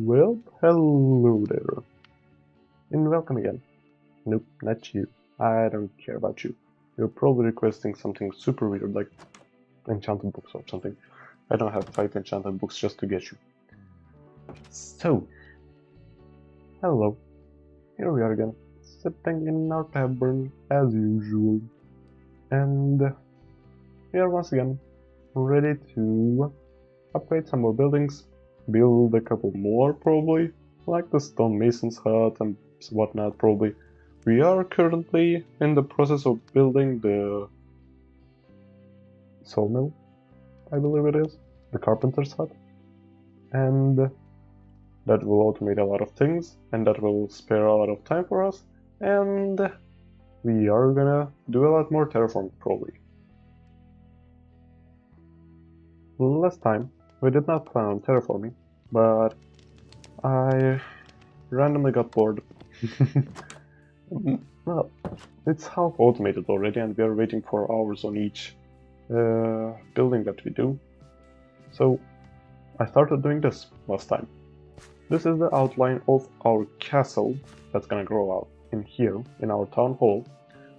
Well, hello there, and welcome again. Nope, not you. I don't care about you. You're probably requesting something super weird like enchanted books or something. I don't have 5 enchanted books just to get you. So, hello. Here we are again, sitting in our tavern as usual. And we are once again ready to upgrade some more buildings, build a couple more probably, like the stonemason's hut and whatnot probably. We are currently in the process of building the sawmill, I believe it is, the carpenter's hut, and that will automate a lot of things, and that will spare a lot of time for us, and we are gonna do a lot more terraforming probably. Last time we did not plan on terraforming, but I randomly got bored. Well, it's half automated already and we are waiting for hours on each building that we do. So I started doing this last time. This is the outline of our castle that's gonna grow out in here, in our town hall.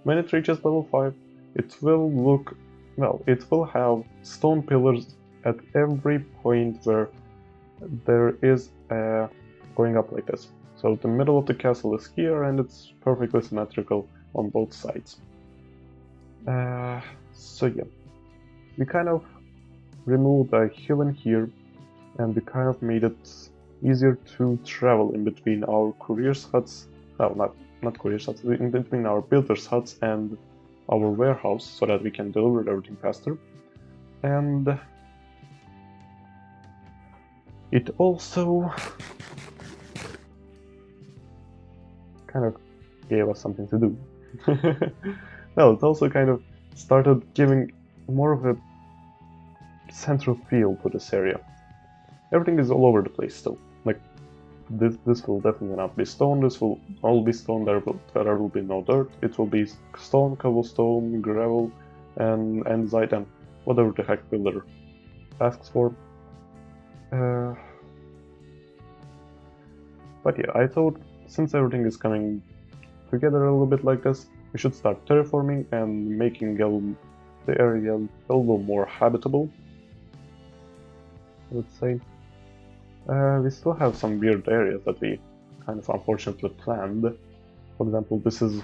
When it reaches level 5, it will look, well, it will have stone pillars at every point where there is a going up like this. So the middle of the castle is here and it's perfectly symmetrical on both sides. So yeah, we kind of removed a hill in here and we kind of made it easier to travel in between our couriers' huts, no, not couriers' huts, in between our builders' huts and our warehouse so that we can deliver everything faster. And it also kind of gave us something to do. Well, it also kind of started giving more of a central feel to this area. Everything is all over the place still. Like, this will definitely not be stone, this will all be stone, there will be no dirt, it will be stone, cobblestone, gravel, and andesite, and whatever the heck builder asks for. But yeah, I thought since everything is coming together a little bit like this, we should start terraforming and making the area a little more habitable, let's say. We still have some weird areas that we kind of unfortunately planned. For example, this is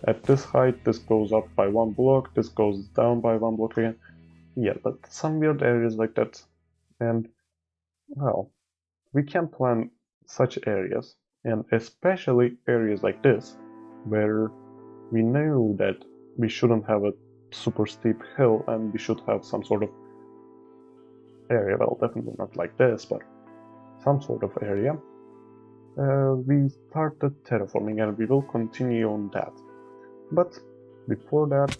at this height, this goes up by 1 block, this goes down by 1 block again. Yeah, but some weird areas like that. And, well, we can plan such areas, and especially areas like this, where we know that we shouldn't have a super steep hill and we should have some sort of area, well, definitely not like this, but some sort of area. We started terraforming and we will continue on that. But before that,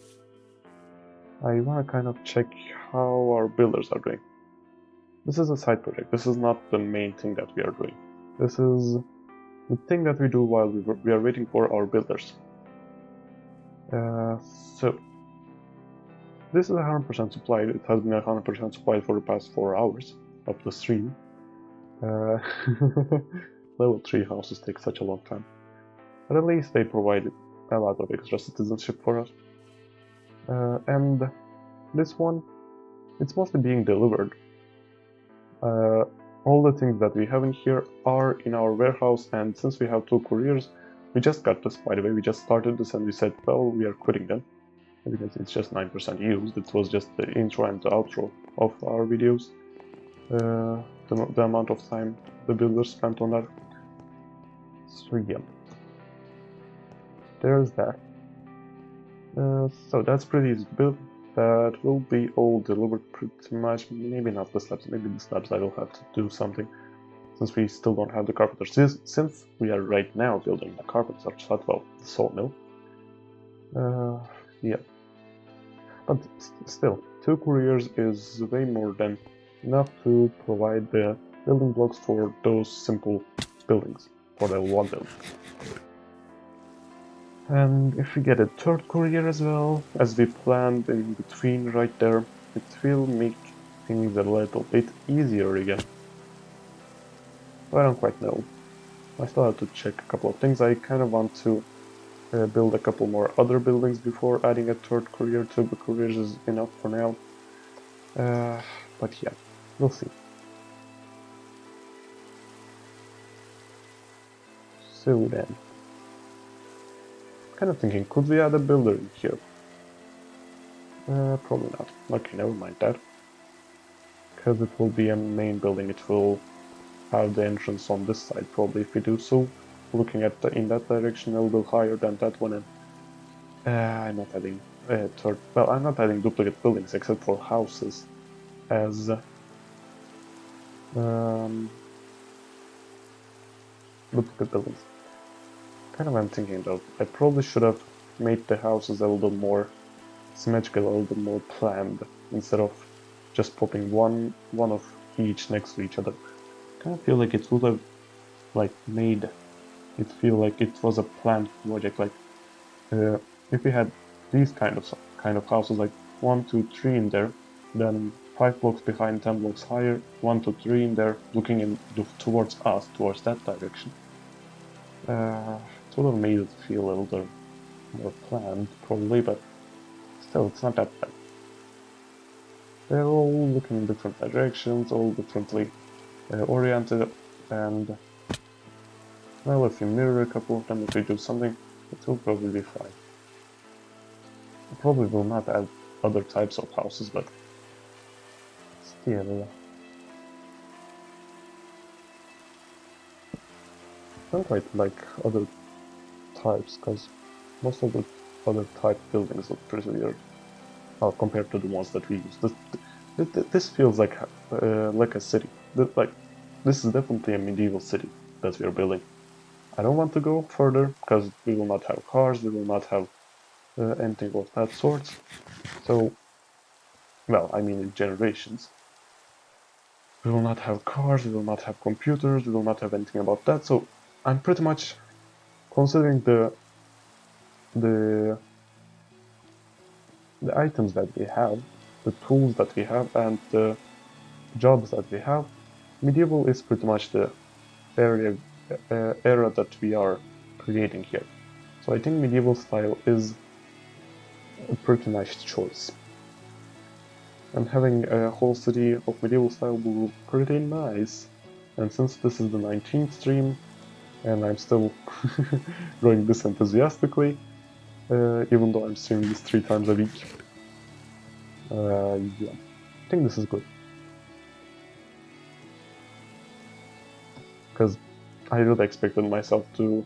I want to kind of check how our builders are doing. This is a side project, this is not the main thing that we are doing. This is the thing that we do while we are waiting for our builders. So, this is 100% supplied, it has been 100% supplied for the past 4 hours of the stream. Level 3 houses take such a long time. But at least they provided a lot of extra citizenship for us. And this one, it's mostly being delivered. All the things that we have in here are in our warehouse, and since we have 2 couriers, we just got this, by the way, we just started this and we said, well, we are quitting them. Because it's just 9% used, it was just the intro and the outro of our videos. The amount of time the builders spent on that. So yeah, there's that. So that's pretty easy to build. That will be all delivered pretty much. Maybe not the slabs, maybe the slabs I will have to do something, since we still don't have the carpenters. Since we are right now building the carpenter's hut, well, the sawmill. Yeah. But still, 2 couriers is way more than enough to provide the building blocks for those simple buildings, for the one building. And if we get a 3rd courier as well, as we planned in between right there, it will make things a little bit easier again. So I don't quite know. I still have to check a couple of things. I kind of want to build a couple more other buildings before adding a third courier. 2 couriers is enough for now. But yeah, we'll see. So then, kind of thinking, could we add a builder in here? Probably not. Okay, never mind that. Because it will be a main building, it will have the entrance on this side, probably, if we do so. Looking at in that direction, a little higher than that one, and I'm not adding third. Well, I'm not adding duplicate buildings except for houses as duplicate buildings. Kind of I'm thinking though, I probably should have made the houses a little more symmetrical, a little bit more planned, instead of just popping one of each next to each other. Kind of feel like it would have made it feel like it was a planned project. Like if we had these kind of houses, like 1, 2, 3 in there, then 5 blocks behind, 10 blocks higher, 1, 2, 3 in there, looking in towards us, towards that direction. It would have made it feel a little more planned, probably, but still, it's not that bad. They're all looking in different directions, all differently oriented, and well, if you mirror a couple of them, if you do something, it will probably be fine. I probably will not add other types of houses, but still. I don't quite like other types, because most of the other type buildings look pretty weird. Well, compared to the ones that we use. This feels like a city. This is definitely a medieval city that we are building. I don't want to go further, because we will not have cars, we will not have anything of that sort. So, well, I mean in generations. We will not have cars, we will not have computers, we will not have anything about that. So I'm pretty much considering the items that we have, the tools that we have, and the jobs that we have. Medieval is pretty much the era that we are creating here. So I think medieval style is a pretty nice choice. And having a whole city of medieval style will be pretty nice. And since this is the 19th stream, and I'm still growing this enthusiastically, even though I'm streaming this 3 times a week, yeah, I think this is good. Because I really expected myself to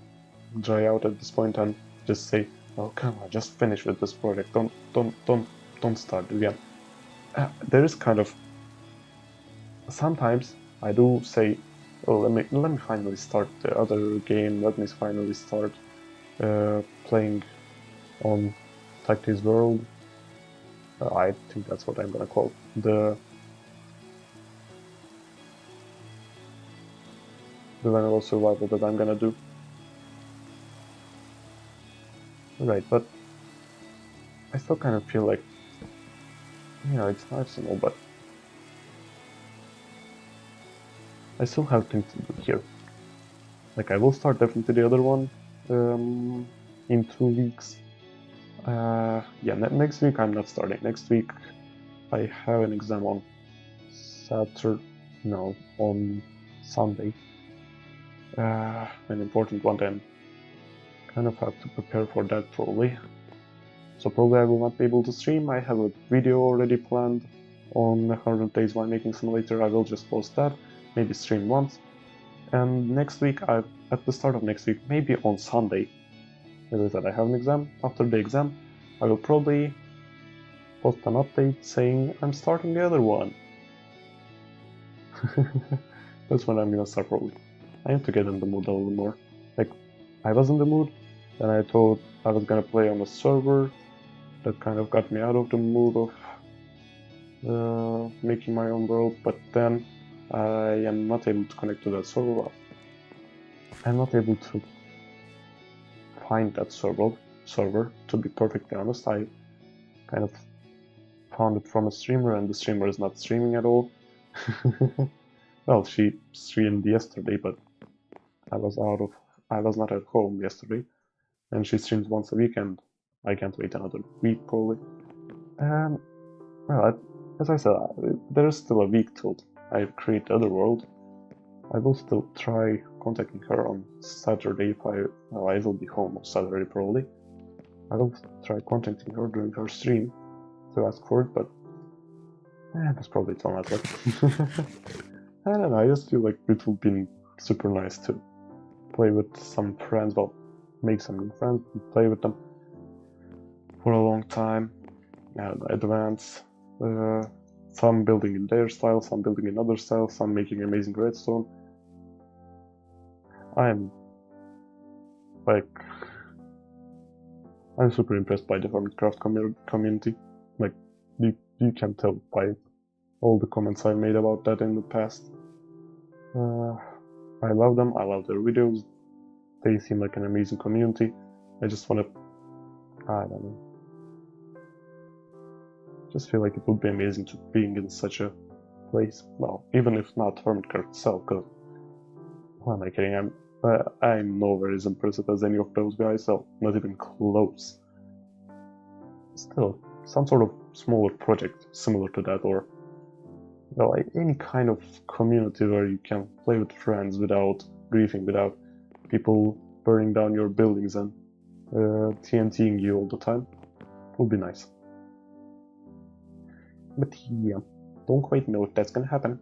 dry out at this point and just say, "Oh, come on, just finish with this project. Don't start again." There is kind of sometimes I do say, "Oh, let me finally start the other game. Let me finally start playing on Tactics World." I think that's what I'm gonna call the vanilla survival that I'm gonna do. Right, but I still kind of feel like, it's nice and all, but I still have things to do here. Like, I will start definitely the other one in 2 weeks. Yeah, next week I'm not starting. Next week I have an exam on on Sunday. An important one, then kind of have to prepare for that probably. So probably I will not be able to stream. I have a video already planned on 100 Days Winemaking Simulator. I will just post that, maybe stream once. And next week, at the start of next week, maybe on Sunday, as I said, I have an exam. After the exam, I will probably post an update saying I'm starting the other one. That's when I'm gonna start probably. I need to get in the mood a little more. Like, I was in the mood, then I thought I was gonna play on a server. That kind of got me out of the mood of making my own world, but then I am not able to connect to that server. I'm not able to find that server, to be perfectly honest. I kind of found it from a streamer, and the streamer is not streaming at all. Well, she streamed yesterday, but I was not at home yesterday, and she streams once a week, and I can't wait another week probably. And well, as I said, there is still a week till I create Otherworld. I will still try contacting her on Saturday if I will be home on Saturday probably. I will try contacting her during her stream to ask for it, but that's probably still not work. I don't know, I just feel like it would be super nice to play with some friends, well, make some new friends, and play with them for a long time, and advance. Some building in their style, some building in other style, some making amazing redstone. I'm super impressed by the Hermitcraft community. Like, you can tell by all the comments I made about that in the past. I love them, I love their videos. They seem like an amazing community. I just wanna, I don't know, just feel like it would be amazing to being in such a place. Well, even if not Hermitcraft itself, because who am I kidding? I'm nowhere as impressive as any of those guys, so not even close. Still, some sort of smaller project similar to that, or well, any kind of community where you can play with friends without griefing, without people burning down your buildings and TNTing you all the time, would be nice. But yeah, don't quite know if that's gonna happen.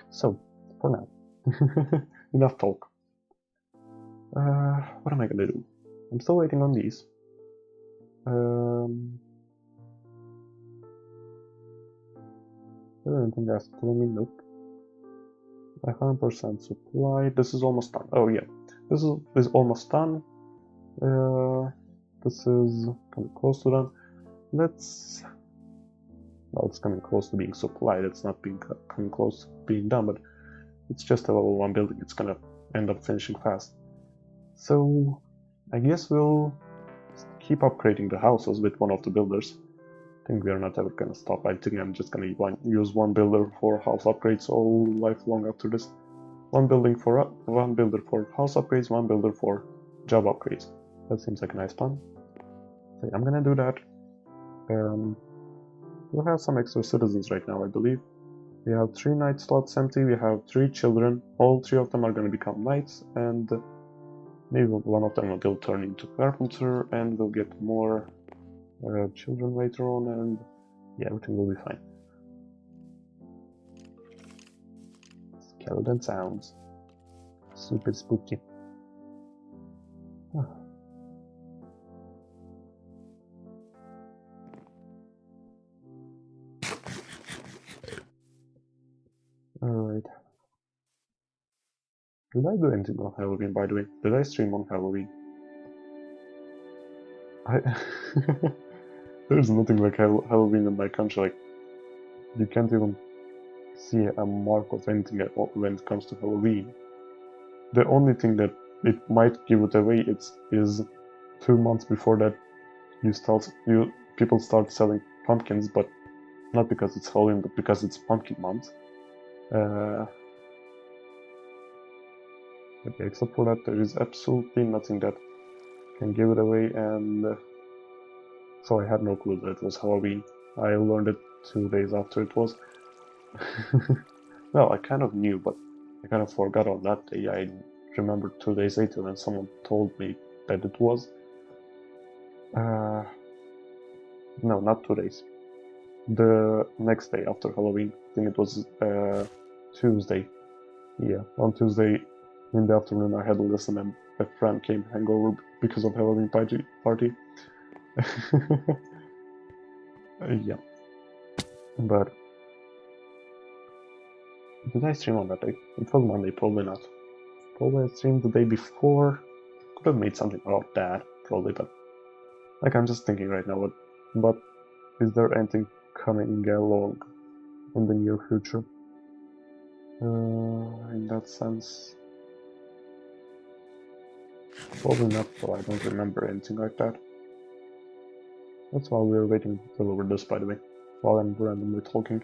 So, for now, enough talk. What am I gonna do? I'm still waiting on these. I don't think that's telling me. Nope. 100% supply. This is almost done. Oh yeah, this is almost done. This is coming close to done. Well, it's coming close to being supplied. It's not coming close to being done, but it's just a level 1 building. It's gonna end up finishing fast. So I guess we'll keep upgrading the houses with one of the builders. I think we are not ever gonna stop. I think I'm just gonna use one builder for house upgrades all lifelong after this. One builder for house upgrades, one builder for job upgrades. That seems like a nice plan. So I'm gonna do that. We'll have some extra citizens right now, I believe. We have 3 knight slots empty, we have 3 children. All 3 of them are gonna become knights, and maybe one of them will turn into carpenter, and we'll get more children later on, and yeah, everything will be fine. Skeleton sounds. Super spooky. Alright. Did I do anything on Halloween, by the way? Did I stream on Halloween? There's nothing like Halloween in my country. Like, you can't even see a mark of anything at all when it comes to Halloween. The only thing that it might give it away is 2 months before that people start selling pumpkins, but not because it's Halloween, but because it's pumpkin month. Okay, except for that, there is absolutely nothing that can give it away, and so I had no clue that it was Halloween. I learned it 2 days after it was. Well, I kind of knew, but I kind of forgot on that day. I remembered 2 days later when someone told me that it was. No, not 2 days. The next day after Halloween, I think it was Tuesday. Yeah, on Tuesday in the afternoon I had a lesson and a friend came hangover because of Halloween party. Yeah. But did I stream on that day? It was Monday, probably not. Probably I streamed the day before. Could have made something about that, probably, but like I'm just thinking right now, but is there anything coming along in the near future? In that sense, probably not, so I don't remember anything like that. That's why we're waiting to deliver this, by the way, while I'm randomly talking.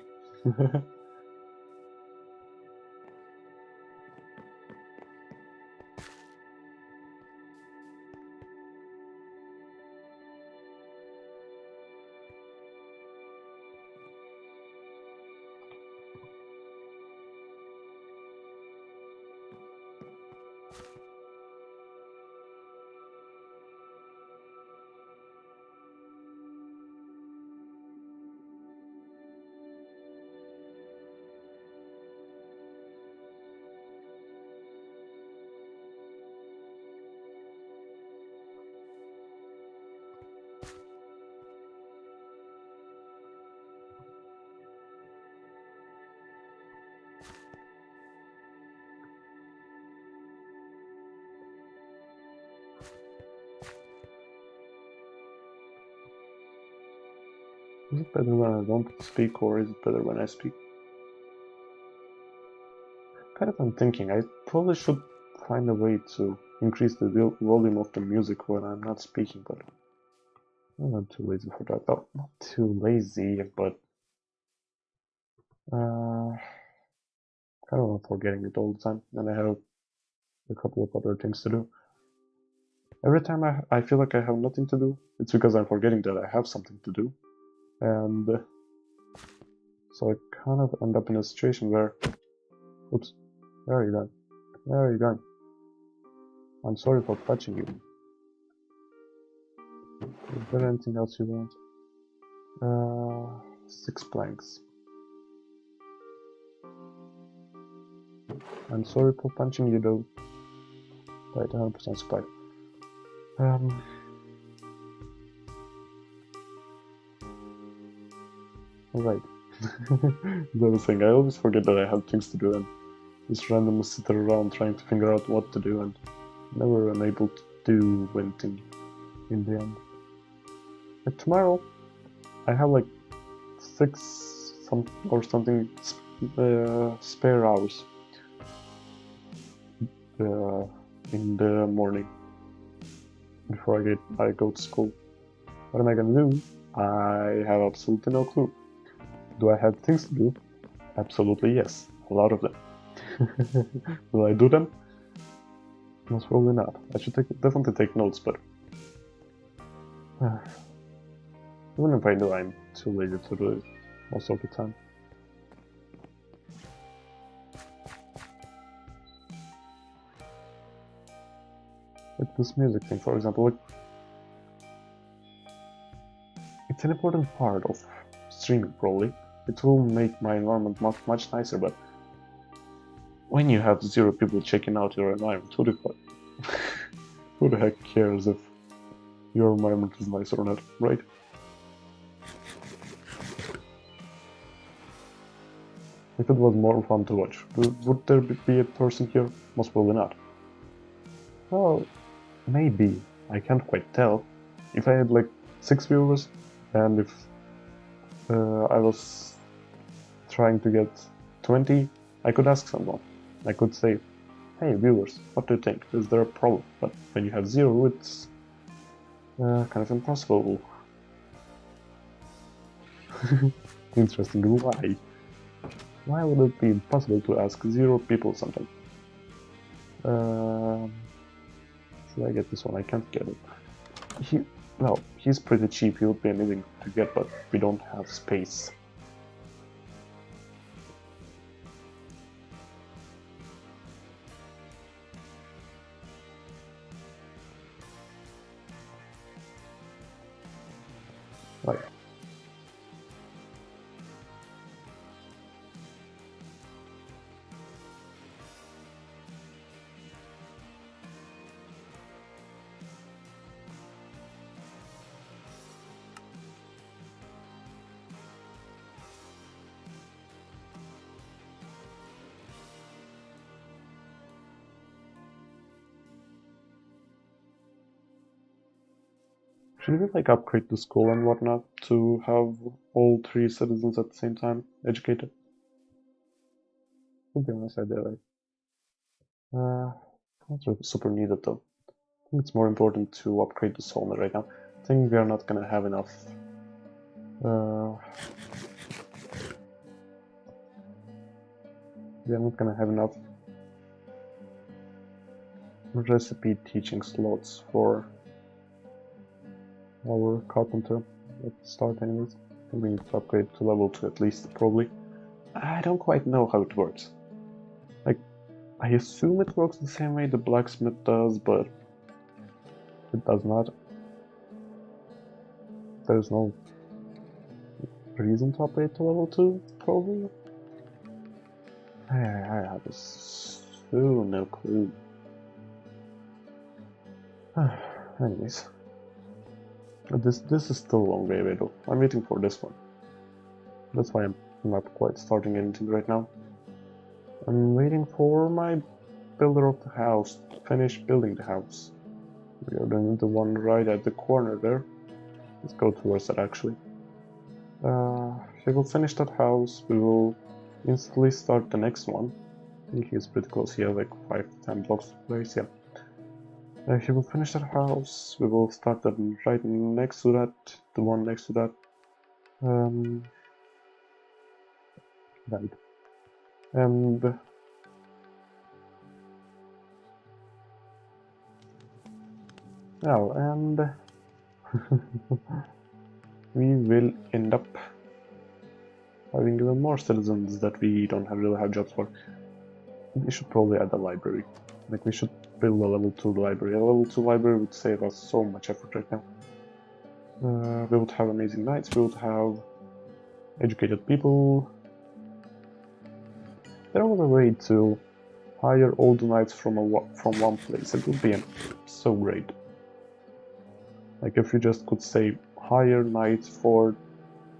Is it better when I don't speak, or is it better when I speak? Kind of I'm thinking, I probably should find a way to increase the volume of the music when I'm not speaking, but I'm not too lazy for that. Oh, not too lazy, but kind of forgetting it all the time, and I have a couple of other things to do. Every time I feel like I have nothing to do, it's because I'm forgetting that I have something to do, and so I kind of end up in a situation where, oops, where are you going? Where are you going? I'm sorry for touching you. Is there anything else you want? 6 planks. I'm sorry for punching you though. Right, 100% supply. Right. The other thing, I always forget that I have things to do and just randomly sit around trying to figure out what to do and never am able to do anything in the end. Like tomorrow, I have like 6 something spare hours in the morning before I go to school. What am I gonna do? I have absolutely no clue. Do I have things to do? Absolutely yes, a lot of them. Will I do them? Most probably not. I should definitely take notes, but even if I do, I'm too lazy to do it most of the time. Like this music thing, for example, like, it's an important part of streaming, probably. It will make my environment much nicer, but when you have 0 people checking out your environment, who the heck cares if your environment is nice or not, right? If it was more fun to watch, would there be a person here? Most probably not. Well, maybe. I can't quite tell. If I had like 6 viewers, and if I was trying to get 20, I could ask someone. I could say, hey viewers, what do you think? Is there a problem? But when you have 0, it's kind of impossible. Interesting. Why? Why would it be impossible to ask 0 people something? Should I get this one? I can't get it. Well, he's pretty cheap. He would be amazing to get, but we don't have space. Right. Should we like upgrade the school and whatnot to have all 3 citizens at the same time educated? Would be a nice idea, right? Not really super needed though. I think it's more important to upgrade the Solna right now. I think we are not gonna have enough. We are not gonna have enough recipe teaching slots for our carpenter at the start anyways. We need to upgrade to level 2 at least, probably. I don't quite know how it works. Like, I assume it works the same way the blacksmith does, but it does not. There's no reason to upgrade to level 2, probably. I have no clue. Anyways. This is still a long way away though. I'm waiting for this one. That's why I'm not quite starting anything right now. I'm waiting for my builder of the house to finish building the house. We are doing the one right at the corner there. Let's go towards that actually. He will finish that house, we will instantly start the next one. I think he's pretty close, he has like 5 to 10 blocks to place, yeah. He will finish that house, we will start that right next to that, the one next to that. Right. And well, and we will end up having even more citizens that we don't really have jobs for. We should probably add a library. Like, we should build a level 2 library. A level 2 library would save us so much effort right now. We would have amazing knights, we would have educated people. There was a way to hire all the knights from one place. It would be so great. Like, if you just could say, hire knights for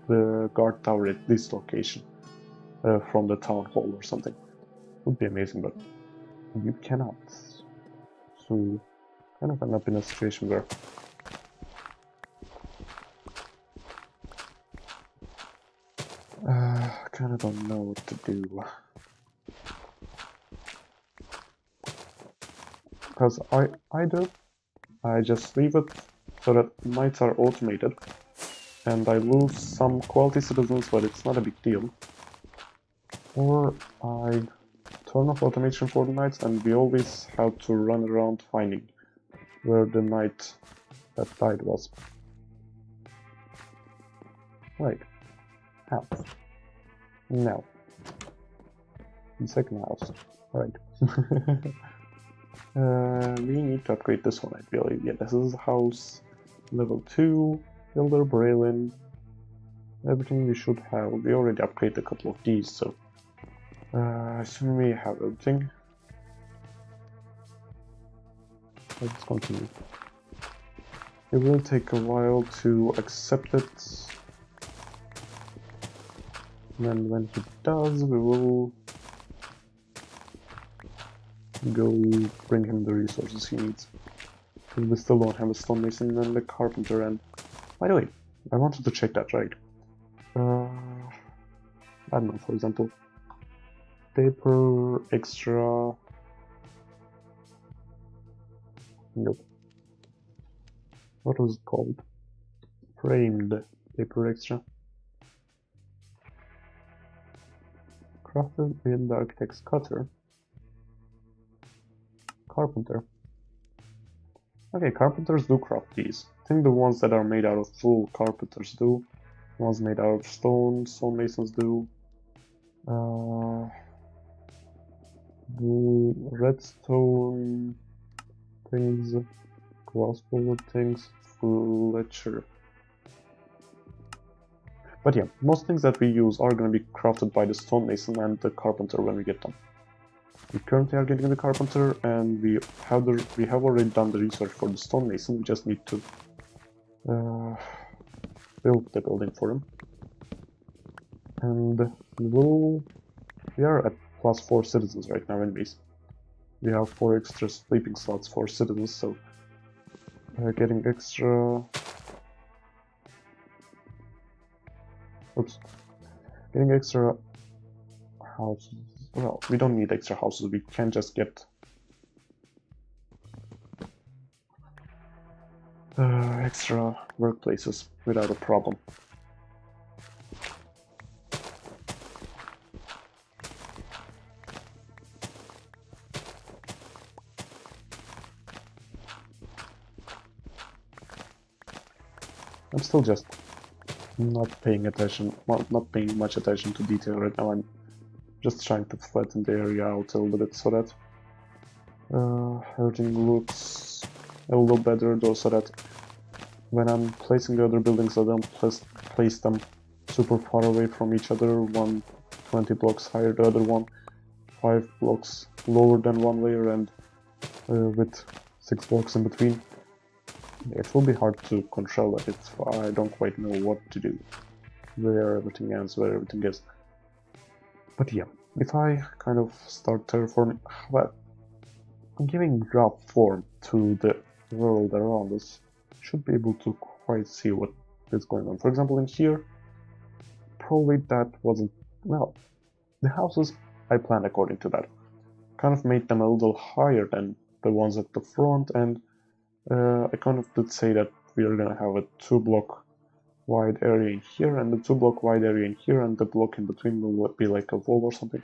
the guard tower at this location from the town hall or something. It would be amazing, but you cannot. So, kind of end up in a situation where I kind of don't know what to do. Because I just leave it so that knights are automated, and I lose some quality citizens, but it's not a big deal. Or I turn off automation for the knights, and we always have to run around finding where the knight that died was. Right. House. No. The second house. Right. We need to upgrade this one, I believe. Yeah, this is house level 2, Builder Braylon. Everything we should have. We already upgraded a couple of these, so I assume we have everything. Let's continue. It will take a while to accept it. And then when he does, we will go bring him the resources he needs. Because we still don't have a stonemason and the carpenter. And by the way, I wanted to check that, right? I don't know, for example, paper extra. Nope. What was it called? Framed paper extra. Crafted in the architect's cutter. Carpenter. Okay, carpenters do craft these. I think the ones that are made out of full carpenters do. The ones made out of stonemasons do. The redstone things, glass forward things, Fletcher. But yeah, most things that we use are going to be crafted by the stonemason and the carpenter when we get them. We currently are getting the carpenter, and we have already done the research for the stonemason. We just need to build the building for him. And we are at +4 citizens right now anyways. We have 4 extra sleeping slots for citizens, so getting extra... Getting extra houses... Well, we don't need extra houses, we can just get extra workplaces without a problem. I'm still just not paying attention, well, not paying much attention to detail right now. I'm just trying to flatten the area out a little bit so that everything looks a little better, though, so that when I'm placing the other buildings, I don't place them super far away from each other, one 20 blocks higher, the other one 5 blocks lower than one layer, and with 6 blocks in between. It will be hard to control it if I don't quite know what to do, where everything ends, where everything is. But yeah, if I kind of start terraforming, well, giving rough form to the world around us, should be able to quite see what is going on. For example, in here, probably that wasn't, well, the houses I planned according to that. Kind of made them a little higher than the ones at the front, and I kind of did say that we are gonna have a 2-block wide area in here and the 2-block wide area in here, and the block in between will be like a wall or something.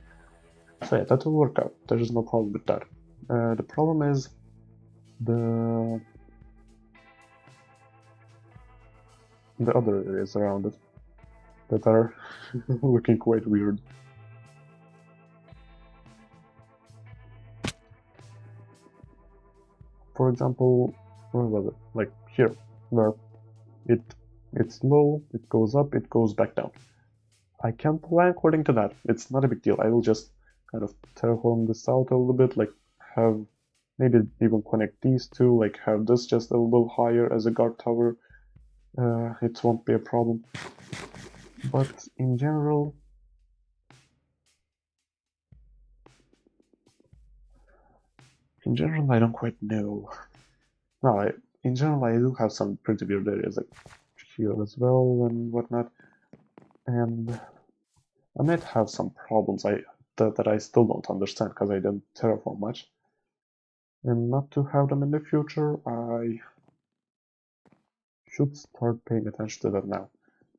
So yeah, that will work out. There is no problem with that. The problem is the other areas around it that are looking quite weird. For example, where was it? Like here, where it's low, it goes up, it goes back down. I can plan according to that. It's not a big deal. I will just kind of terraform this out a little bit, like have maybe even connect these two, like have this just a little higher as a guard tower. It won't be a problem. But in general, I don't quite know. No, in general, I do have some pretty weird areas like here as well and whatnot, and I might have some problems that I still don't understand because I didn't terraform much. And not to have them in the future, I should start paying attention to that now.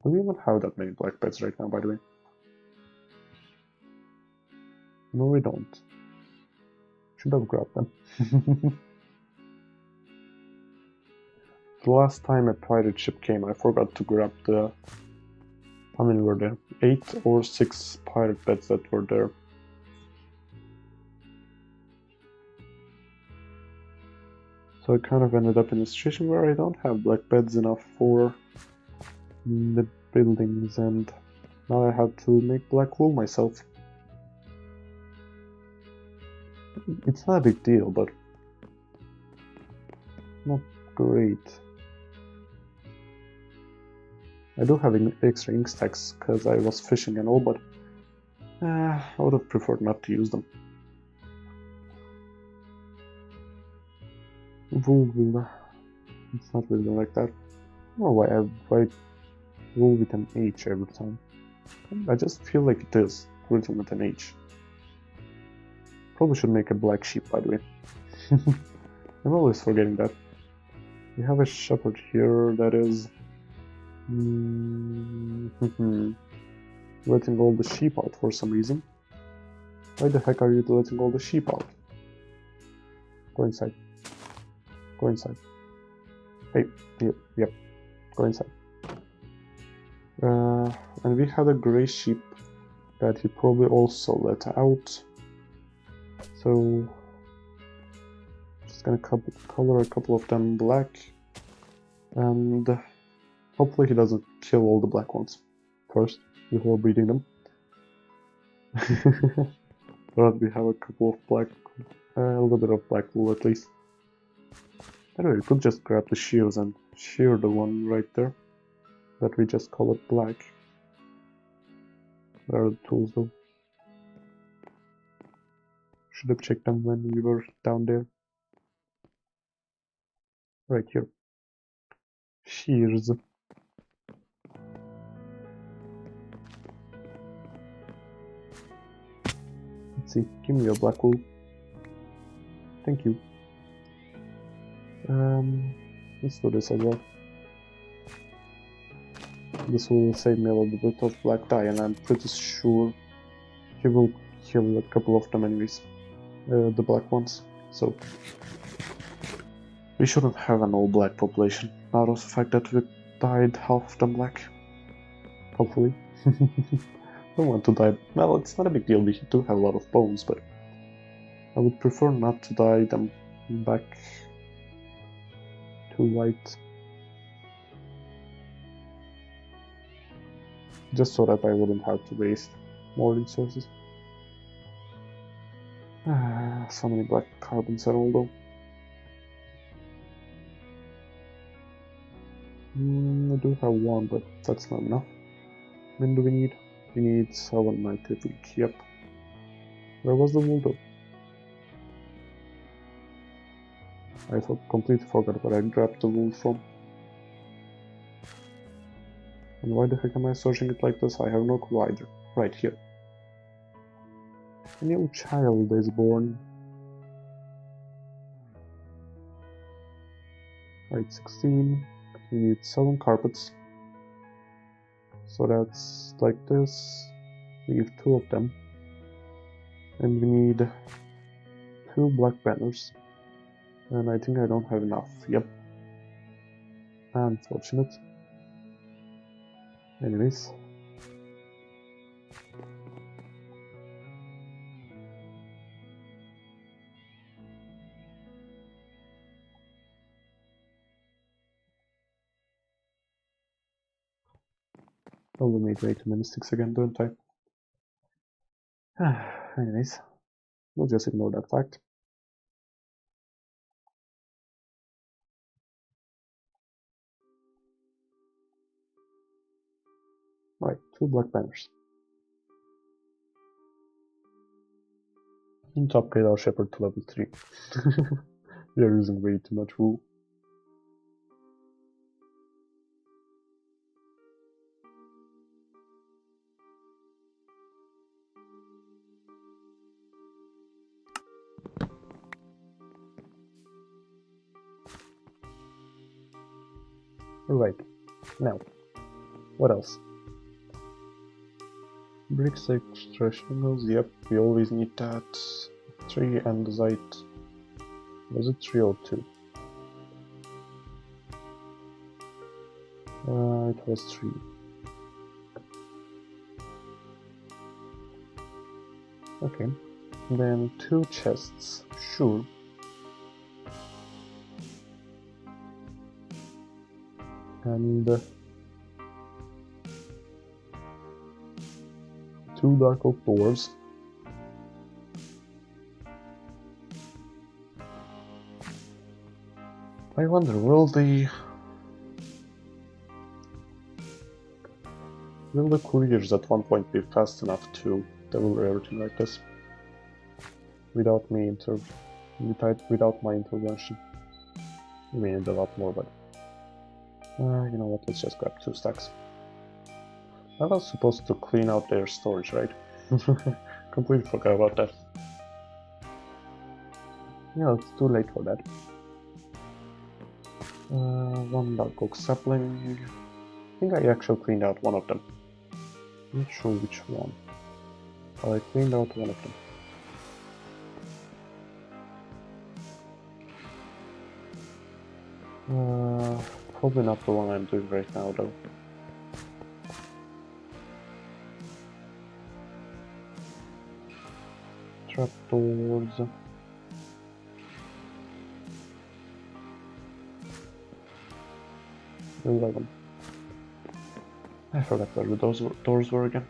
Do we even have that many black beds right now, by the way? No, we don't. Should have grabbed them. The last time a pirate ship came, I forgot to grab the... How many were there? 8 or 6 pirate beds that were there. So I kind of ended up in a situation where I don't have black beds enough for the buildings, and now I have to make black wool myself. It's not a big deal, but not great. I do have extra ink stacks because I was fishing and all, but I would have preferred not to use them. Wool, it's not really like that. No, why I write wool with an H every time. I just feel like it is written with an H. Probably should make a black sheep, by the way. I'm always forgetting that. We have a shepherd here that is letting all the sheep out for some reason. Why the heck are you letting all the sheep out? Go inside. Go inside. Hey, yep, go inside. And we had a gray sheep that he probably also let out. So, just gonna color a couple of them black, and hopefully he doesn't kill all the black ones first before breeding them. But we have a couple of black, a little bit of black wool at least. Anyway, we could just grab the shears and shear the one right there that we just colored black. Where are the tools though? Should have checked them when we were down there. Right here. Shears. Let's see, give me your black wool. Thank you. Let's do this as well. This will save me a little bit of black dye, and I'm pretty sure he will kill a couple of them anyways. The black ones. So we shouldn't have an all black population, out of the fact that we dyed half of them black. Hopefully. Don't want to dye. Well, it's not a big deal, we do have a lot of bones, but I would prefer not to dye them back to white. Just so that I wouldn't have to waste more resources. So many black carbons and all though. I do have one, but that's not enough. When do we need? We need 793, yep. Where was the wool though? I completely forgot where I grabbed the wool from. And why the heck am I searching it like this? I have no clue either. Right here. A new child is born. Right, 16. We need 7 carpets. So that's like this. We have 2 of them. And we need 2 black banners. And I think I don't have enough. Yep. Unfortunate. Anyways. Oh, we made way too many sticks again, don't I? Anyways. We'll just ignore that fact. Right, 2 black banners. And to upgrade our shepherd to level 3. We are using way too much wool. Right, now, what else? Bricks extraction mills, yep, we always need that. 3 andesite. Was it 3 or 2? It was 3. Okay, then 2 chests, sure. And 2 dark oak doors. I wonder, will the couriers at one point be fast enough to deliver everything like this? Without my intervention. We may need a lot more, but you know what, let's just grab 2 stacks. I was supposed to clean out their storage, right? Completely forgot about that. Yeah, it's too late for that. 1 dark oak sapling. I think I actually cleaned out one of them. Not sure which one. But I cleaned out one of them. Probably not the one I'm doing right now though. Trapdoors. 11. I forgot where the doors were again.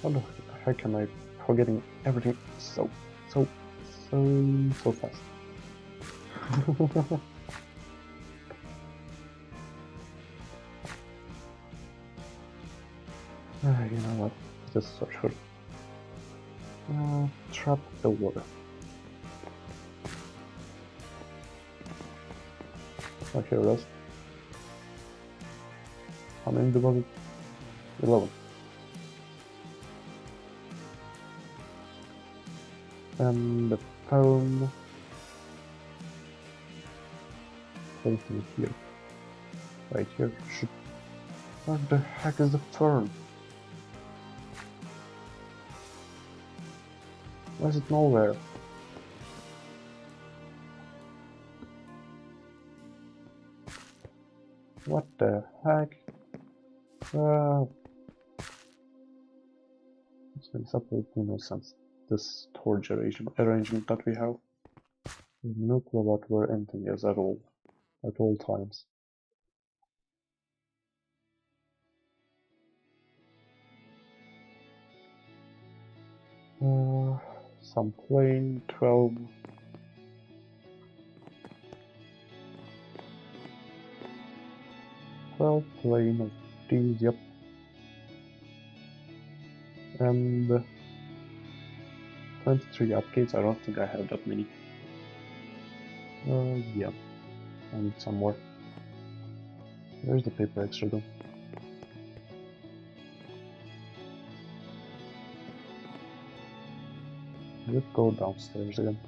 How the heck am I forgetting everything so fast? You know what? Just search for trapdoor. Oh, here it is. How many was it? 11. And the phone. Something here. Right here. What the heck is the fern? Why is it nowhere? What the heck? This makes absolutely no sense. This storage arrangement that we have. No clue about where anything is at all times. Some plain 12. Plain of these, yep. And 23 upgrades, I don't think I have that many. Yeah, I need some more. Where's the paper extra though? Let's go downstairs again.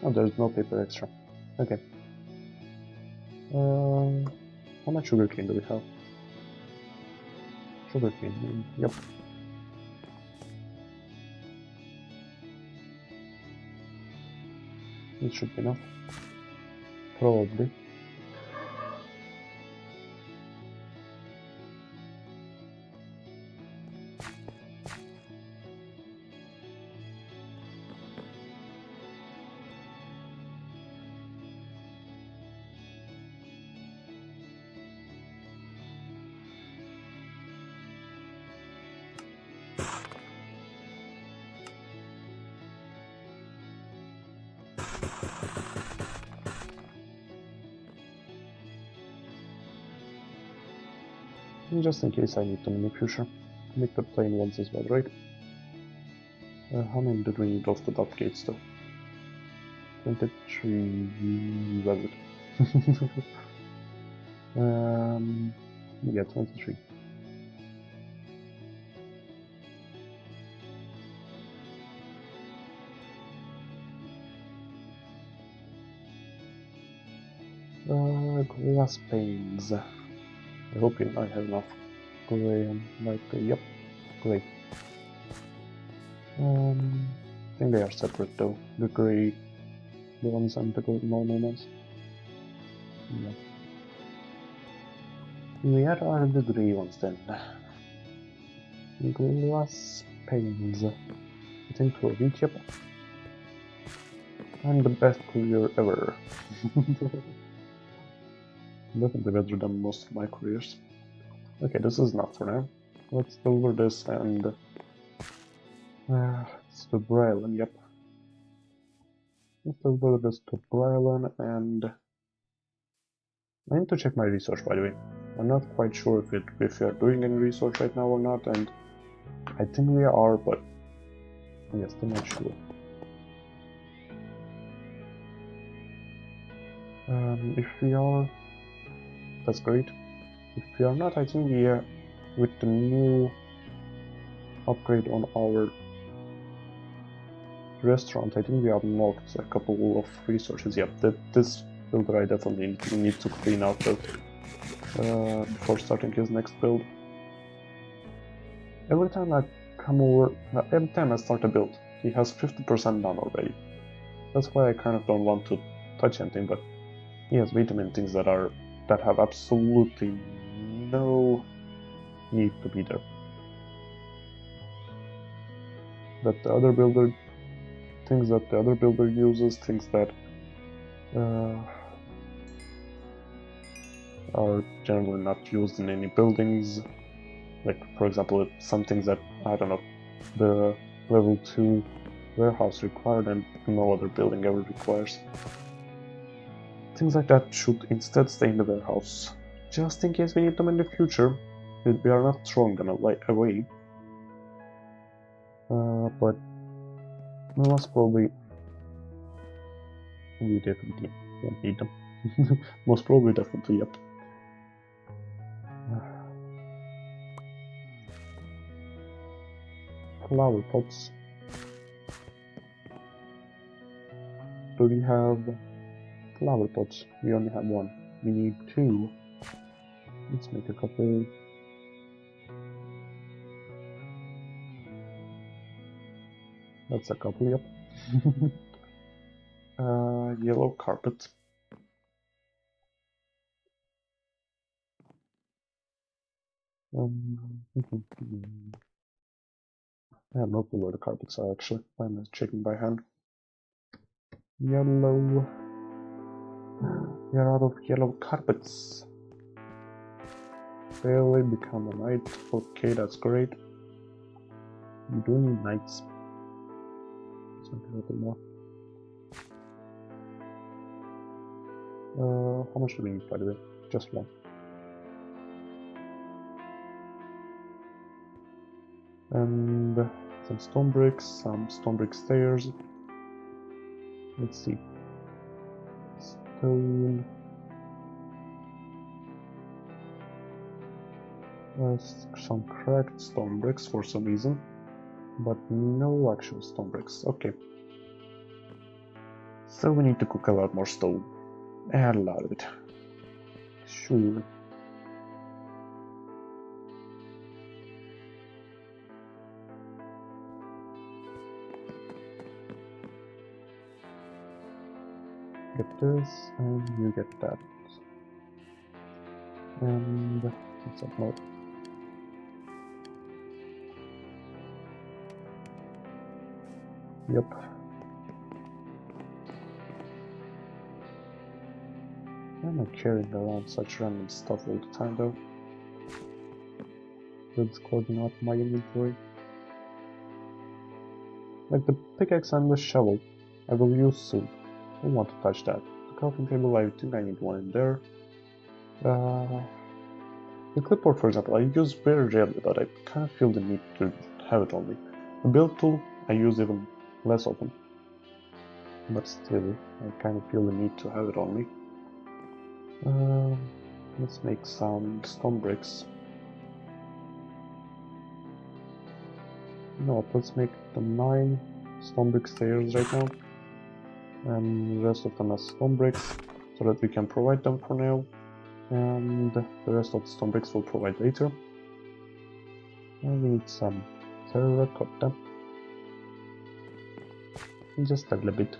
Oh, there's no paper extra. Okay. How much sugarcane do we have? Sugarcane, yep. It should be enough. Probably. Just in case I need them in the future. Make the plain ones as well, right? How many did we need of the dot gates though? 23 was it? Yeah, 23. Glass panes. I hope I have enough gray and light gray. Yep, great. I think they are separate though. The gray ones and the normal ones. Yeah. Where are the gray ones then? Glass panes. I think 12 each, yep. And the best career ever. Definitely better than most of my careers. Okay, this is enough for now. Let's deliver this and it's to Brylan, yep. Let's deliver this to Brylan and I need to check my research, by the way. I'm not quite sure if we are doing any research right now or not, and I think we are, but I'm still not sure. If we are, that's great. If we are not, I think we are, with the new upgrade on our restaurant, I think we unlocked a couple of resources. Yep, this builder I definitely need to clean out before starting his next build. Every time I come over, every time I start a build, he has 50% done already. That's why I kind of don't want to touch anything, but he has way too many things that have absolutely no need to be there. Things that the other builder uses, things that are generally not used in any buildings. Like, for example, some things that, I don't know, the level 2 warehouse required and no other building ever requires. Things like that should instead stay in the warehouse, just in case we need them in the future. We are not throwing them away, but most probably we definitely won't need them. Most probably, definitely, yep. Flower pots. Do we have flower pots? We only have one. We need 2. Let's make a couple. That's a couple, yep. Yellow carpet. I have no clue where the carpets are actually. I'm checking by hand. Yellow. We are out of yellow carpets. Barely become a knight. Okay, that's great. We do need knights. Something a little more. How much do we need, by the way? Just one. And some stone brick stairs. Let's see. Stone. Some cracked stone bricks for some reason, but no actual stone bricks. Okay. So we need to cook a lot more stone. A lot of it. Sure. Get this, and you get that. And what's that more? Yep. Why am I carrying around such random stuff all the time though? That's clogging up my inventory. Like the pickaxe and the shovel, I will use soon. I don't want to touch that. The crafting table, I think I need one in there. The clipboard, for example, I use very rarely, but I kind of feel the need to have it on me. The build tool, I use even less often. But still, I kind of feel the need to have it on me. Let's make some stone bricks. No, let's make the 9 stone brick stairs right now. And the rest of them as stone bricks, so that we can provide them for now. And the rest of the stone bricks will provide later. And we need some terracotta. Just a little bit,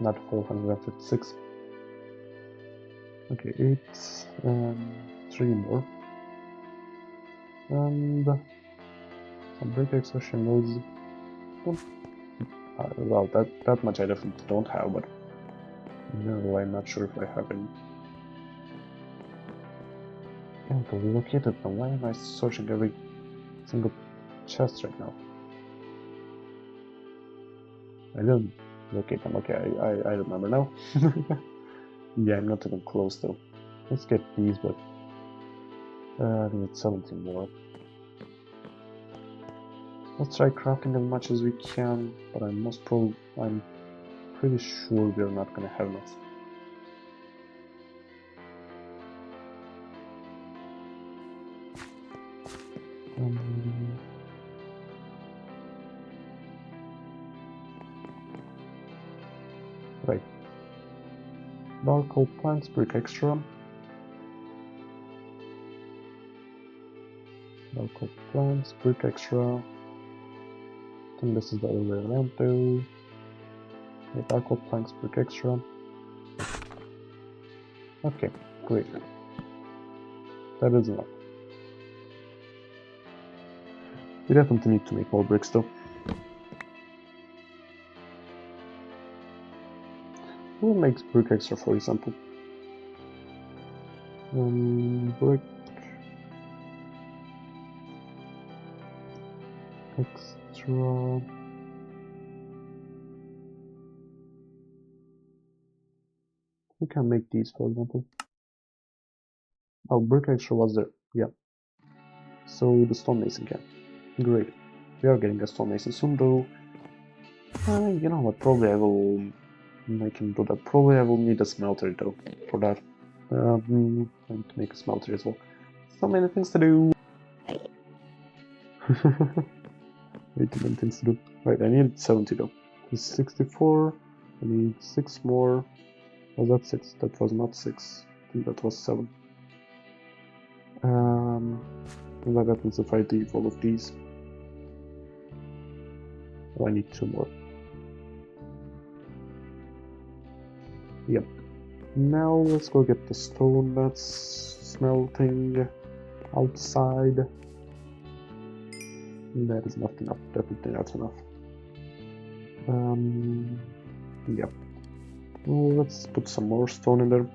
not 456. Okay, 8 and 3 more. And some brick exhaustion nodes. Well, that much I definitely don't have, but no, I'm not sure if I have any. I have to relocate it now. Why am I searching every single chest right now? I didn't locate them. Okay, I remember now. Yeah, I'm not even close though. Let's get these, but I need 17 more. Let's try crafting as much as we can, but I'm pretty sure we're not gonna have enough. Right. Dark oak plants, brick extra. Dark oak plants, brick extra. I think this is the other way around though. Okay, dark oak planks, brick extra. Okay, great. That is enough. We definitely need to make more bricks though. Who makes brick extra, for example? Brick extra. Who can make these, for example? Oh, brick extra was there. Yeah. So the stonemason can. Great. We are getting a stonemason soon, though. You know what? Probably I will make him do that. Probably I will need a smelter though for that. I need to make a smelter as well. So many things to do. Way too many things to do. Right, I need 70 though. This is 64. I need 6 more. Was that 6? That was not 6. I think that was 7. What happens if I leave all of these? Oh, I need 2 more. Yep. Now let's go get the stone that's smelting outside. That is not enough. Definitely not enough. Yep. Well, let's put some more stone in there.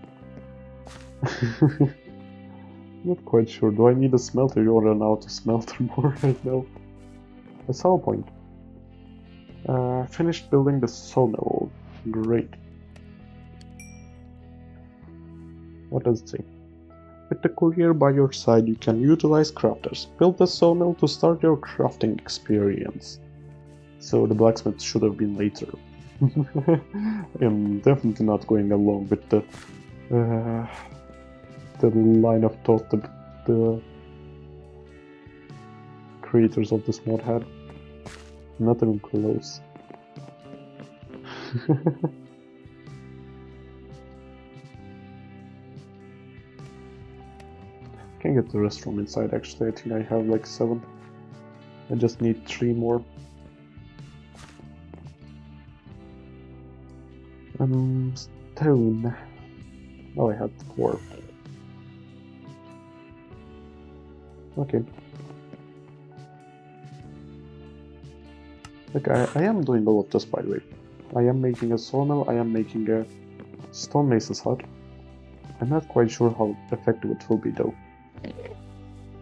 Not quite sure. Do I need a smelter in order now to smelter more right now? A saw point. Finished building the sawmill. Great. What does it say? With the courier by your side, you can utilize crafters. Build a sawmill to start your crafting experience. So the blacksmith should have been later. I'm definitely not going along with the line of thought the creators of this mod had. Not even close. Can get the rest from inside. Actually, I think I have like 7. I just need 3 more. Stone. Oh, I had 4. Okay. Like, I am doing a lot just by the way. I am making a sawmill, I am making a stonemason's hut. I'm not quite sure how effective it will be though.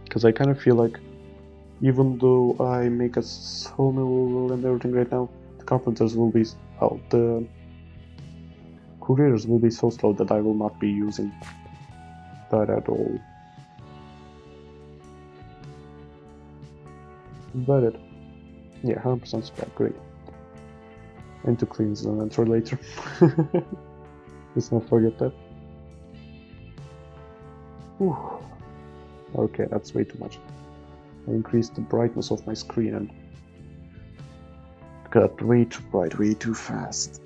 Because I kind of feel like, even though I make a sawmill and everything right now, the carpenters will be... oh, the couriers will be so slow that I will not be using that at all. Is that it? Yeah, 100% scrap, great. I need to clean the inventory later. Let's not forget that. Whew. Okay, that's way too much. I increased the brightness of my screen and got way too bright, way too fast.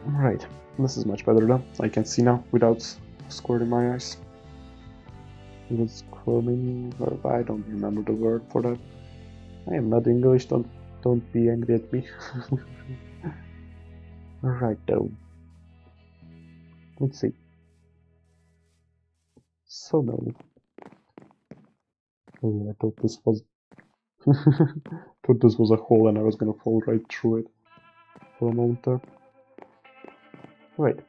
Alright, this is much better now. I can see now without squirting my eyes. It was squirming, I don't remember the word for that. I am not English, don't be angry at me. Alright though. Let's see. So no. Oh, I thought this was thought this was a hole and I was gonna fall right through it for a moment there. Right.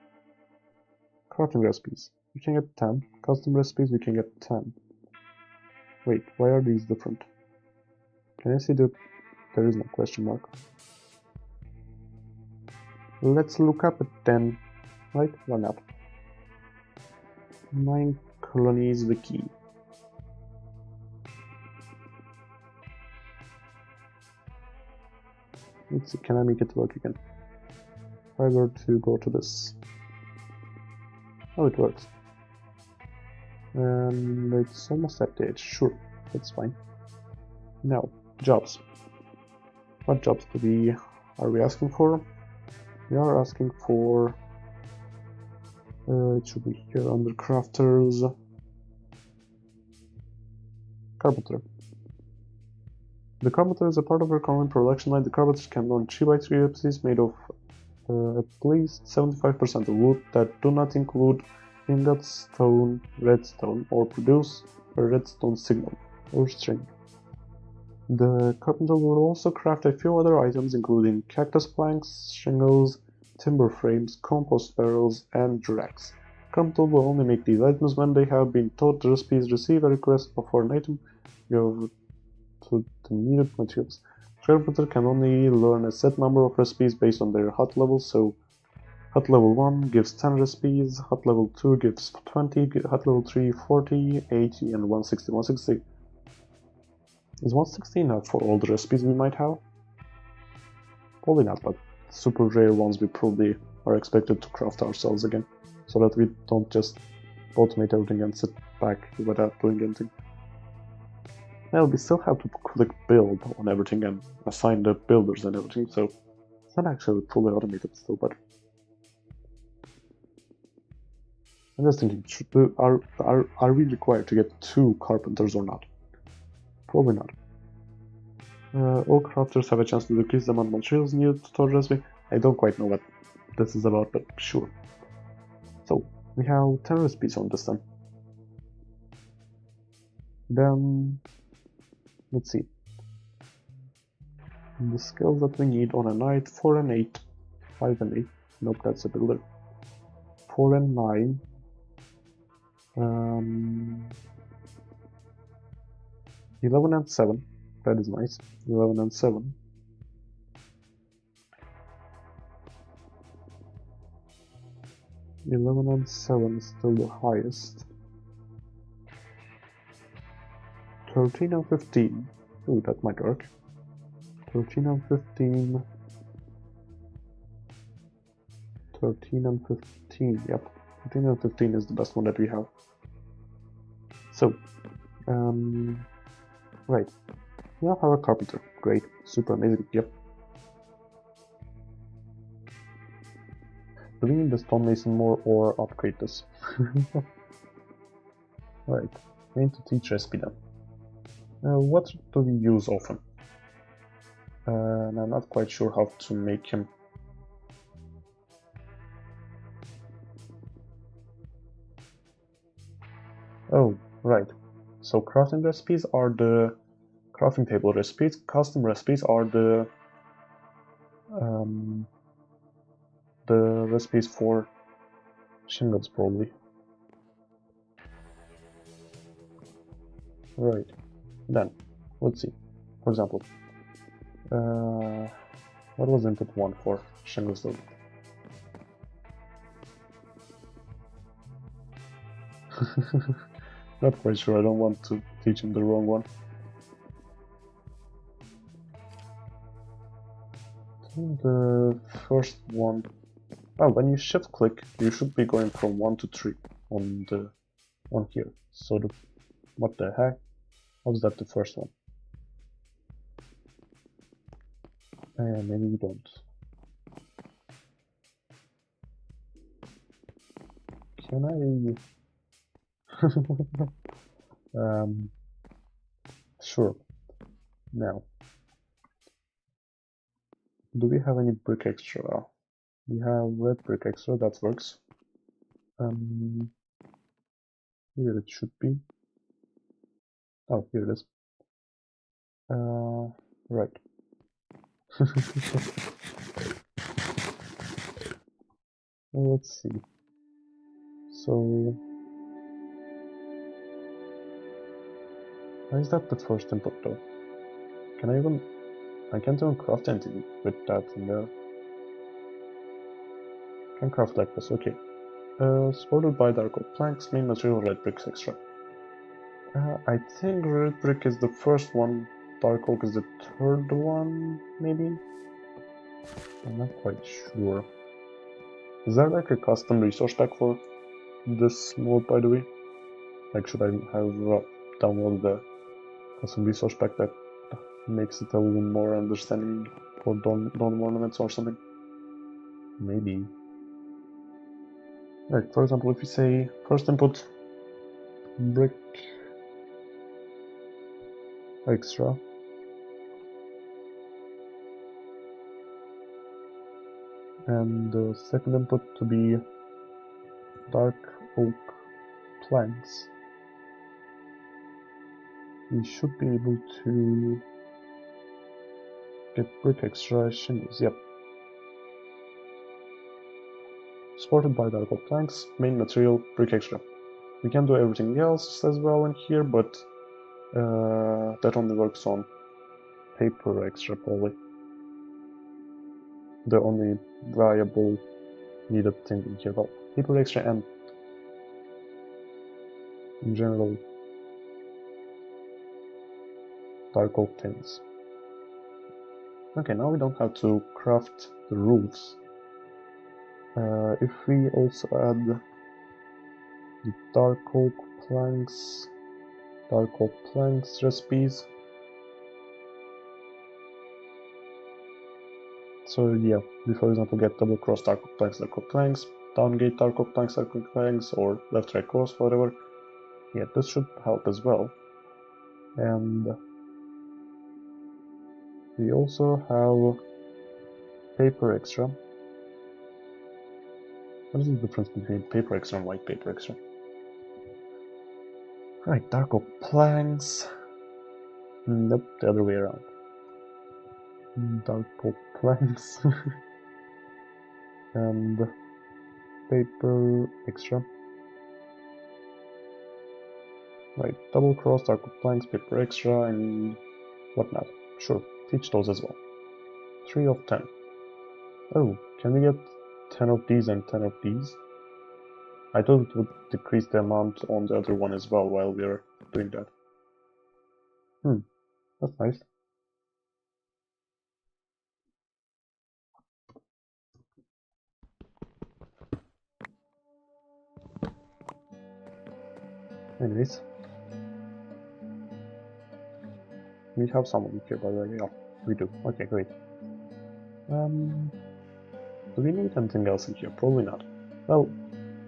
Crafting recipes. We can get 10. Custom recipes we can get 10. Wait, why are these different? Can I see the... there is no question mark. Let's look up at 10. Right? Why not? MineColonies wiki. Let's see, can I make it work again? If I were to go to this. Oh, it works. And it's almost updated. Sure, that's fine. Now, jobs. What jobs are we asking for? We are asking for... it should be here under crafters. Carpenter. The carpenter is a part of our common production line. The carpenters can learn 3x3 recipes made of at least 75% of wood that do not include ingots, stone, redstone, or produce a redstone signal or string. The carpenter will also craft a few other items including cactus planks, shingles, timber frames, compost barrels, and racks. Carpenter will only make these items when they have been taught the recipes. Receive a request for an item to the needed materials. Carpenter can only learn a set number of recipes based on their hut level, so hut level 1 gives 10 recipes, hut level 2 gives 20, hut level 3 40, 80, and 160. 160. Is 160 enough for all the recipes we might have? Probably not, but super rare ones we probably are expected to craft ourselves again, so that we don't just automate everything and sit back without doing anything. Well, we still have to click build on everything and assign the builders and everything, so it's not actually fully automated still, but I'm just thinking, are we required to get 2 carpenters or not? Probably not. All crafters have a chance to decrease the amount of materials needed to store recipe. I don't quite know what this is about, but sure. So, we have 10 recipes on this then. Then, let's see. The skills that we need on a knight, 4 and 8. 5 and 8. Nope, that's a builder. 4 and 9. 11 and 7. That is nice. 11 and 7. 11 and 7 is still the highest. 13 and 15. Ooh, that might work. 13 and 15. 13 and 15, yep. 13 and 15 is the best one that we have. So, right. We now have a carpenter. Great. Super amazing, yep. Do we need the stonemason more or upgrade this? Right. We need to teach recipe then. What do we use often? And I'm not quite sure how to make him. Oh, right. So crafting recipes are the crafting table recipes. Custom recipes are the recipes for shingles, probably. Right. Then, let's see. For example, what was input 1 for shingles though? Not quite sure, I don't want to teach him the wrong one. The first one... Well, when you shift click, you should be going from 1 to 3 on here. So what the heck? How's that the first one? Maybe we don't. Can I... Sure. Now, do we have any brick extra? We have red brick extra, that works. Here it should be. Oh, here it is. Right. Let's see. So, why is that the first input though? I can't even craft anything with that in there. Can craft like this, okay. Supported by dark oak planks, main material red bricks extra. I think red brick is the first one, dark oak is the third one, maybe? I'm not quite sure. Is there like a custom resource pack for this mode, by the way? Like, should I have downloaded the custom resource pack that makes it a little more understanding for dawn ornaments or something? Maybe. Right, for example, if you say first input brick extra, and the second input to be dark oak planks, we should be able to get brick extra shingles, yep. Supported by dark oak planks, main material, brick extra. We can do everything else as well in here, but that only works on paper extra, probably. The only viable needed thing in here. Well, paper extra and in general dark oak things. Okay, now we don't have to craft the roofs. If we also add the dark oak planks recipes. So yeah, we for example get double cross dark oak planks, downgate dark oak planks, or left right cross, whatever. Yeah, this should help as well. And we also have paper extra. What is the difference between paper extra and white paper extra? Right, dark oak planks. Nope, the other way around. Dark oak planks. And paper extra. Right, double cross, dark oak planks, paper extra, and whatnot. Sure, teach those as well. 3 of 10. Oh, can we get 10 of these and 10 of these? I thought it would decrease the amount on the other one as well while we're doing that. That's nice. Anyways. We have someone here, by the way. Yeah, we do. Okay, great. Do we need anything else in here? Probably not. Well,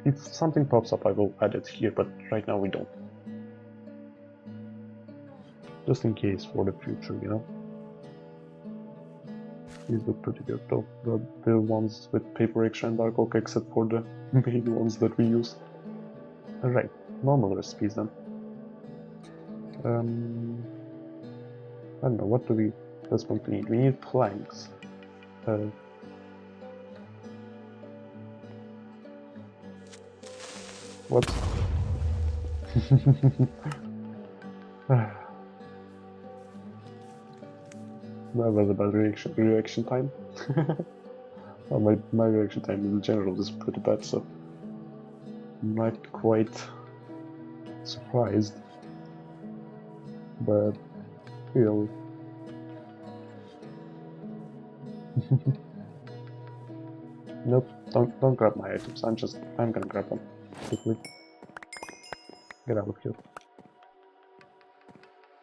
if something pops up, I will add it here, but right now we don't. Just in case for the future, you know? These look pretty good though. The ones with paper extra and dark oak, except for the main ones that we use. Alright, normal recipes then. I don't know, what do we desperately need? We need planks. What? That was a bad reaction time. Well, my reaction time in general is pretty bad, so I'm not quite surprised. But still. Nope, don't grab my items. I'm gonna grab them quickly. Get out of here.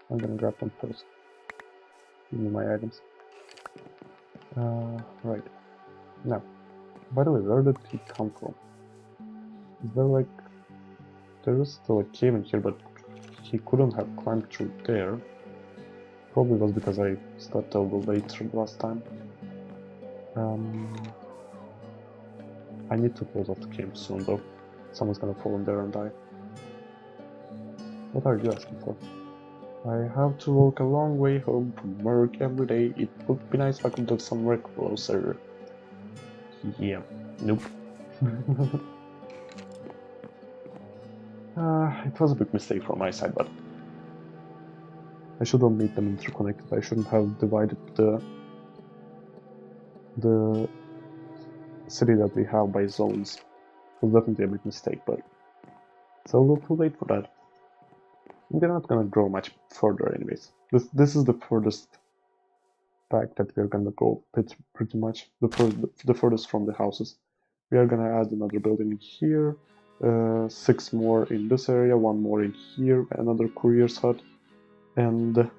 I'm gonna grab them first. Give me my items. Right. Now, by the way, where did he come from? Is there like... There is still a cave in here, but he couldn't have climbed through there. Probably was because I slept a little later last time. I need to close off the cave soon though. Someone's gonna fall in there and die. What are you asking for? I have to walk a long way home from work every day. It would be nice if I could have somewhere closer. Yeah. Nope. It was a big mistake from my side, but I should have made them interconnected. I shouldn't have divided the city that we have by zones. It was definitely a big mistake, but it's a little too late for that. They're not gonna grow much further anyways. This is the furthest back that we're gonna go pretty much. The furthest from the houses. We are gonna add another building here, 6 more in this area, 1 more in here, another courier's hut, and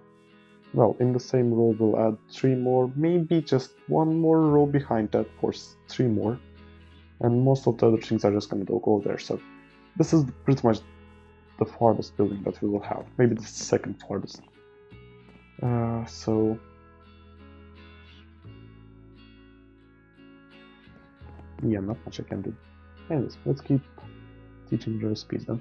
well, in the same row we'll add 3 more, maybe just 1 more row behind that for 3 more, and most of the other things are just gonna go there. So this is pretty much the farthest building that we will have, maybe the second farthest. So yeah, not much I can do. Anyways, let's keep teaching the recipes then.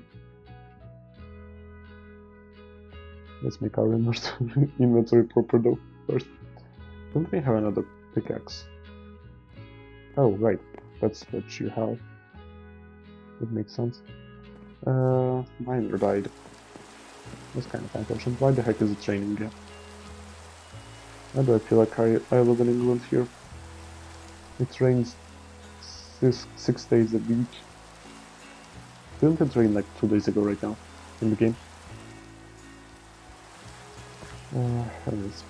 Let's make our inventory proper though first. Don't we have another pickaxe? Oh right, that's what you have. It makes sense. Miner died. That's kind of unfortunate. Why the heck is it raining again? Why do I feel like I live in England here? It rains 6 days a week. Didn't it rain like 2 days ago right now in the game? Anyways.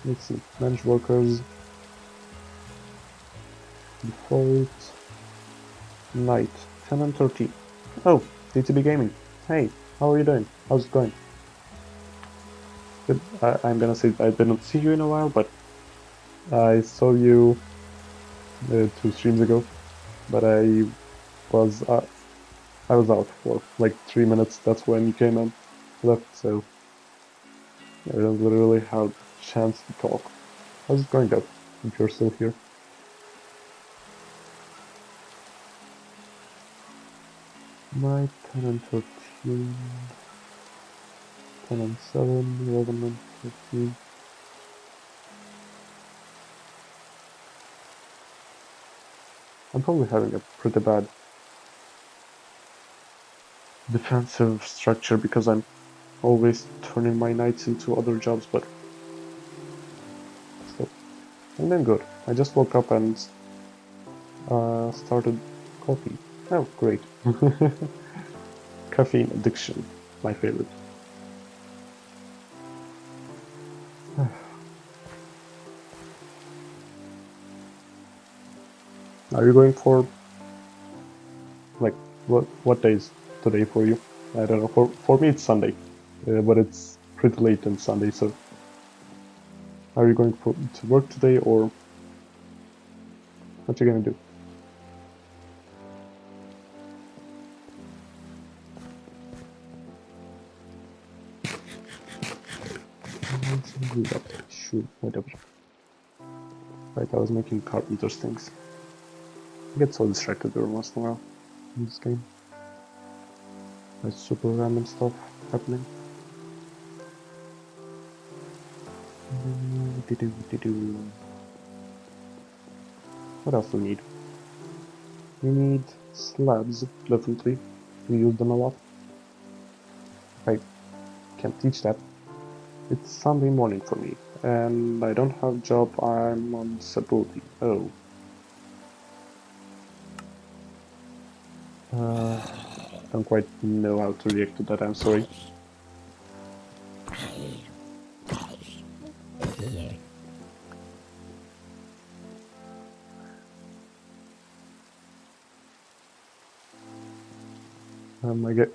Let's see. Manage workers. Default. Night. 10 and 13. Oh, DTB Gaming. Hey, how are you doing? How's it going? Good. I'm gonna say I didn't see you in a while, but I saw you 2 streams ago, but I was out for like 3 minutes. That's when you came and left, so I didn't literally have a chance to talk. How's it going though, if you're still here? My 10 and 13, 10 and 7, 11 and 13. I'm probably having a pretty bad defensive structure because I'm always turning my nights into other jobs, but still. I'm doing good. I just woke up and started coffee. Oh, great. Caffeine addiction, my favorite. Are you going for, like, what day is today for you? I don't know. For me, it's Sunday, but it's pretty late on Sunday. So, are you going to work today, or what you gonna do? Sure, whatever. Right, I was making carpenter's things. I get so distracted every once in a while in this game. There's super random stuff happening. What else do we need? We need slabs, definitely. We use them a lot. I can't teach that. It's Sunday morning for me, and I don't have a job, I'm on disability. Oh. Don't quite know how to react to that, I'm sorry.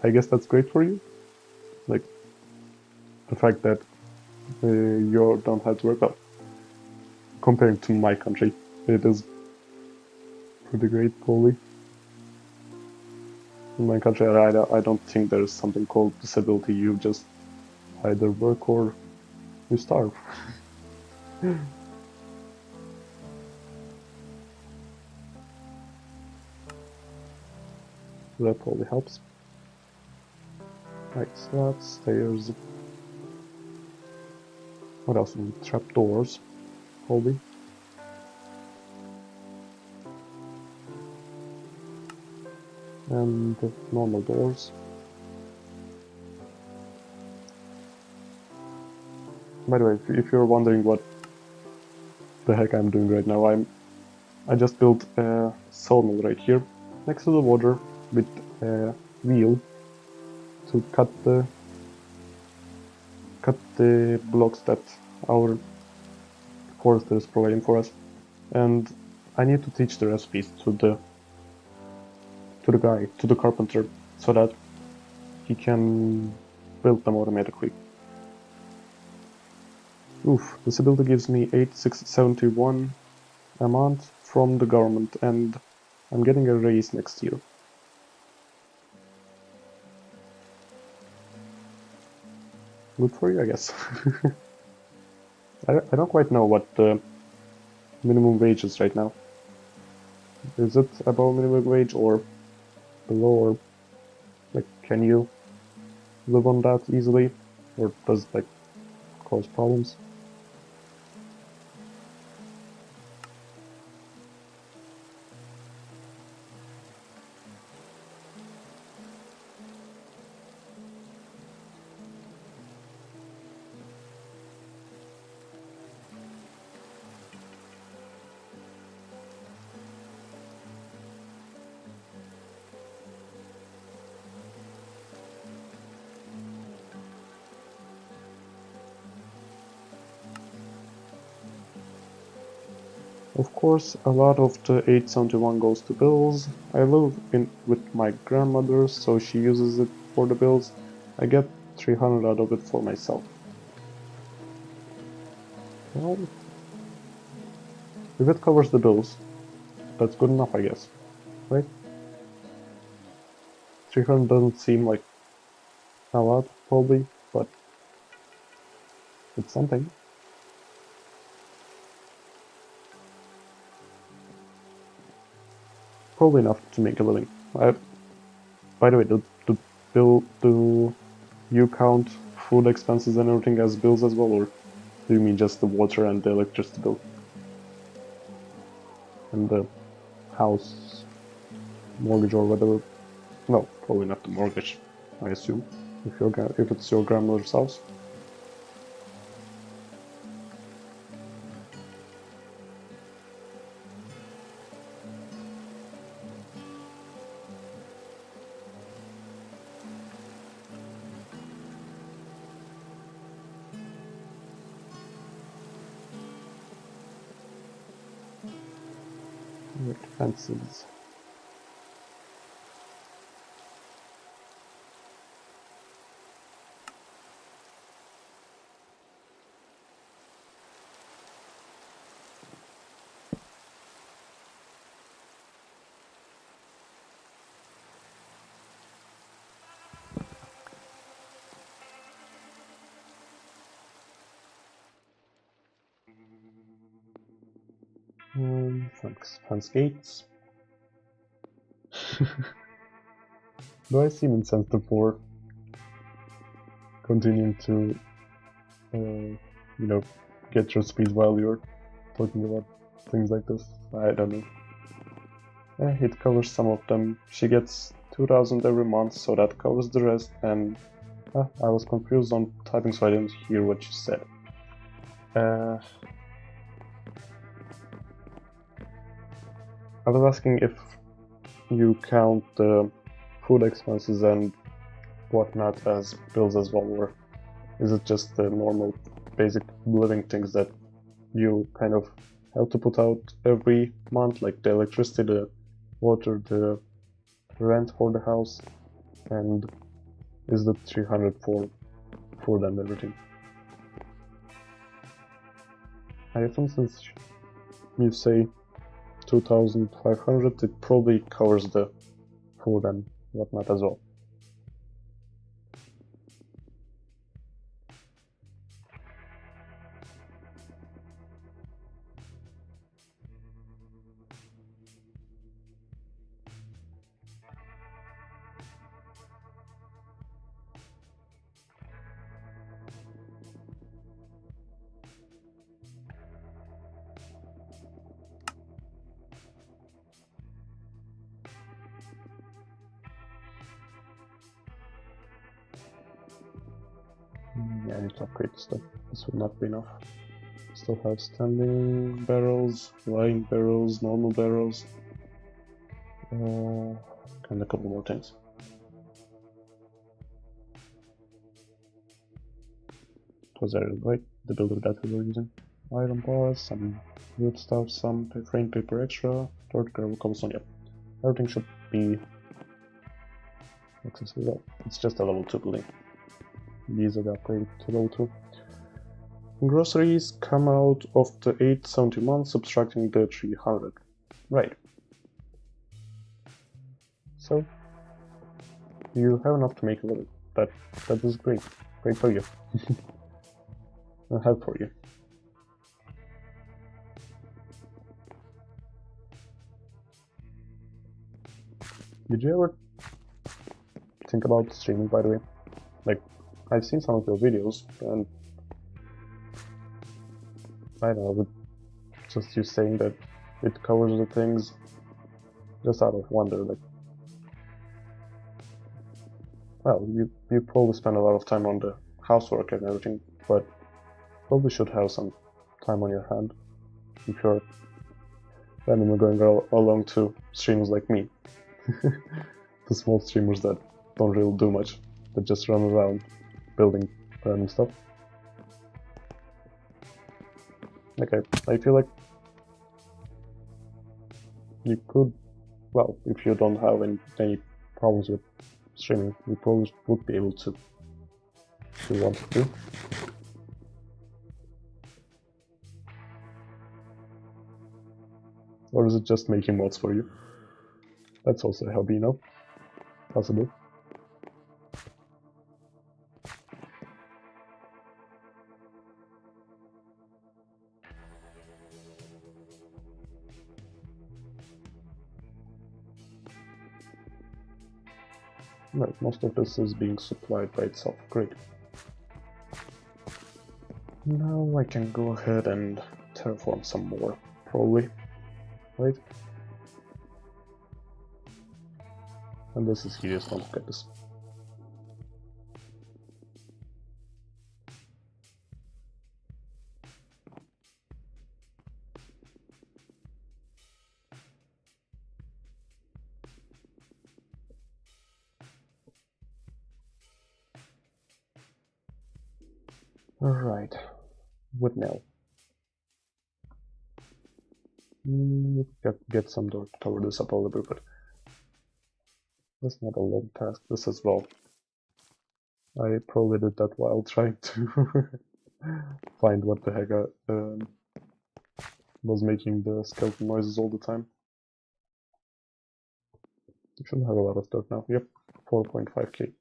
I guess that's great for you. Like, the fact that you don't have to work out. Comparing to my country, it is pretty great, probably. In my country, I don't think there's something called disability. You just either work or you starve. That probably helps. Right, slabs, stairs. What else? We need trapdoors, probably. And normal doors. By the way, if you're wondering what the heck I'm doing right now, I just built a sawmill right here, next to the water, with a wheel to cut the blocks that our forester is providing for us. And I need to teach the recipes to the carpenter, so that he can build them automatically. Oof, this ability gives me 8671 a month from the government, and I'm getting a raise next year. Good for you, I guess. I don't quite know what the minimum wage is right now. Is it above minimum wage or below, or like can you live on that easily, or does it like cause problems? Of course, a lot of the 871 goes to bills. I live with my grandmother, so she uses it for the bills. I get 300 out of it for myself. Well, if it covers the bills, that's good enough, I guess, right? 300 doesn't seem like a lot, probably, but it's something. Probably enough to make a living. By the way, do you count food expenses and everything as bills as well, or do you mean just the water and the electricity bill? And the house mortgage or whatever? No, probably not the mortgage, I assume. if it's your grandmother's house. Fences. Fence gates. Do I seem insensitive for continuing to, get your speed while you're talking about things like this? I don't know. It covers some of them. She gets 2,000 every month, so that covers the rest, and I was confused on typing, so I didn't hear what you said. I was asking if you count the food expenses and whatnot as bills as well, or is it just the normal basic living things that you kind of have to put out every month, like the electricity, the water, the rent for the house, and is the 300 for food and everything? I assume since you say 2,500, it probably covers the food and whatnot as well. Yeah, I need to upgrade stuff. This will not be enough. Still have standing barrels, lying barrels, normal barrels, and a couple more things. Was there right? The builder that we were using. Iron bars, some wood stuff, some frame paper extra, dirt, gravel, cobblestone. Yep, everything should be accessible. It's just a level 2 building. These are the upgraded to level 2. Groceries come out of the 870 months, subtracting the 300. Right. So you have enough to make a living. That is great. Great for you. I'll help for you. Did you ever think about streaming, by the way? Like, I've seen some of your videos, and I don't know, with just you saying that it covers the things, just out of wonder, like, well, you probably spend a lot of time on the housework and everything, but probably should have some time on your hand if you're randomly going along to streamers like me. The small streamers that don't really do much, that just run around building random stuff. Like, I feel like you could, well, if you don't have any problems with streaming, you probably would be able to if you wanted to. Or is it just making mods for you? That's also a hobby, you know? Possible. Right, most of this is being supplied by itself. Great. Now I can go ahead and terraform some more, probably. Right? And this is hideous, don't look at this. Alright, wood mill. Get some dirt to cover this up a little bit, but that's not a long task. This as well. I probably did that while trying to find what the heck I was making the skeleton noises all the time. You shouldn't have a lot of dirt now. Yep, 4.5k.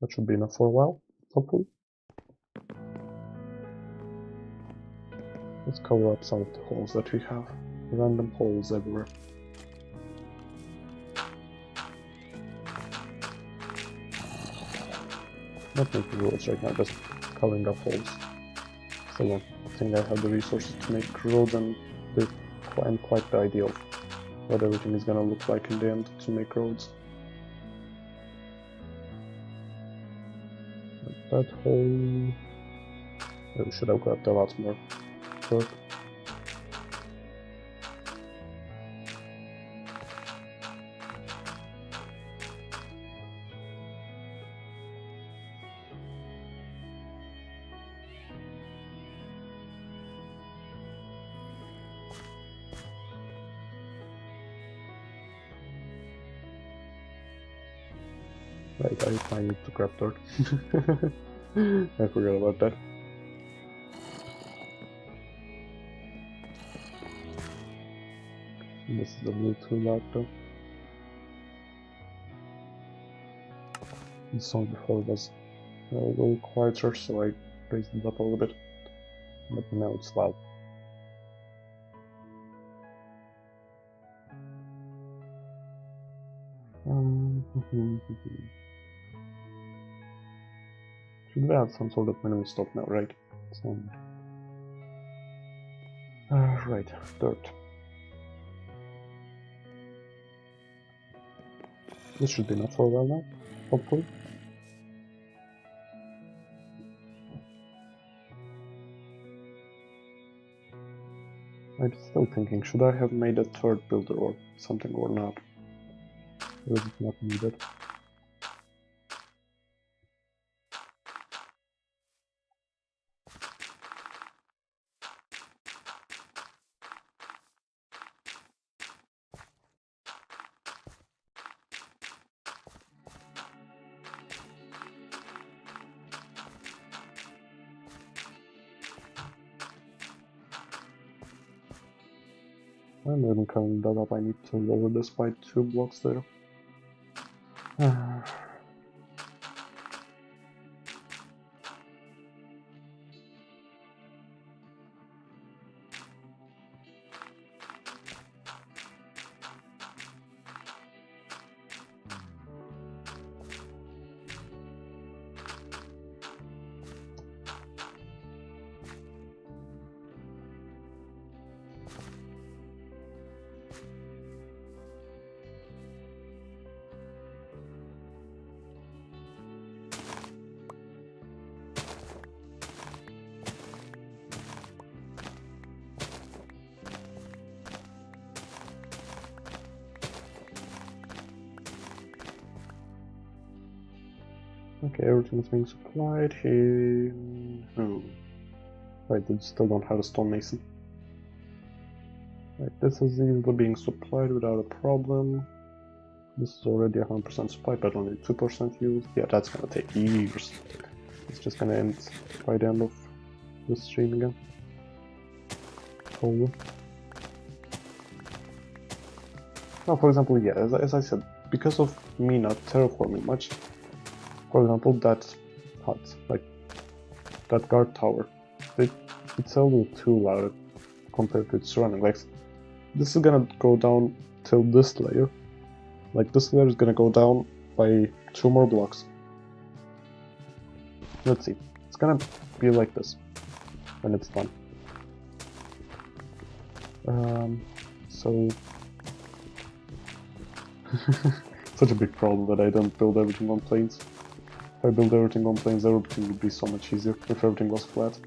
That should be enough for a while, hopefully. Let's cover up some of the holes that we have. Random holes everywhere. Not making roads right now, just covering up holes. Still don't think I have the resources to make roads, and they find quite the idea of what everything is gonna look like in the end to make roads. That hole... We should have grabbed a lot more dirt. Right, I need to grab dirt. I forgot about that. This is a little too loud though. The song before was a little quieter, so I raised it up a little bit. But now it's loud. Should we have some sort of minimum stock now, right? Right, dirt. This should be enough for a while now, hopefully. I'm still thinking, should I have made a third builder or something or not? Or is it not needed? I'm even covering that up. I need to lower this by 2 blocks there. Okay, everything's being supplied here. Oh. Right, they still don't have a stonemason. Right, this is easily being supplied without a problem. This is already 100% supplied, but only 2% used. Yeah, that's gonna take years. It's just gonna end by the end of this stream again. Probably. Now, for example, yeah, as I said, because of me not terraforming much, for example, that hut, like that guard tower, it's a little too loud compared to its surrounding. Like, this is gonna go down till this layer. Like, this layer is gonna go down by 2 more blocks. Let's see. It's gonna be like this when it's done. So such a big problem that I don't build everything on planes. If I build everything on planes, everything would be so much easier if everything was flat.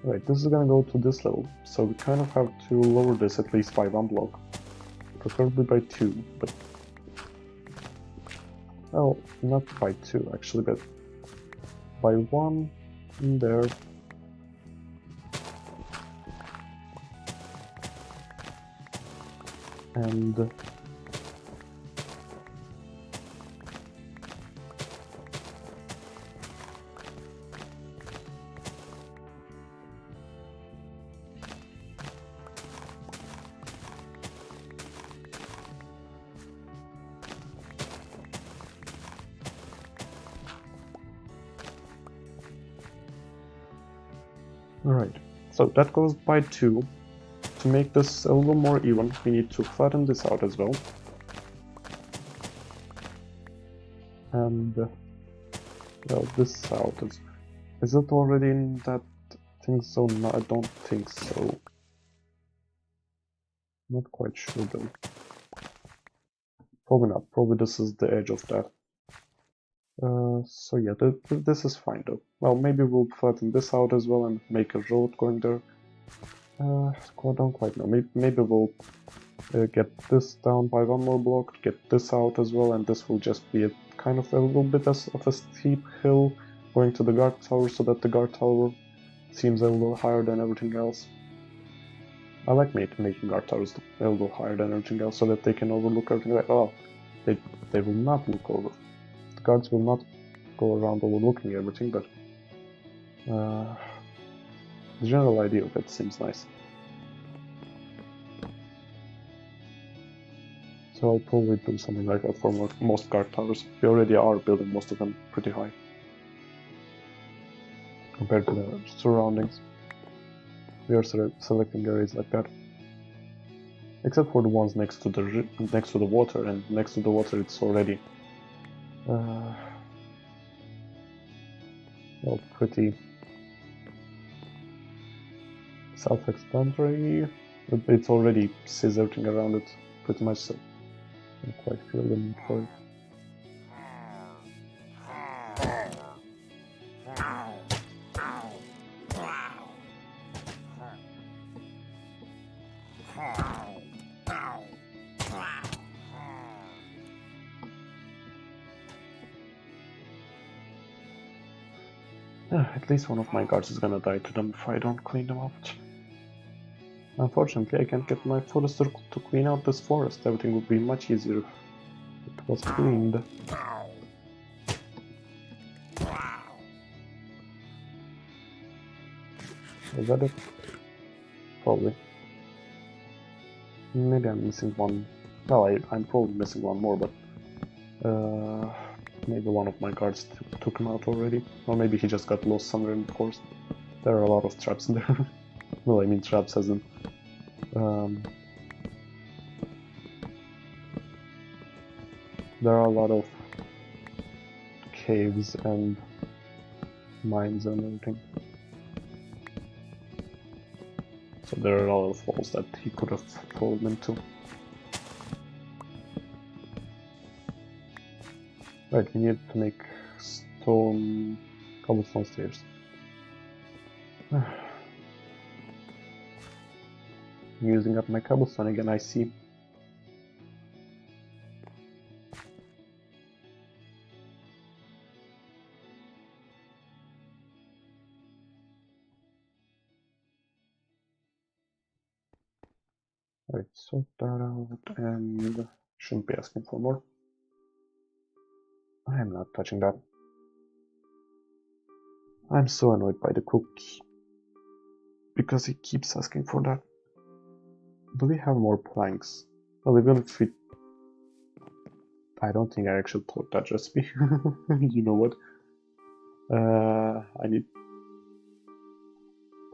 Right, this is gonna go to this level, so we kind of have to lower this at least by 1 block. Preferably by 2, but Well, not by 2 actually, but by 1 in there. And alright, so that goes by 2. To make this a little more even, we need to flatten this out as well. And, well, this out is it already in that thing zone? No, I don't think so. Not quite sure though. Probably not, probably this is the edge of that. So yeah, this is fine though. Well, maybe we'll flatten this out as well and make a road going there. I don't quite know. Maybe we'll get this down by 1 more block, get this out as well, and this will just be a kind of a little bit of a steep hill going to the guard tower, so that the guard tower seems a little higher than everything else. I like making guard towers a little higher than everything else, so that they can overlook everything. Like, oh, they will not look over. The guards will not go around overlooking everything, but the general idea of it seems nice. So I'll probably do something like that for most guard towers. We already are building most of them pretty high compared to the surroundings. We are selecting areas like that, except for the ones next to the water, and next to the water it's already well, pretty self-explanatory. It's already scissoring around it pretty much, so I don't quite feel the need for it. At least one of my guards is gonna die to them if I don't clean them up. Unfortunately, I can't get my forester to clean out this forest. Everything would be much easier if it was cleaned. Is that it? Probably. Maybe I'm missing one. Well, I'm probably missing one more, but maybe one of my guards took him out already. Or maybe he just got lost somewhere in the forest. There are a lot of traps in there. Well, I mean traps as in... there are a lot of caves and mines and everything. So there are a lot of holes that he could have fallen into. Right, we need to make cobblestone stairs. Using up my cobblestone again, I see. Alright, sort that out, and shouldn't be asking for more. I am not touching that. I'm so annoyed by the cook, because he keeps asking for that. Do we have more planks? Well, even if we... I don't think I actually taught that recipe. You know what? I need...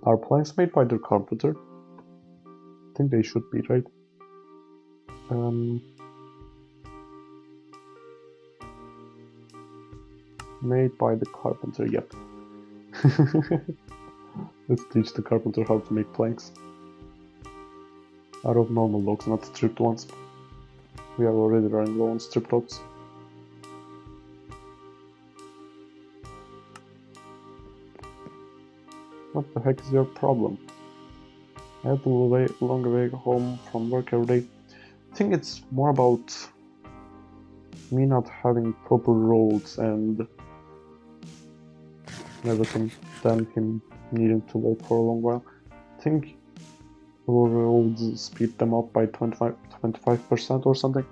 Are planks made by the carpenter? I think they should be, right? Made by the carpenter, yep. Let's teach the carpenter how to make planks. Out of normal logs, not stripped ones. We are already running low on stripped logs. What the heck is your problem? I have to long way home from work every day. I think it's more about me not having proper roads and everything, than him needing to wait for a long while. I think our roads speed them up by 25% or something.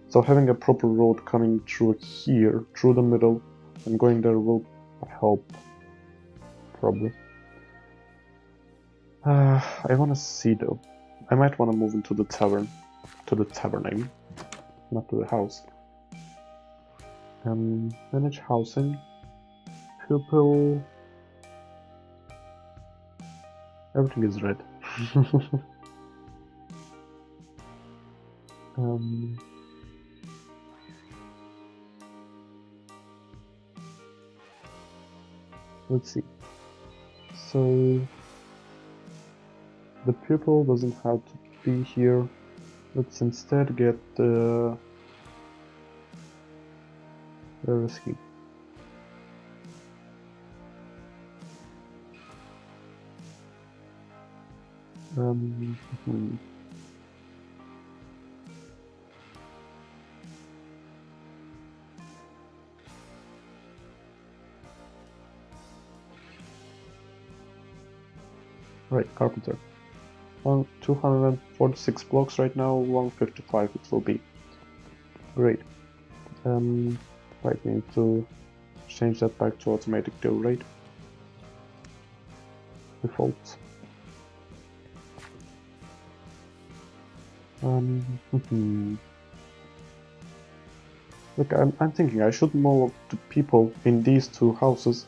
So having a proper road coming through here, through the middle, and going there will help, probably. I want to see though. I might want to move into the tavern, to the taverning, not to the house. Manage housing, pupil. Everything is red. Let's see. So the pupil doesn't have to be here. Let's instead get the... Where is he? Right, carpenter. 246 blocks right now, 155 it will be. Great. Right, we need to change that back to automatic though, right? Default. Look, I'm thinking I should move the people in these two houses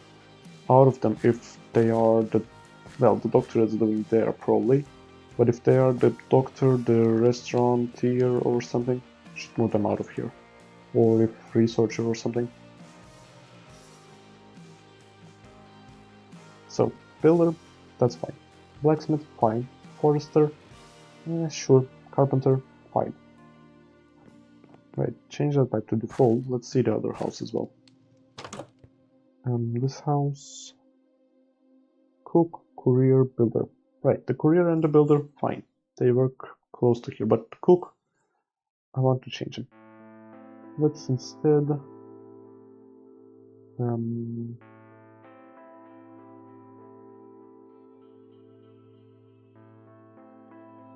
out of them if they are the... Well, the doctor is living there probably, but if they are the doctor, the restaurateur or something, I should move them out of here. Or if researcher or something. So, builder, that's fine. Blacksmith, fine. Forester, sure. Carpenter, fine. Right, change that back to default. Let's see the other house as well. This house... Cook, courier, builder. Right, the courier and the builder, fine. They work close to here, but the cook, I want to change him. Let's instead...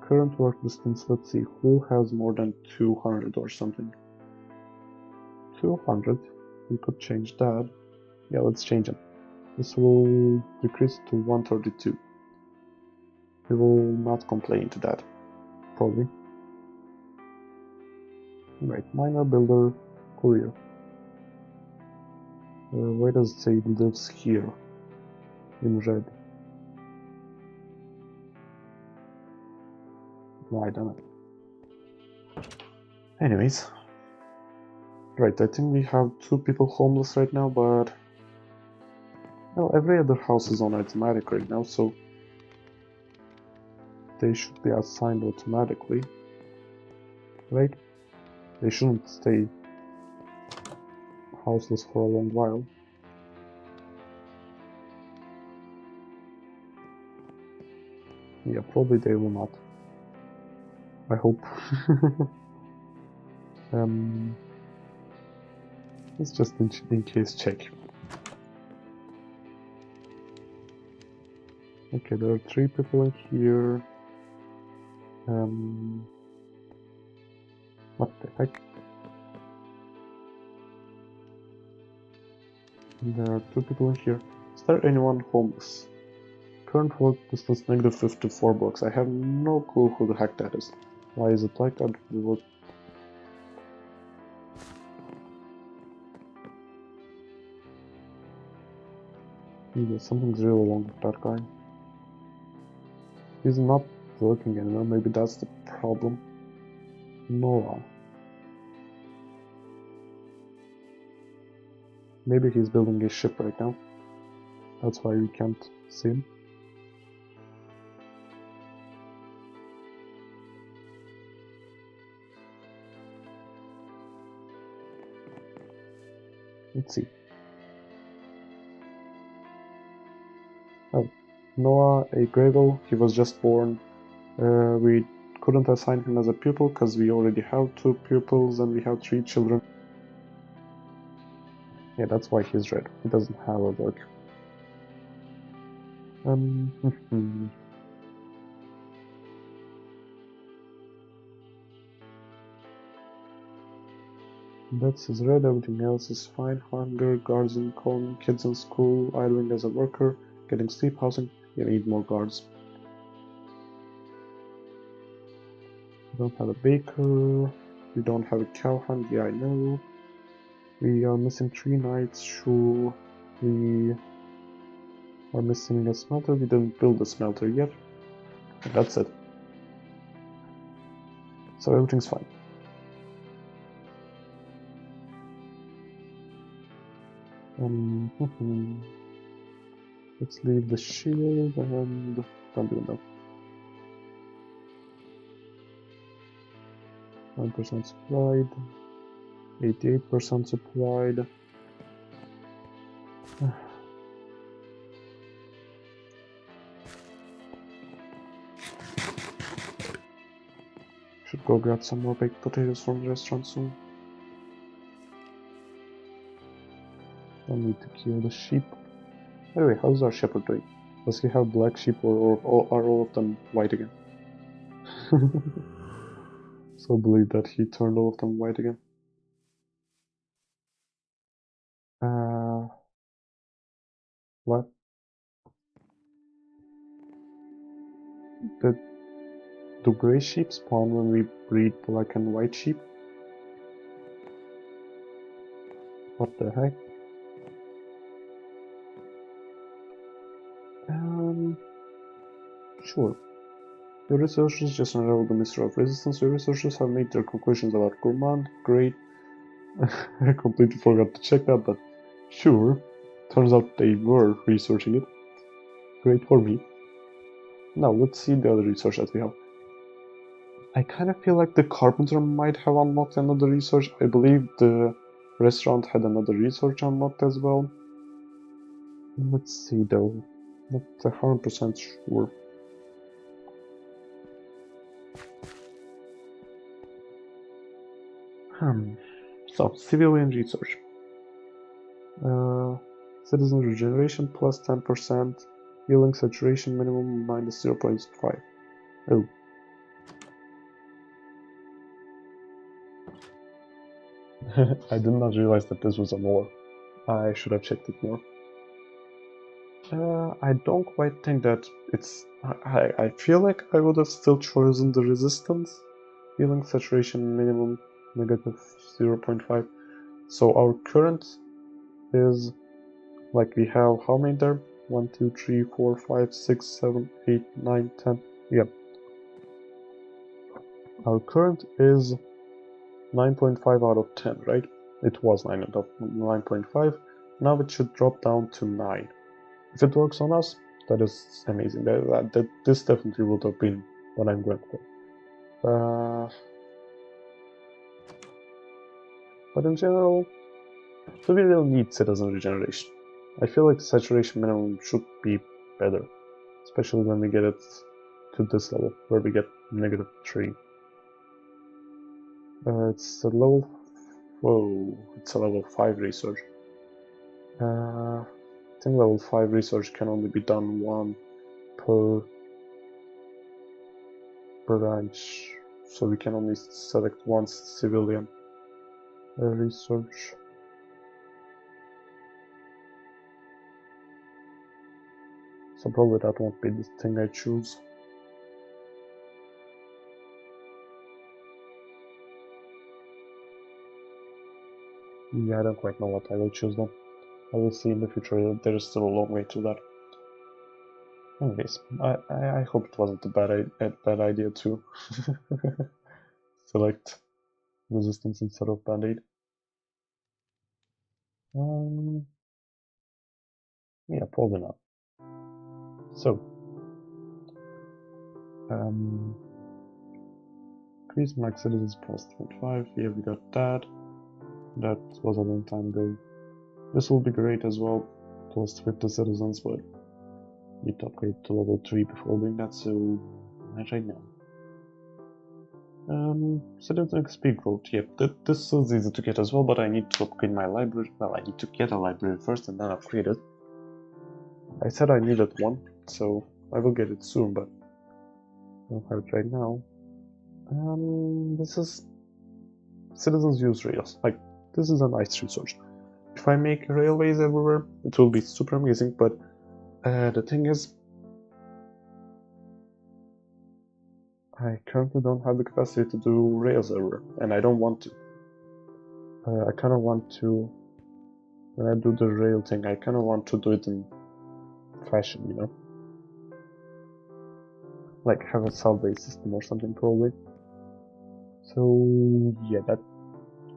current work distance, let's see, who has more than 200 or something? 200, we could change that. Yeah, let's change it. This will decrease to 132. We will not complain to that, probably. Right, miner, builder, courier. Why does it say lives here in red? No, I don't know. Anyways. Right, I think we have 2 people homeless right now, but... Well, every other house is on automatic right now, so... They should be assigned automatically. Right? They shouldn't stay houseless for a long while. Yeah, probably they will not. I hope. Let's just in case check. Okay, there are 3 people in here. What the heck? There are 2 people in here. Is there anyone homeless? Current work distance negative 54 blocks. I have no clue who the heck that is. Why is it like that? Yeah, something's really wrong with that guy. He's not working anymore, maybe that's the problem. Noah. Maybe he's building a ship right now. That's why we can't see him. Let's see. Oh, Noah, a Gravel, he was just born. We couldn't assign him as a pupil because we already have 2 pupils and we have 3 children. Yeah, that's why he's red. He doesn't have a work. That's his red, everything else is fine. Hunger, guards in colony, kids in school, idling as a worker, getting sleep, housing. You need more guards. We don't have a baker. We don't have a cowhand. Yeah, I know. We are missing 3 knights. Sure. We are missing a smelter. We didn't build a smelter yet. And that's it. So everything's fine. Let's leave the shield and don't do enough. 9% supplied. 88% supplied. Should go grab some more baked potatoes from the restaurant soon. Don't need to kill the sheep. Anyway, how's our shepherd doing? Does he have black sheep or are all of them white again? So believe that he turned all of them white again. What? Do gray sheep spawn when we breed black and white sheep? What the heck? Sure. Your researchers just unraveled the mystery of resistance. Your researchers have made their conclusions about gourmand. Great. I completely forgot to check that, but sure. Turns out they were researching it. Great for me. Now let's see the other research that we have. I kind of feel like the carpenter might have unlocked another research. I believe the restaurant had another research unlocked as well. Let's see though. Not 100% sure. So, civilian research. Citizen regeneration plus 10%. Healing saturation minimum minus 0.5. Oh. I did not realize that this was a more. I should have checked it more. I don't quite think that it's. I feel like I would have still chosen the resistance. Healing saturation minimum negative 0.5. So our current is like we have how many there? 1, 2, 3, 4, 5, 6, 7, 8, 9, 10. Yeah. Our current is 9.5 out of 10, right? It was 9.5. Now it should drop down to 9. If it works on us, that is amazing. This definitely would have been what I'm going for. But in general, do we really need citizen regeneration? I feel like the saturation minimum should be better, especially when we get it to this level, where we get negative 3. It's a level. Whoa, it's a level 5 research. I think level 5 research can only be done one per branch, so we can only select one civilian research. So probably that won't be the thing I choose. Yeah, I don't quite know what I will choose though. I will see in the future. There is still a long way to that. Anyways, I hope it wasn't a bad idea to select resistance instead of band-aid. Yeah, probably not. So, increase max citizens plus 25. Yeah, we got that. That was a long time ago. This will be great as well, plus 50 citizens, but need to upgrade to level 3 before doing that, so not right now. Citizen XP growth, yep, this is easy to get as well, but I need to upgrade my library. Well, I need to get a library first and then upgrade it. I said I needed one, so I will get it soon, but I don't have it right now. This is citizens use rails. Like, this is a nice resource. If I make railways everywhere, it will be super amazing, but the thing is, I currently don't have the capacity to do rails everywhere, and I don't want to. I kind of want to, when I do the rail thing, I kind of want to do it in fashion, you know? Like have a subway system or something probably. So yeah,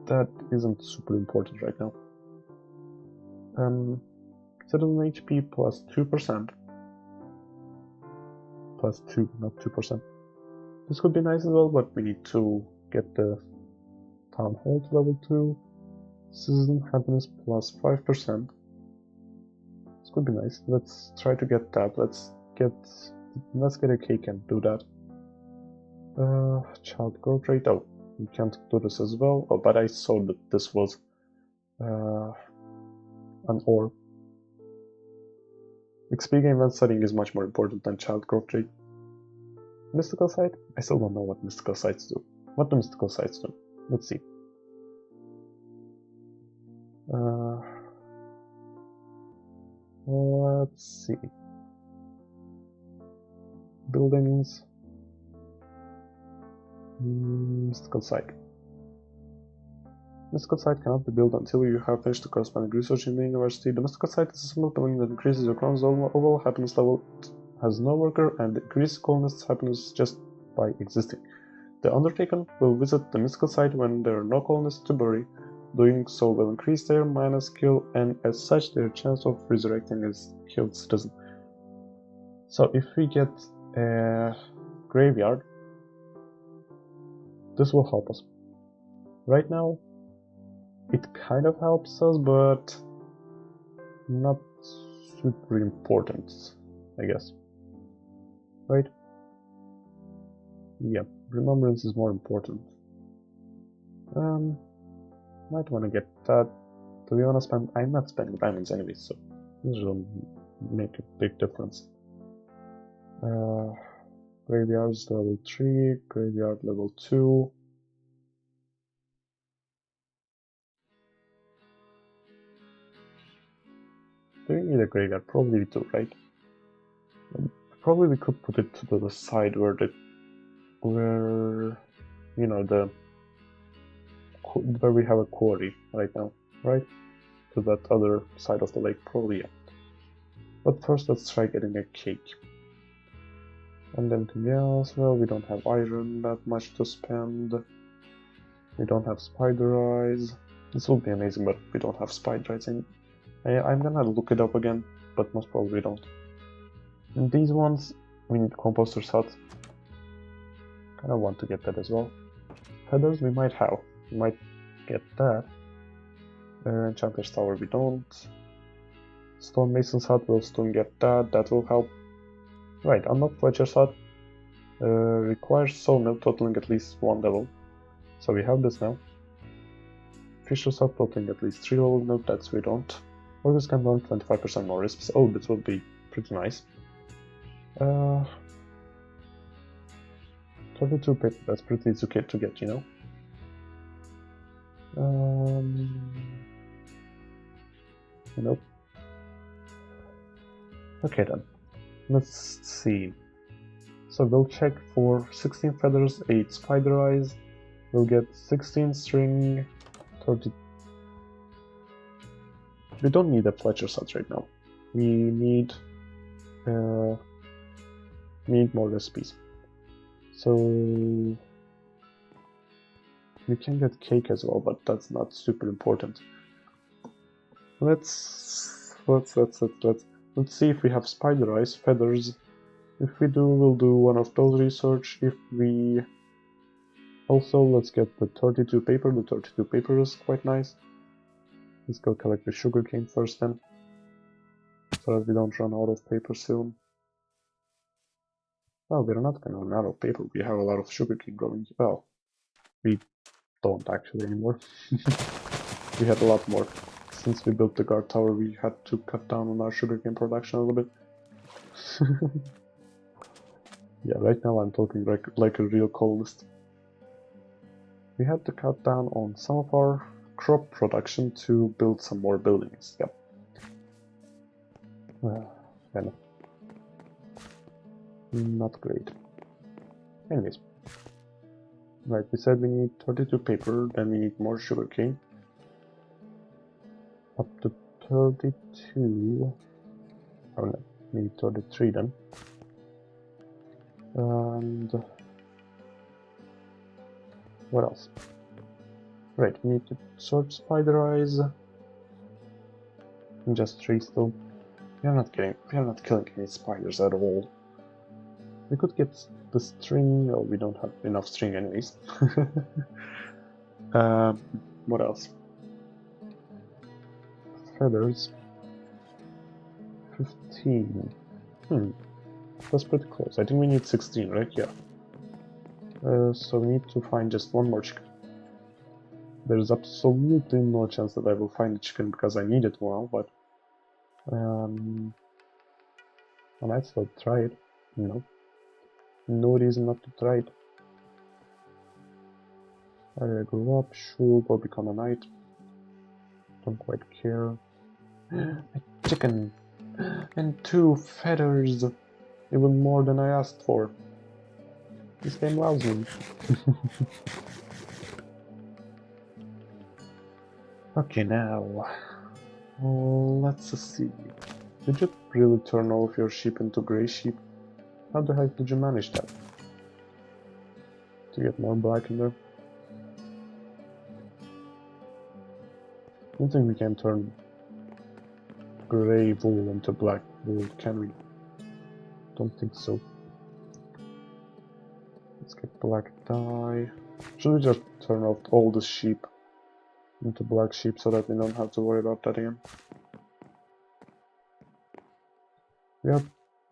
that isn't super important right now. Citizen HP plus 2%. Plus 2, not 2%. This could be nice as well, but we need to get the town hall to level 2. Citizen happiness plus 5%. This could be nice. Let's try to get that. Let's get a cake and do that. Child growth rate. Oh, we can't do this as well. Oh, but I saw that this was an orb. XP gain when studying is much more important than child growth rate. Mystical site? I still don't know what mystical sites do. What do mystical sites do? Let's see. Let's see. Buildings. Mystical site. Mystical site cannot be built until you have finished the corresponding research in the university. The mystical site is a simple building that increases your colony's overall happiness level, has no worker, and increases colonists' happiness just by existing. The Undertaken will visit the mystical site when there are no colonists to bury. Doing so will increase their mana skill, and as such their chance of resurrecting a killed citizen. So if we get a graveyard, this will help us. Right now, it kind of helps us, but not super important, I guess. Right? Yeah, remembrance is more important. Might want to get that. To be honest, I'm not spending diamonds anyway, so this will make a big difference. Graveyards level 3, graveyard level 2. Do we need a graveyard? Probably we do, right? Probably we could put it to the side where you know, where we have a quarry right now, right? To that other side of the lake, probably, yeah. But first, let's try getting a cake. And anything else? Well, we don't have iron that much to spend. We don't have spider eyes. This will be amazing, but we don't have spider eyes. I'm gonna look it up again, but most probably we don't. And these ones, we need composter's hut. Kinda want to get that as well. Feathers we might have. We might get that. Enchanter's Tower we don't. Stonemason's hut will soon get that. That will help. Right, unlock Fletcher's hut. Requires sawmill totaling at least 1 level. So we have this now. Fisher's hut totaling at least 3 level. Nope, that's we don't. Workers can run 25% more risks. Oh, this will be pretty nice. 32 paper, that's pretty easy to get, you know? Nope. Okay then, let's see. So we'll check for 16 feathers, 8 spider eyes. We'll get 16 string, 30. We don't need a Fletcher's hut right now. We need more recipes. So we can get cake as well, but that's not super important. Let's see if we have spider eyes, feathers. If we do, we'll do one of those research. If we also, let's get the 32 paper. The 32 paper is quite nice. Let's go collect the sugarcane first then, so that we don't run out of paper soon. Well, we're not gonna run out of paper. We have a lot of sugarcane growing. Well, We don't actually anymore. We had a lot more. Since we built the guard tower, we had to cut down on our sugarcane production a little bit. Yeah, right now I'm talking like a real colonist. We had to cut down on some of our crop production to build some more buildings. Yep. Yeah, no. Not great. Anyways. Right, we said we need 32 paper, then we need more sugarcane. Up to 32. Oh no, we need 33 then. And what else? Right, we need to sort spider eyes. And just 3 still. We are not killing any spiders at all. We could get the string. Oh, we don't have enough string anyways. What else? Feathers. 15. That's pretty close. I think we need 16, right? Yeah. So we need to find just one more chicken. There's absolutely no chance that I will find a chicken because I need it now, but I might still try it. No. No reason not to try it. I grow up, sure, go become a knight. Don't quite care. A chicken! And 2 feathers! Even more than I asked for. This game loves me. Okay, now... let's see. Did you really turn all of your sheep into grey sheep? How the heck did you manage that? To get more black in there? I don't think we can turn grey wool into black wool, can we? Don't think so. Let's get black dye. Should we just turn off all the sheep into black sheep so that we don't have to worry about that again?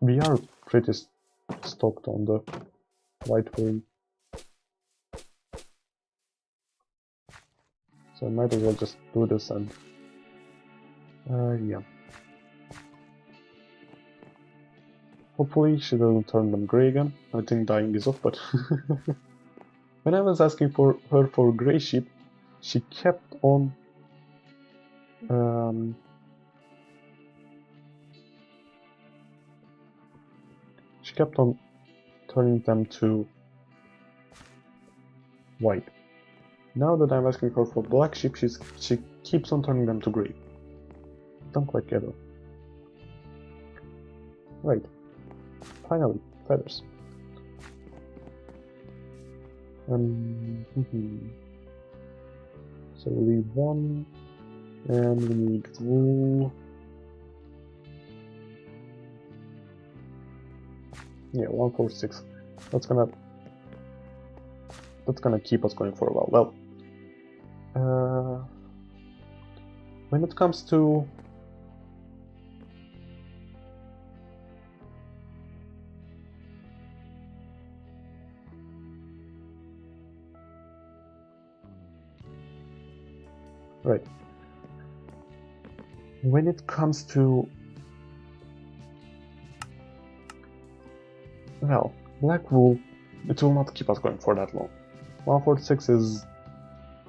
We are pretty stocked on the white wool. So I might as well just do this and... yeah. Hopefully she doesn't turn them grey again. I think dyeing is off, but... When I was asking for her for grey sheep, she kept on... she kept on turning them to white. Now that I'm asking her for black sheep, she keeps on turning them to grey. Don't quite get it. Right. Finally, feathers. So we leave 1, and we need wool. Yeah, 146. That's gonna keep us going for a while. Well, when it comes to right. When it comes to, well, black wool, it will not keep us going for that long. 146 is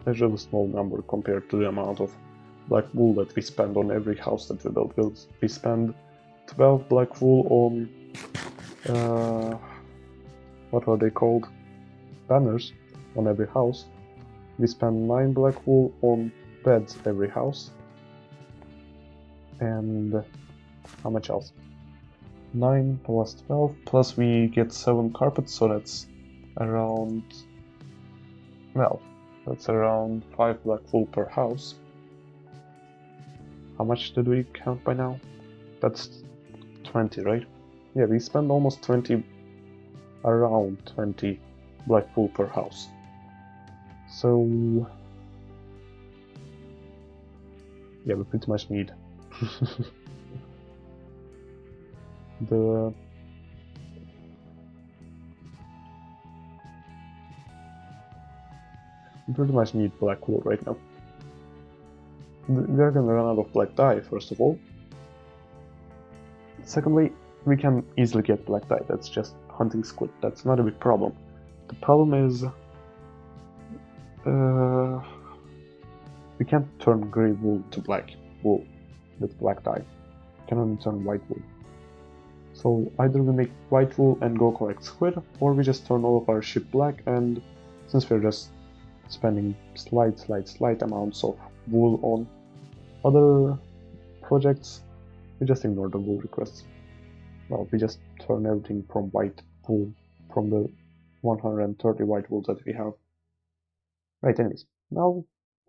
a really small number compared to the amount of black wool that we spend on every house that we build. We spend 12 black wool on, what are they called? Banners on every house. We spend 9 black wool on beds every house. And how much else? 9 plus 12, plus we get 7 carpets, so that's around, well, that's around 5 black wool per house. How much did we count by now? That's 20, right? Yeah, we spend almost 20, around 20 black wool per house. So, yeah, we pretty much need the We pretty much need black wool right now. We are gonna run out of black dye, first of all. Secondly, we can easily get black dye, that's just hunting squid, that's not a big problem. The problem is we can't turn grey wool to black wool with black dye. We can only turn white wool. So either we make white wool and go collect squid, or we just turn all of our ship black, and since we're just spending slight amounts of wool on other projects, we just ignore the wool requests. Well, we just turn everything from white wool, from the 130 white wool that we have. Right, anyways, now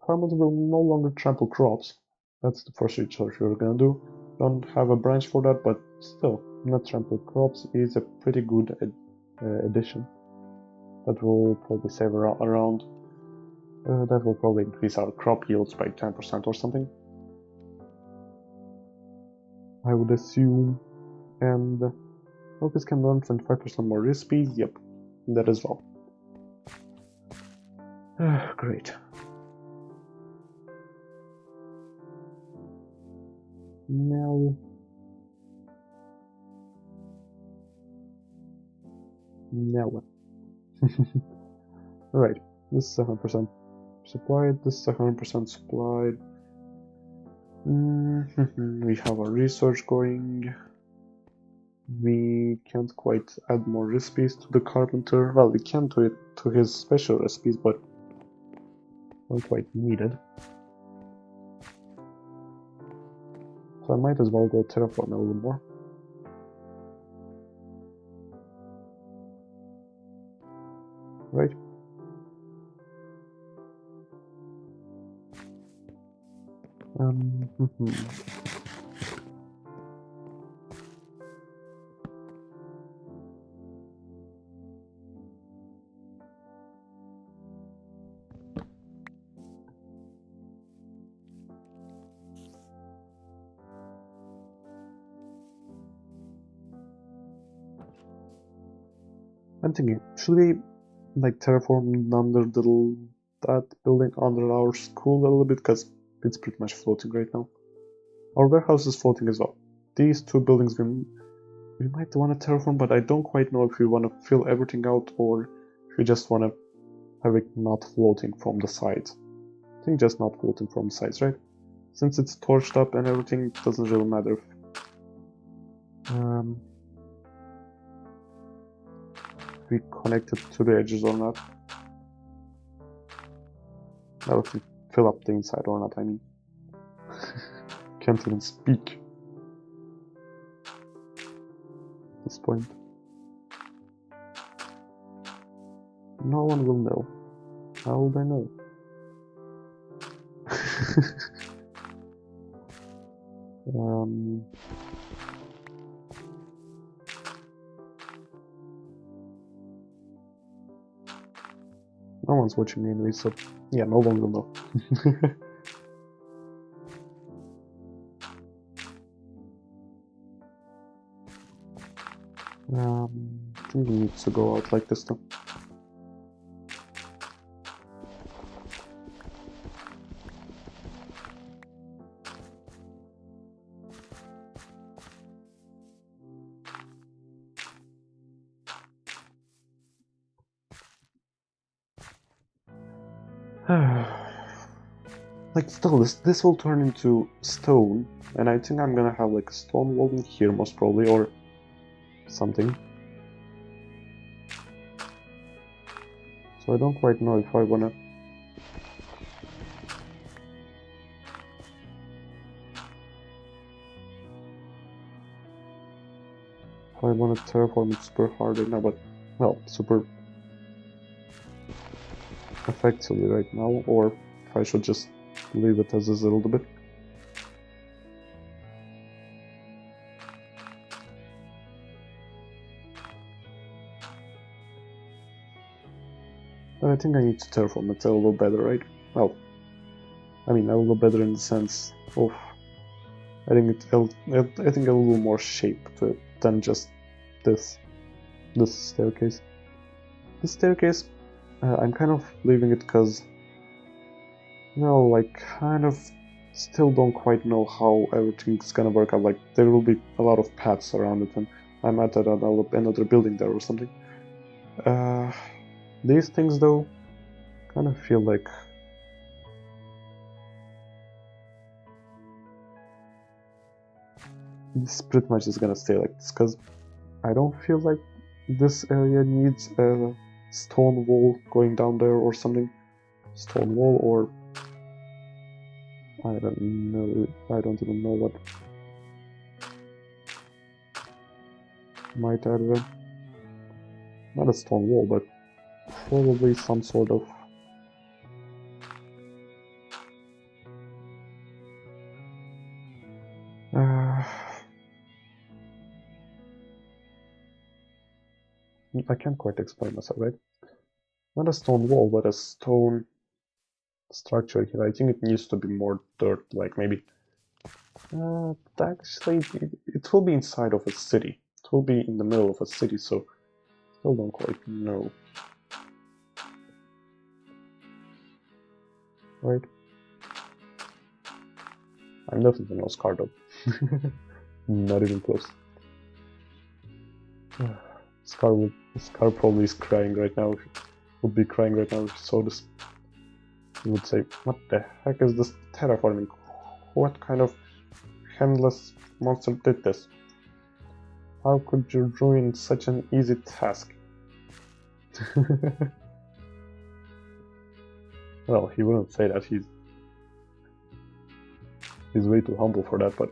farmers will no longer trample crops. That's the first research we're gonna do. Don't have a branch for that, but still, not trample crops is a pretty good addition. That will probably save around. That will probably increase our crop yields by 10% or something, I would assume. And focus can learn 25% more recipes. Yep, that as well. Great. Now what? Alright, this is 100% supplied, this is 100% supplied. We have our research going. We can't quite add more recipes to the carpenter. Well, we can do it to his special recipes, but not quite needed. So I might as well go terraform a little more. Right? I'm thinking, should we like terraform under that building under our school a little bit, because it's pretty much floating right now. Our warehouse is floating as well. These two buildings we might want to terraform, but I don't quite know if we want to fill everything out or if we just want to have it not floating from the sides. I think just not floating from the sides, right? Since it's torched up and everything, it doesn't really matter if we connect it to the edges or not. Now if we fill up the inside or not, I mean. Can't even speak at this point. No one will know. How would I know? No one's watching me anyway, so yeah, no one will know. I think we need to go out like this though. Like still, this will turn into stone, and I think I'm gonna have like a stone wall in here most probably, or something. So I don't quite know if I wanna terraform it super hard right now, but well, super effectively right now, or if I should just leave it as is a little bit. But I think I need to terraform it a little better, right? Well, I mean a little better in the sense of I think a little more shape to it than just this staircase. This staircase, I'm kind of leaving it because No, like, kind of still don't quite know how everything's gonna work out. Like, there will be a lot of paths around it, and I might develop another building there or something. These things, though, kind of feel like this pretty much is gonna stay like this, because I don't feel like this area needs a stone wall going down there or something. Stone wall, or I don't know, I don't even know what might add there. Not a stone wall, but probably some sort of I can't quite explain myself, right? Not a stone wall, but a stone structure here. I think it needs to be more dirt, like maybe. Actually, it will be inside of a city. It will be in the middle of a city, so still don't quite know. Right? I'm definitely no Scar though. Not even close. Scar probably is crying right now. Would be crying right now if he saw this. He would say, "What the heck is this terraforming? What kind of handless monster did this? How could you ruin such an easy task?" Well, he wouldn't say that. He's way too humble for that, but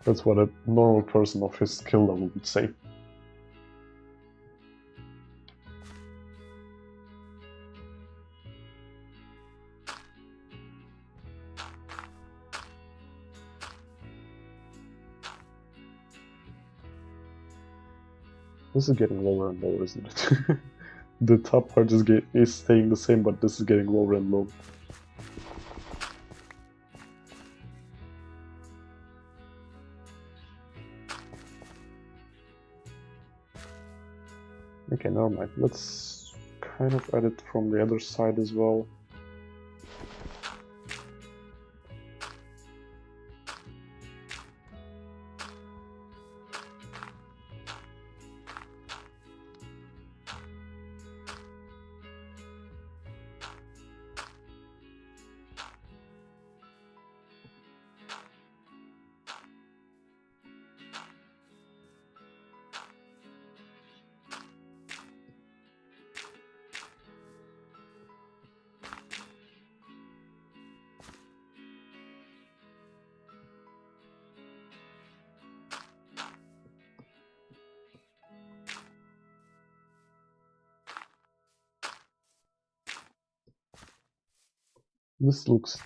that's what a normal person of his skill level would say. This is getting lower and lower, isn't it? The top part is staying the same, but this is getting lower and lower. Okay, never mind. Let's kind of add it from the other side as well. This looks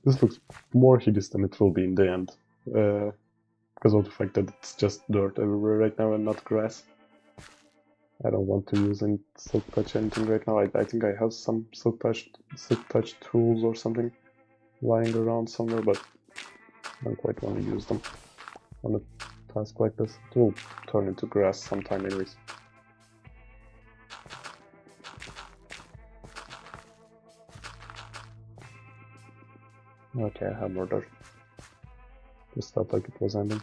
this looks more hideous than it will be in the end, because of the fact that it's just dirt everywhere right now and not grass. I don't want to use any silk touch anything right now. I think I have some silk touch tools or something lying around somewhere, but I don't quite want to use them on a task like this. It will turn into grass sometime anyways. Okay, I have more dirt. Just felt like it was ending.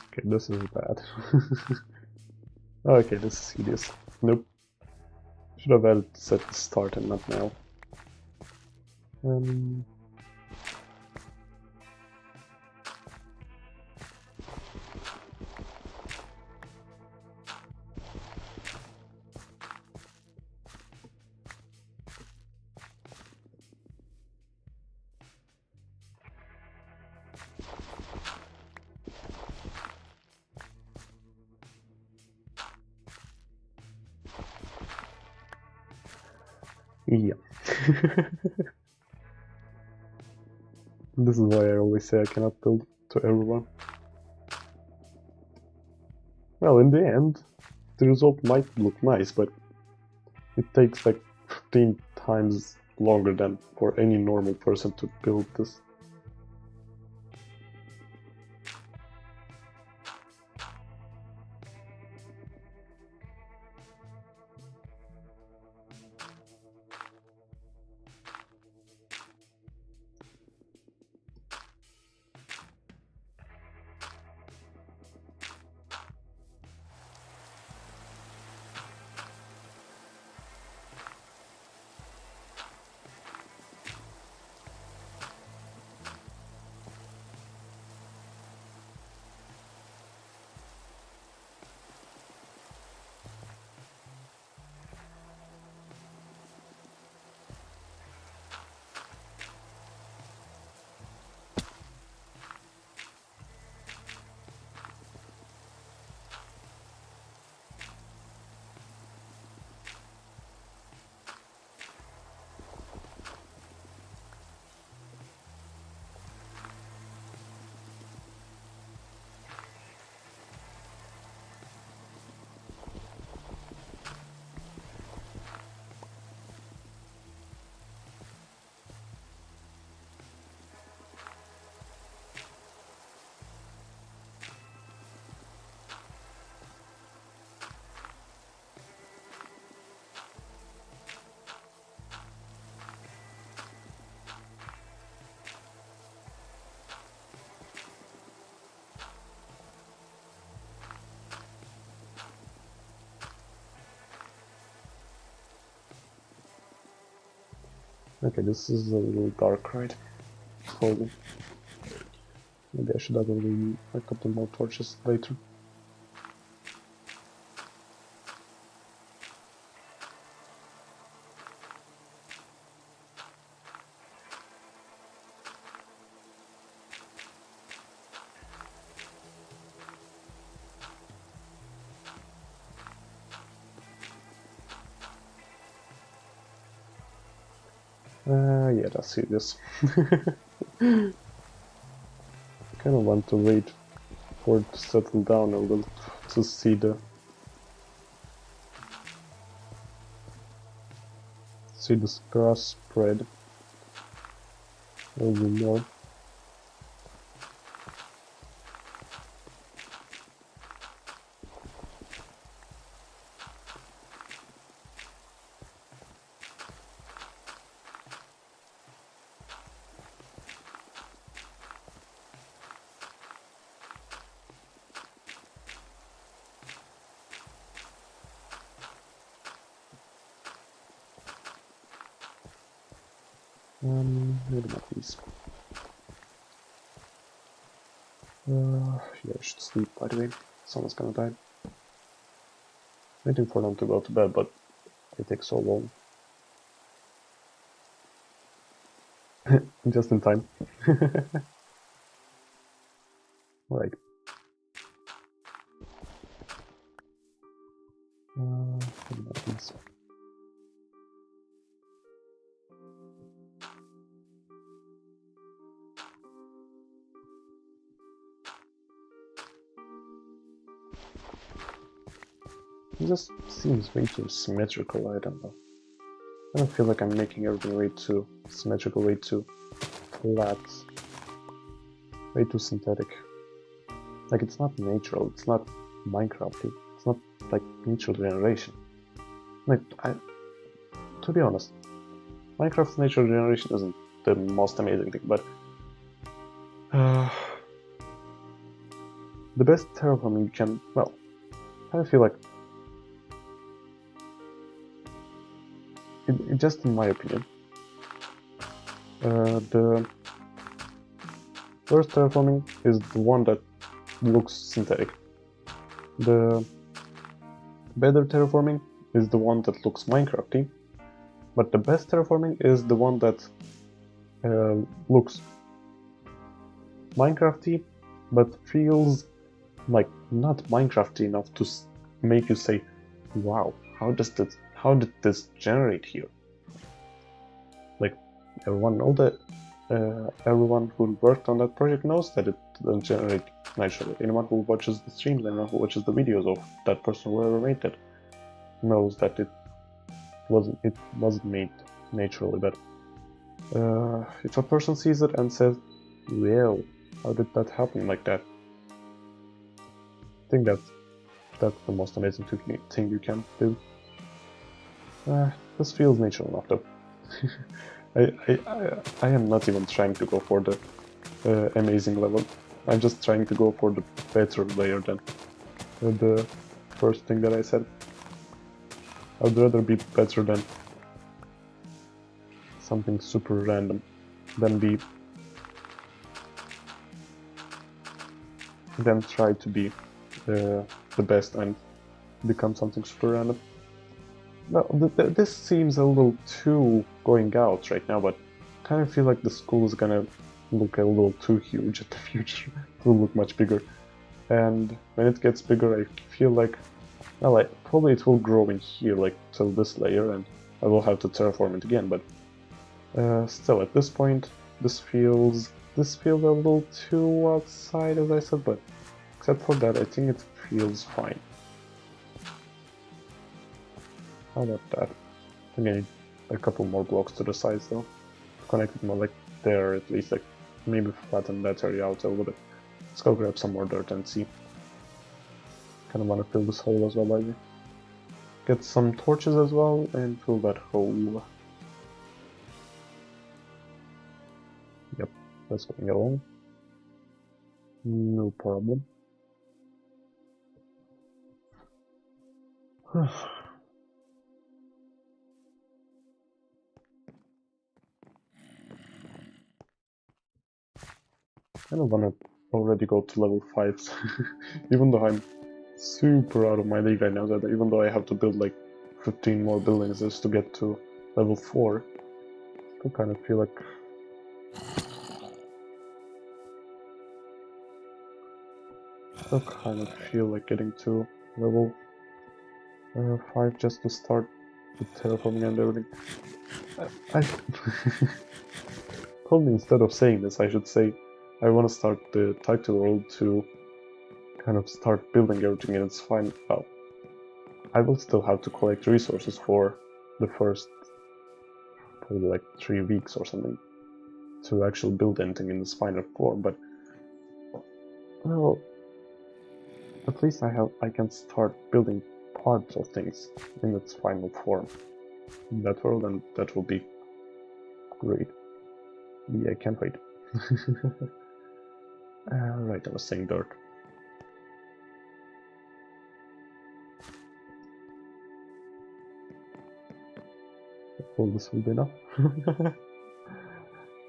Okay, this is bad. Okay, this is hideous. Nope. Should have added this at the start and not now. Yeah. This is why I always say I cannot build to everyone. Well, in the end, the result might look nice, but it takes like 15 times longer than for any normal person to build this. Okay, this is a little dark, right? Hold on. Maybe I should add a couple more torches later. Yeah, that's serious. Kind of want to wait for it to settle down a little to see the grass spread a little more. Maybe not these. Yeah, I should sleep, by the way. Someone's gonna die. Waiting for them to go to bed, but they take so long. Just in time. Right. Maybe not these. It just seems way too symmetrical, I don't know. I don't feel like I'm making everything way too symmetrical, way too flat, way too synthetic. Like, it's not natural, it's not Minecrafty, it's not like natural generation. Like, to be honest, Minecraft's natural generation isn't the most amazing thing, but the best terraforming you can, well, I feel like, just in my opinion, the worst terraforming is the one that looks synthetic. The better terraforming is the one that looks Minecrafty, but the best terraforming is the one that looks Minecrafty, but feels like not Minecrafty enough to make you say, "Wow, how did this generate here?" Like, everyone know that everyone who worked on that project knows that it doesn't generate naturally. Anyone who watches the streams, anyone who watches the videos of that person who ever made it, knows that it wasn't made naturally. But if a person sees it and says, "Well, how did that happen like that?" I think that's the most amazing thing you can do. This feels natural enough, though. I am not even trying to go for the amazing level. I'm just trying to go for the better layer than the first thing that I said. I'd rather be better than something super random than try to be the best and become something super random. No, this seems a little too going out right now, but I kind of feel like the school is gonna look a little too huge at the future. It will look much bigger. And when it gets bigger, I feel like, well, probably it will grow in here, like, till this layer, and I will have to terraform it again, but still, at this point, this feels a little too outside, as I said, but except for that, I think it feels fine. How about that? I need a couple more blocks to the sides, though. Connect it more like there, at least, like, maybe flatten that area out a little bit. Let's go grab some more dirt and see. Kind of want to fill this hole as well, by the way. Get some torches as well and fill that hole. Yep, that's going along. No problem. I don't wanna already go to level 5, even though I'm super out of my league right now, that even though I have to build like 15 more buildings just to get to level 4, I still kind of feel like getting to level 5 just to start with terraforming and everything. I probably instead of saying this, I should say I want to start the title world to kind of start building everything, and it's fine. Well, I will still have to collect resources for the first probably like 3 weeks or something to actually build anything in this final form, but well, at least I can start building parts of things in its final form in that world, and that will be great. Yeah, I can't wait. Right, I was saying dirt. Well, this will be enough.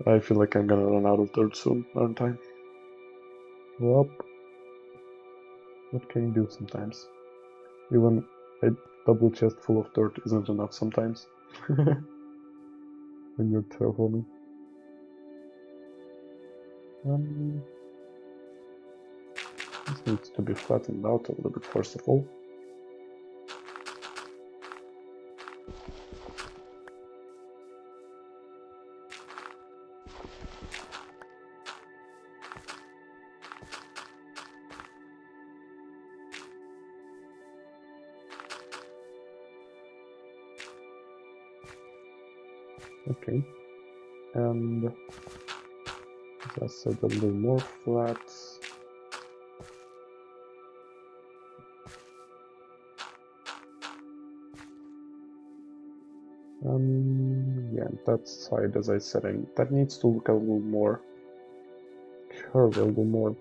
I feel like I'm gonna run out of dirt soon, aren't I? Well, what can you do sometimes? Even a double chest full of dirt isn't enough sometimes. When you're terraforming. This needs to be flattened out a little bit first of all. Okay, and just a little more flat. Yeah, that side, as I said, that needs to look a little more curved, a little more,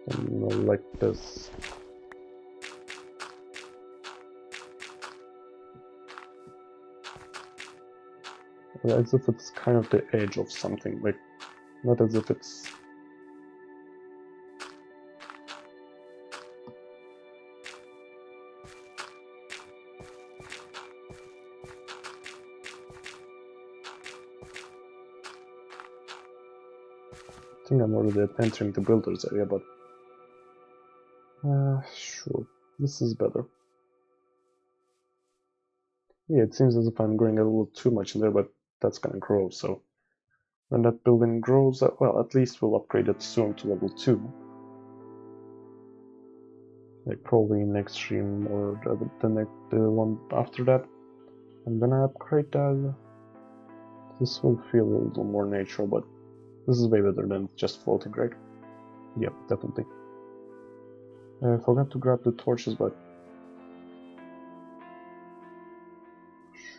like this. As if it's kind of the edge of something, like, not as if it's... I think I'm already entering the builder's area, but... sure, this is better. Yeah, it seems as if I'm going a little too much in there, but that's gonna grow, so When that building grows, well, at least we'll upgrade it soon to level 2. Like probably next stream or the one after that. I'm gonna upgrade that. This will feel a little more natural, but this is way better than just floating, right? Yep, definitely. I forgot to grab the torches, but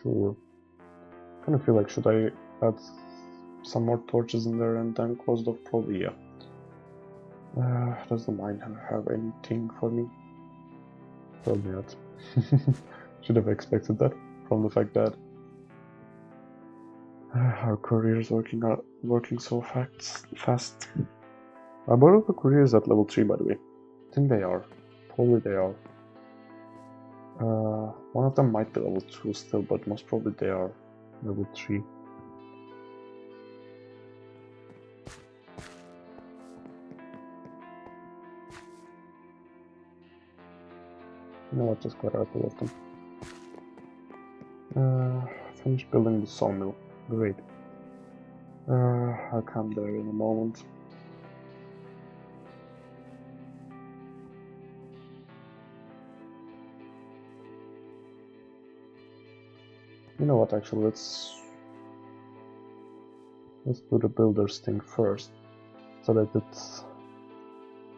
sure. Kind of feel like, should I add some more torches in there and then close it off? Probably, yeah. Does the mine have anything for me? Probably not. Should have expected that from the fact that our courier is working so fast. Are both of the couriers at level 3, by the way? I think they are. Probably they are. One of them might be level 2 still, but most probably they are level 3. You know what, just got out of them. Finish building the sawmill. Great. I'll come there in a moment. You know what, actually, let's do the builders thing first, so that it's...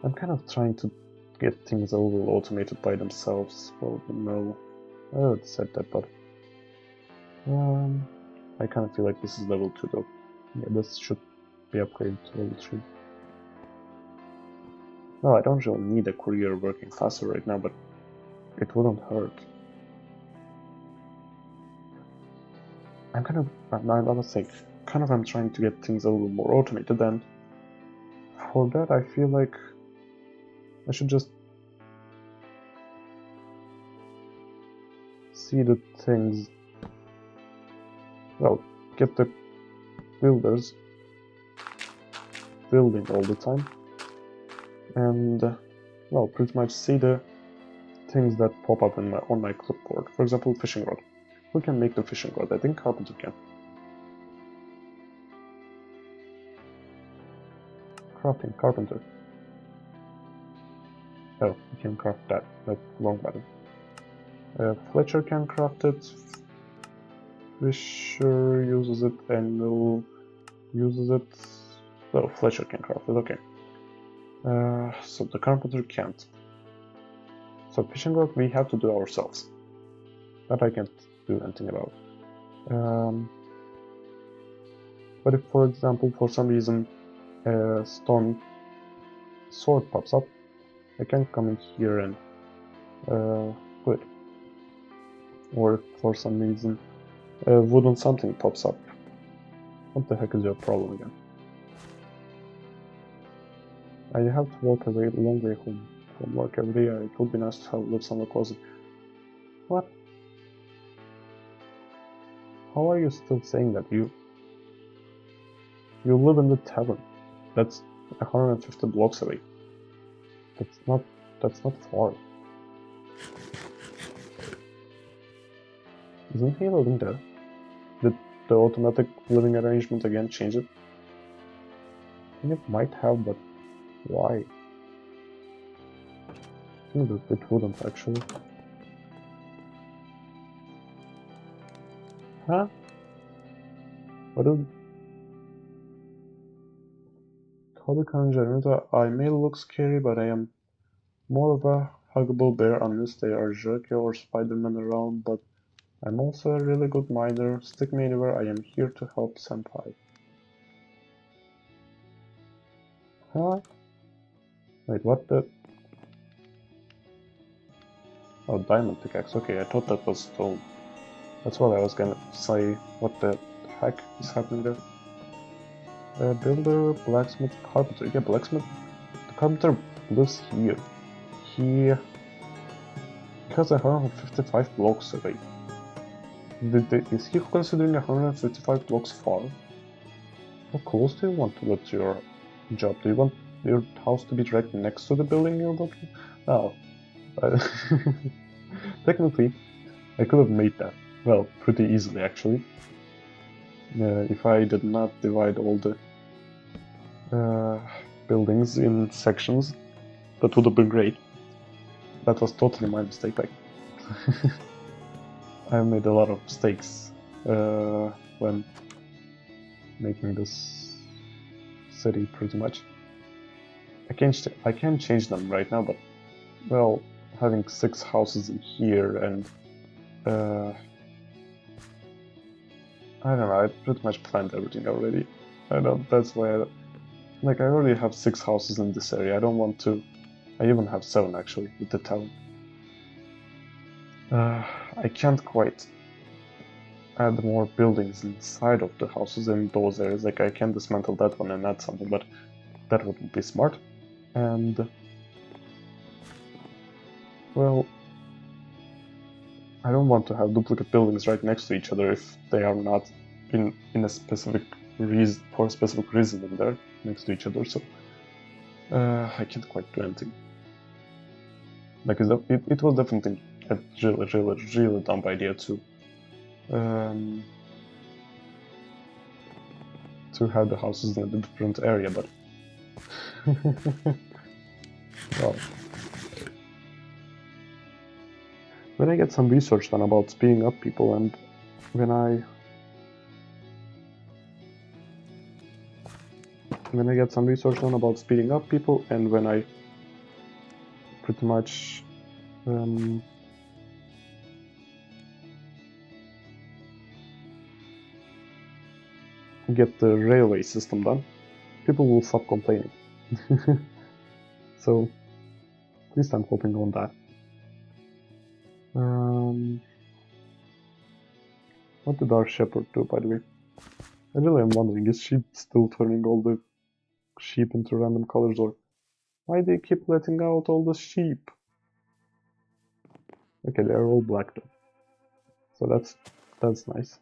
I'm kind of trying to get things a little automated by themselves. Well, no, I already said that, but I kind of feel like this is level 2 though. Yeah, this should be upgraded to level 3. No, I don't really need a courier working faster right now, but it wouldn't hurt. I'm trying to get things a little more automated, and for that I feel like I should just see the things, well, get the builders building all the time, and well, pretty much see the things that pop up on my clipboard. For example, fishing rod. Who can make the fishing rod? I think carpenter can. Crafting, carpenter. Oh, you can craft that. That's wrong button. Fletcher can craft it. Fisher uses it, Engel uses it. Oh, Fletcher can craft it, okay. So the carpenter can't. So fishing rod we have to do ourselves. That I can't do anything about. But if, for example, for some reason a stone sword pops up, I can come in here and put it. Or if for some reason a wooden something pops up. What the heck is your problem again? I have to walk a very long way home from work every day. It would be nice to live somewhere closer. What? How are you still saying that? You live in the tavern. That's 150 blocks away. That's not far. Isn't he living there? Did the automatic living arrangement again change it? I think it might have, but why? I think that it wouldn't actually. Huh? What is... Hobby generator. I may look scary, but I am more of a huggable bear unless they are jerky or Spider-Man around, but I'm also a really good miner. Stick me anywhere, I am here to help senpai. Huh? Wait, what the... Oh, diamond pickaxe. Okay, I thought that was stone. That's what I was gonna say. What the heck is happening there? Builder, blacksmith, carpenter. Yeah, blacksmith. The carpenter lives here. He has 155 blocks away. Is he considering 155 blocks far? How close do you want to get to your job? Do you want your house to be right next to the building you're working? Oh. Technically, I could have made that. Well, pretty easily actually. if I did not divide all the buildings in sections, that would have been great. That was totally my mistake. Like, I made a lot of mistakes when making this city, pretty much. I can't change them right now, but well, having 6 houses in here and I don't know, I pretty much planned everything already. I don't, that's why like I already have 6 houses in this area. I don't want to. I even have 7 actually with the town. I can't quite add more buildings inside of the houses in those areas. Like I can dismantle that one and add something, but that wouldn't be smart. And well, I don't want to have duplicate buildings right next to each other if they are not in a specific reason, for a specific reason in there next to each other. So I can't quite do anything. Like it was definitely a really dumb idea to have the houses in a different area, but well, when I get some research done about speeding up people, and when I get some research done about speeding up people, and when I pretty much get the railway system done, people will stop complaining. So at least I'm hoping on that. What did our shepherd do, by the way? I really am wondering, is she still turning all the sheep into random colors, or why they keep letting out all the sheep? Okay, they're all black though, so that's nice.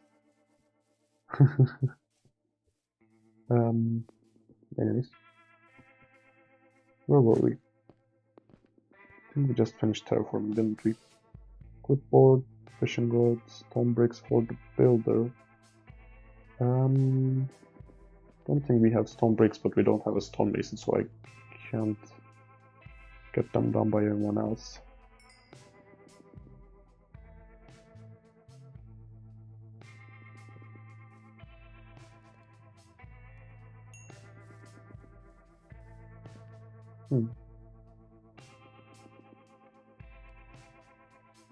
Anyways, where were we? I think we just finished terraforming, didn't we? Clipboard, fishing rods, stone bricks for the builder. Don't think we have stone bricks, but we don't have a stonemason, so I can't get them done by anyone else.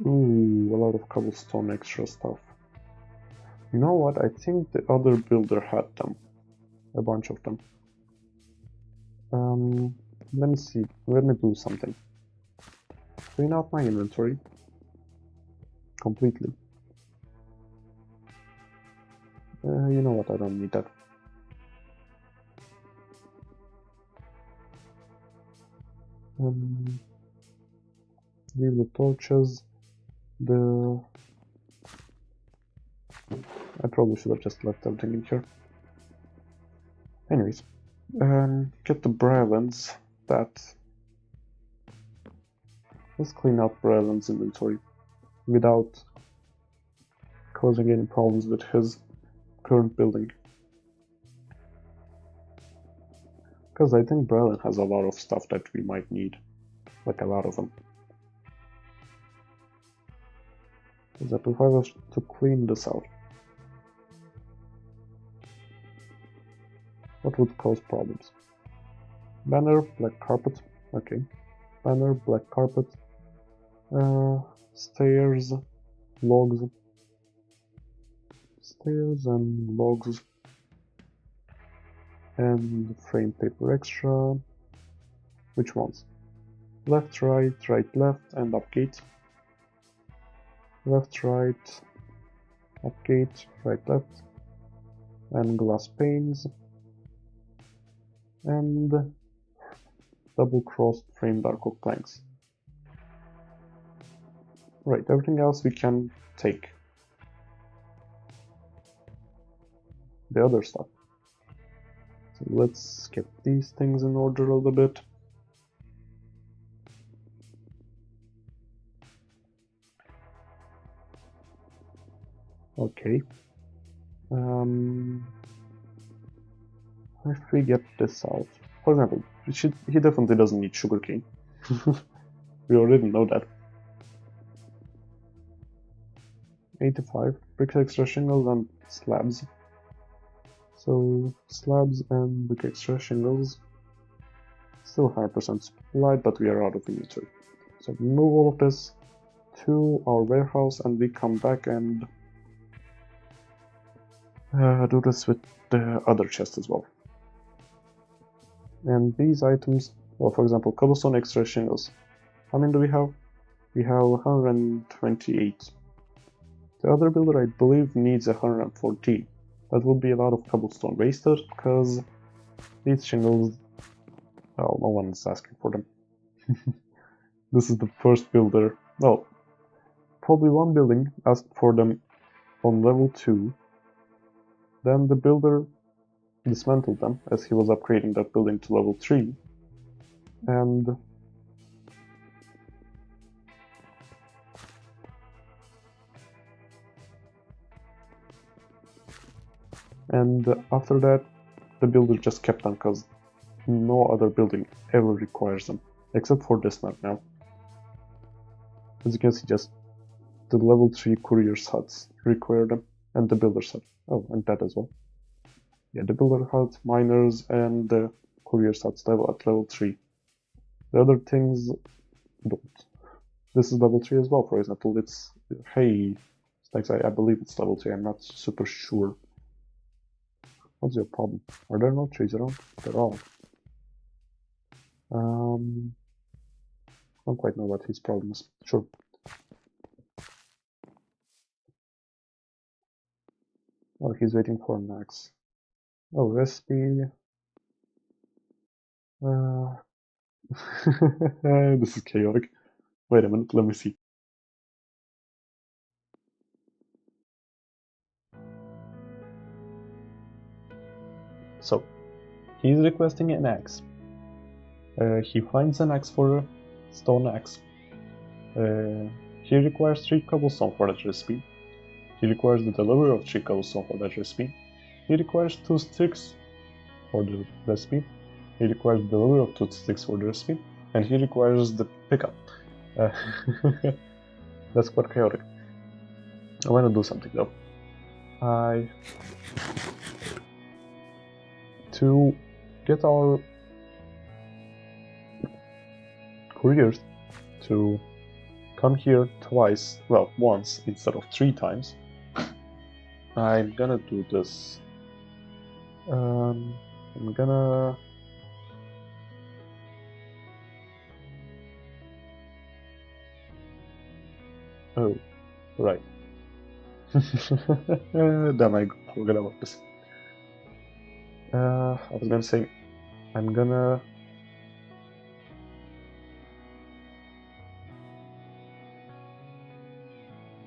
Ooh, a lot of cobblestone extra stuff. You know what? I think the other builder had them. A bunch of them. Let me see. Let me do something. Clean out my inventory. Completely. You know what? I don't need that. Leave the torches. I probably should have just left everything in here. Anyways, get the Brylands. Let's clean out Bryland's inventory without causing any problems with his current building. Because I think Bryland has a lot of stuff that we might need. Like a lot of them. Is that if I was to clean this out, what would cause problems? Banner, black carpet, okay. Banner, black carpet, stairs, logs, stairs and logs, and frame paper extra. Which ones? Left, right, right, left, and upgate. Left, right, upgate, right, left, and glass panes, and double-crossed frame dark oak planks. Right, everything else we can take. The other stuff. So let's get these things in order a little bit. Okay. If we get this out, for example, he definitely doesn't need sugarcane. We already know that. 85 brick extra shingles and slabs. So slabs and brick extra shingles. Still 100% supplied, but we are out of inventory. So move all of this to our warehouse, and we come back and do this with the other chest as well. And these items, well, for example, cobblestone extra shingles. How many do we have? We have 128. The other builder, I believe, needs 114. That would be a lot of cobblestone wasted, because these shingles, well, no one is asking for them. This is the first builder, well, probably one building asked for them on level 2. Then the builder dismantled them as he was upgrading that building to level 3. And after that, the builder just kept them because no other building ever requires them, except for this map now. As you can see, just the level 3 courier's huts require them, and the builder's hut. Oh, and that as well. Yeah, the builder hut, miners, and the courier's huts at level 3. The other things don't. This is level 3 as well, for example. It's, hey, I believe it's level 3, I'm not super sure. What's your problem? Are there no trees around? There are. I don't quite know what his problem is. Sure. Oh, he's waiting for an axe. Oh, recipe. This is chaotic. Wait a minute, let me see. So, he's requesting an axe. He finds an axe for a stone axe. He requires 3 cobblestone for that recipe. He requires the delivery of 3 cobblestone for that recipe. He requires 2 sticks for the recipe. He requires the delivery of 2 sticks for the recipe. And he requires the pickup. That's quite chaotic. I want to do something though. To get our couriers to come here twice, well, once instead of 3 times, I'm gonna do this. I'm gonna oh, right. Then I forgot about this. I was gonna say, I'm gonna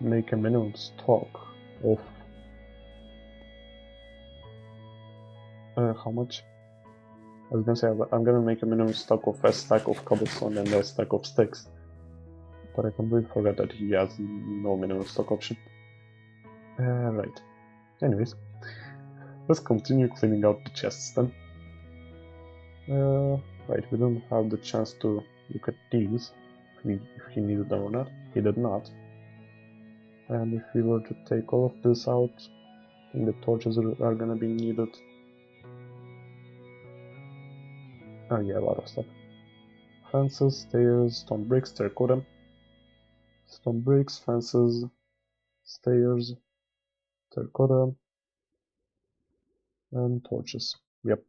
make a minimum stock of how much? I was gonna say I'm gonna make a minimum stock of a stack of cobblestone and a stack of sticks, but I completely forgot that he has no minimum stock option. Right. Anyways, let's continue cleaning out the chests then. Right, we don't have the chance to look at these, if he needed them or not. He did not. And if we were to take all of this out, I think the torches are gonna be needed. Oh yeah, a lot of stuff. Fences, stairs, stone bricks, terracotta. Stone bricks, fences, stairs, terracotta, and torches. Yep.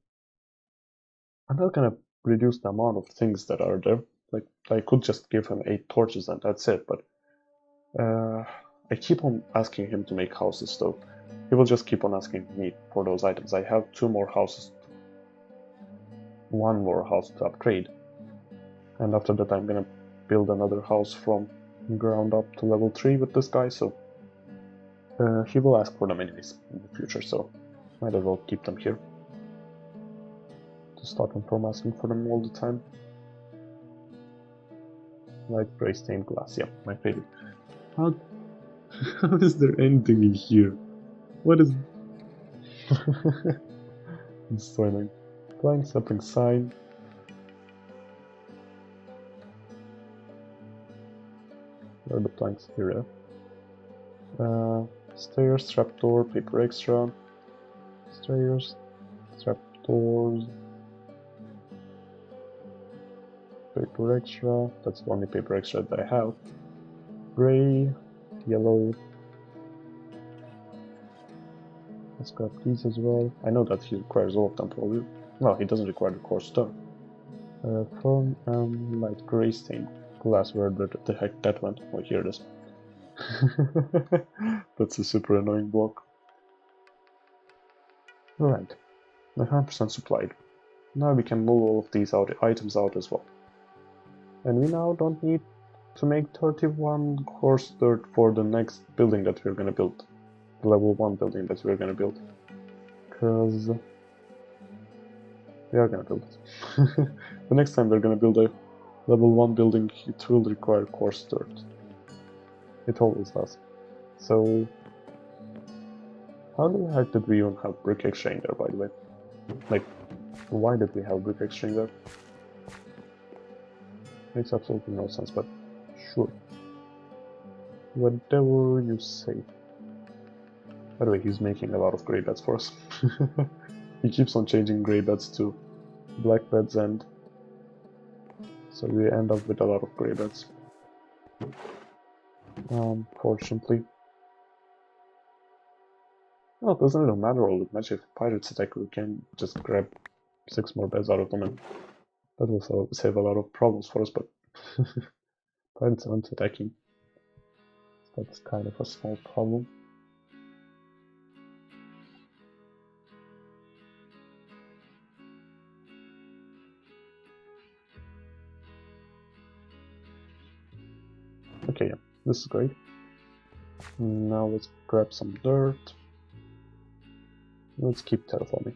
I'm not gonna reduce the amount of things that are there. Like, I could just give him 8 torches and that's it, but I keep on asking him to make houses though. He will just keep on asking me for those items. I have 2 more houses, 1 more house to upgrade. And after that I'm gonna build another house from ground up to level 3 with this guy, so he will ask for them anyways in the future, so might as well keep them here. To stop him from asking for them all the time. Light gray stained glass, yeah, my favorite. How is there anything in here? What is... It's so annoying. Plank sapling sign. Where are the planks? Here, yeah. Stairs, trapdoor, paper extra. Stairs, trapdoors, paper extra. That's the only paper extra that I have. Gray, yellow. Let's grab these as well. I know that he requires all of them probably. Well, he doesn't require the core stone. Firm and light gray stained glass. Where the heck that went? Oh, here it is. That's a super annoying block. Right, 100% supplied. Now we can move all of these items out as well. And we now don't need to make 31 coarse dirt for the next building that we're gonna build. The level 1 building that we're gonna build. Because we are gonna build it. The next time we're gonna build a level 1 building, it will require coarse dirt. It always does. So, how the heck did we even have brick exchange there, by the way? Like, why did we have brick exchange there? Makes absolutely no sense, but sure. Whatever you say. By the way, he's making a lot of grey beds for us. He keeps on changing grey beds to black beds, and so we end up with a lot of grey beds. Fortunately. Well, it doesn't really matter all that much. If pirates attack, we can just grab 6 more beds out of them, and that will save a lot of problems for us, but pirates aren't attacking. That's kind of a small problem. Okay, yeah, this is great. Now let's grab some dirt. Let's keep terraforming.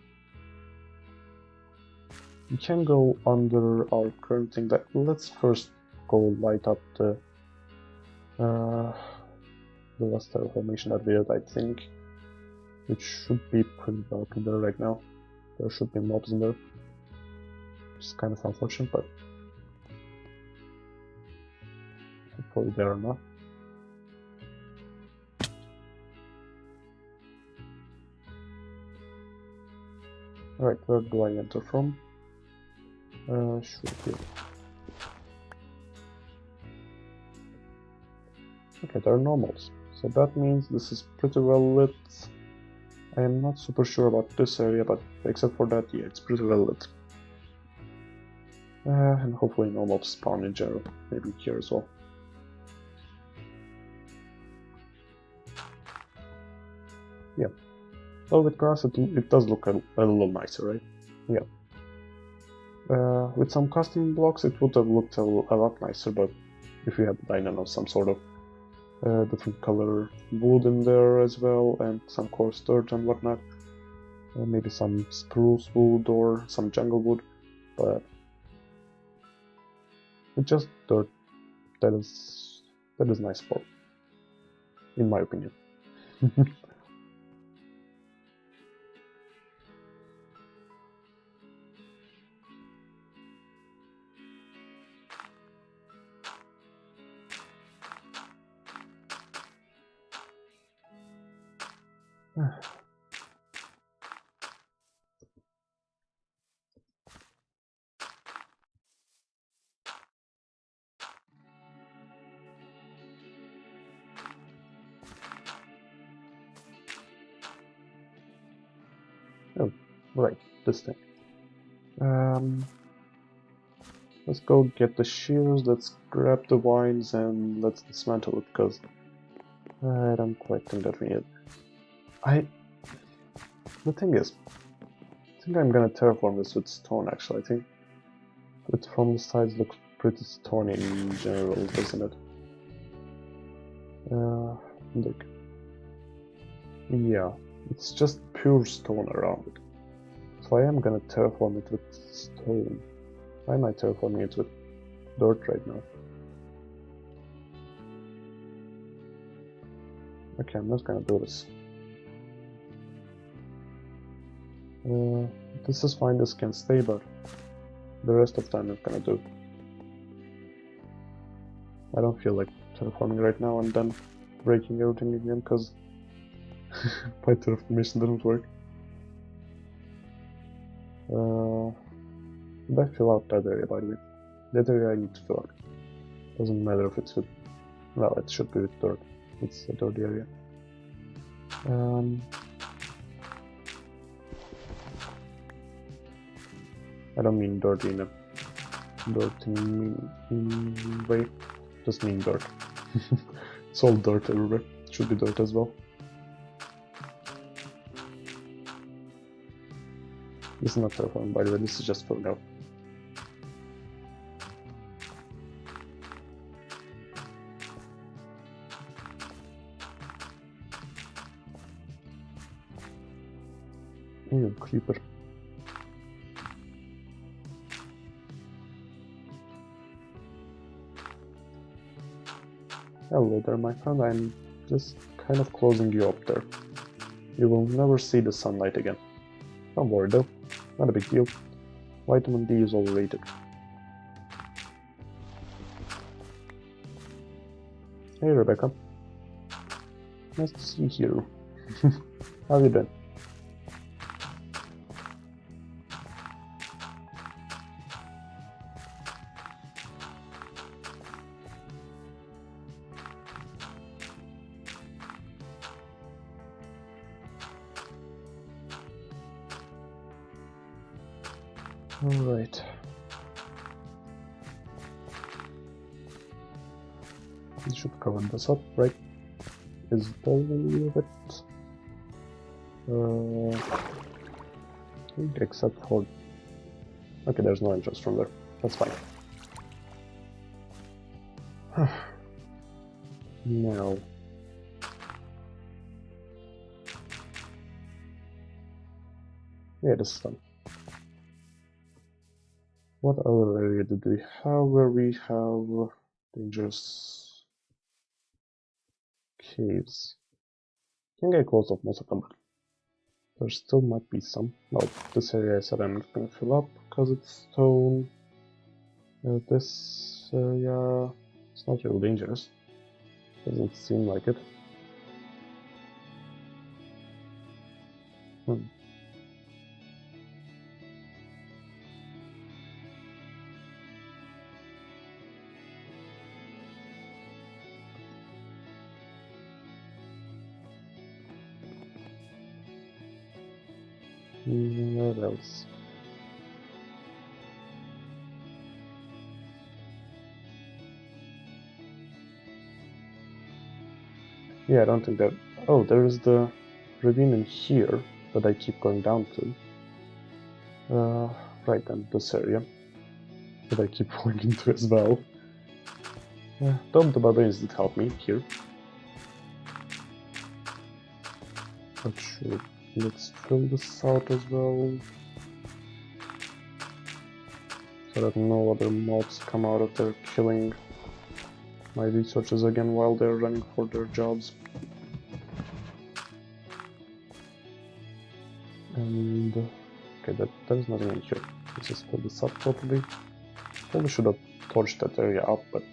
We can go under our current thing, but let's first go light up the last terraformation that we did, I think. It should be pretty dark in there right now. There should be mobs in there. Which is kind of unfortunate, but hopefully there are not. Alright, where do I enter from? Sure, here. Okay, there are normals. So that means this is pretty well lit. I am not super sure about this area, but except for that, yeah, it's pretty well lit. And hopefully no mobs spawn in general, maybe here as well. Yeah. Well, with grass it does look a little nicer, right? Yeah. With some custom blocks it would have looked a lot nicer, but if you had, I don't know, some sort of different color wood in there as well, and some coarse dirt and whatnot, or maybe some spruce wood or some jungle wood, but with just dirt, that is nice for, in my opinion. Oh, right, this thing. Let's go get the shears, let's grab the vines, and let's dismantle it, because I don't quite think that we need it. The thing is, I think I'm gonna terraform this with stone, actually. I think it from the sides looks pretty stony in general, doesn't it? Look. Yeah, it's just pure stone around it. So I am gonna terraform it with stone. Why am I terraforming it with dirt right now? Okay, I'm not gonna do this. This is fine, this can stay, but the rest of time I'm gonna do. I don't feel like terraforming right now and then breaking everything again, because my terraformation didn't work. Did I fill out that area, by the way? That area I need to fill out. Doesn't matter if it's with... well, it should be with dirt. It's a dirty area. I don't mean dirty in a dirty way, just mean dirt. It's all dirt everywhere. It should be dirt as well. This is not terraforming, by the way, this is just filling out. Ew, creeper. Hello there, my friend. I'm just kind of closing you up there. You will never see the sunlight again. Don't worry though, not a big deal. Vitamin D is overrated. Hey Rebecca. Nice to see you. How have you been? Alright. We should cover this up, right? Is all of it? Except for... okay, there's no entrance from there. That's fine. Now... yeah, this is done. What other area did we have where we have dangerous caves? I think I closed off most of them, but there still might be some. No, this area I said I'm not gonna fill up because it's stone. This area, it's not real dangerous. Doesn't seem like it. What else? Yeah, I don't think that... oh, there is the ravine in here that I keep going down to. Right, and this area that I keep going into as well. Dom the Barbarians did help me here. Not sure. Let's fill this out as well, so that no other mobs come out of there killing my researchers again while they're running for their jobs. And okay, there's nothing in here. Let's just fill this up properly. Probably should have torched that area up, but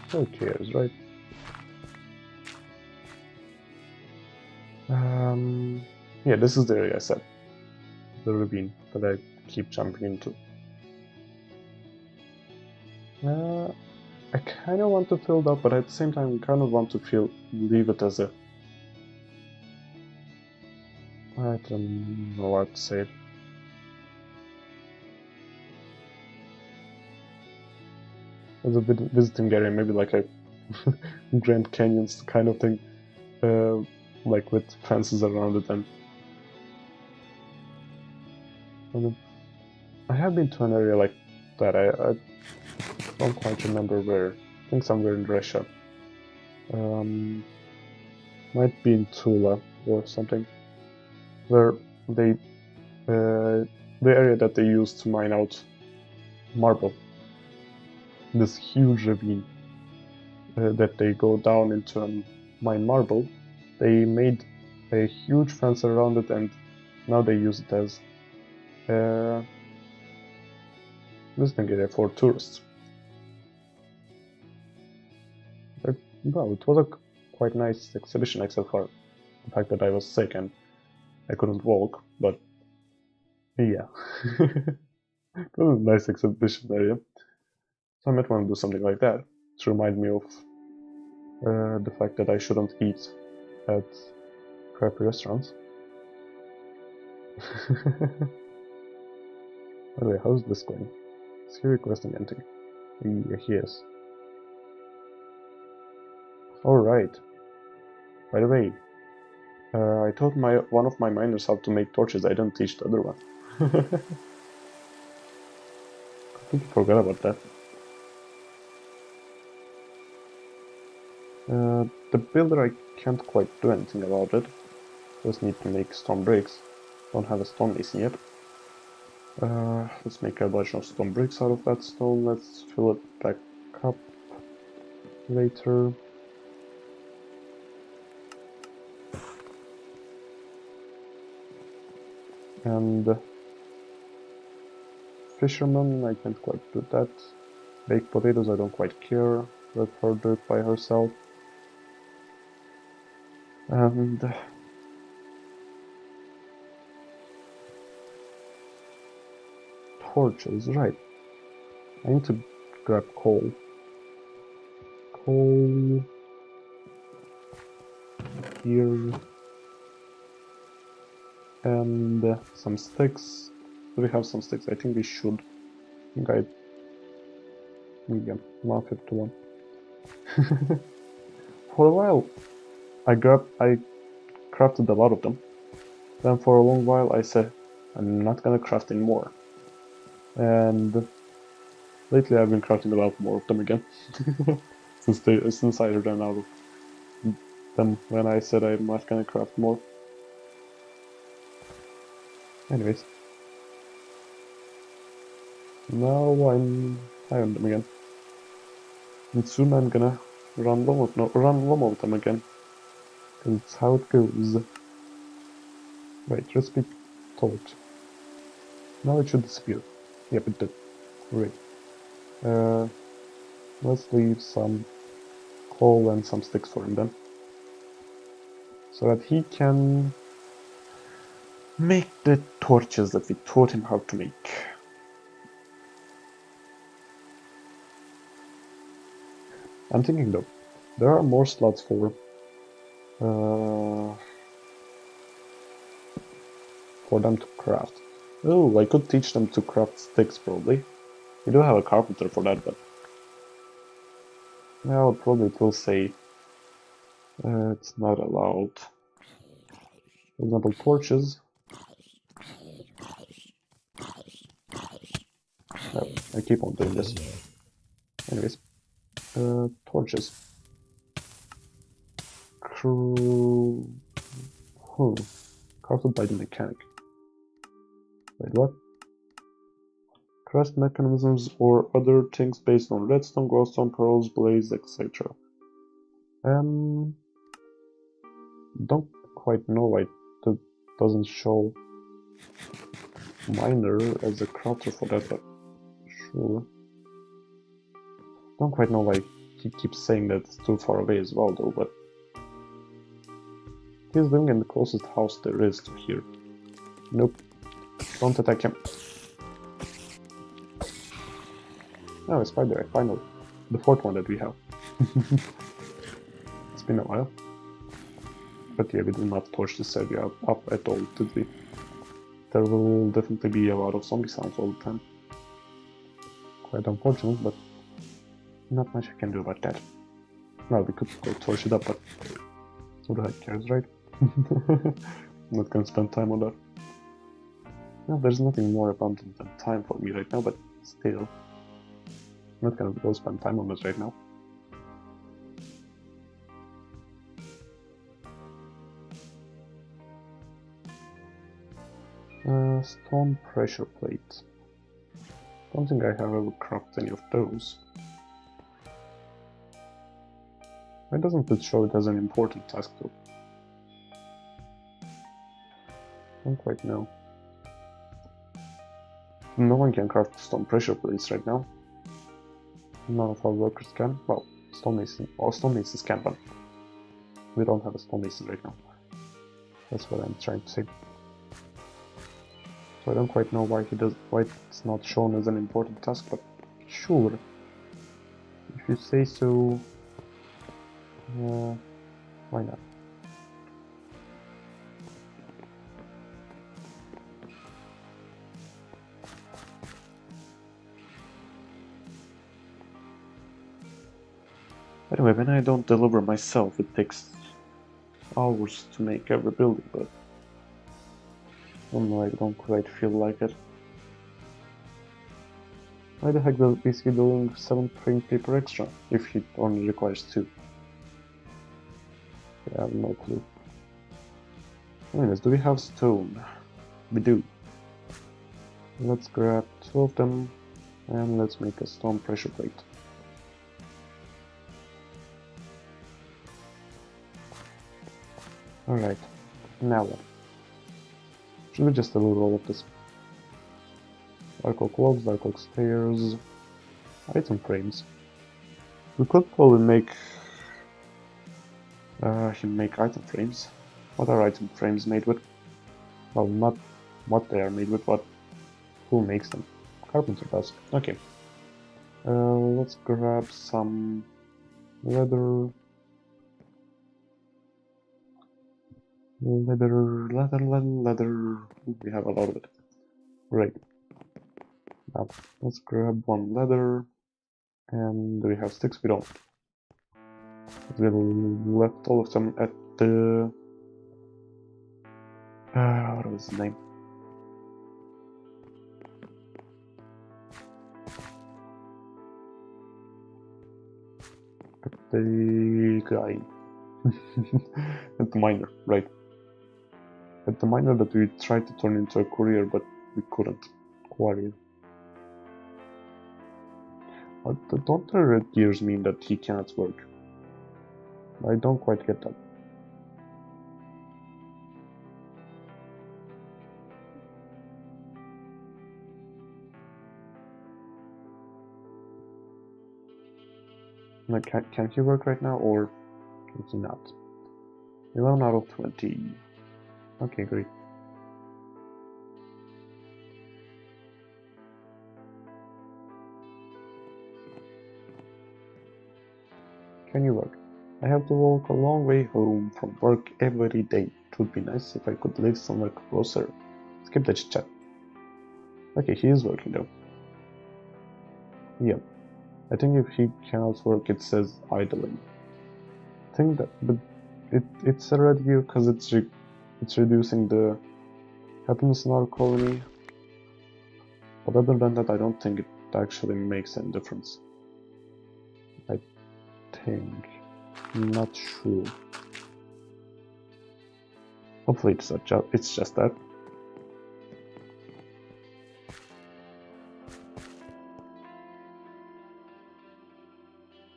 who cares, right? Yeah, this is the area I said. The ravine that I keep jumping into. I kind of want to fill it up, but at the same time I kind of want to leave it as a... I don't know what to say. As a visiting area, maybe like a Grand Canyons kind of thing. Like with fences around it and I have been to an area like that. I don't quite remember where. I think somewhere in Russia. Might be in Tula or something. Where they the area that they used to mine out marble. This huge ravine that they go down into and mine marble. They made a huge fence around it and Now they use it as a visiting area for tourists. But, well, it was a quite nice exhibition, except for the fact that I was sick and I couldn't walk, but yeah. It was a nice exhibition area. So I might want to do something like that to remind me of the fact that I shouldn't eat at crappy restaurants. By the way, how's this going? Is he requesting anything? Yeah, he is. Alright. By the way, I taught one of my miners how to make torches. I didn't teach the other one. Completely forgot about that. The builder, I can't quite do anything about it. Just need to make stone bricks. Don't have a stone mason yet. Let's make a bunch of stone bricks out of that stone. Let's fill it back up later. And fisherman, I can't quite do that. Baked potatoes, I don't quite care. Let her do it by herself. And torches, right. I need to grab coal. Coal here. And some sticks. Do we have some sticks? I think we should. I think yeah, 151. For a while, I crafted a lot of them. Then for a long while I said, I'm not gonna craft anymore. And lately I've been crafting a lot more of them again. since I ran out of them when I said I'm not gonna craft more. Anyways. Now I'm high on them again. And soon I'm gonna run low of them again. Cause it's how it goes. Right, recipe told. Now it should disappear. Yep, it did. Great. Let's leave some coal and some sticks for him then. So that he can make the torches that we taught him how to make. I'm thinking though, there are more slots for them to craft. Oh, I could teach them to craft sticks probably. We do have a carpenter for that, but well, probably it will say it's not allowed. For example, torches. No, I keep on doing this. Anyways, torches. Crafted by the mechanic. Wait, what? Craft mechanisms or other things based on redstone, glowstone, pearls, blaze, etc. Don't quite know why it doesn't show miner as a crafter for that, but sure. Don't quite know why he keeps saying that it's too far away as well though, but he's living in the closest house there is to here. Nope. Don't attack him. Oh, a spider, finally. The fourth one that we have. It's been a while. But yeah, we did not torch this area up at all, did we? There will definitely be a lot of zombie sounds all the time. Quite unfortunate, but not much I can do about that. Well, we could go torch it up, but who the heck cares, right? I'm not gonna spend time on that. Well, there's nothing more abundant than time for me right now, but still. I'm not gonna go spend time on this right now. Stone pressure plate. Don't think I have ever crafted any of those. Why doesn't it show it as an important task though? Don't quite know. No one can craft stone pressure plates right now. None of our workers can. Well, stonemason. All stonemasons can, but we don't have a stonemason right now. That's what I'm trying to say. So I don't quite know why it's not shown as an important task, but sure. If you say so, why not? Anyway, when I don't deliver myself, it takes hours to make every building, but I don't know, I don't quite feel like it. Why the heck is he doing 7 print paper extra if he only requires 2? I have no clue. Anyways, do we have stone? We do. Let's grab 2 of them and let's make a stone pressure plate. Alright, now what? Should we just deliver all of this? Dark oak logs, dark oak stairs, item frames. We could probably make him make item frames. What are item frames made with? Well, not what they are made with, but who makes them? Carpenter does. Okay. Let's grab some leather. Leather. We have a lot of it. Great. Now, let's grab 1 leather. And do we have sticks? We don't. We left all of them at the... what was his name? At the guy. At the miner, right. At the miner that we tried to turn into a courier, but we couldn't. Quarry. But don't the red gears mean that he cannot work? I don't quite get that. Like, can he work right now, or can he not? 11 out of 20. Okay, great. Can you work? I have to walk a long way home from work every day. It would be nice if I could live somewhere closer. Skip the chat. Okay, he is working though. Yeah. I think if he cannot work, it says idling. I think that, but it's a red gear because it's reducing the happiness in our colony. But other than that, I don't think it actually makes any difference. I think. I'm not sure. Hopefully it's just that.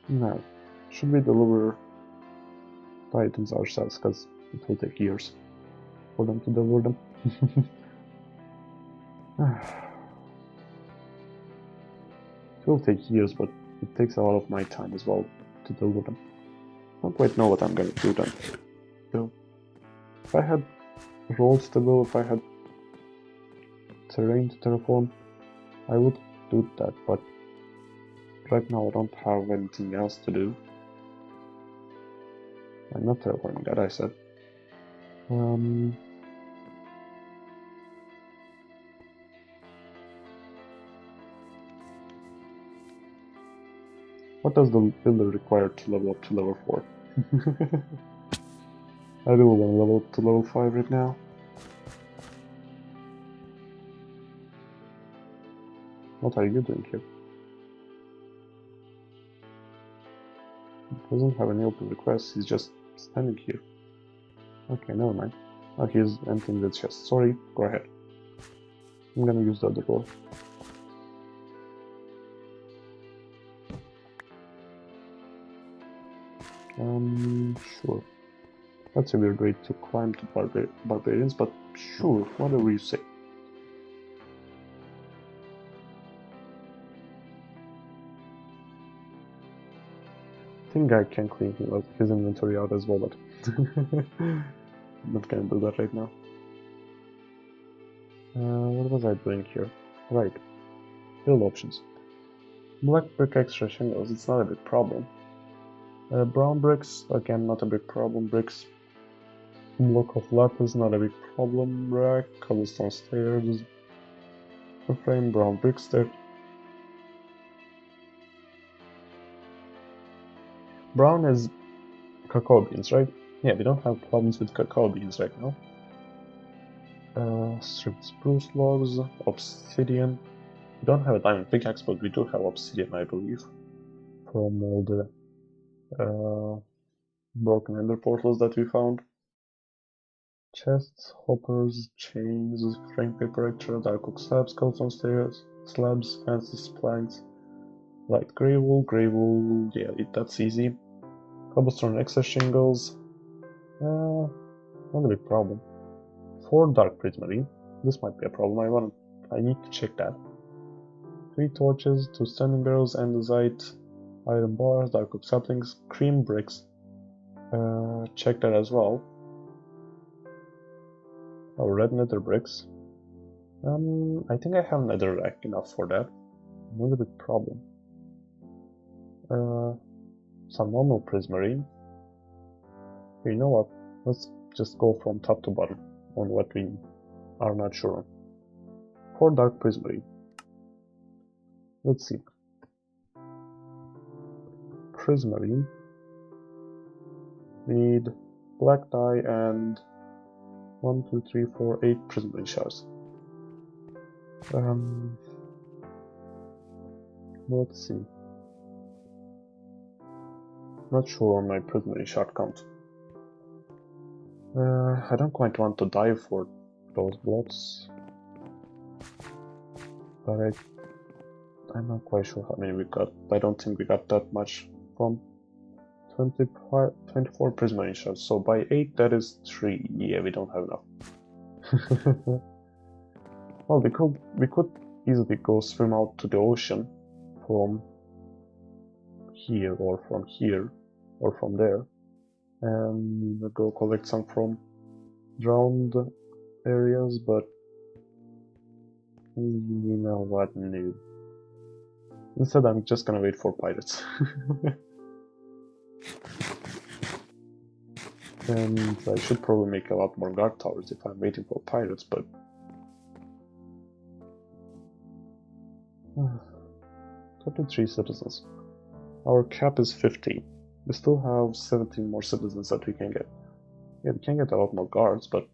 Now, should we deliver the items ourselves, because it will take years for them to deliver them. It will take years, but it takes a lot of my time as well to deliver them. I don't quite know what I'm gonna do then. So, if I had roles to go, if I had terrain to terraform, I would do that, but right now I don't have anything else to do. I'm not terraforming that, I said. What does the builder require to level up to level 4? I do want to level up to level 5 right now. What are you doing here? He doesn't have any open requests, he's just standing here. Okay, never mind. Oh, he's emptying the chest. Sorry, go ahead. I'm gonna use the other door. Sure. That's a weird way to climb to barbarians, but Sure, whatever you say. I think I can clean his inventory out as well, but I'm not gonna do that right now. What was I doing here? Right, build options. Black brick extra shingles, it's not a big problem. Brown bricks, again, not a big problem. Bricks, block of lattice, not a big problem. Rack, cobblestone stairs, the frame, brown brick stairs. Brown is cacao beans, right? Yeah, we don't have problems with cacao beans right now. Stripped spruce logs, obsidian. We don't have a diamond pickaxe, but we do have obsidian, I believe, from all the broken ender portals that we found. Chests, hoppers, chains, frame paper extra, dark oak slabs, cobblestone stairs, slabs, fences, planks, light grey wool, yeah, that's easy. Cobblestone extra shingles, not a big problem. 4 dark prismarine, this might be a problem, I need to check that. 3 torches, 2 standing barrels, andesite, iron bars, dark oak saplings, cream bricks, check that as well. Oh, red nether bricks. I think I have nether rack enough for that. Not a big problem. Some normal prismarine. You know what? Let's just go from top to bottom on what we are not sure on. 4 dark prismarine. Let's see. Prismarine. We need black dye and 1, 2, 3, 4, 8 prismarine shards. Let's see. Not sure on my prismarine shard count. I don't quite want to dive for those blocks, but I'm not quite sure how many we got. I don't think we got that much from 24 prismarine shards. So by 8, that is 3. Yeah, we don't have enough. Well, we could easily go swim out to the ocean from here or from here or from there, and go collect some from drowned areas, but you know what, no. Instead, I'm just gonna wait for pirates. And I should probably make a lot more guard towers if I'm waiting for pirates, but 33 citizens. Our cap is 15. We still have 17 more citizens that we can get. Yeah, we can get a lot more guards, but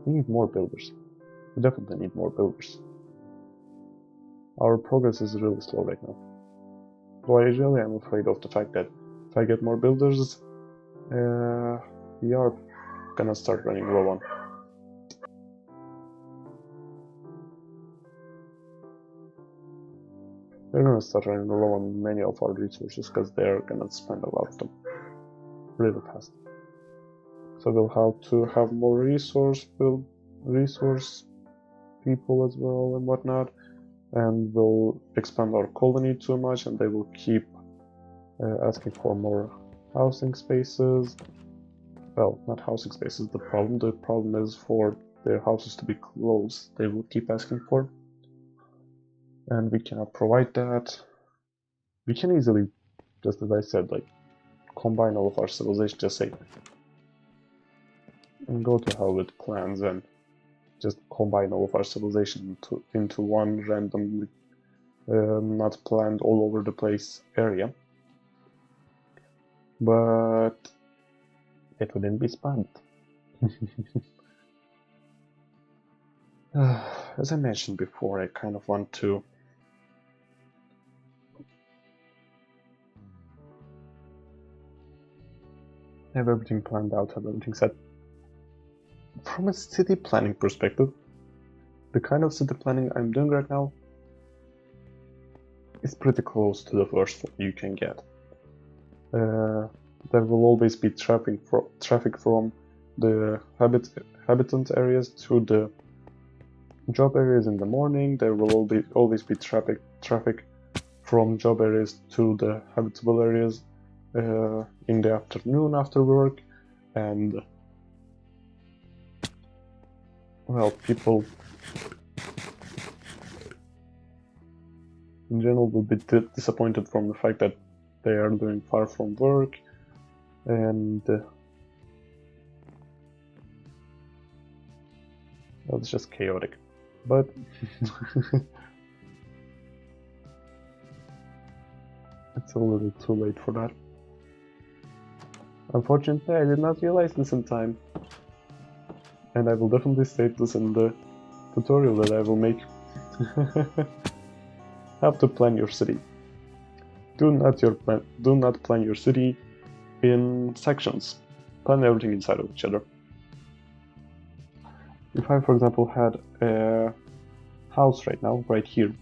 we need more builders. We definitely need more builders. Our progress is really slow right now. Though I really am afraid of the fact that if I get more builders, we are gonna start running low on. We're gonna start running low on many of our resources because they're gonna spend a lot of them really fast. So we'll have to have more resource people as well and whatnot, and we'll expand our colony too much and they will keep asking for more housing spaces. Well, not housing spaces, the problem is for their houses to be close, they will keep asking for. And we cannot provide that. We can easily, just as I said, like, combine all of our civilization, just say, and go to hell with clans and just combine all of our civilization into one randomly not planned all over the place area. But it wouldn't be spammed. As I mentioned before, I kind of want to have everything planned out, have everything set. From a city planning perspective, the kind of city planning I'm doing right now is pretty close to the worst one you can get. There will always be traffic from the habitant areas to the job areas in the morning. There will always be traffic from job areas to the habitable areas in the afternoon after work, and well, people in general will be disappointed from the fact that they are doing far from work, and well, it's just chaotic. But it's a little too late for that. Unfortunately, I did not realize this in time, and I will definitely state this in the tutorial that I will make. How to plan your city. Do not plan your city in sections. Plan everything inside of each other. If I, for example, had a house right now, right here,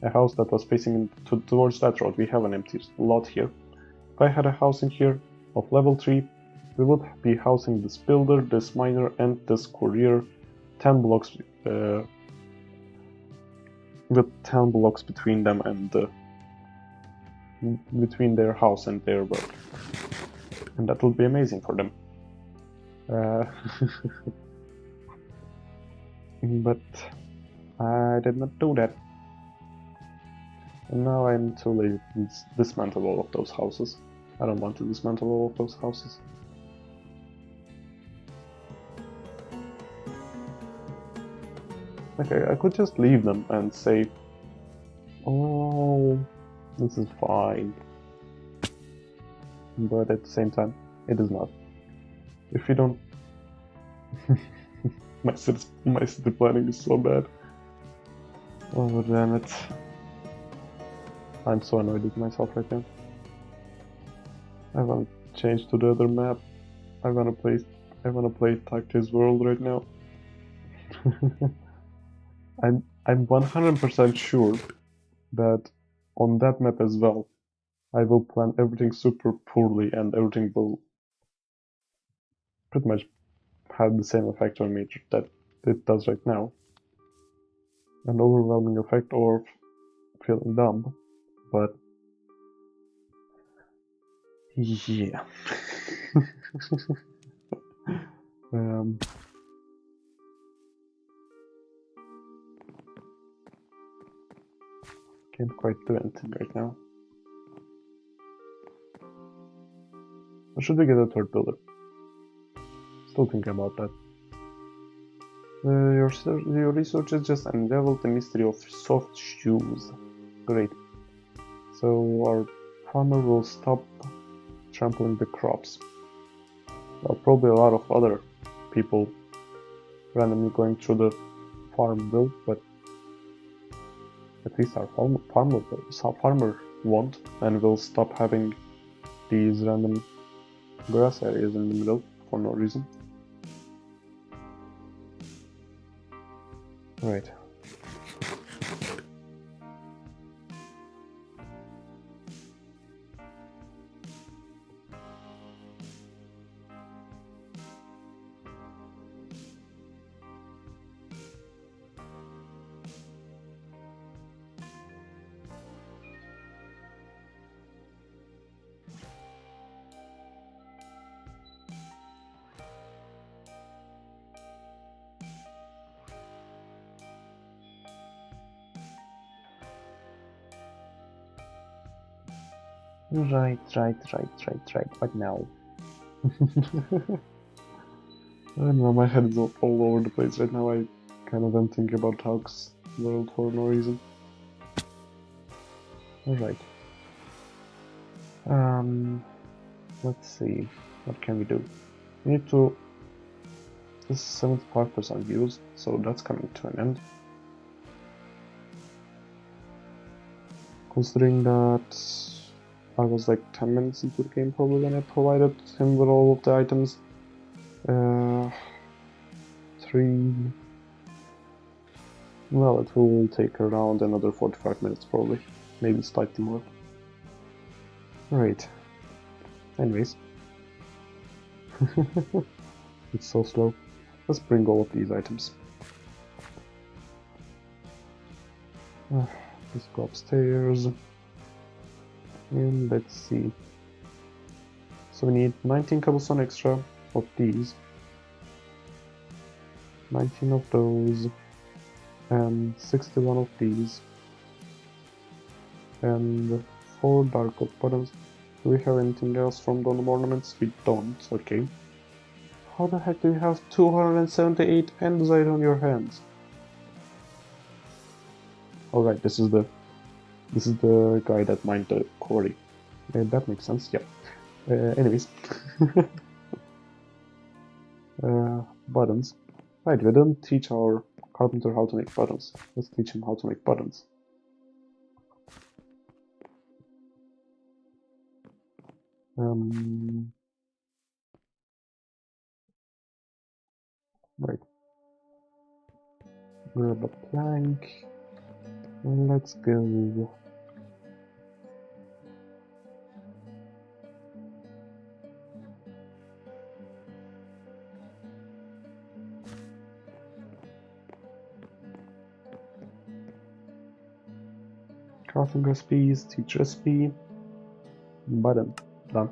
a house that was facing towards that road, we have an empty lot here. If I had a house in here of level 3, we would be housing this builder, this miner, and this courier 10 blocks with 10 blocks between them and between their house and their work. And that would be amazing for them. But I did not do that. And now I'm too lazy to dismantle all of those houses. I don't want to dismantle all of those houses. Okay, I could just leave them and say, oh, this is fine. But at the same time, it is not. If you don't... my city planning is so bad. Oh, damn it. I'm so annoyed with myself right now. I want to change to the other map. I wanna play Takti's World right now. I'm 100% sure that on that map as well, I will plan everything super poorly and everything will pretty much have the same effect on me that it does right now. An overwhelming effect or feeling dumb, but yeah. Can't quite do anything right now. Or should we get a third builder? Still thinking about that. Your researchers just unraveled the mystery of soft shoes. Great. So our farmer will stop trampling the crops. Well, probably a lot of other people randomly going through the farm will, but at least our farmer won't, and will stop having these random grass areas in the middle for no reason. Right. Right, what now? I don't know, my head is all over the place right now. I kind of am thinking about Hawk's World for no reason. Alright. Let's see, what can we do? We need to... This is 75% used, so that's coming to an end. Considering that I was like 10 minutes into the game probably when I provided him with all of the items. 3... Well, it will take around another 45 minutes probably, maybe slightly more. Right. Anyways. It's so slow. Let's bring all of these items. Let's go upstairs. And let's see. So we need 19 cobblestone extra of these. 19 of those. And 61 of these. And 4 dark oak buttons. Do we have anything else from the ornaments? We don't, okay. How the heck do you have 278 andesite on your hands? Alright, this is the guy that mined the quarry. That makes sense, yeah. Anyways. Buttons. Right, we didn't teach our carpenter how to make buttons. Let's teach him how to make buttons. Right. Grab a plank. And let's go. Crafting recipes, teach recipe, button, done.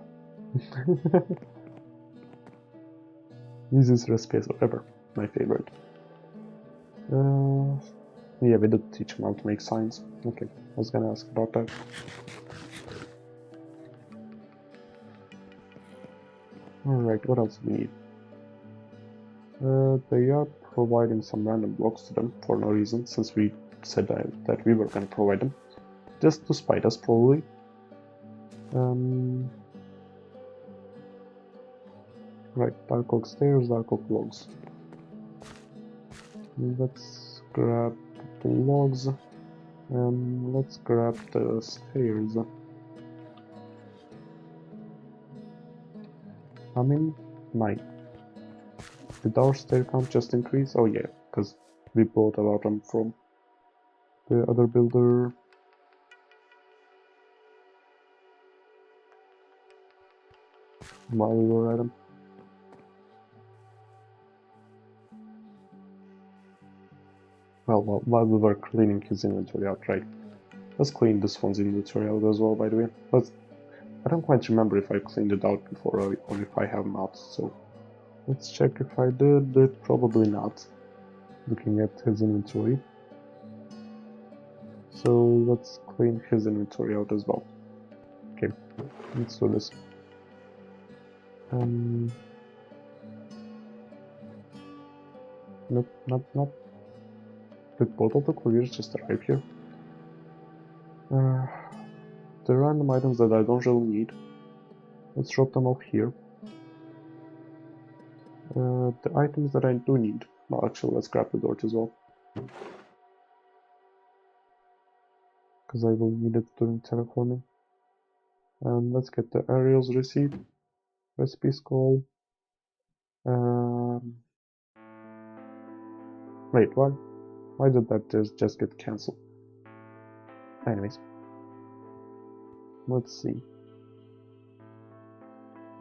Easiest recipes ever, my favorite. Yeah, we did teach him how to make signs. Okay, I was gonna ask about that. Alright, what else do we need? They are providing some random blocks to them for no reason, since we said that we were gonna provide them. Just to spite us, probably. Right, dark oak stairs, dark oak logs. Let's grab the logs, and let's grab the stairs. I mean, 9. Did our stair count just increase? Oh yeah, because we bought a lot of them from the other builder. While we were at him. Well, while we were cleaning his inventory out, right? Let's clean this one's inventory out as well, by the way. I don't quite remember if I cleaned it out before or if I have not, so let's check if I did. Probably not, looking at his inventory. So let's clean his inventory out as well. Okay, let's do this. Nope. Did both of the couriers just arrive here? The random items that I don't really need. Let's drop them off here. The items that I do need. Well, actually, let's grab the torch as well. Because I will need it during terraforming. And let's get the aerials receipt. Recipe scroll. Wait, what? Why did that just get cancelled? Anyways. Let's see.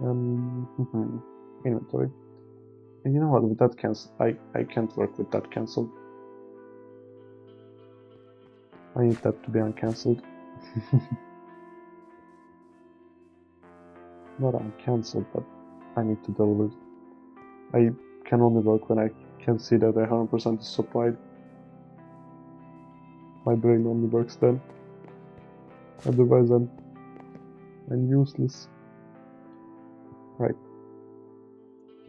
Inventory. And you know what, with that cancel, I can't work with that cancelled. I need that to be uncancelled. Not uncancelled, but I need to deliver. I can only work when I can see that 100% is supplied. My brain only works then. Otherwise I'm useless. Right.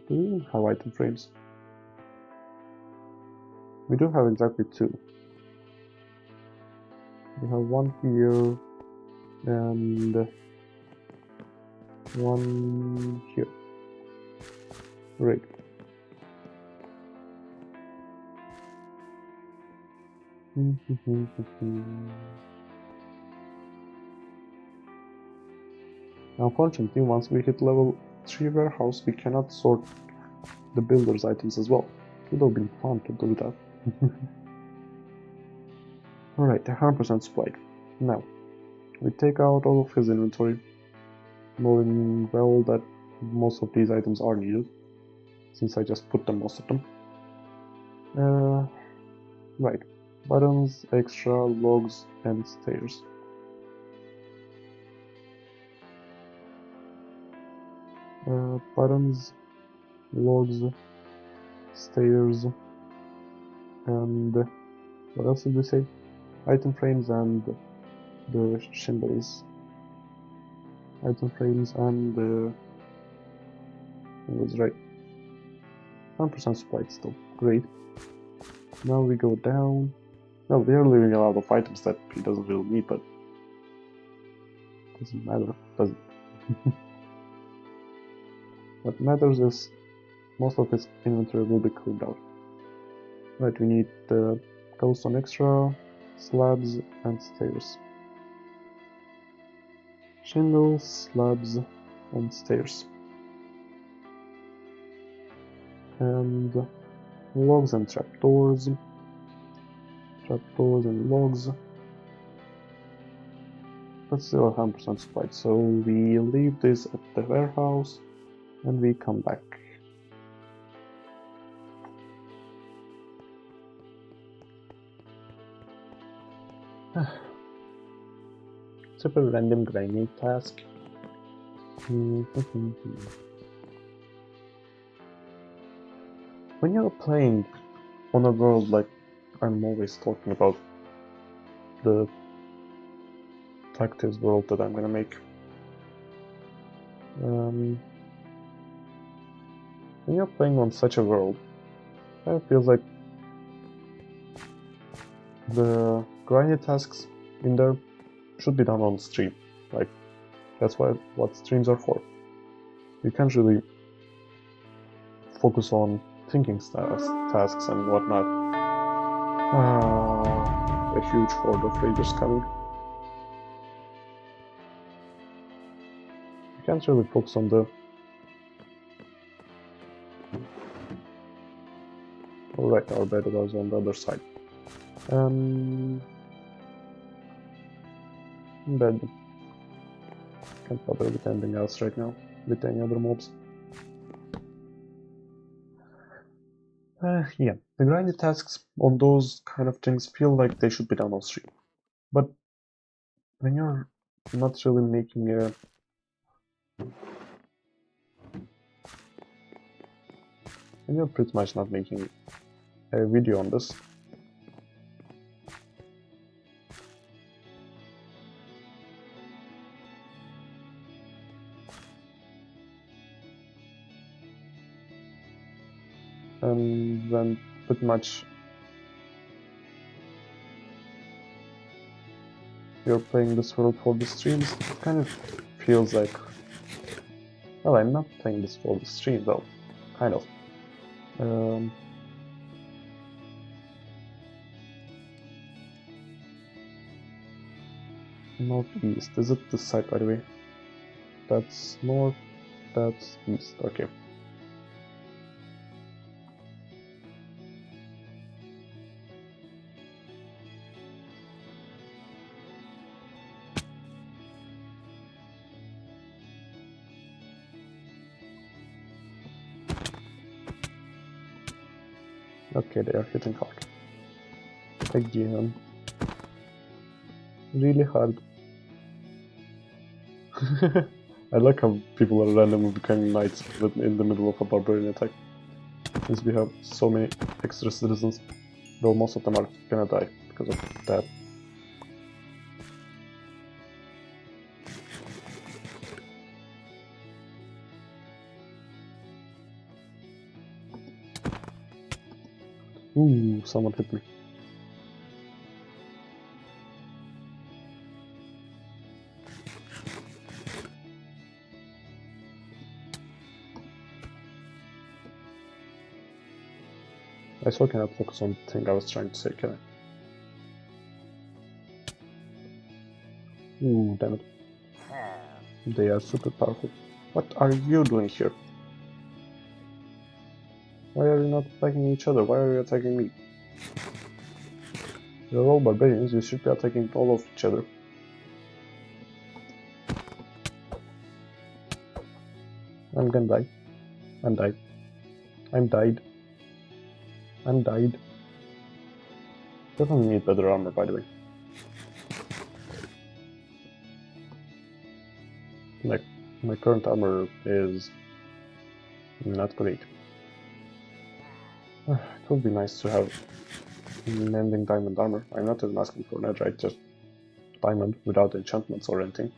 Do we even have item frames? We do have exactly 2. We have one here and one here. Right. Unfortunately, once we hit level 3 warehouse, we cannot sort the builder's items as well. It would have been fun to do that. Alright, 100% supplied. Now, we take out all of his inventory, knowing well that most of these items are needed. since I just put them, most of them. Right, buttons, extra, logs, and stairs. Buttons, logs, stairs, and what else did we say? Item frames and the shingles. Item frames and the... I was right. 100% supplied still. Great. Now we go down. Well, we are leaving a lot of items that he doesn't really need, but doesn't matter, does it? What matters is most of his inventory will be cleaned out. Right, we need the cobblestone extra, slabs, and stairs. Shingles, slabs, and stairs. And logs and trapdoors. Trapdoors and logs. But still 100% supplied, so we leave this at the warehouse and we come back. Super random grinding task. When you're playing on a world like I'm always talking about, the Tactics world that I'm gonna make, when you're playing on such a world, it feels like the grinding tasks in there should be done on stream. Like, that's what streams are for. You can't really focus on thinking tasks and whatnot. A huge horde of raiders coming. You can't really focus on the... Alright, our bed was on the other side. Bed. Can't bother with anything else right now, with any other mobs. Yeah, the grinded tasks on those kind of things feel like they should be done on stream. But when you're not really making a... when you're pretty much not making a video on this, and then pretty much you're playing this world for the streams, it kind of feels like... Well, I'm not playing this for the stream though, kind of. Northeast, is it this side by the way? That's north, that's east, okay. Okay, they are hitting hard. Again. Really hard. I like how people are randomly becoming knights in the middle of a barbarian attack. Since we have so many extra citizens, though most of them are gonna die because of that. Ooh, someone hit me. I still cannot focus on the thing I was trying to say, can I? Ooh, damn it. They are super powerful. What are you doing here? Why are you not attacking each other? Why are you attacking me? You're all barbarians, you should be attacking all of each other. I'm gonna die. And die. I'm died. I'm died. Definitely need better armor, by the way. Like, my current armor is not great. It would be nice to have mending diamond armor. I'm not even asking for netherite, just diamond without enchantments or anything.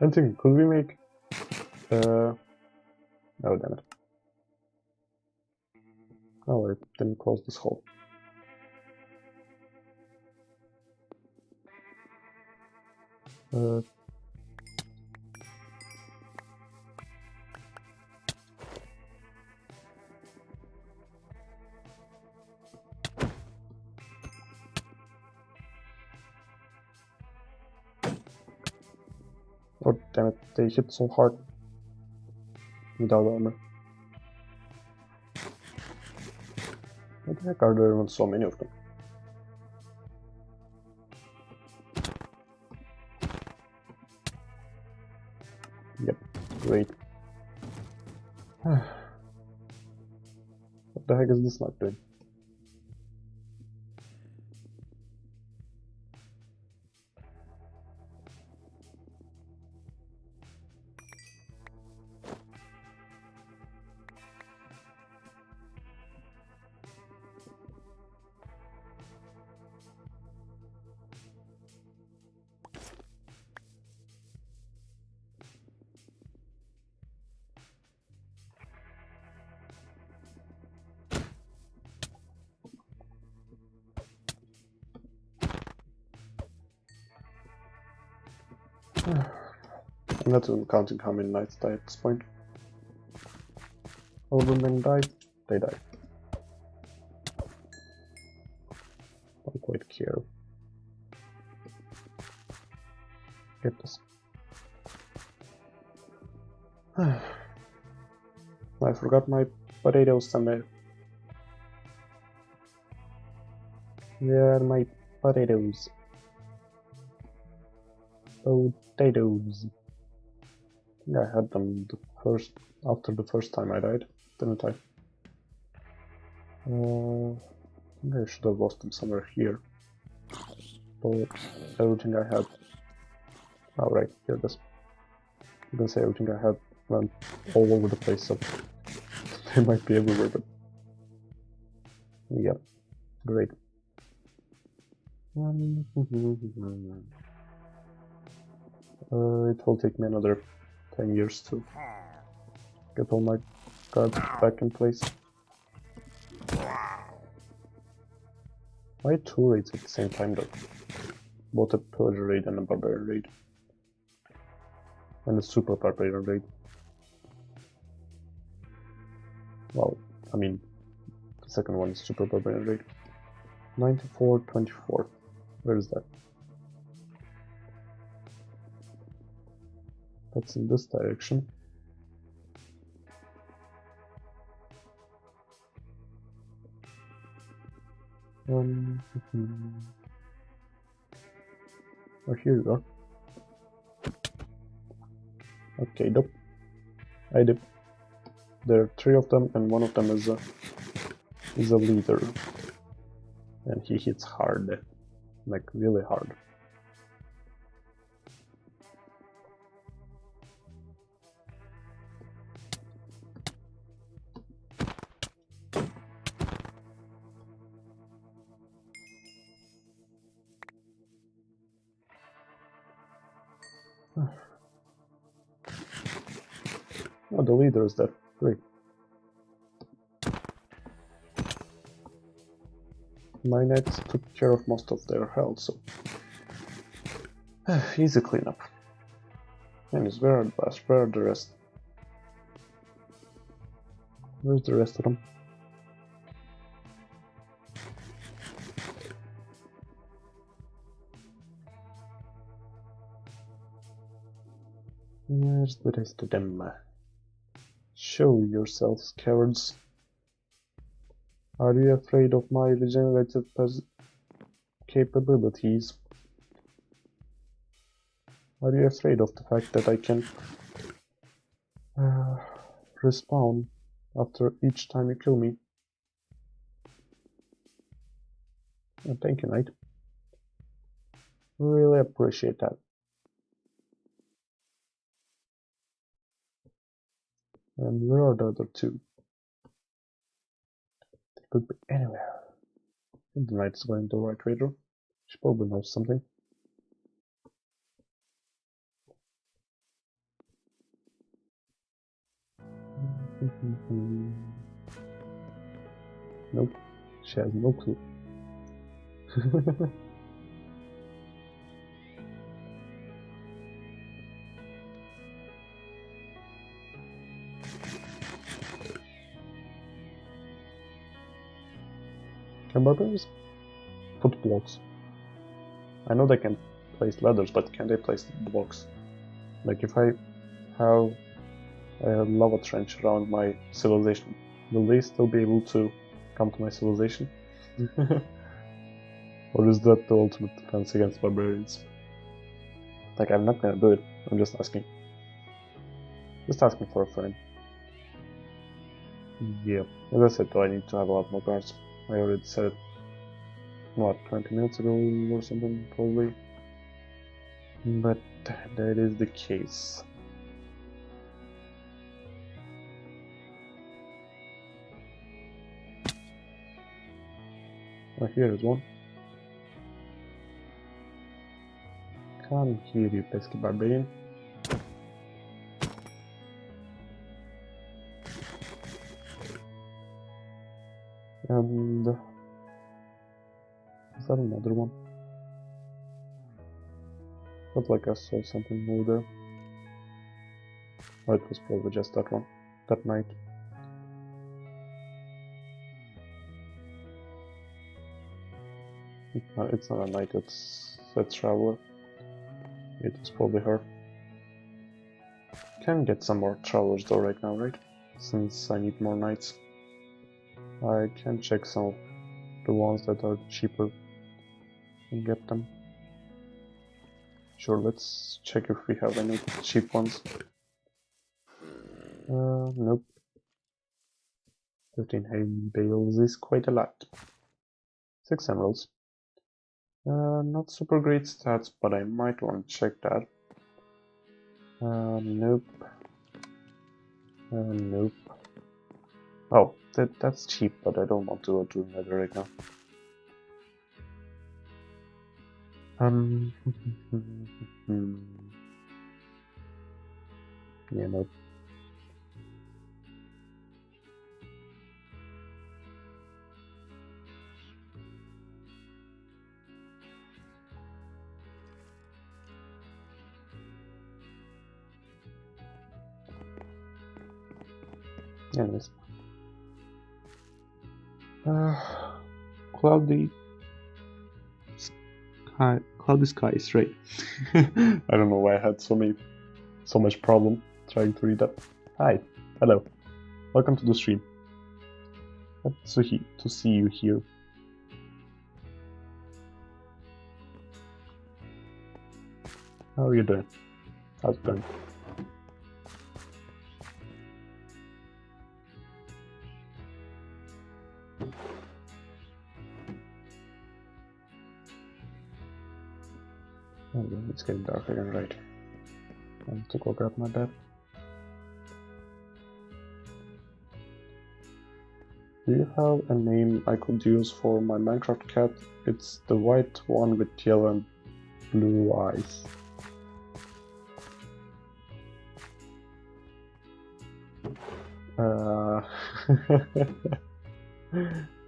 I'm thinking, could we make... oh damn it. Oh, I didn't close this hole. Oh damn it, they hit so hard without armor. What the heck are there even so many of them? Yep, great. What the heck is this not doing? I'm not even counting how many knights die at this point. All of them died, they died. Don't quite care. Get this. I forgot my potatoes somewhere. Where are my potatoes? Potatoes. I think I had them after the first time I died, didn't I? I think I should have lost them somewhere here. But everything I had... Oh right, here it is. You can say everything I had went all over the place, so they might be everywhere, but... Yeah, great. It will take me another 10 years to get all my cards back in place. Why 2 raids at the same time though? Both a pillager raid and a barbarian raid. And a super barbarian raid. Well, I mean, the second one is super barbarian raid. 94-24. Where is that? That's in this direction. Oh, here you are. Okay, nope. I did. There are 3 of them, and one of them is a leader, and he hits hard, like really hard. Oh, the leader is dead. Great. My knights took care of most of their health, so... easy cleanup. Anyways, where are the rest? Where's the rest of them? Where's the rest of them? Show yourselves, cowards. Are you afraid of my regenerative capabilities? Are you afraid of the fact that I can respawn after each time you kill me? Thank you, Knight. Really appreciate that. And where are the other two? They could be anywhere. I think the Knight's going the right way though. She probably knows something. Nope, she has no clue. Can barbarians put blocks? I know they can place ladders, but can they place blocks? Like if I have a lava trench around my civilization, will they still be able to come to my civilization? Or is that the ultimate defense against barbarians? Like, I'm not gonna do it, I'm just asking. Just asking for a friend. Yeah, as I said though, I need to have a lot more guards. I already said it, what, 20 minutes ago or something, probably. But that is the case. Oh, here is one. Come here, you pesky barbarian. And is that another one? Felt like I saw something new there. Oh, it was probably just that one, that night. It's not a knight, it's a traveler. It was probably her. Can get some more travelers though right now, right? Since I need more knights. I can check some of the ones that are cheaper and get them. Sure, let's check if we have any cheap ones. Nope. 15 hay bales is quite a lot. 6 emeralds. Not super great stats, but I might want to check that. Nope. Nope. Oh, that's cheap, but I don't want to go to Nether right now. Yeah, nope. Anyways. Cloudy skies, right? I don't know why I had so much problem trying to read that. Hi, hello, welcome to the stream. Happy to see you here. How are you doing? How's it going? Oh, it's getting dark again, right? I need to go grab my bed. Do you have a name I could use for my Minecraft cat? It's the white one with yellow and blue eyes.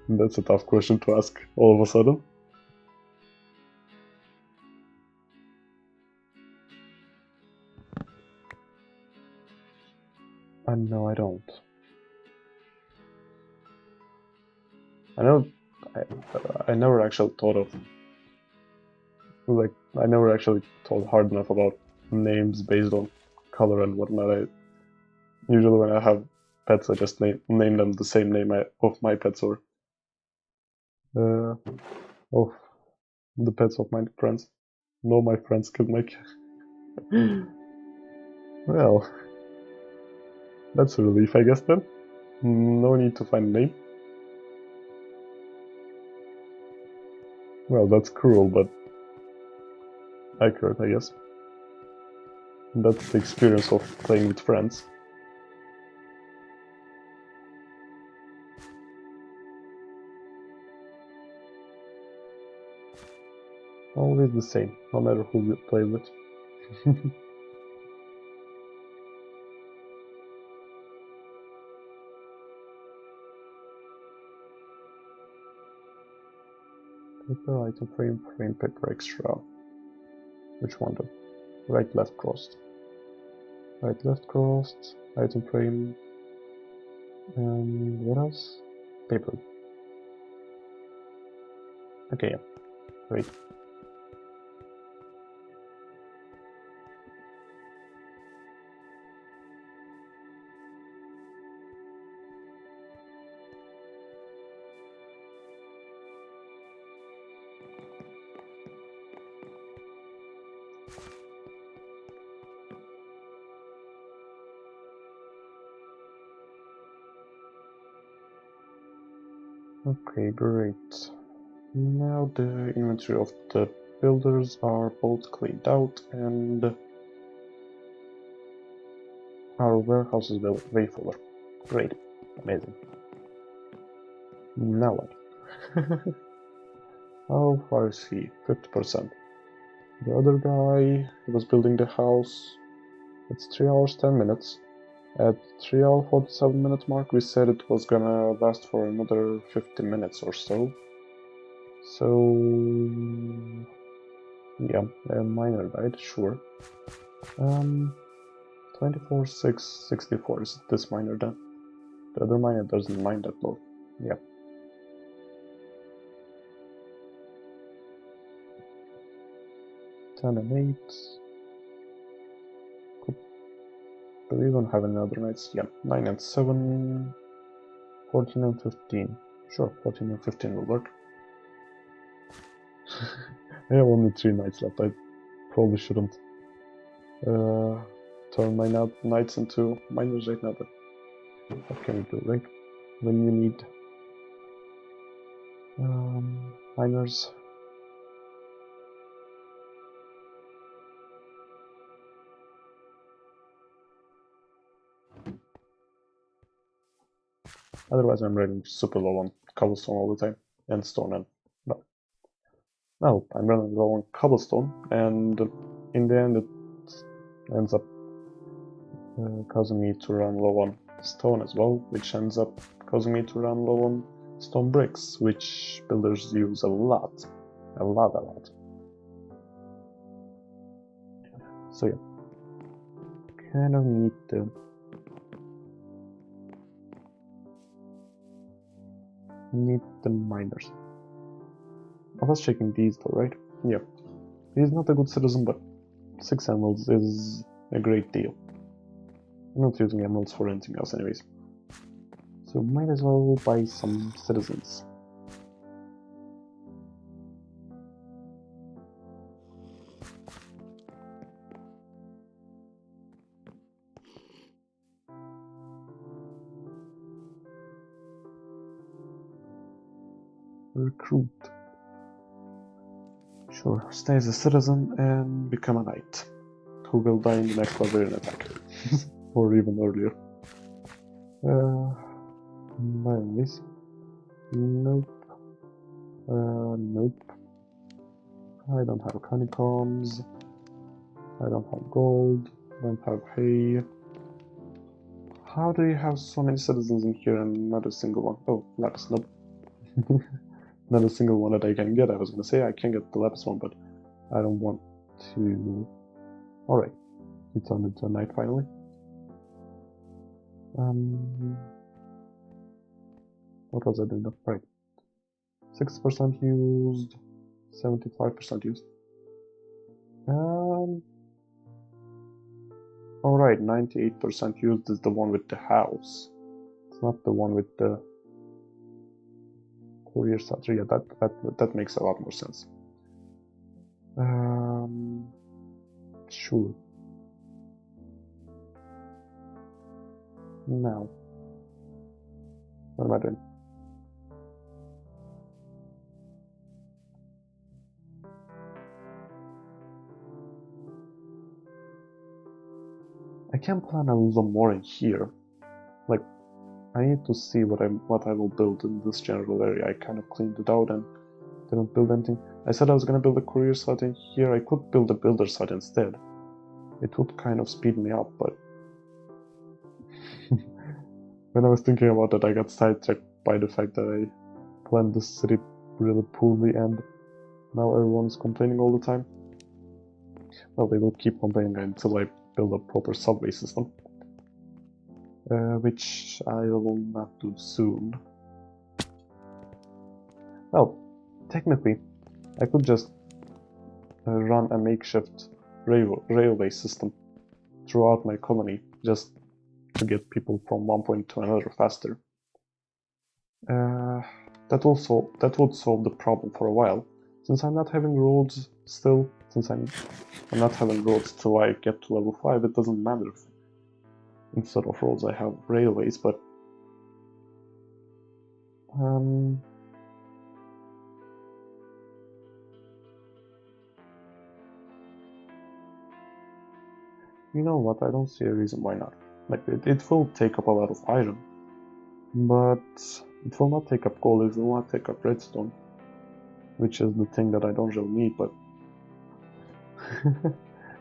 That's a tough question to ask all of a sudden. No, I don't. I know I never actually thought of, like, I never actually thought hard enough about names based on color and whatnot. Usually when I have pets, I just name them the same name of my pets or Of the pets of my friends. No, my friends killed my cat. Well, that's a relief, I guess then. No need to find a name. Well, that's cruel, but accurate, I guess. That's the experience of playing with friends. Always the same, no matter who you play with. Paper, item frame, frame, paper extra. Which one though? Right, left crossed. Right, left crossed, item frame, and what else? Paper. Okay, yeah, great. Okay, great. Now the inventory of the builders are both cleaned out and our warehouse is way fuller. Great. Amazing. Now what? How far is he? 50%. The other guy was building the house. It's 3 hours 10 minutes. At 3 hour 47 minute mark we said it was gonna last for another 50 minutes or so. So yeah, a miner died, sure. 24,664 is this miner done. The other miner doesn't mine that low. Yeah. Ten and 8. But we don't have any other knights. Yeah. 9 and 7. 14 and 15. Sure, 14 and 15 will work. I have only 3 knights left. I probably shouldn't turn my knights into miners right now, but what can we do, right? When you need miners. Otherwise I'm running super low on cobblestone all the time, and stone, and well, I'm running low on cobblestone, and in the end it ends up causing me to run low on stone as well, which ends up causing me to run low on stone bricks, which builders use a lot. A lot. So yeah, kind of need the miners. I was checking these though, right? Yeah. He's not a good citizen, but 6 emeralds is a great deal. I'm not using emeralds for anything else anyways. So might as well buy some citizens. Recruit. Sure, stay as a citizen and become a knight, who will die in the next barbarian attack. Or even earlier. This. Nope. Nope. I don't have honeycombs. I don't have gold. I don't have hay. How do you have so many citizens in here and not a single one? Oh, lapis, nope. Not a single one that I can get. I was gonna say I can get the lapis one, but I don't want to. Alright, it turned into a night finally. What was I doing? Right. 6% used, 75% used. Alright, 98% used is the one with the house. It's not the one with the Courier Saturn, yeah, that makes a lot more sense. Sure. Now, what am I doing? I can plan a little more in here. Like, I need to see what I will build in this general area. I kind of cleaned it out and didn't build anything. I said I was gonna build a courier site in here. I could build a builder site instead. It would kind of speed me up, but when I was thinking about it, I got sidetracked by the fact that I planned this city really poorly and now everyone's complaining all the time. Well, they will keep complaining until I build a proper subway system. Which I will not do soon. Well, technically, I could just run a makeshift railway system throughout my colony, just to get people from one point to another faster. That would solve the problem for a while. Since I'm not having roads still, since I'm not having roads till I get to level 5, it doesn't matter if instead of roads I have railways, but you know what, I don't see a reason why not. Like, it will take up a lot of iron, but it will not take up coal, it will not take up redstone, which is the thing that I don't really need, but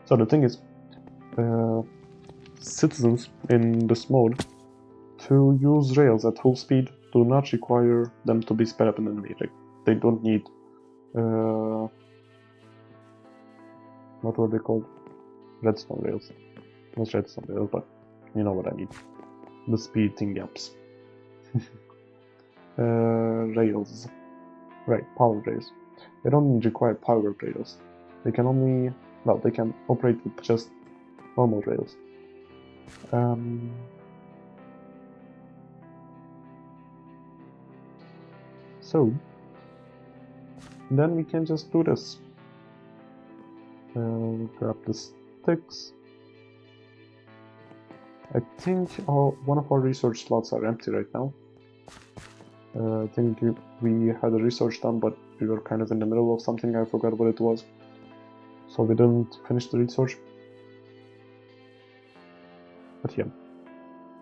so the thing is, citizens in this mode, to use rails at full speed, do not require them to be sped up in enemy. Like, they don't need, what were they called? Redstone rails. Not redstone rails, but you know what I mean. The speed thing ups. Rails. Right, power rails. They don't require power rails. They can only, well, they can operate with just normal rails. So, then we can just do this. Grab the sticks. I think one of our research slots are empty right now. I think we had a research done, but we were kind of in the middle of something, I forgot what it was. So we didn't finish the research. But yeah.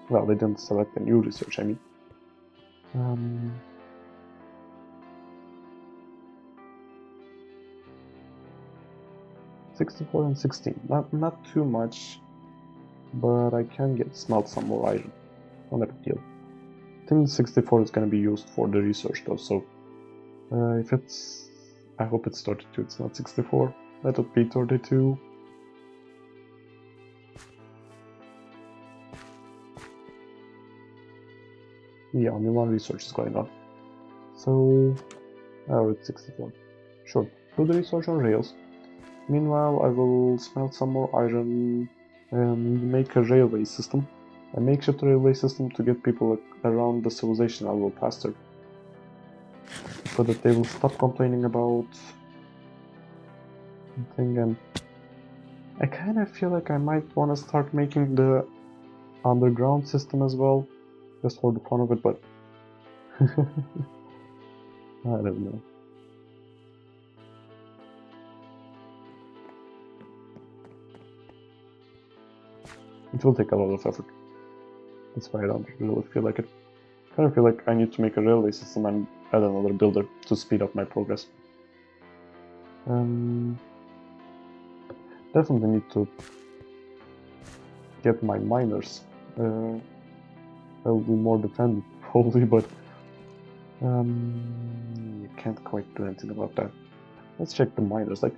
Well, they didn't select a new research, I mean. 64 and 16, not too much, but I can smelt some more iron. Not a big deal. I think 64 is going to be used for the research though, so if it's, I hope it's 32, it's not 64, that would be 32. Yeah, only one research is going on. So, oh, it's 64. Sure, do the research on rails. Meanwhile, I will smelt some more iron and make a railway system. A makeshift railway system to get people around the civilization a little faster. So that they will stop complaining about something, and I kind of feel like I might want to start making the underground system as well, just for the fun of it, but I don't know. It will take a lot of effort. That's why I don't really feel like it. I kind of feel like I need to make a railway system and add another builder to speed up my progress. Definitely need to get my miners a little more defended, probably, but you can't quite do anything about that. Let's check the miners. Like,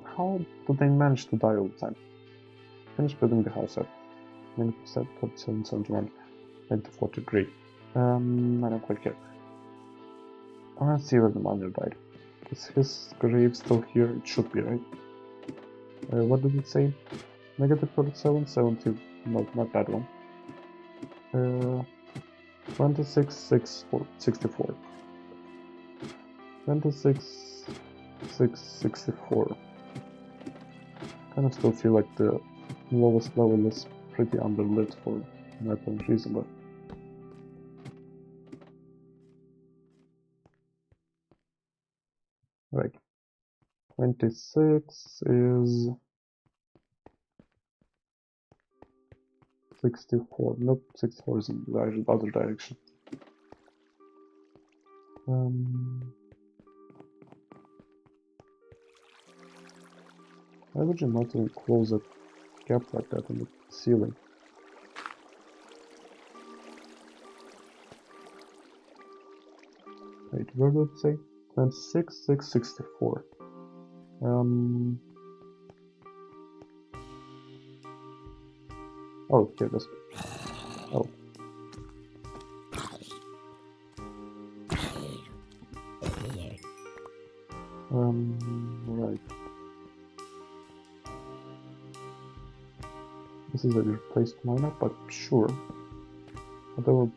how do they manage to die all the time? Finish building the house at 90%, 47, 71, 40, great. I don't quite care. I want to see where the miner died. Is his grave still here? It should be, right? What did it say? Negative 47, 70, no, not that one. 26, 64. 26, 664. Kind of still feel like the lowest level is pretty underlit for an apparent reason, but right. 26 is 64. Nope, 64 is in the other direction. Why would you not even close a gap like that in the ceiling? Wait, where did it say? 26, 664. Oh, here it is. Oh. Right. This is a replaced miner, but sure. Whatever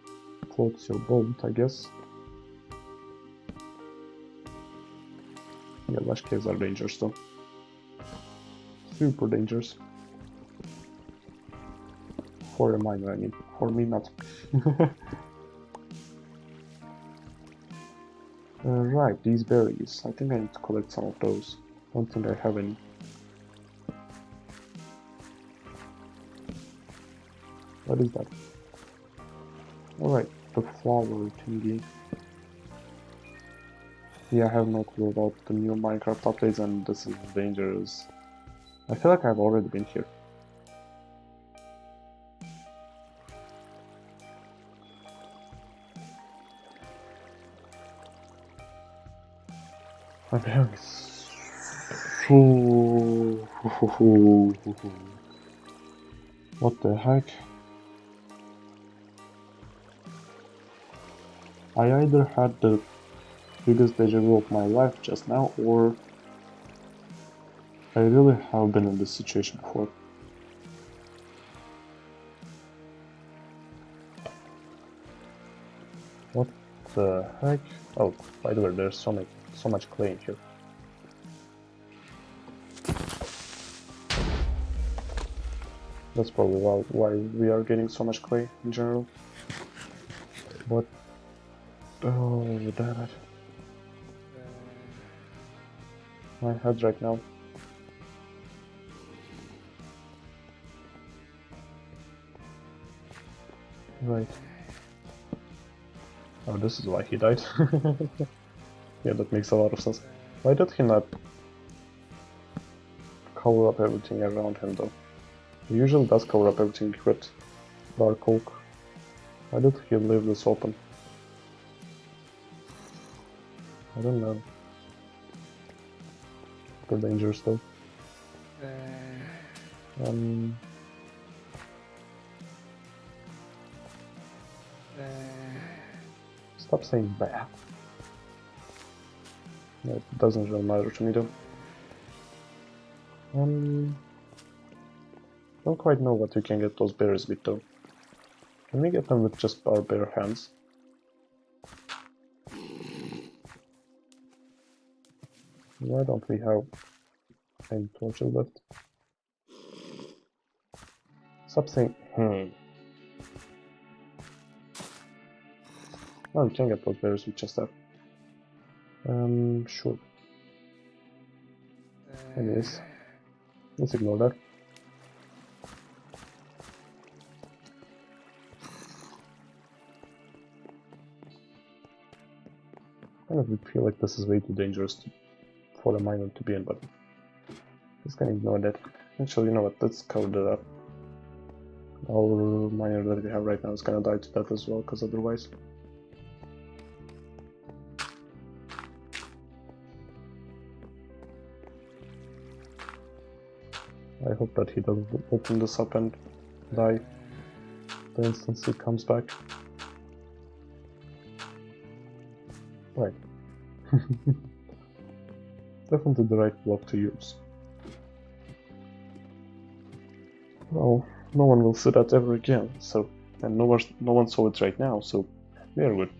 floats your boat, I guess. Yeah, lush caves are dangerous though. Super dangerous. For a miner, I mean. For me, not. Right, these berries. I think I need to collect some of those. Don't think I have any. What is that? Alright, the flower thingy. Yeah, I have no clue about the new Minecraft updates, and this is dangerous. I feel like I've already been here. My berries. What the heck? I either had the biggest deja vu of my life just now, or I really have been in this situation before. What the heck? Oh, by the way, there's so much clay in here. That's probably why we are getting so much clay in general. What? Oh, damn it. My head right now. Right. Oh, this is why he died. Yeah, that makes a lot of sense. Why did he not cover up everything around him though? He usually does cover up everything with dark oak. Why did he leave this open? I don't know. Super dangerous though. Stop saying bad. Yeah, it doesn't really matter to me though. Don't quite know what we can get those berries with though. Can we get them with just our bare hands? Why don't we have any torches left? Stop saying Oh, we can get those berries with just that. Sure. Anyways, let's ignore that. I kind of feel like this is way too dangerous for a miner to be in, but just gonna ignore that. Actually, you know what, let's cover that up. Our miner that we have right now is gonna die to that as well, because otherwise... I hope that he doesn't open this up and die the instant he comes back. Right. Definitely the right block to use. Well, no one will see that ever again, so... And no one saw it right now, so... we are good.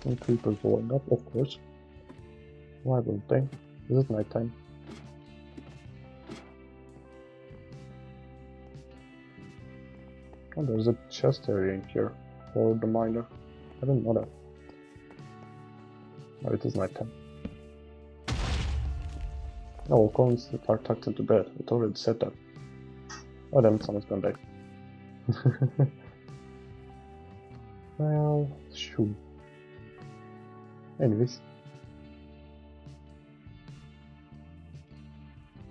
And creepers blowing up, of course. Why wouldn't they? Is it nighttime? Oh, there's a chest area in here for the miner. I didn't know that. Oh, it is nighttime. Oh, all colonies are tucked into bed. It already said that. Oh damn, someone's gonna die. Well, sure. Anyways.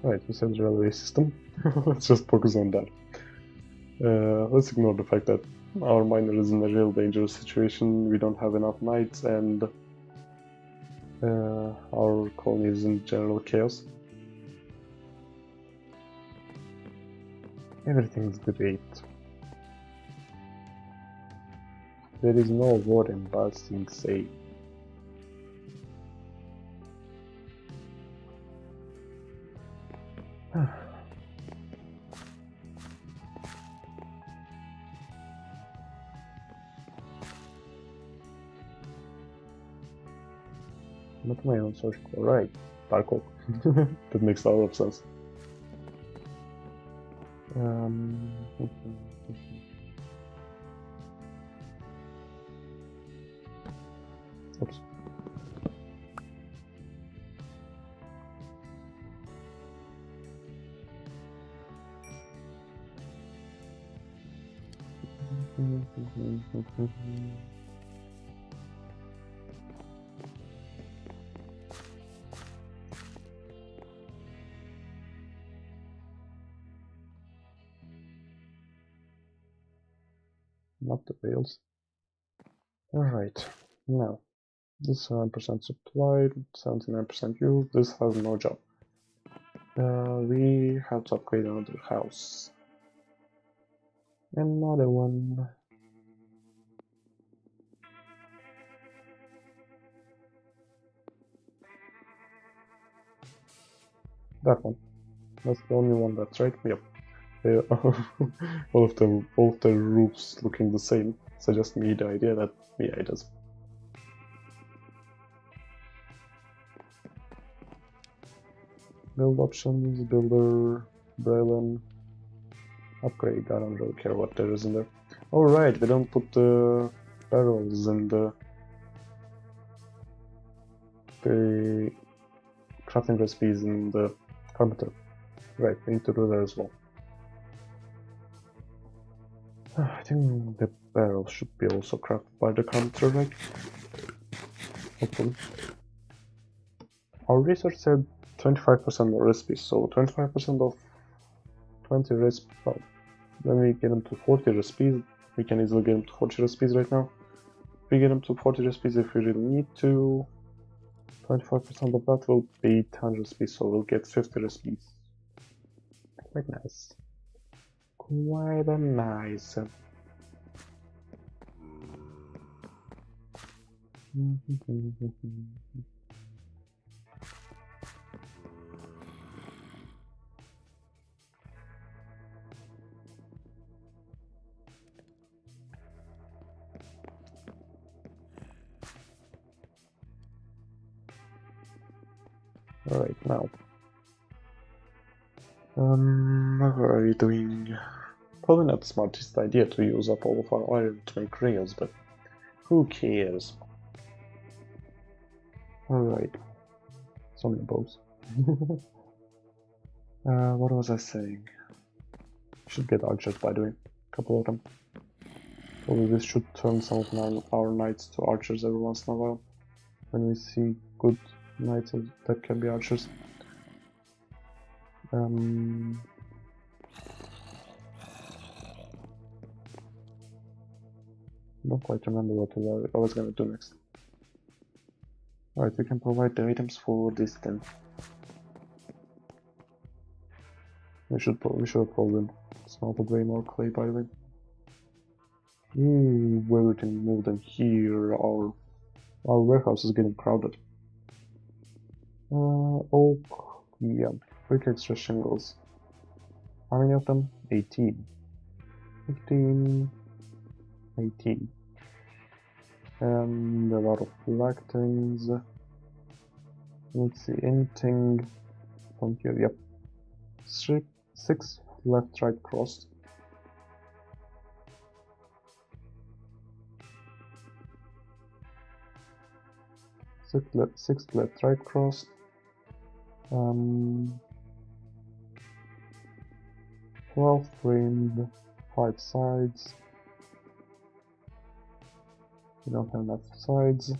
Right, we said the railway system. Let's just focus on that. Let's ignore the fact that our miner is in a real dangerous situation, we don't have enough knights, and our colony is in general chaos. Everything's great. There is no war embarrassing, say. What am I on search for? Right, Dark Oak. That makes a lot of sense. Oops. Not the whales. Alright, now this 7% supplied, 79% used, this has no job. We have to upgrade another house. Another one. That one. That's the only one that's right. Yep. all of the roofs looking the same suggest me the idea that yeah, it is. Build options, builder, Braylon, upgrade. I don't really care what there is in there. Oh right, we don't put the barrels in the crafting recipes in the carpenter. Right, we need to do that as well. I think the barrel should be also crafted by the carpenter, right? Hopefully. Our research said 25% more recipes, so 25% of 20 recipes. Well, when we get them to 40 recipes, we can easily get them to 40 recipes right now. If we get them to 40 recipes if we really need to, 25% of that will be 10 recipes, so we'll get 50 recipes. Quite nice. Quite a nice. Alright, now. What are we doing? Probably not the smartest idea to use up all of our iron to make rails, but who cares? Alright. So many bows. What was I saying? Should get archers, by the way. A couple of them. Probably this should turn some of our knights to archers every once in a while. When we see good knights that can be archers. Don't quite remember what I was gonna do next. Alright, we can provide the items for this then. We should have probably smelted way more clay, by the way. Where we can move them here. Our warehouse is getting crowded. Oak, yeah, quick extra shingles. How many of them? 18. 15. 18. and a lot of black things. Let's see, anything from here? Yep. 6 left, right, crossed. Six left, right, crossed. 12 framed, 5 sides. We don't have enough sides.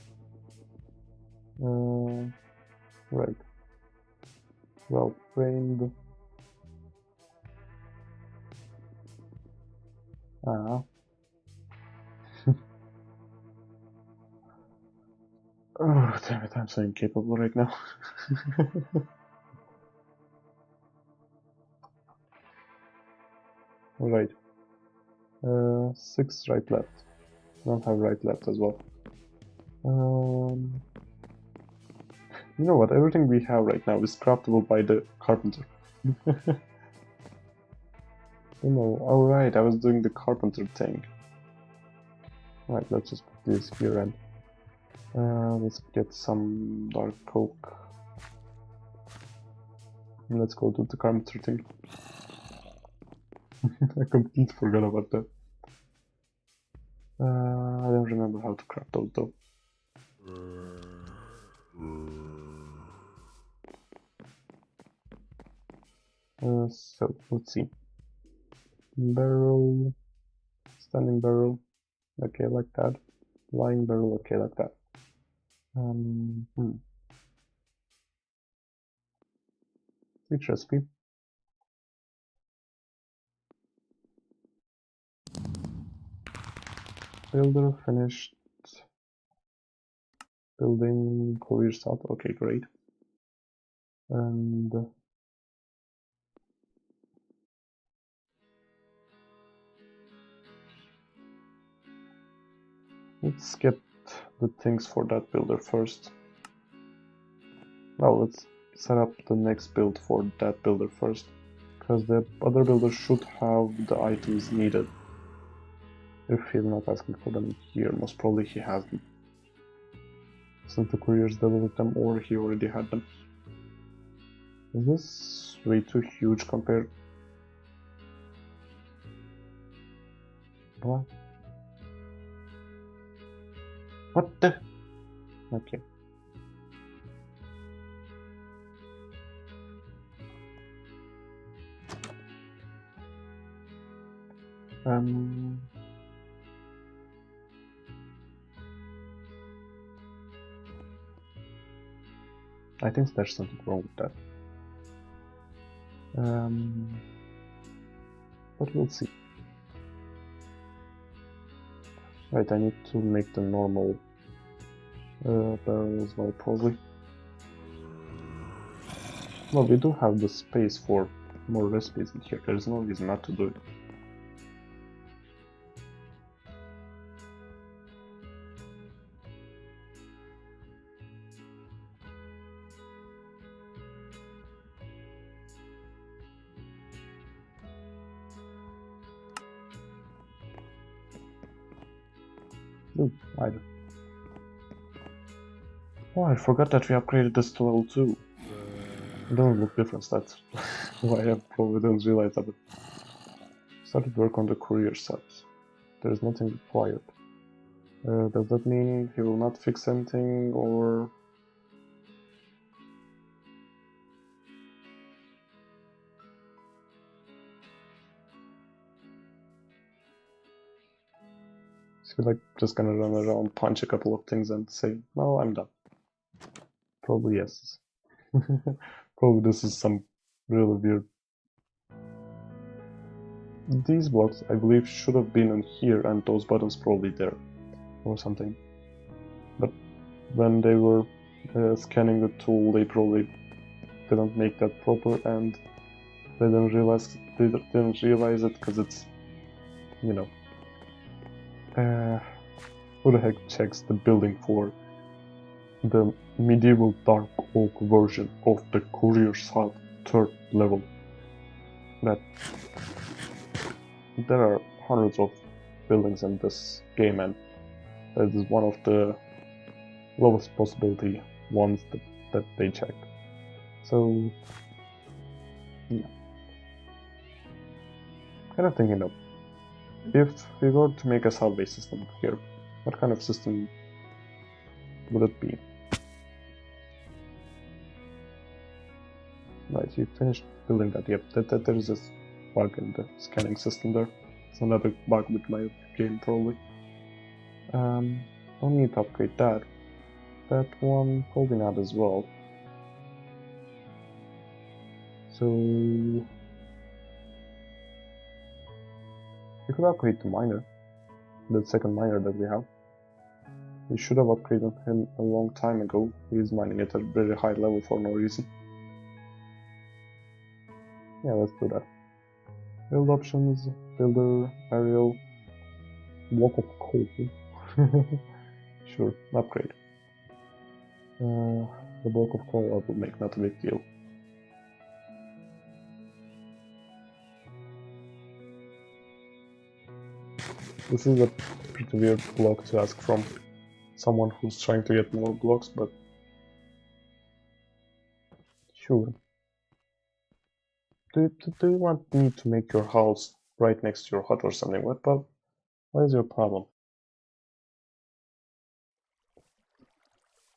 Right. 12 framed. Oh, damn it, I'm so incapable right now. Right. 6 right, left. Don't have right, left as well. You know what? Everything we have right now is craftable by the carpenter. Oh right, I was doing the carpenter thing. Right, let's just put this here and let's get some dark oak. And let's go do the carpenter thing. I completely forgot about that. I don't remember how to craft those though. So let's see. Barrel, standing barrel, okay, like that. Lying barrel, okay, like that. Which recipe? Builder finished. Building courier south, okay, great. And let's get the things for that builder first. Well, let's set up the next build for that builder first, because the other builder should have the items needed. If he's not asking for them here, most probably he has them. Since the couriers delivered them, or he already had them. Is this way too huge compared? What? What the? Okay. I think there's something wrong with that. But we'll see. Right, I need to make the normal barrel as well, probably. Well, we do have the space for more recipes in here. There's no reason not to do it. Either. Oh, I forgot that we upgraded this to level 2. It doesn't look different, that's why I probably didn't realize that. Started work on the courier subs. There is nothing required. Does that mean he will not fix anything, or... Is he like just gonna run around, punch a couple of things and say, no, I'm done? Probably yes. Probably this is some really weird. These blocks, I believe, should have been in here, and those buttons probably there, or something. But when they were scanning the tool, they probably didn't make that proper, and they didn't realize it because it's, you know, who the heck checks the building for the medieval dark oak version of the courier south 3rd level? That there are hundreds of buildings in this game, and That is one of the lowest possibility ones that they checked. So, yeah. Kind of thinking of, if we were to make a subway system here, what kind of system would it be? Right, you finished building that. Yep, there is this bug in the scanning system there. It's another bug with my game, probably. Don't need to upgrade that. That one, probably not as well. So we could upgrade the miner, the second miner that we have. We should have upgraded him a long time ago. He's mining at a very high level for no reason. Yeah, let's do that. Build options, builder, aerial, block of coal. Sure, upgrade. The block of coal I will make, not a big deal. This is a pretty weird block to ask from someone who's trying to get more blocks, but sure. Do you want me to make your house right next to your hut or something? What is your problem?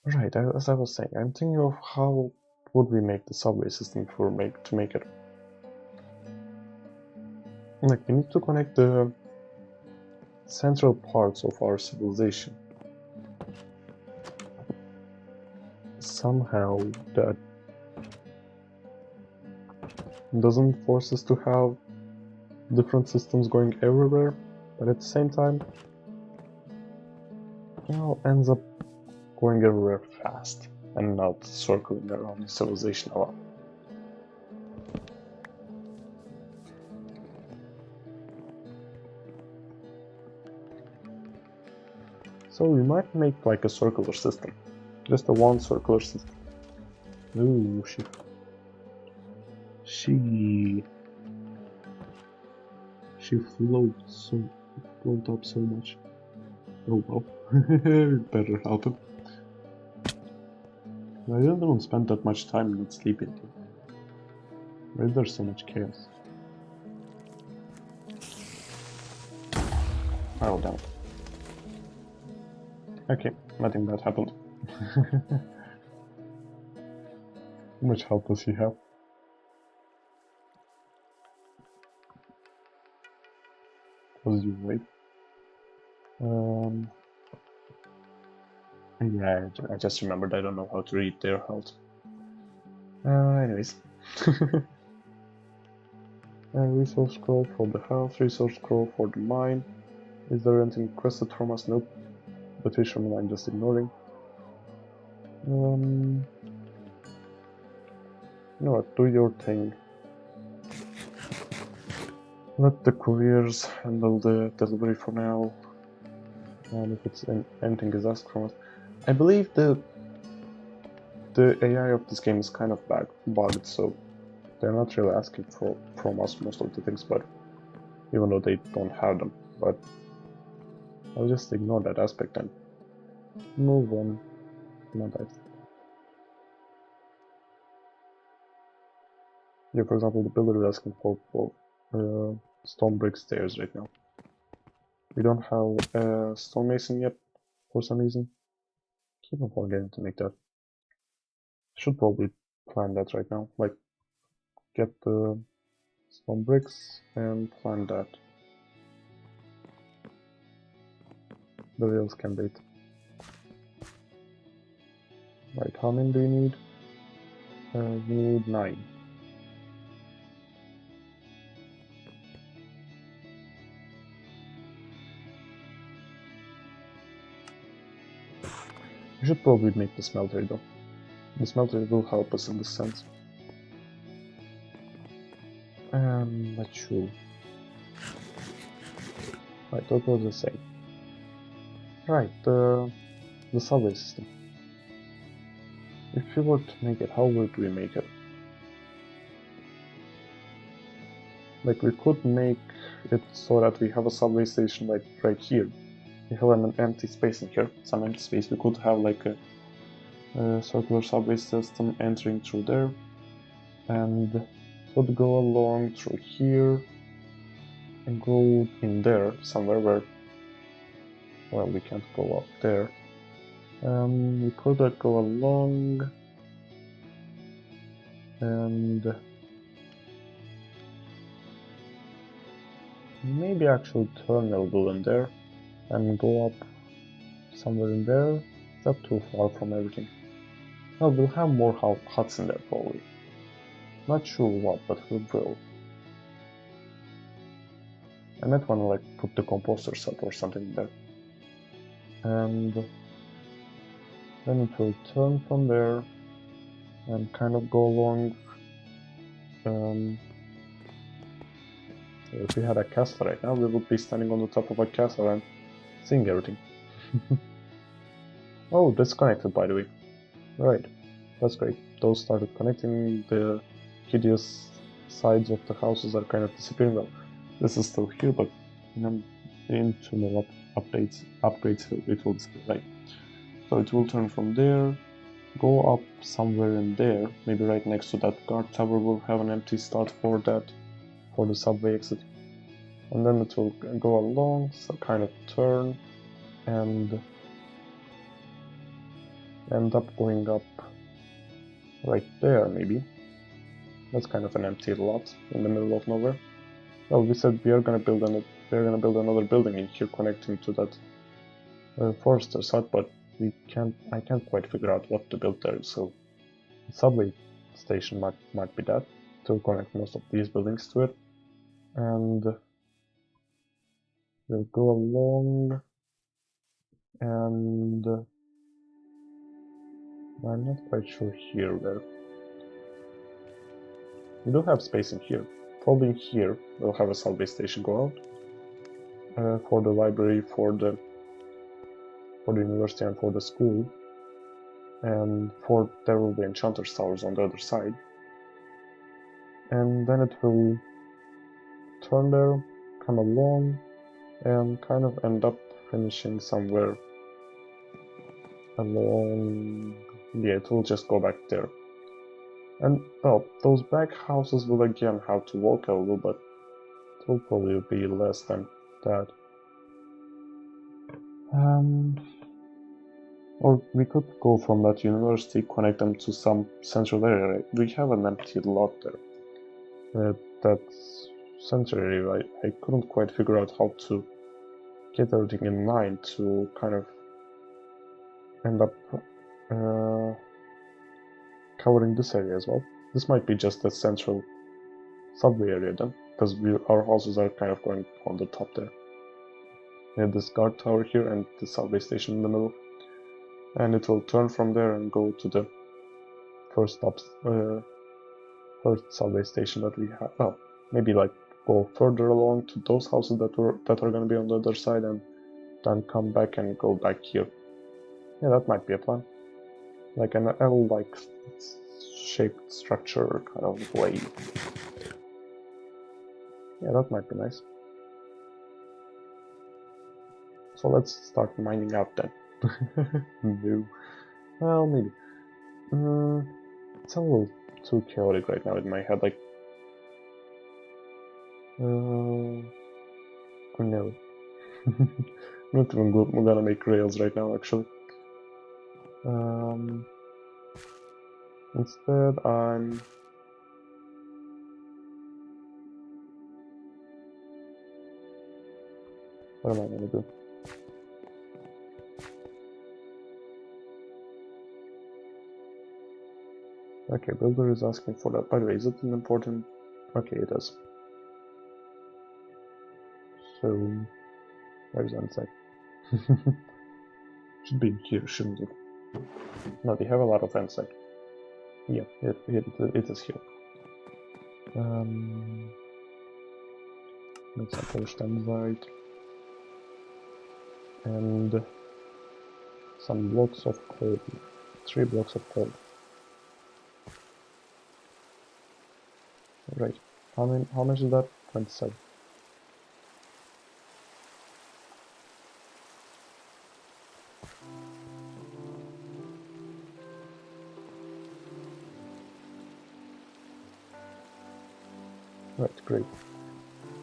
Right, as I was saying, I'm thinking of how would we make the subway system to make it. Like, we need to connect the central parts of our civilization. Somehow that doesn't force us to have different systems going everywhere, but at the same time, you know, ends up going everywhere fast and not circling around the civilization a lot. So we might make like a circular system. Just a one circular system. Ooh, she float up so much. Oh well. Better help him. I didn't even spend that much time not sleeping. Why is there so much chaos? Oh, down. Okay, nothing bad happened. How much health does he have? What is your weight? Yeah, I just remembered I don't know how to read their health. Anyways. Resource scroll for the house, resource scroll for the mine. Is there anything requested from us? Nope. The fisherman I'm just ignoring. You know what, do your thing. Let the couriers handle the delivery for now. And if it's anything is asked from us. I believe the AI of this game is kind of bugged, so they're not really asking from us most of the things, but even though they don't have them. But I'll just ignore that aspect and move on. Not that. Yeah, for example, the builder is asking for stone brick stairs right now. We don't have a stonemason yet, for some reason. Keep on forgetting to make that. Should probably plan that right now. Like, get the stone bricks and plan that. The rails can wait. Right, how many do you need? You need 9. We should probably make the smelter though. The smelter will help us in this sense. Not sure. Right, what was I saying? Right, the subway system. If we were to make it, how would we make it? Like, we could make it so that we have a subway station like right here, we have an empty space in here, some empty space. We could have like a circular subway system entering through there, and it would go along through here and go in there somewhere where, well, we can't go up there. We could go along and maybe actually turn a little in there and go up somewhere in there. Is that too far from everything? Well, we'll have more huts in there probably. Not sure what, but we will. I might wanna like put the composter set or something in there. And then it will turn from there and kind of go along. If we had a castle right now, we would be standing on the top of a castle and seeing everything. Oh, that's connected, by the way. Right, that's great. Those started connecting. The hideous sides of the houses are kind of disappearing. Well, this is still here, but into more upgrades, it will disappear, right? So it will turn from there, go up somewhere in there, maybe right next to that guard tower. We'll have an empty slot for that, for the subway exit. And then it will go along, so kind of turn, and end up going up right there, maybe. That's kind of an empty lot in the middle of nowhere. Well, we said we are gonna build another building in here connecting to that forester's hut, but I can't quite figure out what to build there. So the subway station might be that to connect most of these buildings to it, and we'll go along, and I'm not quite sure here where. We do have space in here. Probably here we'll have a subway station go out for the library, for the university, and for the school, and there will be enchanter's towers on the other side. And then it will turn there, come along, and kind of end up finishing somewhere along. Yeah, it will just go back there. And well, those back houses will again have to walk a little, but it will probably be less than that. Or we could go from that university, connect them to some central area. We have an empty lot there. That central area, I couldn't quite figure out how to get everything in line to kind of end up covering this area as well. This might be just a central subway area then, because our houses are kind of going on the top there. We have this guard tower here and the subway station in the middle, and it will turn from there and go to the first subway station that we have. Well, maybe like go further along to those houses that are going to be on the other side, and then come back and go back here. Yeah, that might be a plan. Like an L-like shaped structure kind of way. Yeah, that might be nice. So let's start mining out then. No. Well, maybe. It's a little too chaotic right now in my head. Like, no. Not even good. I'm gonna make rails right now, actually. Instead, what am I gonna do? Okay, builder is asking for that. By the way, is it an important? Okay, it is. So, where's Ansec? Should be here, shouldn't it? No, they have a lot of Ansec. Yeah, it is here. Let's approach them right. And some blocks of coal. 3 blocks of coal. Right. How much is that? 27. Right, great.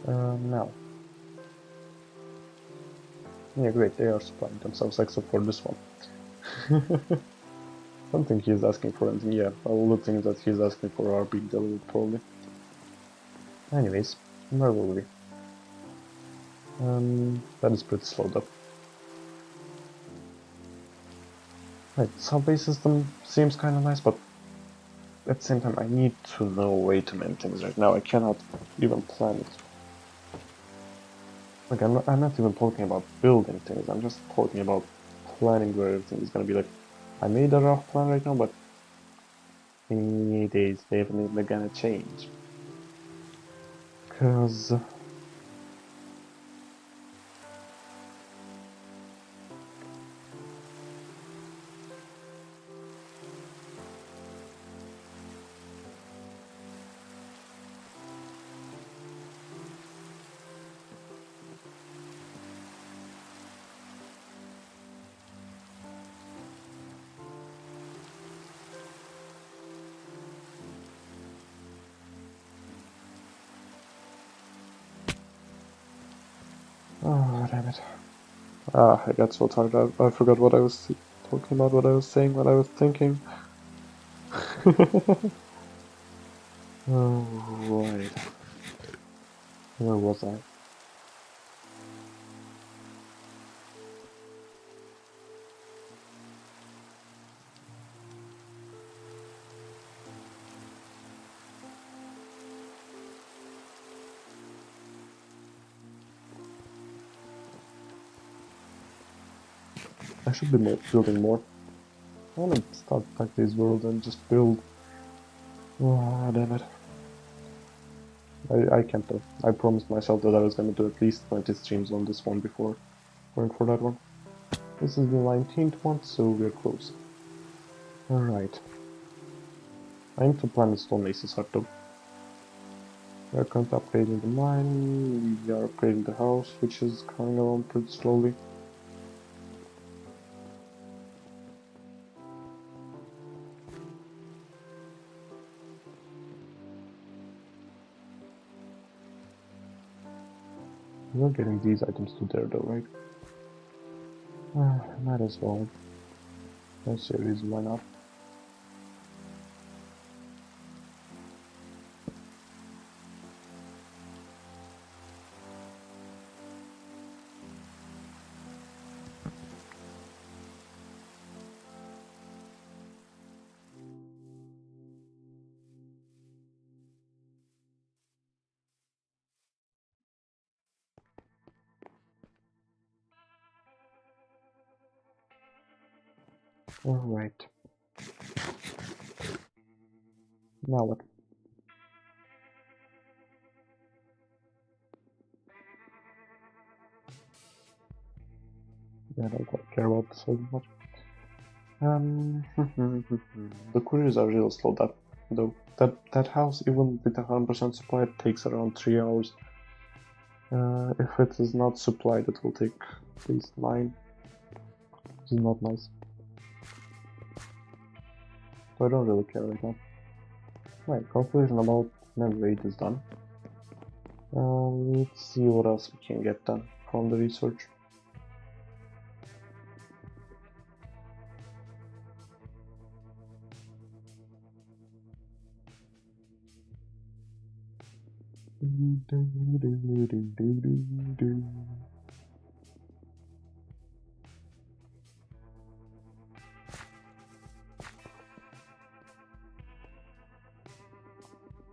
Now. Yeah, great, they are supplying themselves except for this one. Don't think he's asking for anything. Yeah, all the things that he's asking for are being delivered probably. Anyways, where were we? That is pretty slow though. Right, subway system seems kind of nice, but at the same time I need to know way too many things right now. I cannot even plan it. Like, I'm not even talking about building things, I'm just talking about planning where everything is gonna be. Like, I made a rough plan right now, but it is definitely gonna change. Cause oh damn it. I got so tired, I forgot what I was talking about, what I was saying, what I was thinking. Oh, right. Where was I? I should be building more. I wanna start back this world and just build. Oh, damn it. I can't though. I promised myself that I was gonna do at least 20 streams on this one before going for that one. This is the 19th one, so we're close. Alright. I need to plan the stone maces hut though. We are currently upgrading the mine, we are upgrading the house, which is coming along pretty slowly. We're getting these items to there though, right? Might as well. No series, why not? Alright. Now what? Yeah, I don't quite care about this so much. The couriers are real slow, though. That house, even with 100% supply, it takes around 3 hours. If it is not supplied, it will take at least 9. Which is not nice. So I don't really care right now. Right, calculation about memory rate is done. Let's see what else we can get done from the research.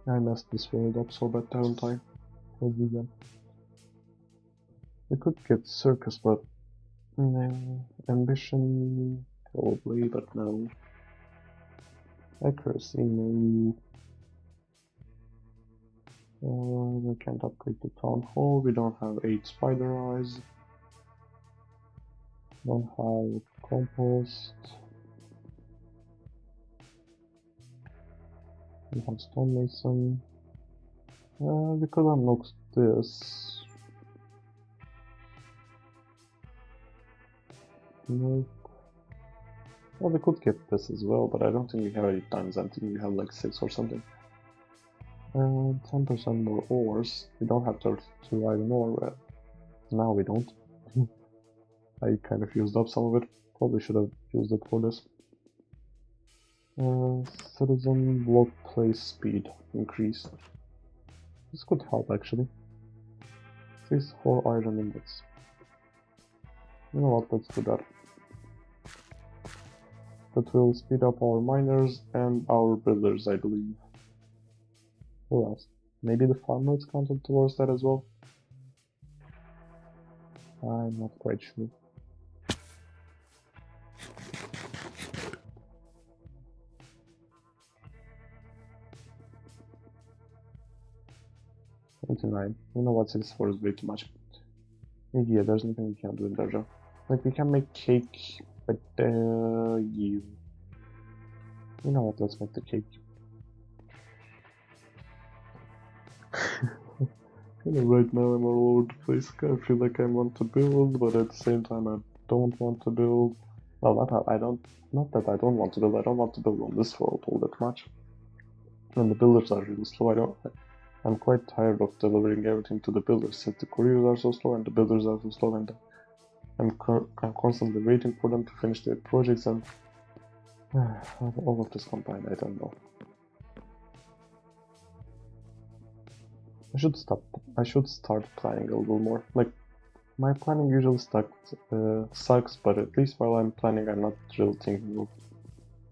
I messed this world up so bad, haven't I? Again. We could get circus, but no. Ambition, probably, but no. Accuracy, no. We can't upgrade the town hall. We don't have 8 spider eyes. Don't have compost. We have stonemason. We could unlock this. Nope. Well, we could get this as well, but I don't think we have 8 times. I think we have like 6 or something. And 10% more ores. We don't have 32 iron ore. Now we don't. I kind of used up some of it. Probably should have used it for this. Citizen block place speed increased. This could help actually. 4 iron ingots. You know what, let's do that. That will speed up our miners and our builders, I believe. Who else? Maybe the farmers counted towards that as well? I'm not quite sure. $29. You know what, 64 is way too much. Yeah, there's nothing we can do in there, though. Like, we can make cake, but, you know what, let's make the cake. Right now I'm all over the place. I feel like I want to build, but at the same time I don't want to build. Well, not that I don't want to build. I don't want to build on this world all that much. And the builders are really slow. I'm quite tired of delivering everything to the builders since the couriers are so slow and the builders are so slow, and I'm constantly waiting for them to finish their projects, and all of this combined, I don't know. I should start planning a little more. Like, my planning usually sucks, but at least while I'm planning, I'm not really thinking of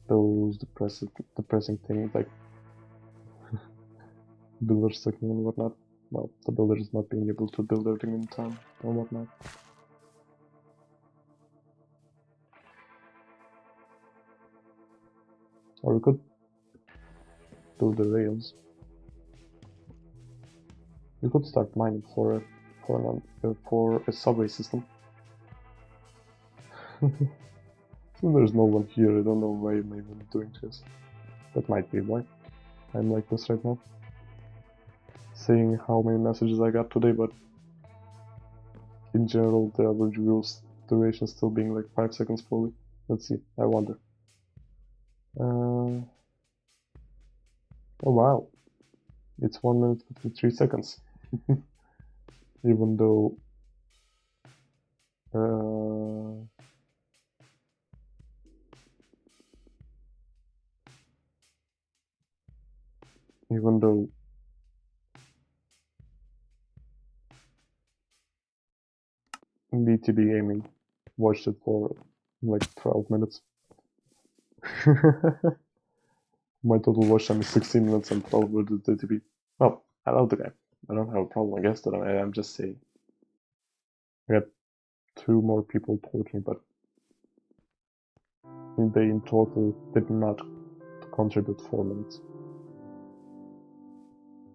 those depressing things like builders sucking and whatnot. Well, the builders not being able to build everything in time and whatnot. Or we could do the rails. We could start mining for a subway system. So there's no one here. I don't know why I'm even doing this. That might be why I'm like this right now. Saying how many messages I got today, but in general the average view duration still being like 5 seconds probably. Let's see, I wonder. Oh wow, it's 1 minute 53 seconds. Even though BTB Gaming watched it for like 12 minutes. My total watch time is 16 minutes and 12 with the DTB. Well, I love the guy. I don't have a problem against it. I'm just saying. I got 2 more people talking, but they in total did not contribute 4 minutes.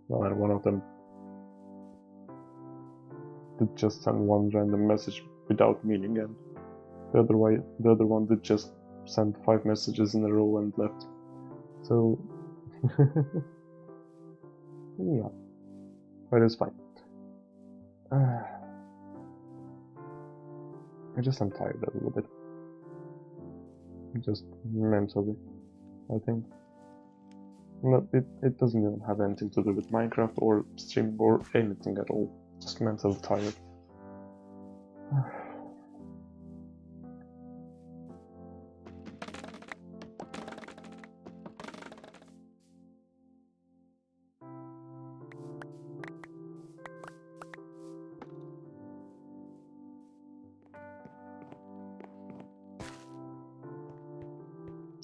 Well, and one of them did just send one random message without meaning, and the other one did just send 5 messages in a row and left. So yeah, but it's fine. I just am tired a little bit. Just mentally, I think. No, it doesn't even have anything to do with Minecraft or streaming or anything at all. Just mentally tired.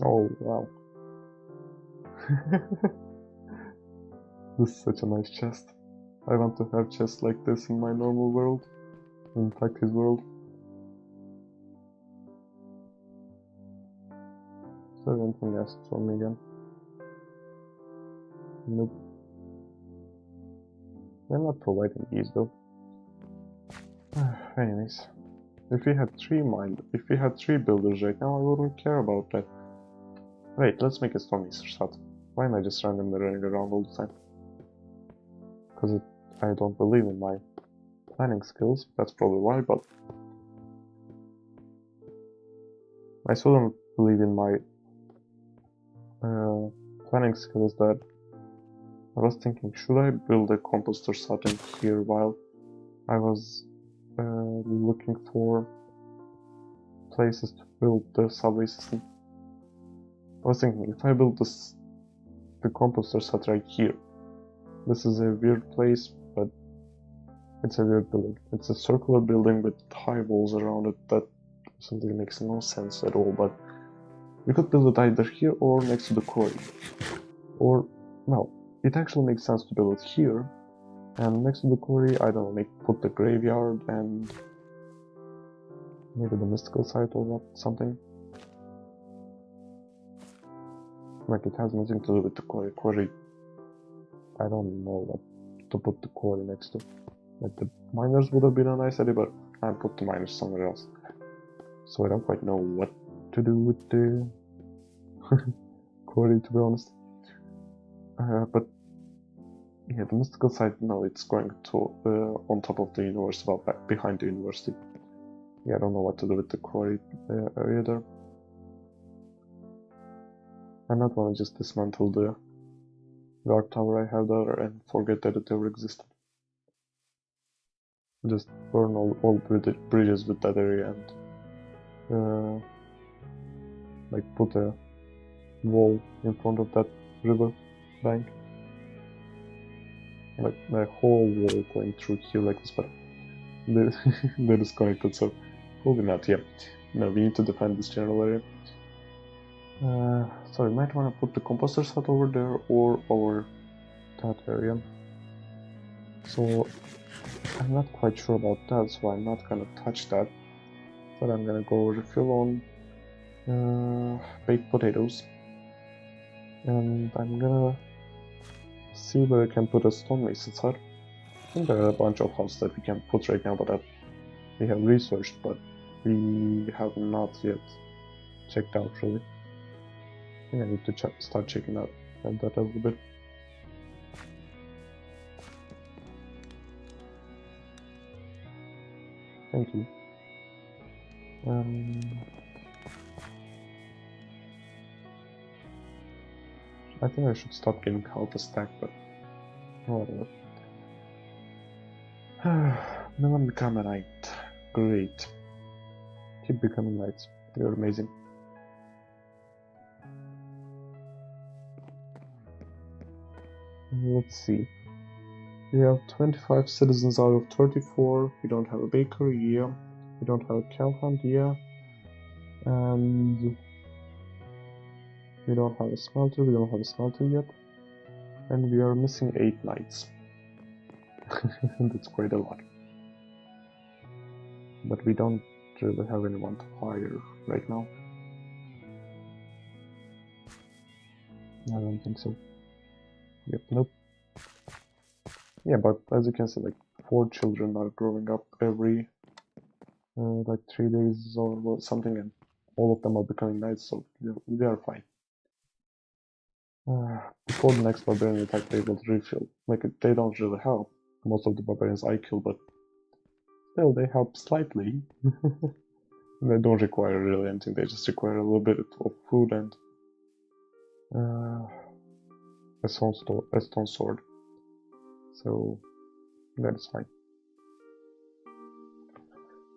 Oh wow. This is such a nice chest. I want to have chests like this in my normal world. In fact, his world. Is there anything else for me again? Nope. They're not providing these though. Anyways, if we had 3 builders right now, I wouldn't care about that. Wait, let's make a stonemacer's hut. Why am I just randomly running around all the time? Because I don't believe in my planning skills, that's probably why, but I still don't believe in my planning skills that I was thinking, should I build a composter site in here while I was looking for places to build the subway system? I was thinking, if I build the composter site right here, this is a weird place, but it's a weird building. It's a circular building with high walls around it that simply makes no sense at all, but we could build it either here or next to the quarry. Or, well, it actually makes sense to build it here, and next to the quarry, I don't know, put the graveyard and maybe the mystical site or what, something. Like, it has nothing to do with the quarry. Quarry, I don't know what to put the quarry next to. Like, the miners would have been a nice idea, but I put the miners somewhere else. So I don't quite know what to do with the quarry, to be honest. But yeah, the mystical site, no, it's going to on top of the university, well, behind the university. Yeah, I don't know what to do with the quarry area there. I not want to just dismantle the guard tower I have there and forget that it ever existed. Just burn all bridges with that area and like put a wall in front of that river bank. Like a whole wall going through here like this, but they're disconnected, so probably not. Yeah, no, we need to defend this general area. So we might want to put the composter site over there or over that area. So I'm not quite sure about that, so I'm not gonna touch that. But I'm gonna go refill on baked potatoes, and I'm gonna see where I can put a stonemason site. I think there are a bunch of houses that we can put right now, but we have researched, but we have not yet checked out really. I think I need to start checking out that a little bit. Thank you. I think I should stop getting half a stack, but whatever. Melon become a knight. Great. Keep becoming knights. You're amazing. Let's see. We have 25 citizens out of 34. We don't have a bakery, yeah. We don't have a cow hunt, yeah. And we don't have a smelter. We don't have a smelter yet. And we are missing 8 knights. That's quite a lot. But we don't really have anyone to hire right now. I don't think so. Yep, nope. Yeah, but as you can see, like 4 children are growing up every like 3 days or something, and all of them are becoming knights, so they are fine. Before the next barbarian attack, they will refill. Like, they don't really help. Most of the barbarians I kill, but still they help slightly. They don't require really anything, they just require a little bit of food and a stone sword. So that is fine.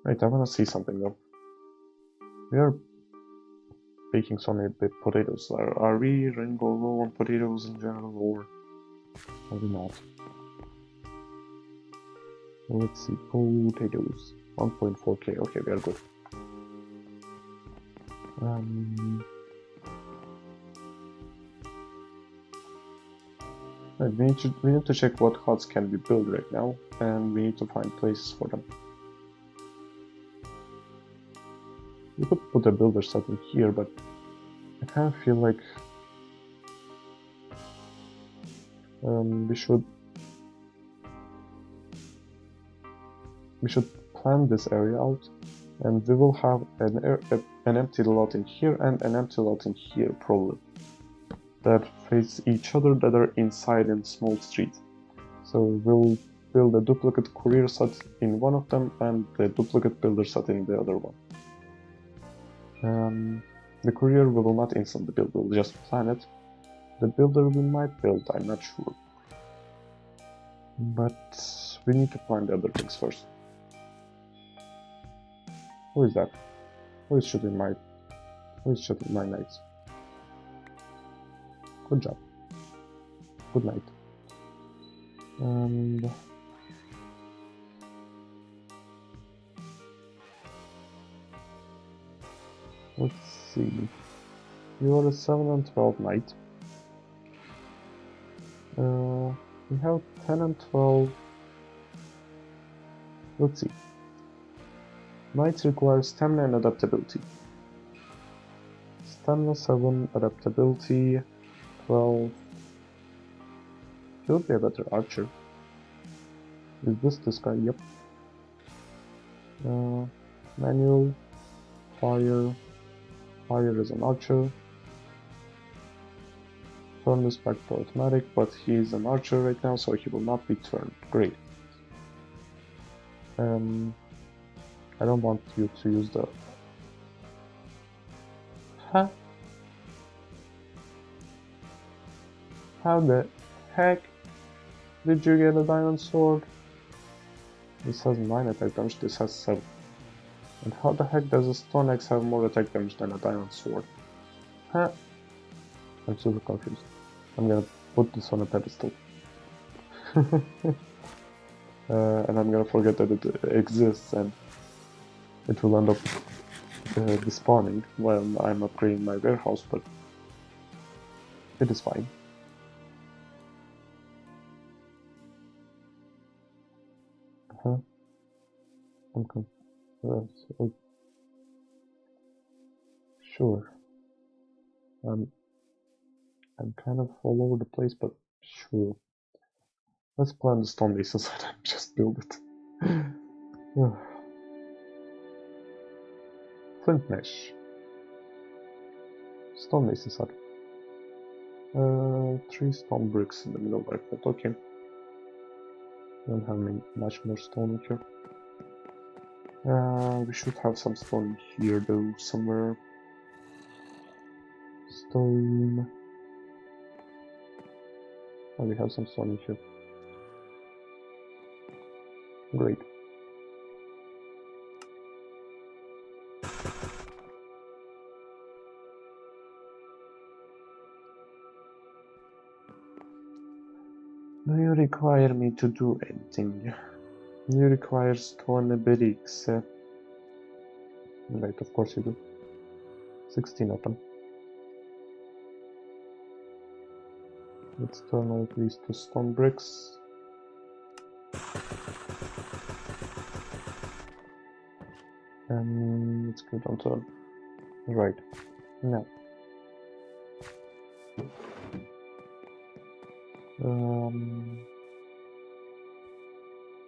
Right, I wanna see something though. We are baking so many potatoes. Are we running low on potatoes in general, or are we not? Let's see, potatoes. 1.4k, okay, we are good. Right, we need to check what huts can be built right now, and we need to find places for them. We could put a builder set in here, but I kind of feel like we should plan this area out, and we will have an empty lot in here and an empty lot in here probably, that face each other, that are inside in small streets. So we'll build a duplicate courier set in one of them and the duplicate builder set in the other one. The courier we will not instantly build, we'll just plan it. The builder we might build, I'm not sure. But we need to plan the other things first. Who is that? Who is shooting my knights? Good job. Good night. And let's see. You are a 7 and 12 knight. We have 10 and 12. Let's see. Knights require stamina and adaptability. Stamina 7, adaptability 12. He would be a better archer. Is this guy? Yep. Manual, fire. Fire is an archer. Turn this back to automatic, but he is an archer right now, so he will not be turned. Great. I don't want you to use the... Huh? How the heck did you get a diamond sword? This has 9 attack damage, this has 7. And how the heck does a stone axe have more attack damage than a diamond sword? Huh? I'm super confused. I'm gonna put this on a pedestal. And I'm gonna forget that it exists, and it will end up despawning while I'm upgrading my warehouse, but it is fine. I'm confused. Sure. I'm kind of all over the place, but sure. Let's plan the stone bases and just build it. Flint mesh. Stone bases are 3 stone bricks in the middle like that. Okay. Don't have much more stone here. We should have some stone here though, somewhere. Stone. Oh, we have some stone here. Great. Do you require me to do anything? Do you require stone bricks? Right, of course you do. 16 open. Let's turn all these to stone bricks. And let's go down to right. Now.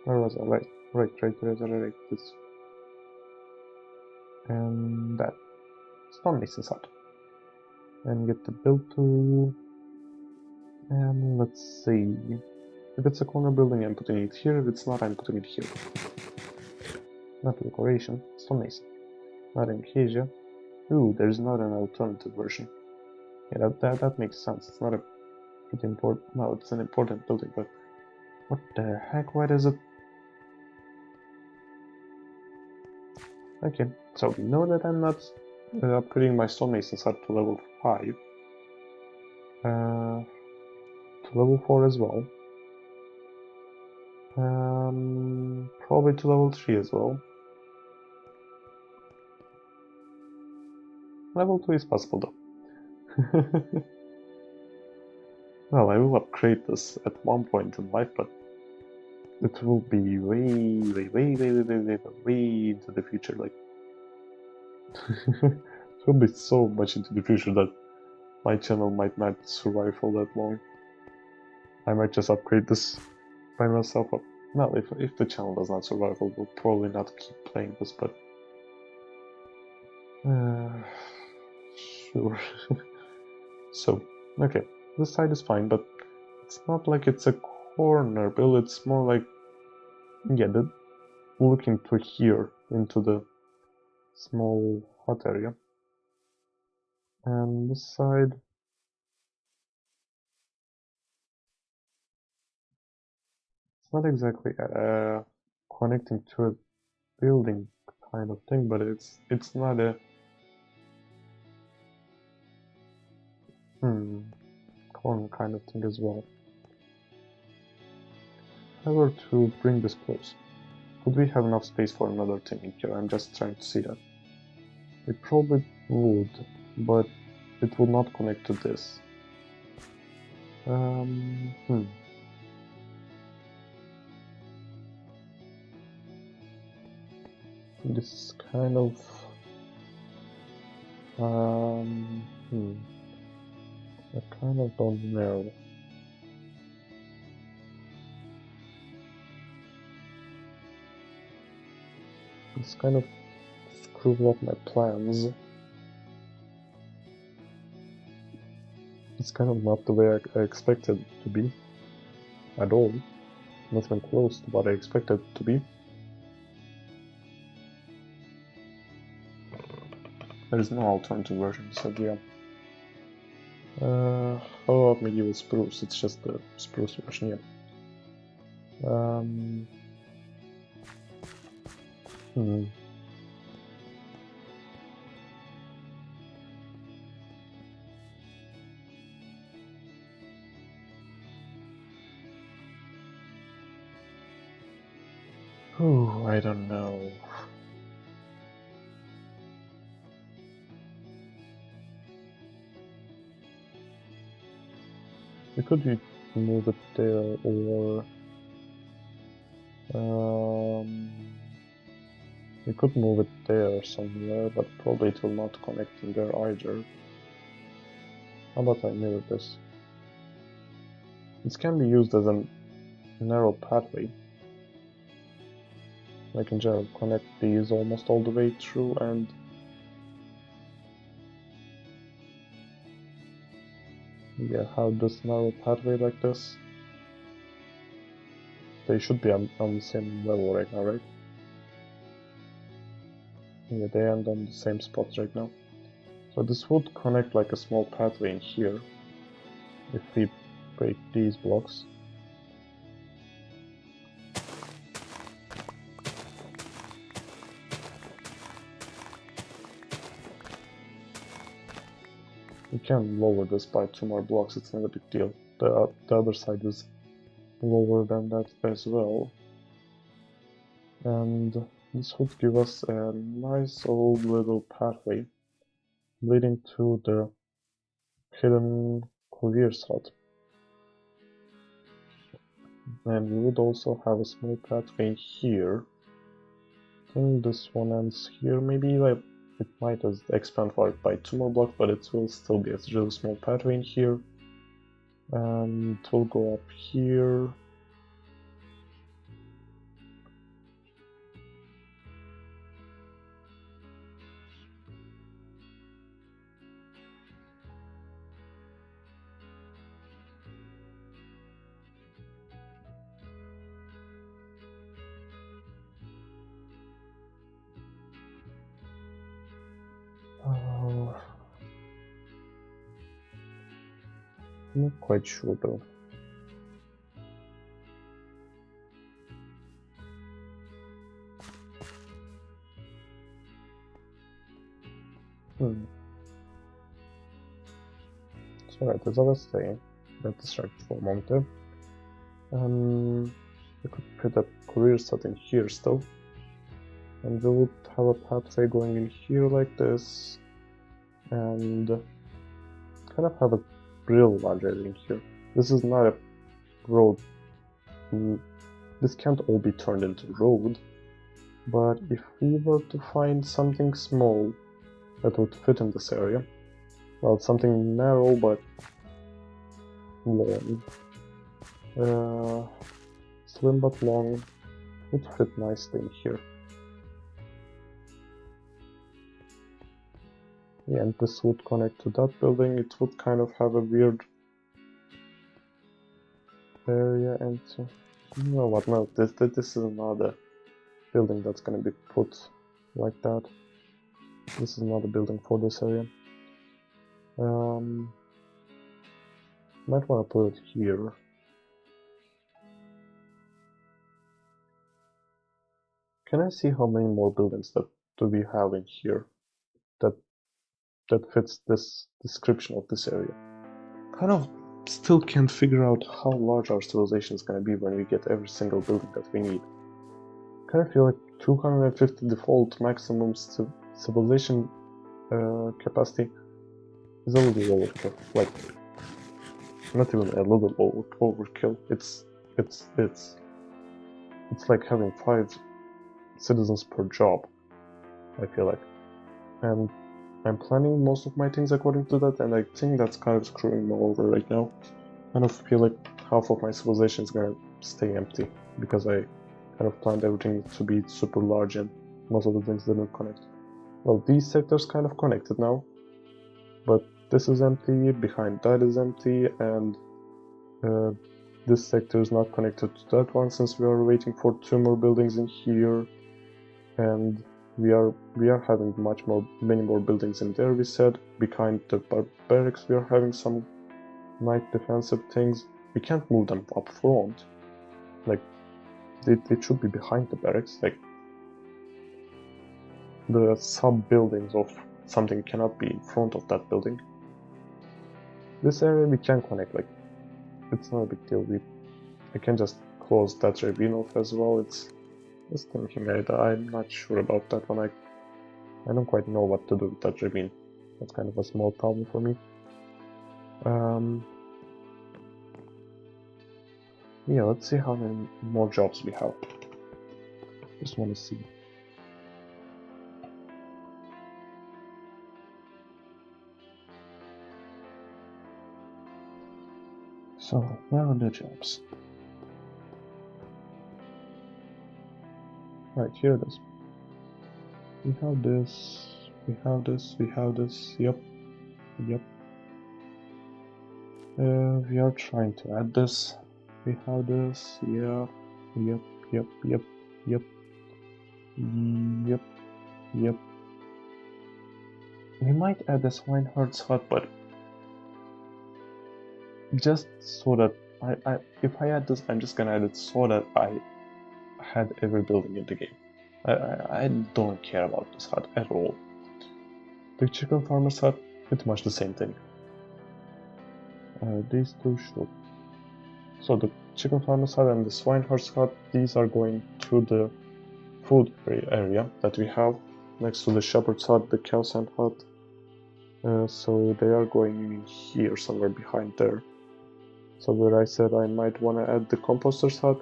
Where was I? Right. This. And that. Stone mason's hut. And get the build tool. And let's see. If it's a corner building, I'm putting it here. If it's not, I'm putting it here. Not decoration. Stone mason. Not in Asia. Ooh, there's not an alternative version. Yeah, that makes sense. It's not a pretty important. No, it's an important building, but what the heck? Why does it? Okay, so we know that I'm not upgrading my stonemasons hut to level 5. To level 4 as well. Probably to level 3 as well. Level 2 is possible though. Well, I will upgrade this at one point in life, but it will be way into the future. Like, it will be so much into the future that my channel might not survive all that long. I might just upgrade this by myself. Well, if the channel does not survive, I will probably not keep playing this, but sure. So, okay, this side is fine, but it's not like it's a corner build, it's more like, yeah, looking to here, into the small hut area. And this side, not exactly connecting to a building kind of thing, but it's not a column kind of thing as well. However, to bring this close, would we have enough space for another thing in here? I'm just trying to see that. It probably would, but it will not connect to this. This is kind of I kind of don't know. This kind of screws up my plans. It's kind of not the way I expected it to be at all. Not even close to what I expected it to be. There is no alternative version, so yeah. How about medieval spruce? It's just the spruce version, yeah. Oh, I don't know. We could move it there, or we could move it there somewhere, but probably it will not connect in there either. How about I mirror this? This can be used as a narrow pathway. I can just connect these almost all the way through and yeah, have this narrow pathway like this. They should be on the same level right now, right? Yeah, they end on the same spot right now. So this would connect like a small pathway in here if we break these blocks. We can lower this by 2 more blocks, it's not a big deal. The other side is lower than that as well. And this would give us a nice old little pathway leading to the hidden courier's hut. And we would also have a small pathway here. I think this one ends here. Maybe like it might expand for it by 2 more blocks, but it will still be a really small pathway in here. And it will go up here. I'm not quite sure though. So right, as I was saying, let us distract for a moment there. We could put a courier set in here still. And we would have a pathway going in here like this. And kind of have a grill launcher in here. This is not a road. This can't all be turned into road. But if we were to find something small that would fit in this area, well, something narrow but long, slim but long, would fit nicely in here. Yeah, and this would connect to that building. It would kind of have a weird area, and you know what? No, this is another building that's gonna be put like that. This is not a building for this area. Might want to put it here. Can I see how many more buildings that do we have in here that fits this description of this area? Kind of still can't figure out how large our civilization is gonna be when we get every single building that we need. Kind of feel like 250 default maximum civilization capacity is a little overkill. Like, not even a little overkill. It's like having 5 citizens per job, I feel like. And I'm planning most of my things according to that, and I think that's kind of screwing me over right now. I kind of feel like half of my civilization is gonna stay empty because I kind of planned everything to be super large and most of the things didn't connect. Well, these sectors kind of connected now, but this is empty, behind that is empty, and this sector is not connected to that one since we are waiting for 2 more buildings in here, and we are having many more buildings in there. We said behind the barracks we are having some nice defensive things. We can't move them up front. Like they should be behind the barracks. Like the sub buildings of something cannot be in front of that building. This area we can connect. Like it's not a big deal. I can just close that ravine off as well. It's just thinking I'm not sure about that one. I don't quite know what to do with that ravine. That's kind of a small problem for me. Yeah, let's see how many more jobs we have. Just want to see. So, where are the jobs? Right, here it is. We have this, we have this, we have this, yep. We are trying to add this. We have this, yep. We might add the swineherd's hut, but just so that if I add this, I'm just gonna add it so that I had every building in the game. I don't care about this hut at all. The chicken farmer's hut, pretty much the same thing. These two should. So the chicken farmer's hut and the swineherd's hut, these are going to the food area that we have next to the shepherd's hut, the cow's hand hut. So they are going in here somewhere behind there. So where I said I might want to add the composter's hut,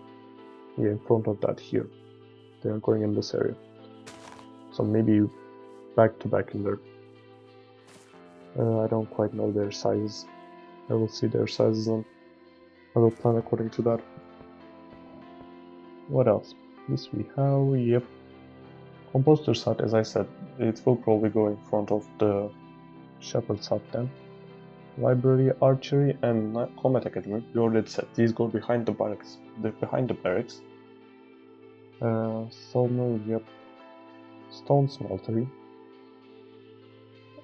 yeah, in front of that here. They are going in this area. So maybe back to back in there. I don't quite know their sizes. I will see their sizes and I will plan according to that. What else? This we have, yep. Composter's hut, as I said, it will probably go in front of the shepherd's hut then. Library, archery, and combat academy. We already said these go behind the barracks. Behind the barracks. Sawmill, yep. Stone smeltery.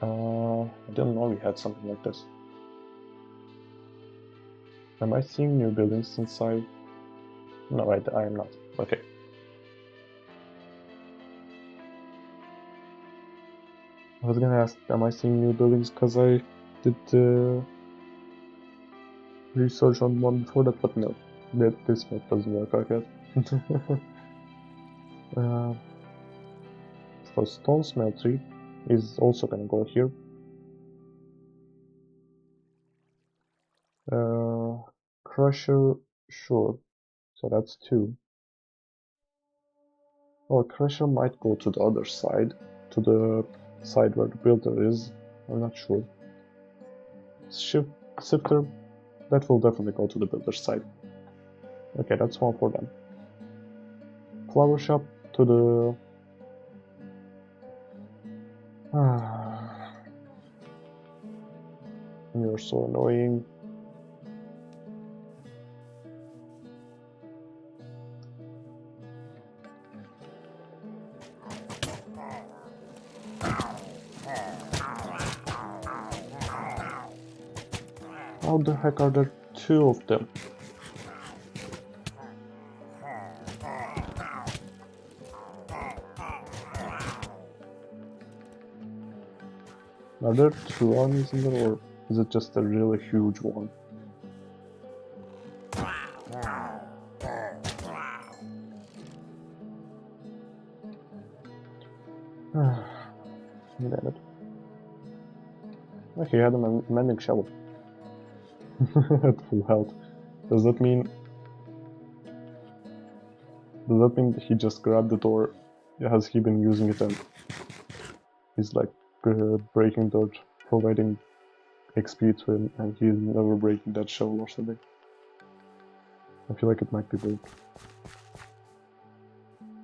I didn't know we had something like this. Am I seeing new buildings since I... No, I am not. Okay. I was gonna ask, am I seeing new buildings because I did research on one before that, but no. This map doesn't work like that. So stone smeltery is also gonna go here. Crusher, sure. So that's 2. Or crusher might go to the other side, to the side where the builder is. I'm not sure. Sifter, that will definitely go to the builder's side. Okay, that's 1 for them. Flower shop to the... You're so annoying. How the heck are there 2 of them? Are there two armies in there, or is it just a really huge one? Damn it. Okay, he had a mending shovel. At full health. Does that mean that he just grabbed it, or has he been using it and he's like breaking dirt, providing XP to him, and he's never breaking that shovel or something? I feel like it might be both.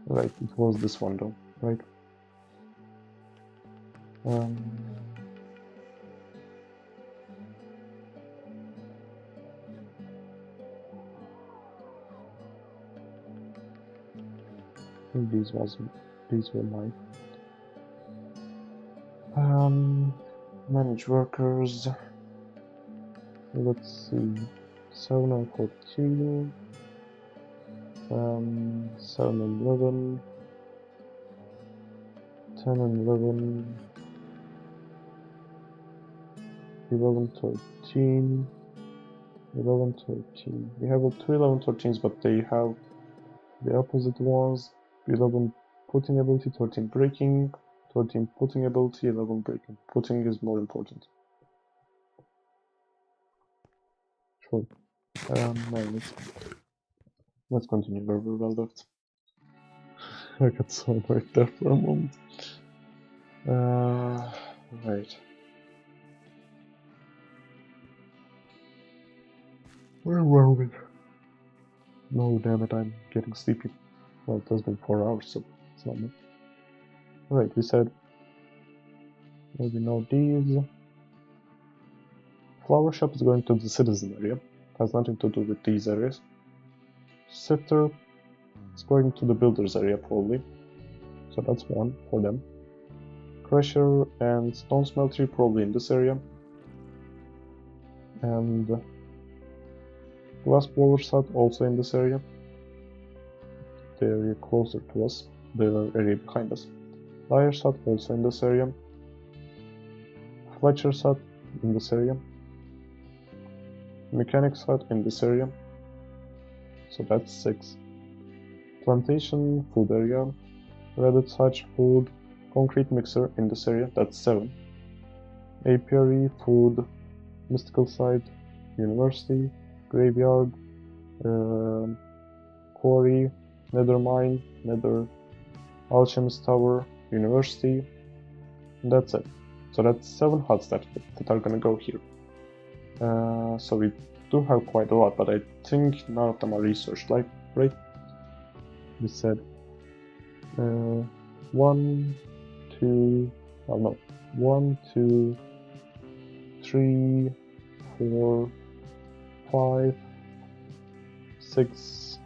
Right, it was this one though, right? These were mine. Manage workers. Let's see. 7 and 14. 7 and 11. 10 and 11. 11, 13. 11, 13. We have two 11, 13s, but they have the opposite ones. 11 putting ability, 13 breaking, 13 putting ability, 11 breaking. Putting is more important. Sure. Let's continue where we were left. I got so annoyed there for a moment. Right. Where were we? No, damn it, I'm getting sleepy. Well, it has been 4 hours, so it's not much. Right, we said maybe know these. Flower shop is going to the citizen area. Has nothing to do with these areas. Sifter is going to the builders area probably. So that's one for them. Crusher and stone smeltery probably in this area. And glass blower's hut also in this area. The area closer to us, the area behind us. Liar's hut also in this area. Fletcher's hut in this area. Mechanic's hut in this area. So that's 6. Plantation, food area. Reddit's hut, food, concrete mixer in this area, that's 7. Apiary, food, mystical site, university, graveyard, quarry, nether mine, nether alchemist tower, university, and that's it. So that's 7 huts that are gonna go here. So we do have quite a lot, but I think none of them are researched, like, right? We said 1, 2, oh no, 1, 2, 3, 4, 5, 6,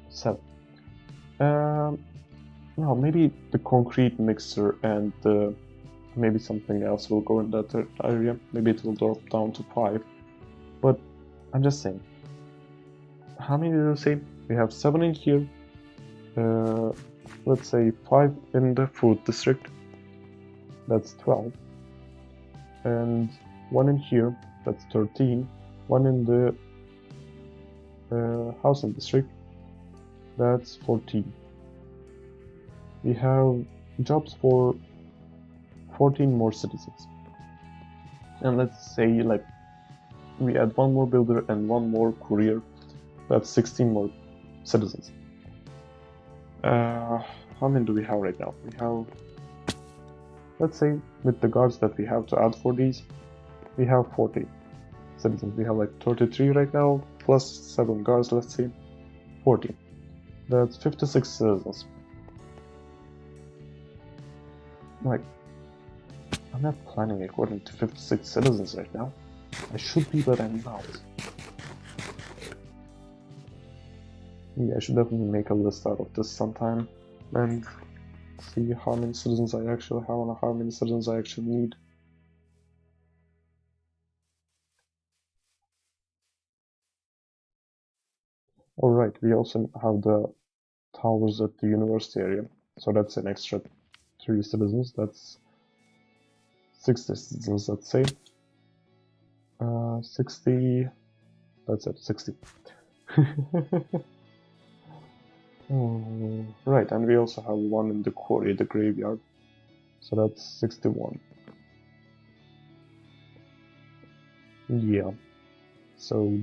7. Well, maybe the concrete mixer and maybe something else will go in that area. Maybe it will drop down to 5. But I'm just saying. How many did you say? We have 7 in here. Let's say 5 in the food district. That's 12. And 1 in here. That's 13. 1 in the housing district. That's 14. We have jobs for 14 more citizens. And let's say like we add 1 more builder and 1 more courier. That's 16 more citizens. How many do we have right now? We have, let's say, with the guards that we have to add for these, we have 40 citizens. We have like 33 right now, plus 7 guards, let's say, 40. That's 56 citizens. Like, I'm not planning according to 56 citizens right now. I should be, but I'm not. Yeah, I should definitely make a list out of this sometime and see how many citizens I actually have and how many citizens I actually need. Alright, we also have the towers at the university area. So that's an extra 3 citizens. That's 60 citizens, let's say. 60. That's it, 60. Right, and we also have one in the quarry, the graveyard. So that's 61. Yeah. So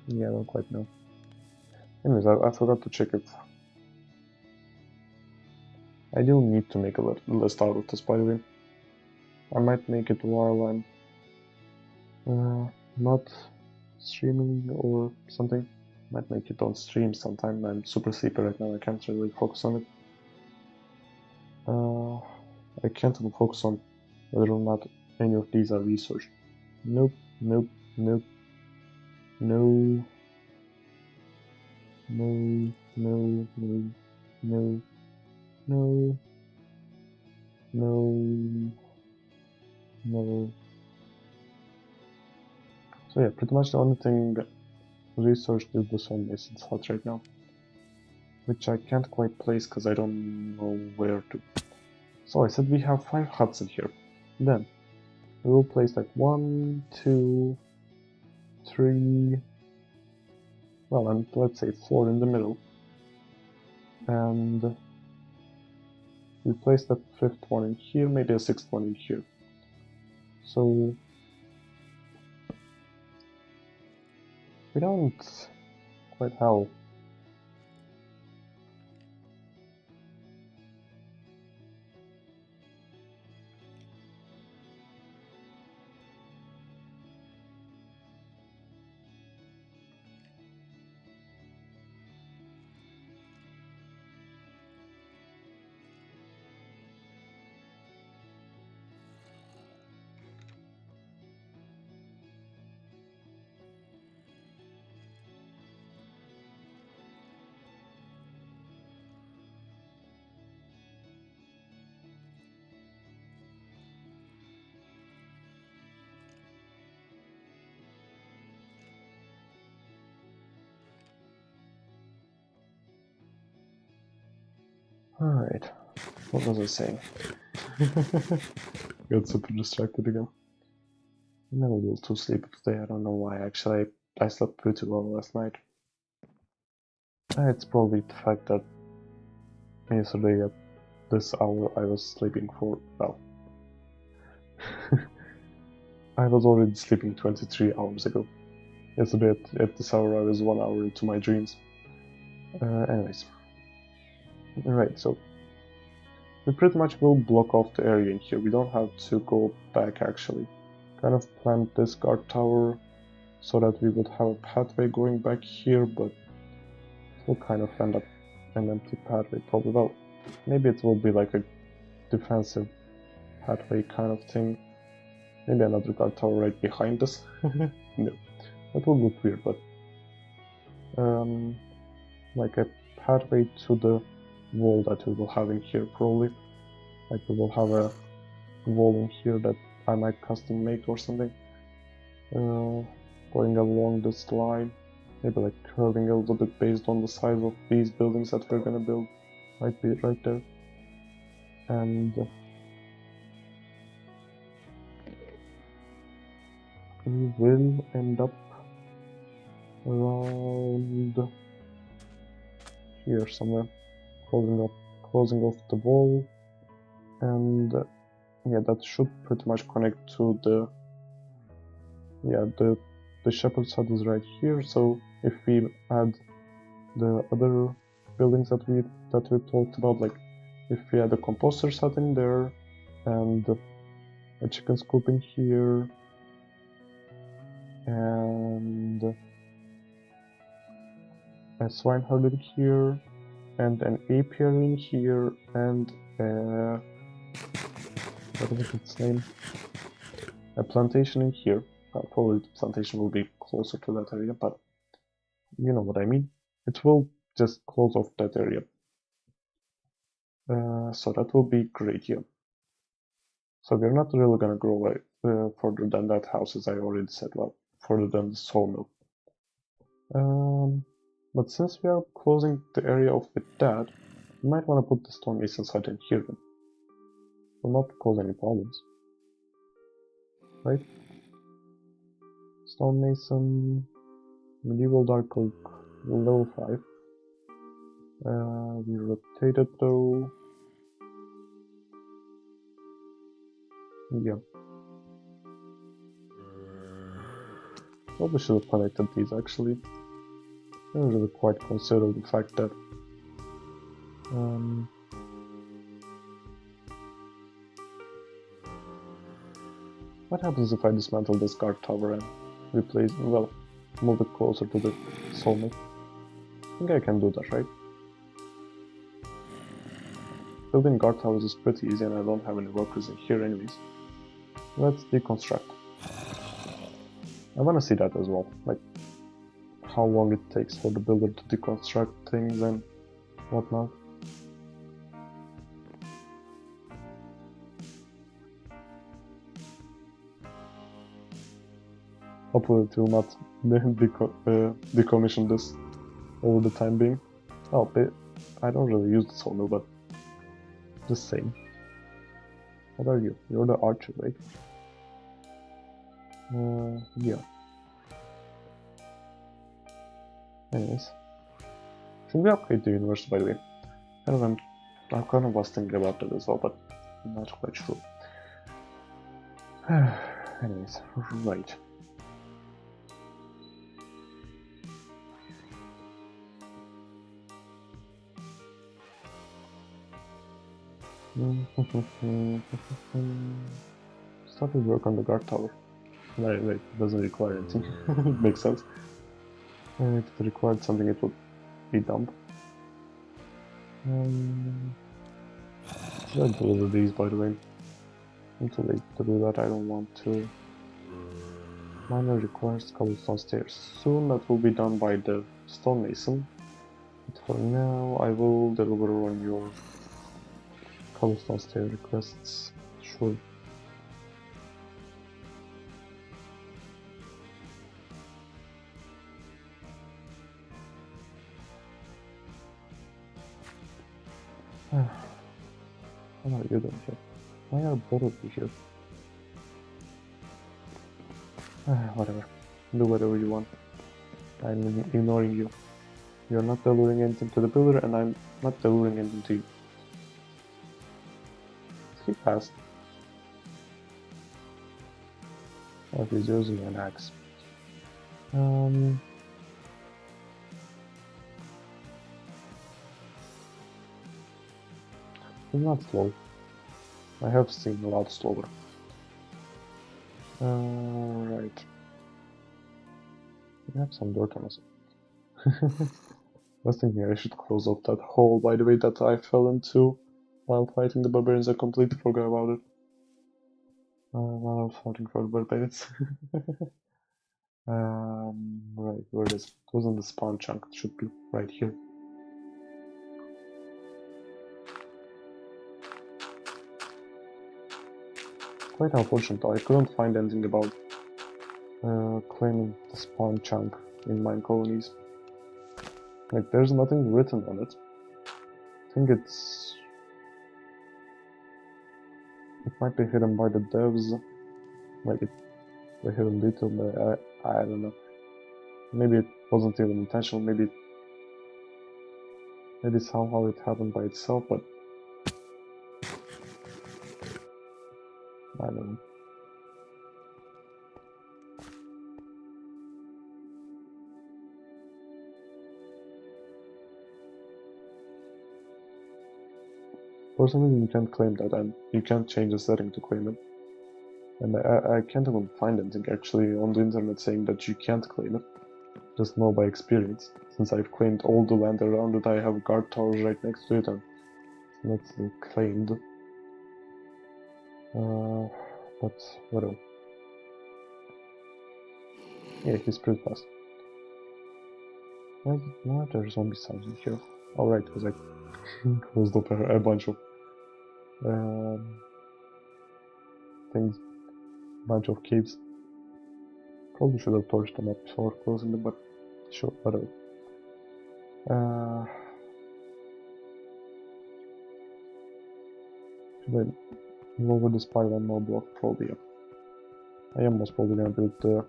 yeah, I don't quite know. Anyways, I forgot to check if I do need to make a list out of this, by the way. I might make it while I'm not streaming or something. Might make it on stream sometime. I'm super sleepy right now, I can't really focus on it. I can't even focus on whether or not any of these are researched. Nope, nope, nope. No. No, no, no, no, no, no, no. So yeah, pretty much the only thing researched is the stonemason's hut right now, which I can't quite place because I don't know where to. So I said we have 5 huts in here. Then we will place like 1, 2, 3, well, and let's say 4 in the middle. And we place the 5th one in here, maybe a 6th one in here. So we don't quite have Alright, what was I saying? Got super distracted again. I'm a little too sleepy today, I don't know why. Actually, I slept pretty well last night. It's probably the fact that yesterday at this hour I was sleeping for, well, I was already sleeping 23 hours ago. Yesterday at this hour I was 1 hour into my dreams. Anyways. Alright, so we pretty much will block off the area in here. We don't have to go back actually. Kind of plant this guard tower so that we would have a pathway going back here, but it will kind of end up an empty pathway probably. Well, maybe it will be like a defensive pathway kind of thing. Maybe another guard tower right behind us. No, that would look weird, but like a pathway to the wall that we will have in here probably. Like we will have a wall in here that I might custom make or something. Going along this line, maybe like curving a little bit based on the size of these buildings that we're gonna build. Might be right there. And we will end up around here somewhere, closing off the wall, and yeah, that should pretty much connect to the shepherd's hut is right here. So if we add the other buildings that we talked about, like if we add a composter's hut in there and a chicken coop in here and a swine herd in here and an apiary in here and what was its name? A plantation in here. Probably the plantation will be closer to that area, but you know what I mean. It will just close off that area. So that will be great here. So we're not really gonna grow further than that house, as I already said, well, further than the sawmill. But since we are closing the area off with that, we might want to put the stonemason hut in here then. Will not cause any problems. Right? Stonemason, medieval dark oak, level 5. We rotate it though. Yeah. Probably should have connected these actually. I don't really quite consider the fact that what happens if I dismantle this guard tower and replace, well, move it closer to the sawmill? I think I can do that, right? Building guard towers is pretty easy and I don't have any workers in here anyways. Let's deconstruct. I wanna see that as well, like how long it takes for the builder to deconstruct things and whatnot. Hopefully it will not decommission this over the time being. Oh, I don't really use the sawmill, but just saying. What are you? You're the archer, right? Yeah. Anyways. Should we upgrade the universe, by the way? I kind of was thinking about that as well, but I'm not quite sure. Anyways, right. Started work on the guard tower. Wait, it doesn't require anything. It makes sense. If it required something, it would be dumb. Should I deliver these, by the way? I'm too late to do that, I don't want to. Miner requires cobblestone stairs. Soon that will be done by the stonemason. But for now, I will deliver on your cobblestone stair requests. Sure. What are you doing here? Why are both of you here? Whatever. Do whatever you want. I'm ignoring you. You're not delivering anything to the builder, and I'm not delivering anything to you. He passed. Oh, he's using an axe. He's not slow. I have seen a lot slower. Right. We have some dirt on us. I was thinking I should close up that hole, by the way, that I fell into while fighting the barbarians. I completely forgot about it. While I was fighting for the barbarians. Right, where it is? It was in the spawn chunk. It should be right here. Quite unfortunate, I couldn't find anything about claiming the spawn chunk in MineColonies. Like, there's nothing written on it. I think it might be hidden by the devs, like the hidden detail, but I don't know. Maybe it wasn't even intentional, maybe somehow it happened by itself, but I don't know. For some reason you can't claim that, and you can't change the setting to claim it. And I can't even find anything actually on the internet saying that you can't claim it. Just know by experience, since I've claimed all the land around it. I have guard towers right next to it, and it's not claimed. But whatever. Yeah, he's pretty fast. Why are there zombie sounds in here? Alright, because I closed up a bunch of things, bunch of caves. Probably should have torched them up before closing them, but sure, whatever. Should I lower this by one more block? Probably, yeah. I am most probably gonna build the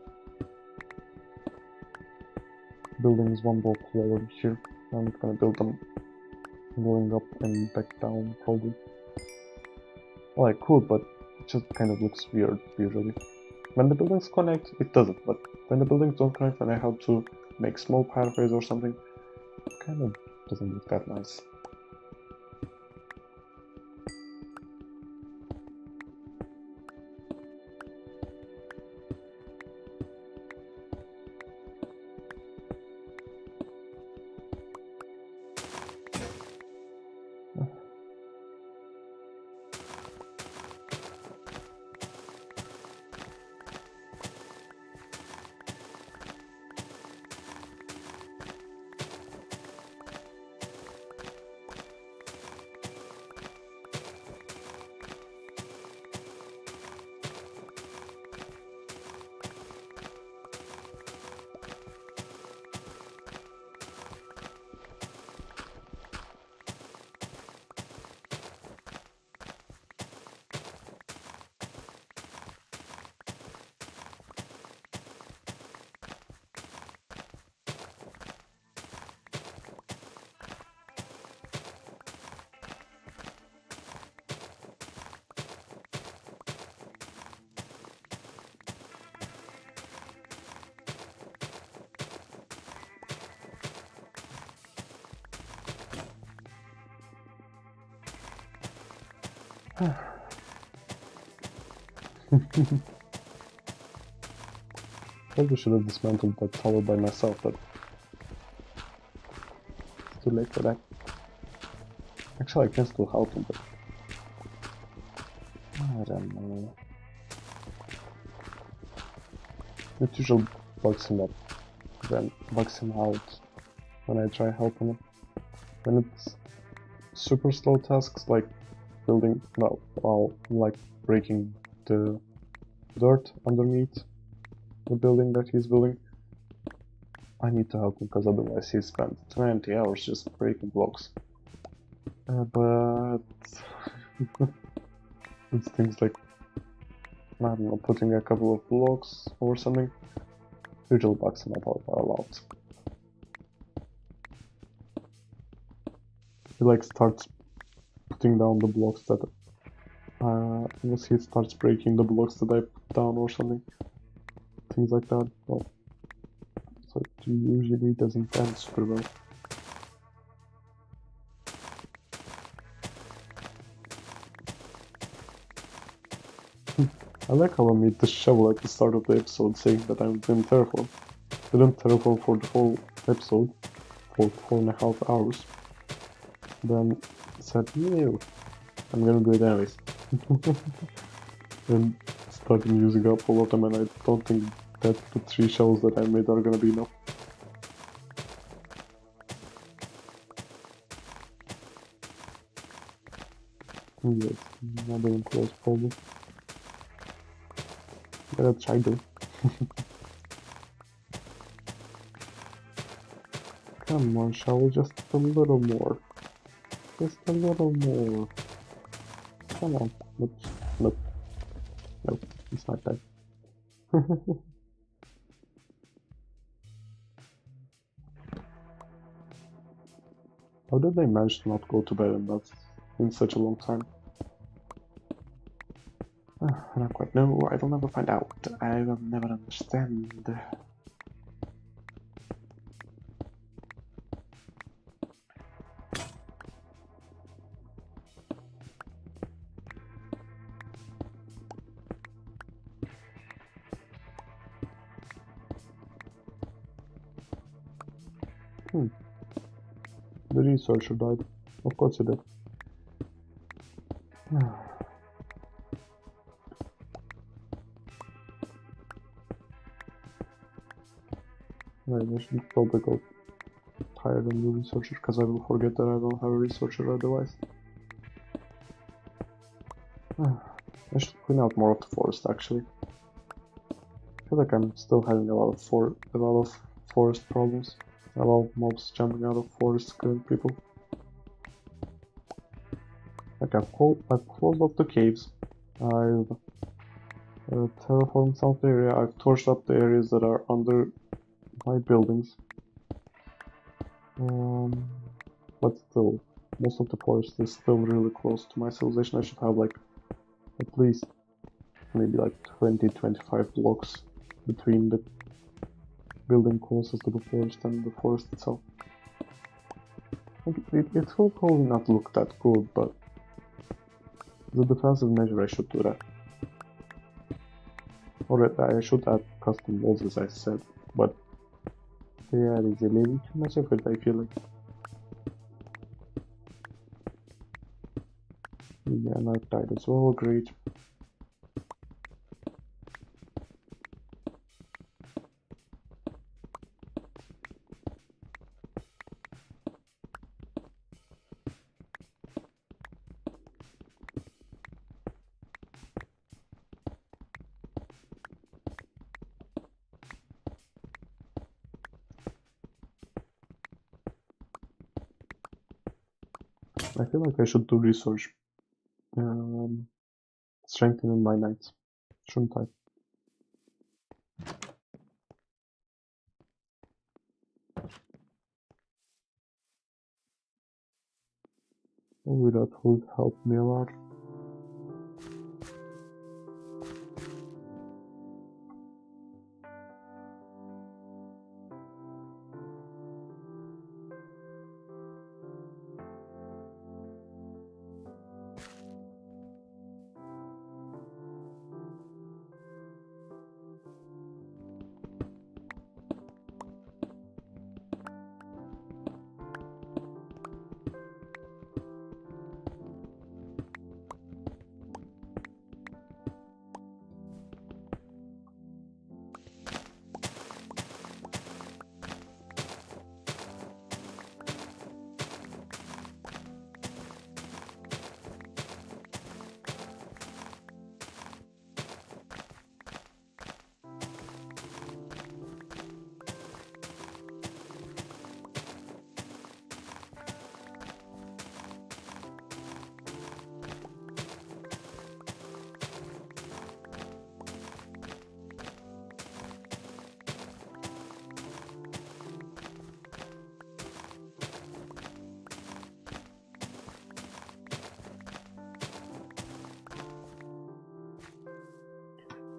buildings one block lower here. I'm not gonna build them going up and back down, probably. Well, I could, but it just kind of looks weird, usually. When the buildings connect, it doesn't, but when the buildings don't connect and I have to make small pathways or something, it kind of doesn't look that nice. Probably should have dismantled that tower by myself, but it's too late for that. Actually, I can still help him, but I don't know. It usually bugs him up, then bugs him out when I try helping him. When it's super slow tasks like building, well, like breaking the dirt underneath the building that he's building, I need to help him because otherwise he spent 20 hours just breaking blocks. But it's things like, I don't know, putting a couple of blocks or something, usually bugs him up a lot. He like starts putting down the blocks that unless he starts breaking the blocks that I put down or something, things like that. Well, so it usually doesn't end super well. I like how I made the shovel at the start of the episode saying that I didn't terraform. I didn't terraform for the whole episode, for 4.5 hours. Then said, no, I'm gonna do it anyways. And started using up all of them, and I don't think that the 3 shells that I made are gonna be enough. Yeah, it's not even close, probably. But I'll try though. Come on, shovel, just a little more. Just a little more. Come on. Nope. Nope, it's not that. How did they manage to not go to bed in such a long time? I don't quite know. I will never find out. I will never understand. The researcher died. Of course he did. Right, I should probably go hire a new researcher because I will forget that I don't have a researcher otherwise. I should clean out more of the forest actually. I feel like I'm still having a lot of forest problems. A lot of mobs jumping out of forests, killing people. Like I've closed off the caves. I've terraformed some of the area. I've torched up the areas that are under my buildings. But still, most of the forest is still really close to my civilization. I should have like at least maybe like 20-25 blocks between the building closest to the forest and the forest itself. It will probably not look that good, but as a defensive measure I should do that. Or I should add custom walls as I said, but there is a little too much effort I feel like. Yeah, knife died as well, great. I feel like I should do research. Strengthening my knights, shouldn't I? Oh, that would help me a lot.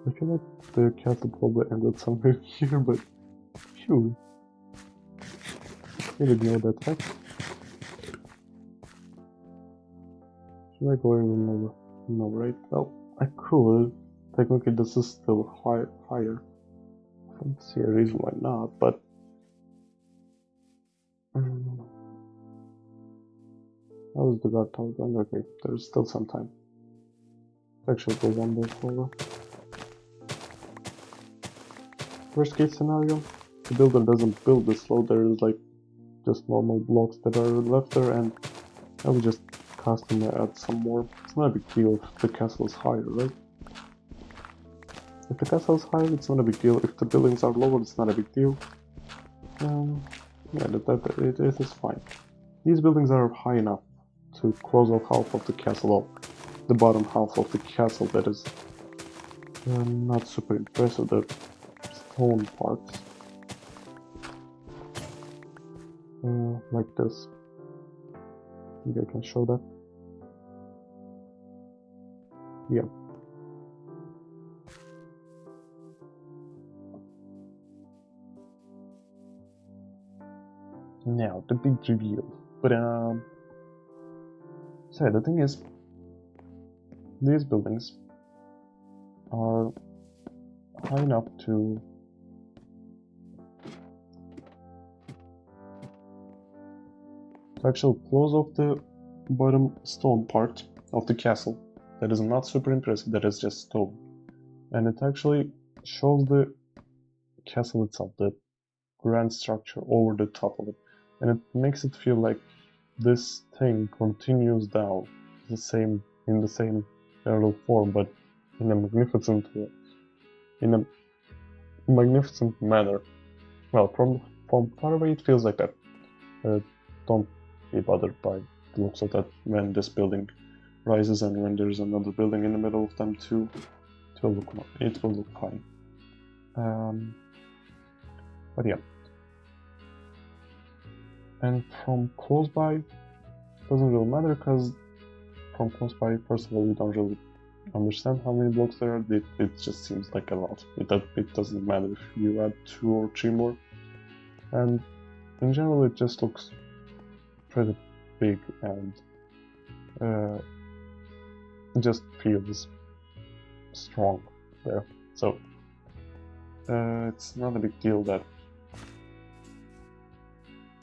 I feel like the castle probably ended somewhere here, but phew. We'll ignore that fact. Should I go even over? No, right? Well, I could. Technically, this is still higher. I don't see a reason why not, but how is the guard tower going? Okay, there's still some time. Actually, go one more forward. Worst case scenario, the builder doesn't build this slow, there is like just normal blocks that are left there, and I will just custom add some more. It's not a big deal if the castle is higher, right? If the castle is higher, it's not a big deal. If the buildings are lower, it's not a big deal. Yeah, it is fine. These buildings are high enough to close off half of the castle, or the bottom half of the castle that is not super impressive. The stone parts, like this. I think I can show that. Yeah. Now the big reveal. But so the thing is, these buildings are high enough to actually close off the bottom stone part of the castle. That is not super impressive, that is just stone. And it actually shows the castle itself, the grand structure over the top of it. And it makes it feel like this thing continues down in the same general form, but in a magnificent manner. Well, from far away it feels like that. Don't be bothered by the looks of that when this building rises and when there's another building in the middle of them too. It will look fine. But yeah. And from close by doesn't really matter, because from close by, first of all, we don't really understand how many blocks there are. It just seems like a lot. It doesn't matter if you add 2 or 3 more. And in general, it just looks pretty big and just feels strong there. So it's not a big deal that,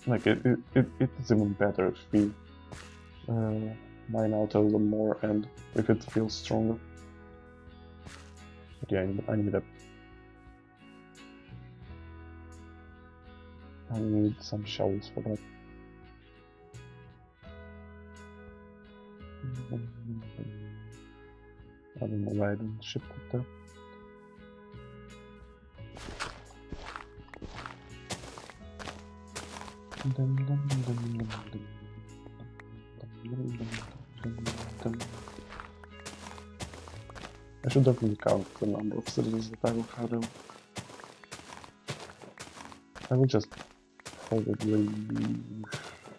like, it is even better if we mine out a little more and if it feels stronger. But yeah, I need some shells for that. I don't know why I didn't ship it there. I should definitely count the number of citizens that I will have them. I will just probably...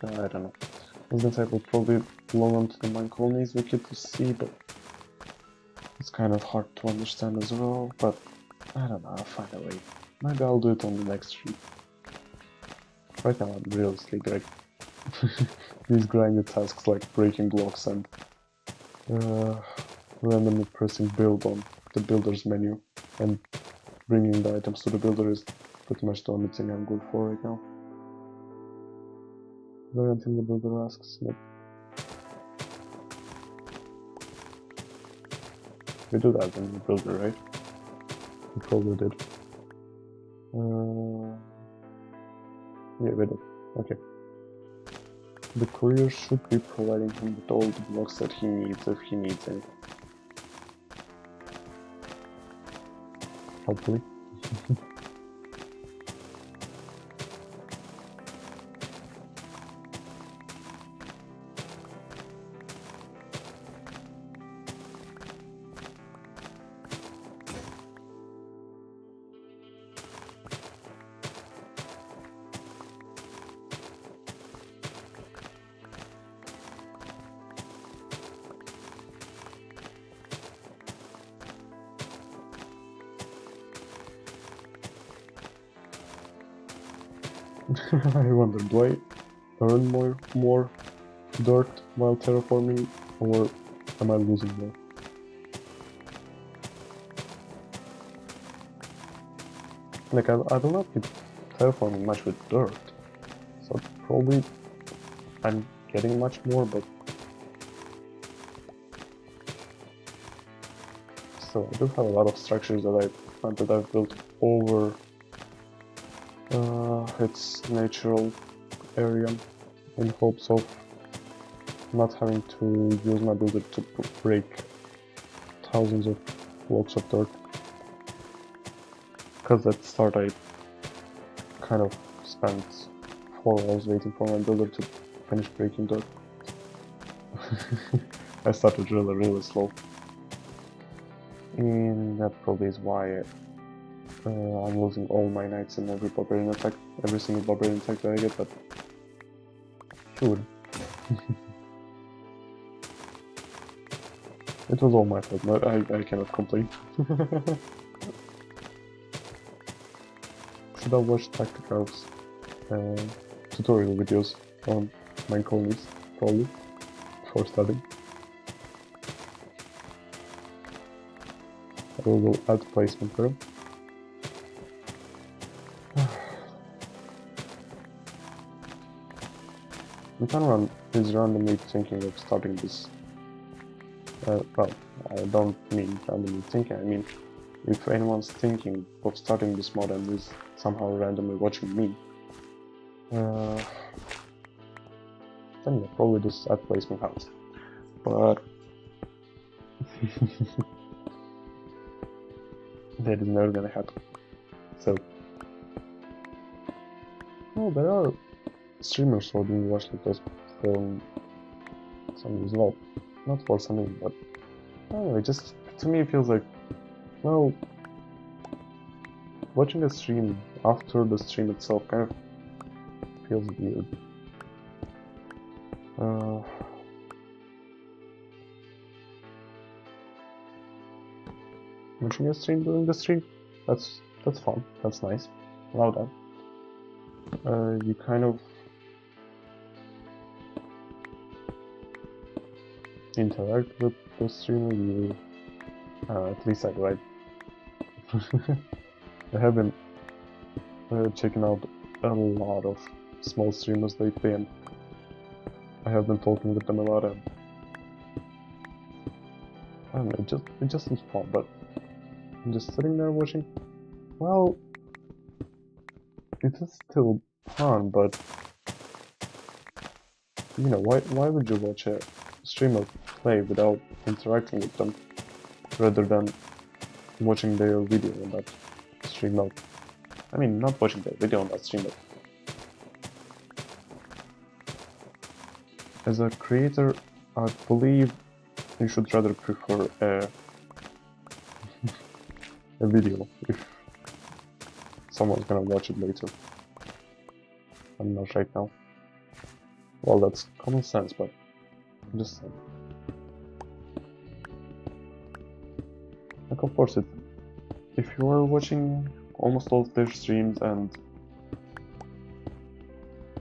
I don't know. I was gonna say I will probably log on to the MineColonies wiki to see, but it's kind of hard to understand as well, but I don't know, I'll find a way. Maybe I'll do it on the next stream. Right now I'm really sleepy, like these grinded tasks like breaking blocks and randomly pressing build on the builder's menu and bringing the items to the builder is pretty much the only thing I'm good for right now. Is there anything the builder asks? Nope. We do that in the builder, right? We probably did. Yeah, we did. Okay. The courier should be providing him with all the blocks that he needs if he needs any. Hopefully. I wonder, do I earn more dirt while terraforming, or am I losing more? Like, I will not be terraforming much with dirt, so probably I'm getting much more, but still, I do have a lot of structures that I've built over its natural area in hopes of not having to use my builder to break thousands of blocks of dirt. Because at the start I kind of spent 4 hours waiting for my builder to finish breaking dirt. I started really slow. And that probably is why I'm losing all my knights in every barbarian attack, every single barbarian attack that I get, but sure. It was all my fault, but I cannot complain. Should I watch Tactical's tutorial videos on MineColonies, probably, before studying. I will add placement for them. Anyone is randomly thinking of starting this. Well, I don't mean randomly thinking, I mean if anyone's thinking of starting this mod and is somehow randomly watching me, then yeah, probably this ad placement house. But that is never gonna happen. So, well, there are streamers who are being watched like this for some reason. Well, not for some reason, but anyway, just to me it feels like, well, watching a stream after the stream itself kind of feels weird. Watching a stream during the stream, that's fun, that's nice, allow that. You kind of interact with the streamer, you, at least I do, I have been checking out a lot of small streamers lately, and I have been talking with them a lot, and I don't know, it just seems fun, but I'm just sitting there watching. Well, it is still fun, but you know, why would you watch a streamer play without interacting with them, rather than watching their video on that stream? Out. I mean, not watching their video on that stream, but as a creator, I believe you should rather prefer a video if someone's gonna watch it later. I'm not right now. Well, that's common sense, but I'm just saying. Like, of course, if you are watching almost all of their streams and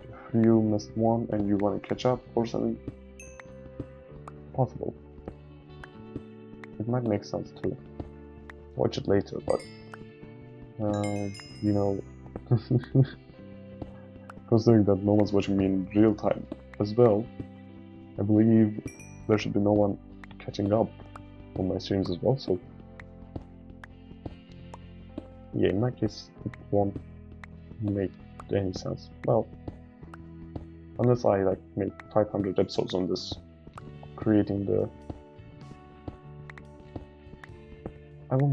if you missed one and you want to catch up or something, possible. It might make sense to watch it later, but you know, considering that no one's watching me in real time as well, I believe there should be no one catching up on my streams as well, so yeah, in my case it won't make any sense. Well, unless I like make 500 episodes on this, creating the I will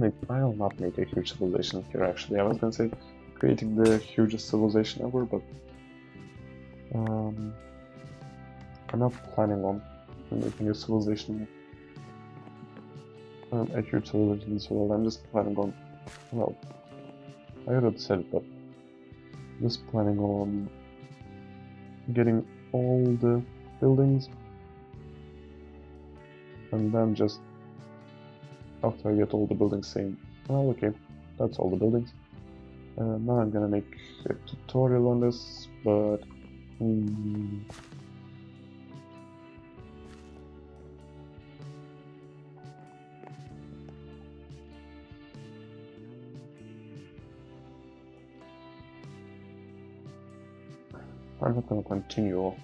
not make a huge civilization here actually. I was gonna say creating the hugest civilization ever, but I'm not planning on making a civilization, a huge civilization as well. I'm just planning on, well, I already said it, but just planning on getting all the buildings, and then just after I get all the buildings saying, well, okay, that's all the buildings. Now I'm gonna make a tutorial on this, but I'm not gonna continue.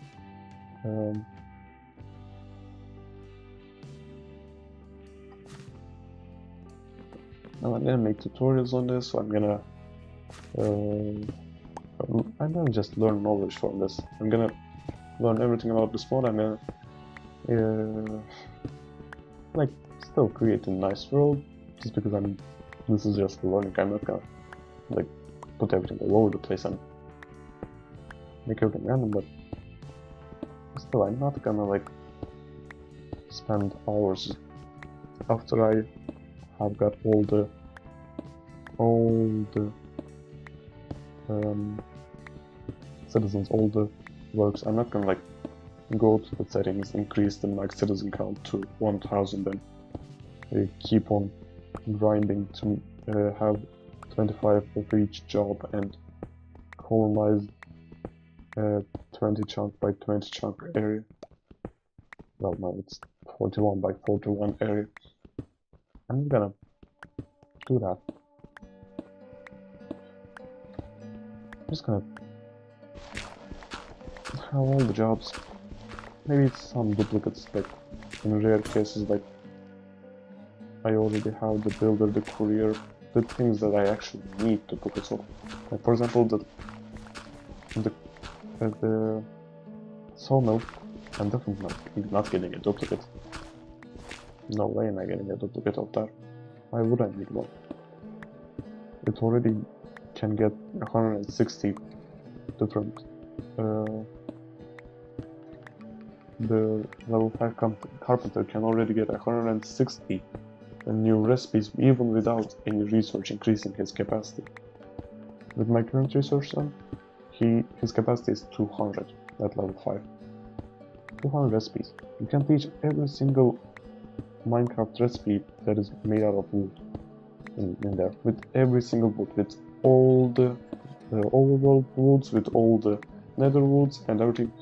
Now I'm gonna make tutorials on this, so I'm gonna just learn knowledge from this. I'm gonna learn everything about this mod. I'm gonna like still create a nice world, just because this is just learning. I'm not gonna like put everything all over the place and make everything random, but still I'm not gonna like spend hours after I have got all the citizens, all the works. I'm not gonna like go to the settings, increase the max citizen count to 1000 and keep on grinding to have 25 of each job and colonize 20 chunk by 20 chunk area. Well, no, it's 41 by 41 area. I'm not gonna do that. I'm just gonna have all the jobs. Maybe some duplicates, like in rare cases, like I already have the builder, the courier, the things that I actually need duplicates of. Like for example, the sawmill. I'm definitely not getting a duplicate. No way am I getting a duplicate of that. Why would I need one? it already can get 160 different. The level 5 carpenter can already get 160 new recipes even without any research increasing his capacity. With my current research done, his capacity is 200 at level 5. 200 recipes. You can teach every single Minecraft recipe that is made out of wood in there, with every single wood, with all the overworld woods, with all the nether woods and everything,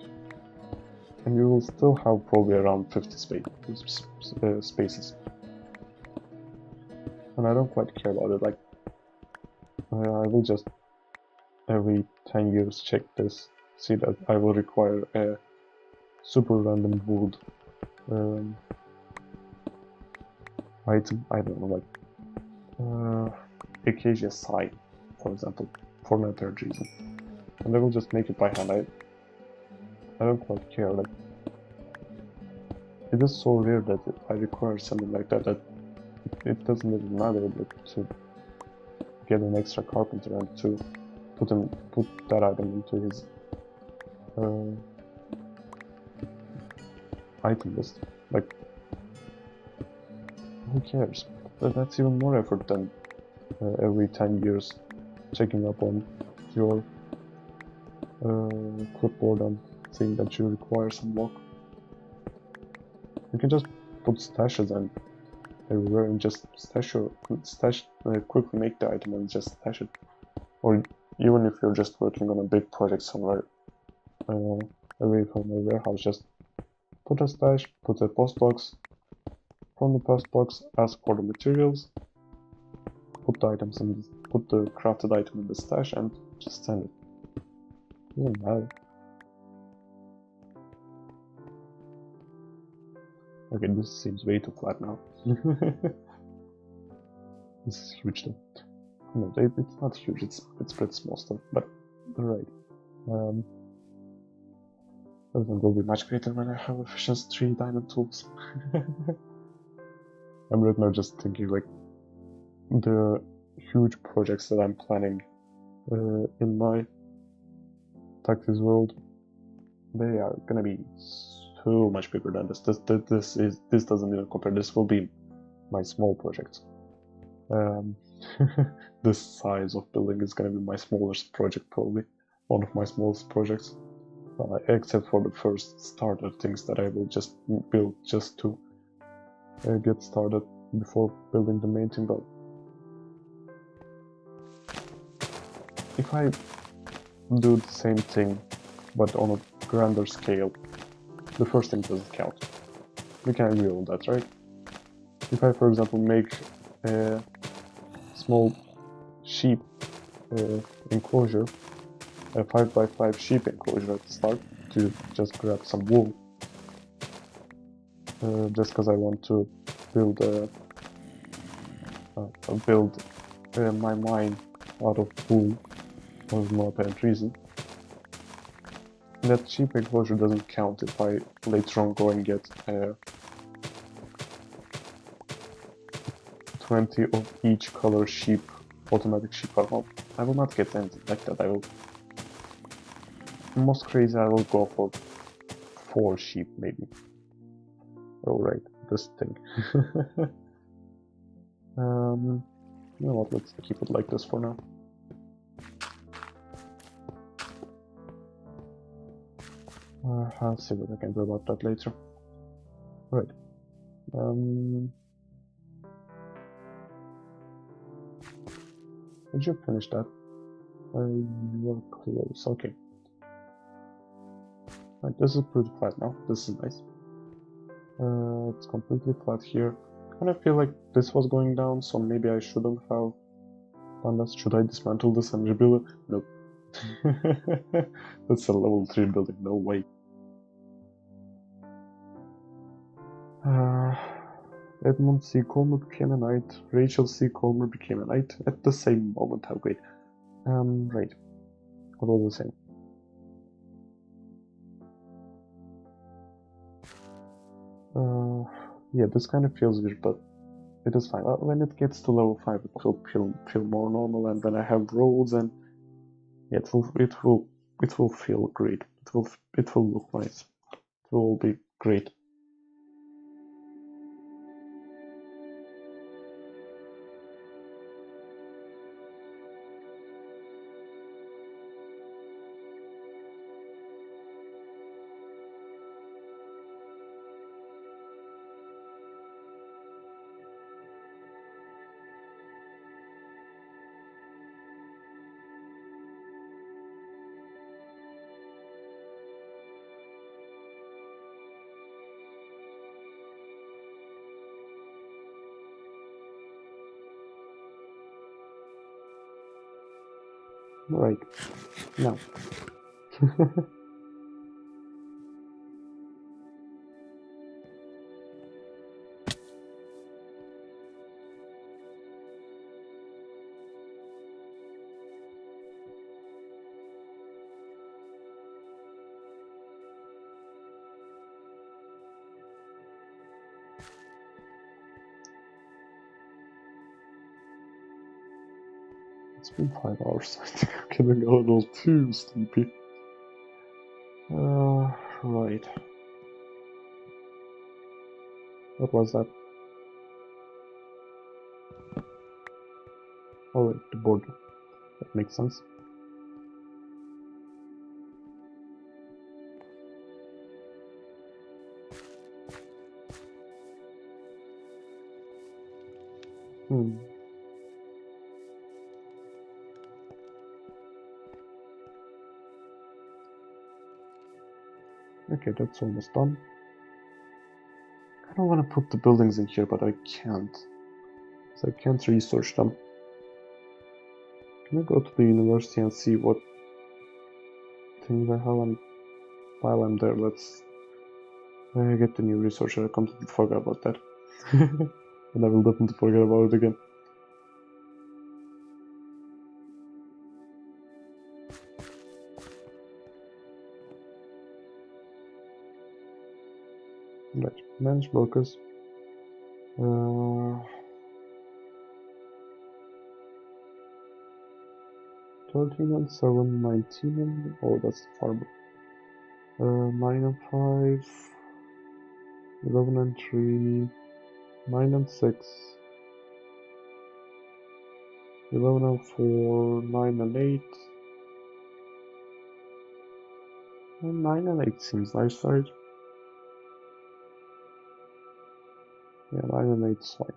and you will still have probably around 50 spaces. And I don't quite care about it, like, I will just every 10 years check this, see that I will require a super random wood item, I don't know, like acacia sign, for example, for no third reason. And I will just make it by hand. I don't quite care, like, it is so rare that I require something like that it doesn't even matter to get an extra carpenter and to put that item into his item list. Like, who cares? That's even more effort than every 10 years checking up on your clipboard and seeing that you require some block. You can just put stashes and everywhere and just quickly make the item and just stash it. Or even if you're just working on a big project somewhere away from a warehouse, just put a stash, put a post box. From the post box, ask for the materials, put the items in, put the crafted item in the stash, and just send it. Doesn't matter. Okay, this seems way too flat now. This is huge though. No, it's not huge, it's pretty small stuff, but alright. Everything will be much greater when I have efficiency 3 diamond tools. I'm right now just thinking, like, the huge projects that I'm planning in my Tactics world, they are gonna be so much bigger than this. This doesn't even compare. This will be my small project. This size of building is gonna be my smallest project, probably one of my smallest projects, except for the first starter things that I will just build just to get started before building the main thing. But if I do the same thing but on a grander scale, the first thing doesn't count. We can agree on that, right? If I, for example, make a small sheep enclosure, a 5x5 sheep enclosure at the start to just grab some wool, just because I want to build my mine out of wool for no apparent reason. That sheep enclosure doesn't count if I later on go and get 20 of each color sheep, automatic sheep farm. I will not get anything like that. I will, most crazy, I will go for 4 sheep maybe. Alright, this thing. You know what, let's keep it like this for now. I'll see what I can do about that later. Right. Did you finish that? You are close, okay. Right, this is pretty flat now, this is nice. It's completely flat here. I kind of feel like this was going down, so maybe I shouldn't have done this. Should I dismantle this and rebuild it? Nope. That's a level 3 building, no way. Edmund C. Colmer became a knight. Rachel C. Colmer became a knight at the same moment. How great. Right. What was I saying? Yeah, this kind of feels weird, but It is fine. When it gets to level 5, it will feel more normal, and when I have roads, and yeah, it will feel great. It will look nice. It will be great. Right, now. It's been 5 hours. I think I'm getting a little too sleepy. Right. What was that? Oh, wait, the border. That makes sense. Okay, that's almost done. I don't want to put the buildings in here, but I can't. So I can't research them. Can I go to the university and see what things I have? And while I'm there, let's get the new researcher. I completely forgot about that. And I will definitely forget about it again. Right, manage workers. 13 and 7, 19 and... oh, that's the farmer. 9 and 5, 11 and 3, 9 and 6, 11 and 4, 9 and 8. 9 and 8 seems nice, right? Yeah, 9 and 8 is fine.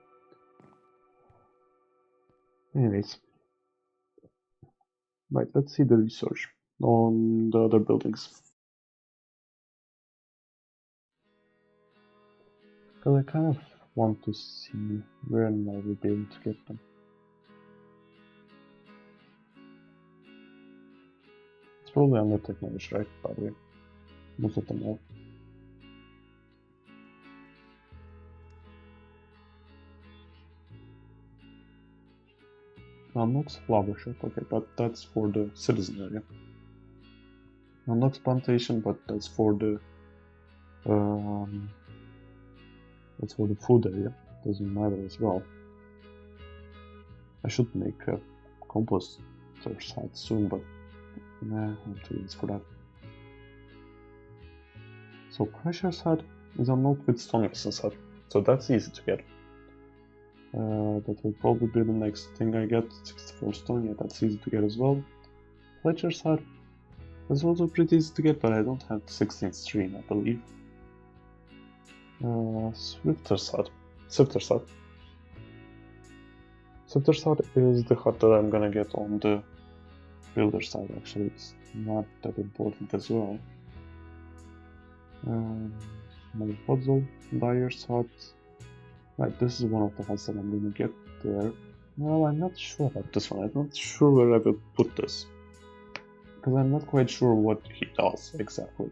Anyways. Right, let's see the research on the other buildings. Because I kind of want to see where I will be able to get them. It's probably under technology, right? By the way, most of them are. Unlocks flower shop, okay, but that's for the citizen area. Unlocks plantation, but that's for the food area. Doesn't matter as well. I should make a composter site soon, but nah, I'm too lazy for that. So Crusher's hut is unlocked with Stonemason's hut, so that's easy to get. That will probably be the next thing I get. 64 stone, yeah, that's easy to get as well. Fletcher's hut is also pretty easy to get, but I don't have 16 stream, I believe. Swifter's hut. Swifter's hut. Swifter's hut is the hut that I'm gonna get on the builder side. Actually, it's not that important as well. Another puzzle. Dyer's hut. Right, this is one of the huts that I'm gonna get there. Well, I'm not sure about this one. I'm not sure where I will put this. Because I'm not quite sure what he does exactly.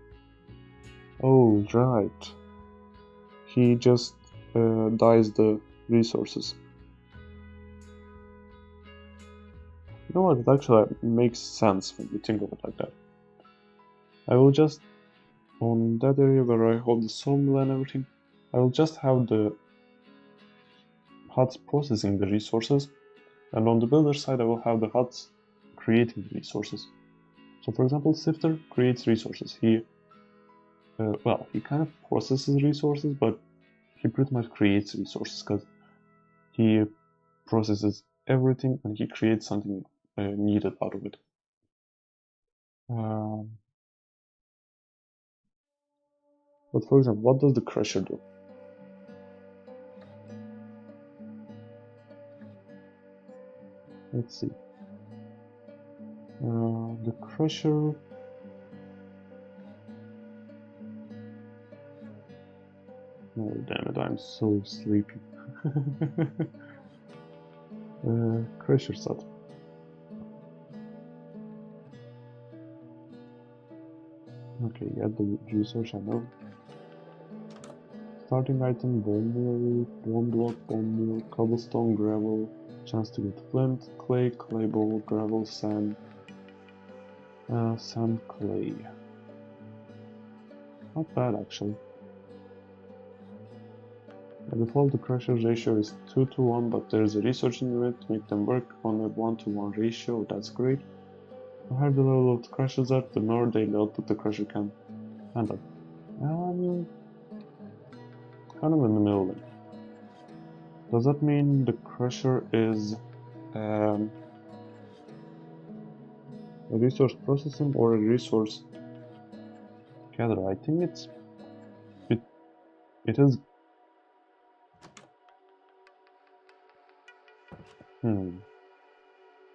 Oh, right. He just dyes the resources. You know what? It actually makes sense when you think of it like that. I will just, on that area where I hold the sawmill and everything, I will just have the HUDs processing the resources, and on the builder side I will have the HUDs creating the resources. So for example, Sifter creates resources. He kind of processes resources, but he pretty much creates resources because he processes everything and he creates something needed out of it. But for example, what does the crusher do? Let's see. The crusher. Oh damn it! I'm so sleepy. Crusher set. Okay, add the resource I know. Starting item: bone meal, bone block, bone meal, cobblestone, gravel. Chance to get flint, clay, clay ball, gravel, sand. Sand, clay. Not bad actually. By default, the crusher ratio is 2:1, but there is a research in it to make them work on a 1:1 ratio. That's great. The higher the level of the crushers are, the more daily output the crusher can handle. I mean, kind of in the middle then. Does that mean the crusher is a resource processing or a resource gatherer? I think it is.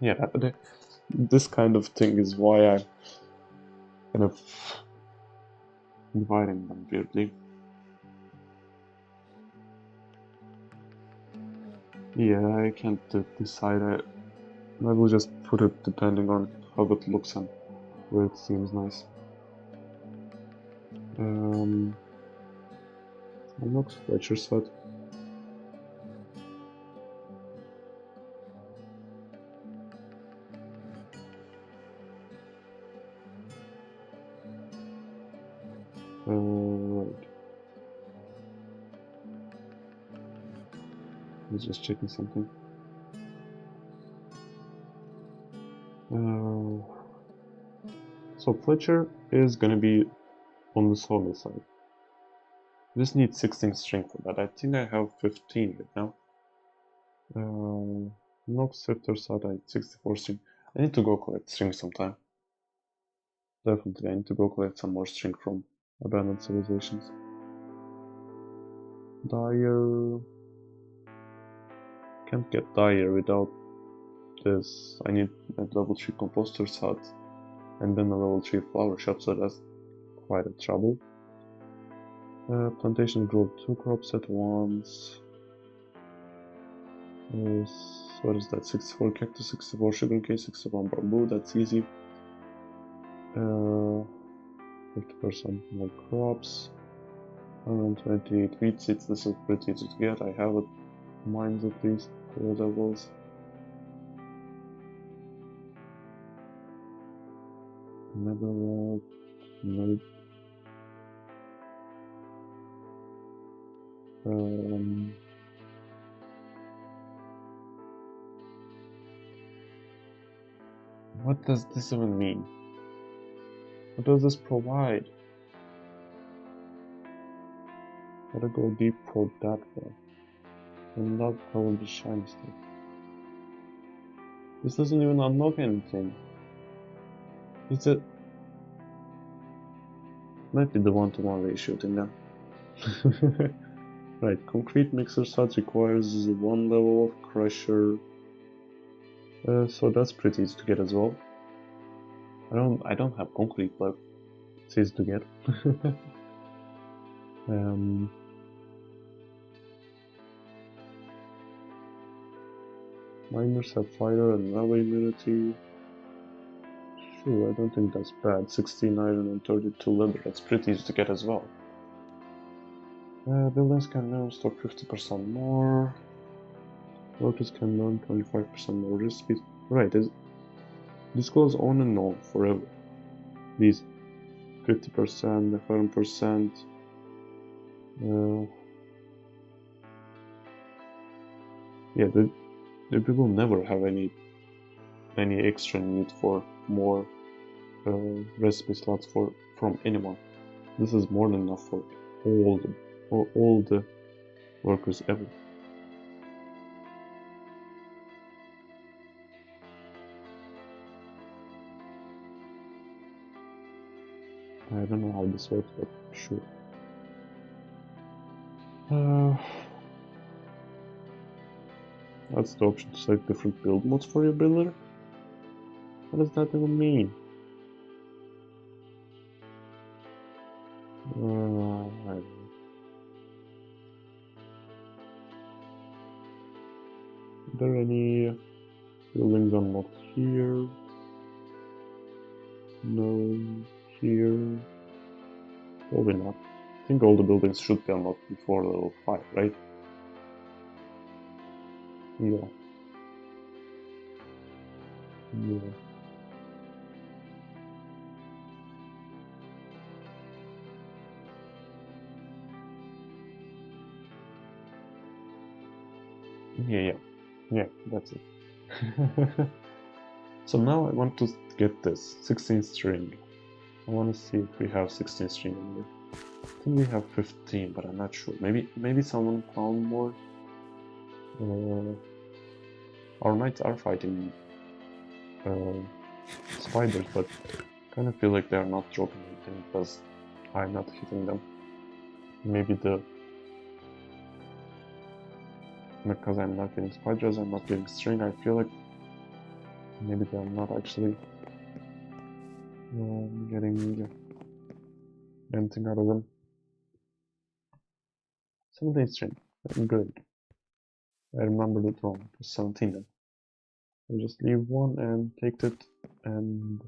Yeah, this kind of thing is why I'm kind of dividing them weirdly. Yeah, I can't decide. I will just put it depending on how it looks and where it seems nice. Unlocks Fletcher set. Right. I was just checking something. So Fletcher is gonna be on the solo side. Just need 16 string for that. I think I have 15 right now. Nox Sifter side, I 64 string. I need to go collect string sometime. Definitely, I need to go collect some more string from abandoned civilizations. Dyer. Can't get Dyer without this. I need a level 3 composter's hut and then a level 3 flower shop, so that's quite a trouble. Plantation grow 2 crops at once. What is that? 64 cactus, 64 sugarcane, 61 bamboo, that's easy. 50% more crops. 128 wheat seeds, this is pretty easy to get. I have it. Mines at least, 4 levels. Netherrack, nope. What does this even mean? What does this provide? Gotta go deep for that one. Unlock probably shiny stuff. This doesn't even unlock anything. Is it? Might be the 1:1 ratio thing then. Right, concrete mixer set requires 1 level of crusher. So that's pretty easy to get as well. I don't have concrete, but it's easy to get. Miners have fire and lava immunity. Sure, I don't think that's bad. 16 iron and 32 leather, that's pretty easy to get as well. Buildings can now stock 50% more. Workers can learn 25% more risk speed. Right, this goes on and on forever. These 50%, 100%. Yeah, we will never have any extra need for more recipe slots from anyone. This is more than enough for all the workers ever. I don't know how this works, but sure. That's the option to select different build modes for your builder. What does that even mean? I don't know. Are there any buildings unlocked here? No. Here? Probably not. I think all the buildings should be unlocked before level 5, right? Yeah. Yeah. Yeah, that's it. So now I want to get this 16 string. I want to see if we have 16 string in here. I think we have 15, but I'm not sure. Maybe someone found more. Our knights are fighting spiders, but I kind of feel like they're not dropping anything because I'm not hitting them. Maybe because I'm not getting spiders, I'm not getting string. I feel like maybe they're not actually getting anything out of them. 17 string. Good. I remembered it wrong. It was 17 then. I'll just leave one and take it, and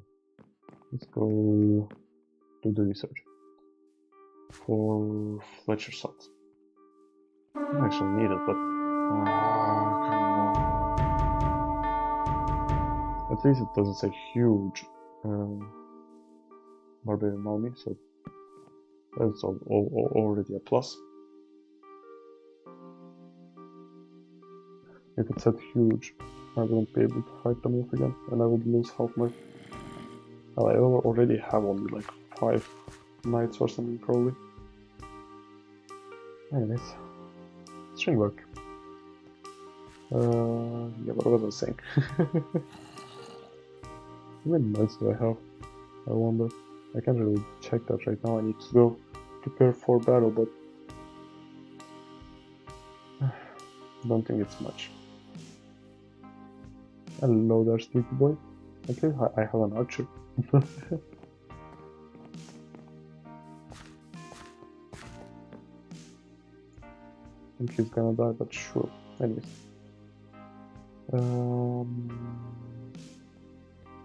let's go do the research for Fletcher salts. I don't actually need it, but come on. At least it doesn't say huge barbarian army, so that's already a plus. If it said huge, I wouldn't be able to fight them off again, and I would lose half my... Well, I already have only like 5 knights or something, probably. Anyways, string work. Yeah, what was I saying? How many knights do I have? I wonder. I can't really check that right now. I need to go prepare for battle, but I don't think it's much. Hello there, sleepy boy. Okay, I have an archer. I think he's gonna die, but sure. Anyways.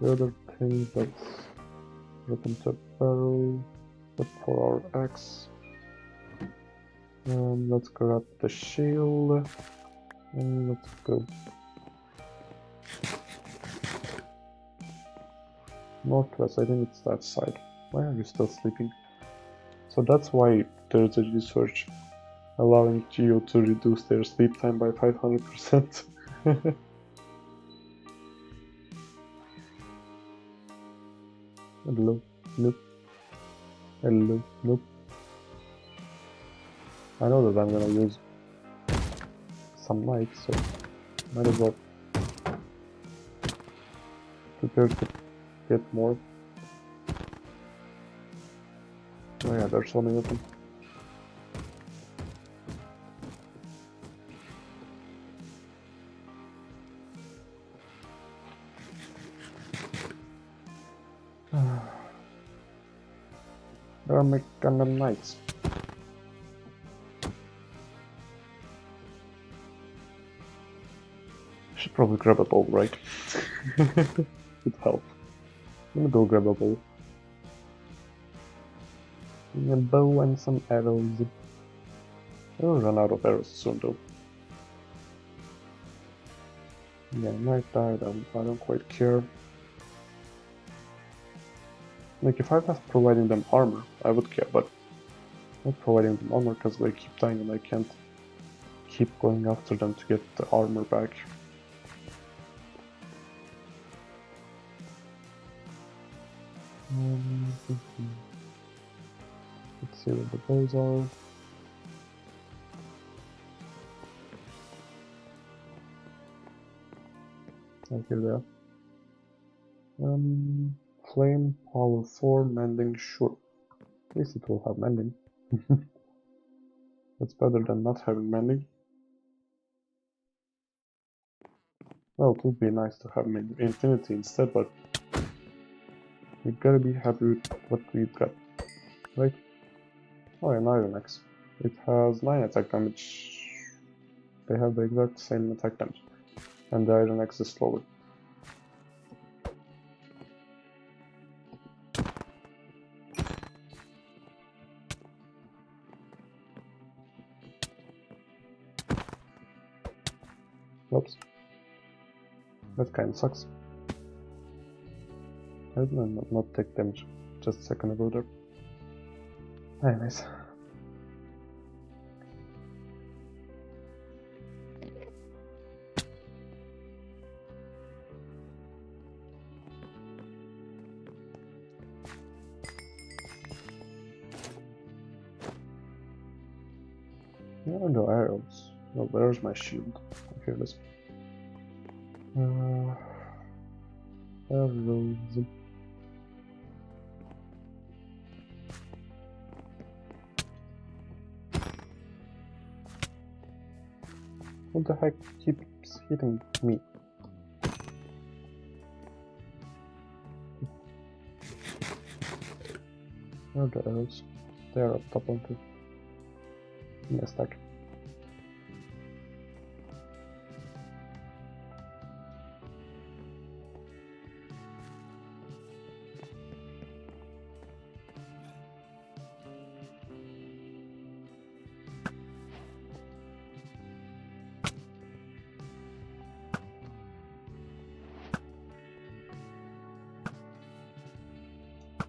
The other thing that's written to barrel, but for our axe. Let's grab the shield and let's go. Northwest, I think it's that side. Why are you still sleeping? So that's why there's a research allowing Geo to reduce their sleep time by 500%. Hello, nope. Hello, nope. I know that I'm gonna use some knights, so might as well prepare to get more. Oh yeah, there's so many of them. There are my Gundam knights. I should probably grab a bow, right? Would help. I'm gonna go grab a bow. A bow and some arrows. I'll run out of arrows soon though. Yeah, knight died, I don't quite care. Like, if I was providing them armor, I would care, but not providing them armor because they keep dying and I can't keep going after them to get the armor back. Let's see what the bows are. Oh, here they are. Flame, power 4, mending, sure. At least it will have mending. That's better than not having mending. Well, it would be nice to have infinity instead, but we gotta be happy with what we've got, right? Oh, an Iron Axe. It has 9 attack damage. They have the exact same attack damage, and the Iron Axe is slower. Oops. That kinda sucks. I did not take damage just a second ago there. Anyways. Where are the arrows? Oh, where's my shield? Here it is. Arrows. What the heck keeps hitting me? Where are the arrows? They are up top on the stack.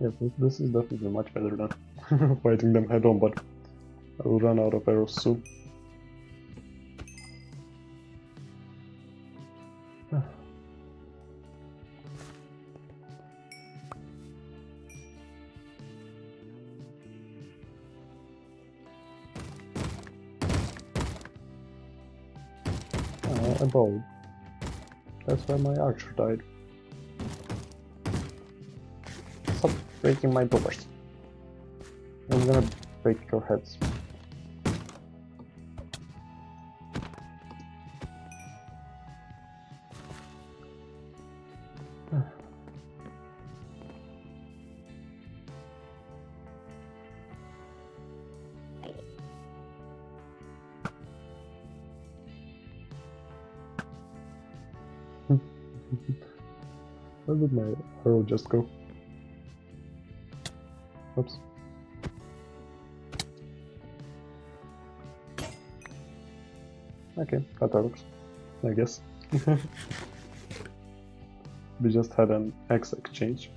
Yeah, this is definitely much better than fighting them head on, but I will run out of arrows soon. A bow. That's why my archer died. Stop breaking my doors. I'm gonna break your heads. Where did my arrow just go? Oops. Okay, that works, I guess. We just had an axe exchange.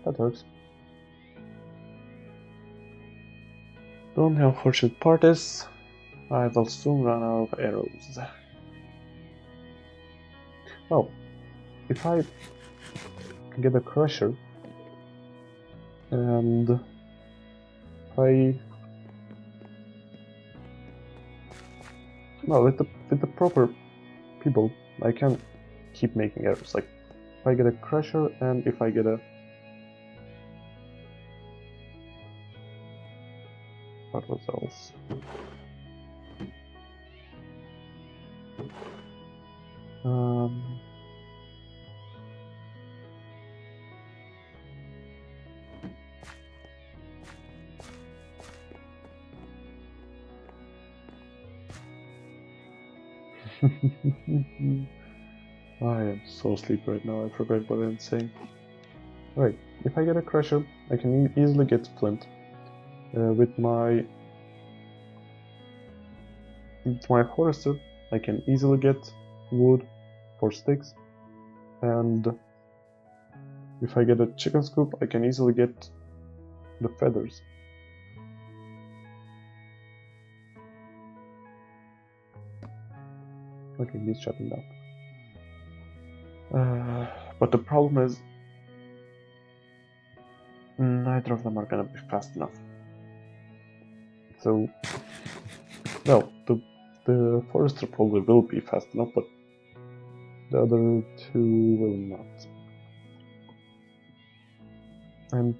That works. The only unfortunate part is I will soon run out of arrows. Oh, if I get a crusher and I with the proper people, I can keep making arrows. Like if I get a crusher and if I get a what was else? I am so sleepy right now, I forgot what I'm saying. Right, if I get a crusher, I can easily get flint. With my forester, I can easily get wood for sticks, and if I get a chicken scoop, I can easily get the feathers. Okay, he's shutting down. But the problem is, neither of them are gonna be fast enough. So, well, the forester probably will be fast enough, but the other two will not. And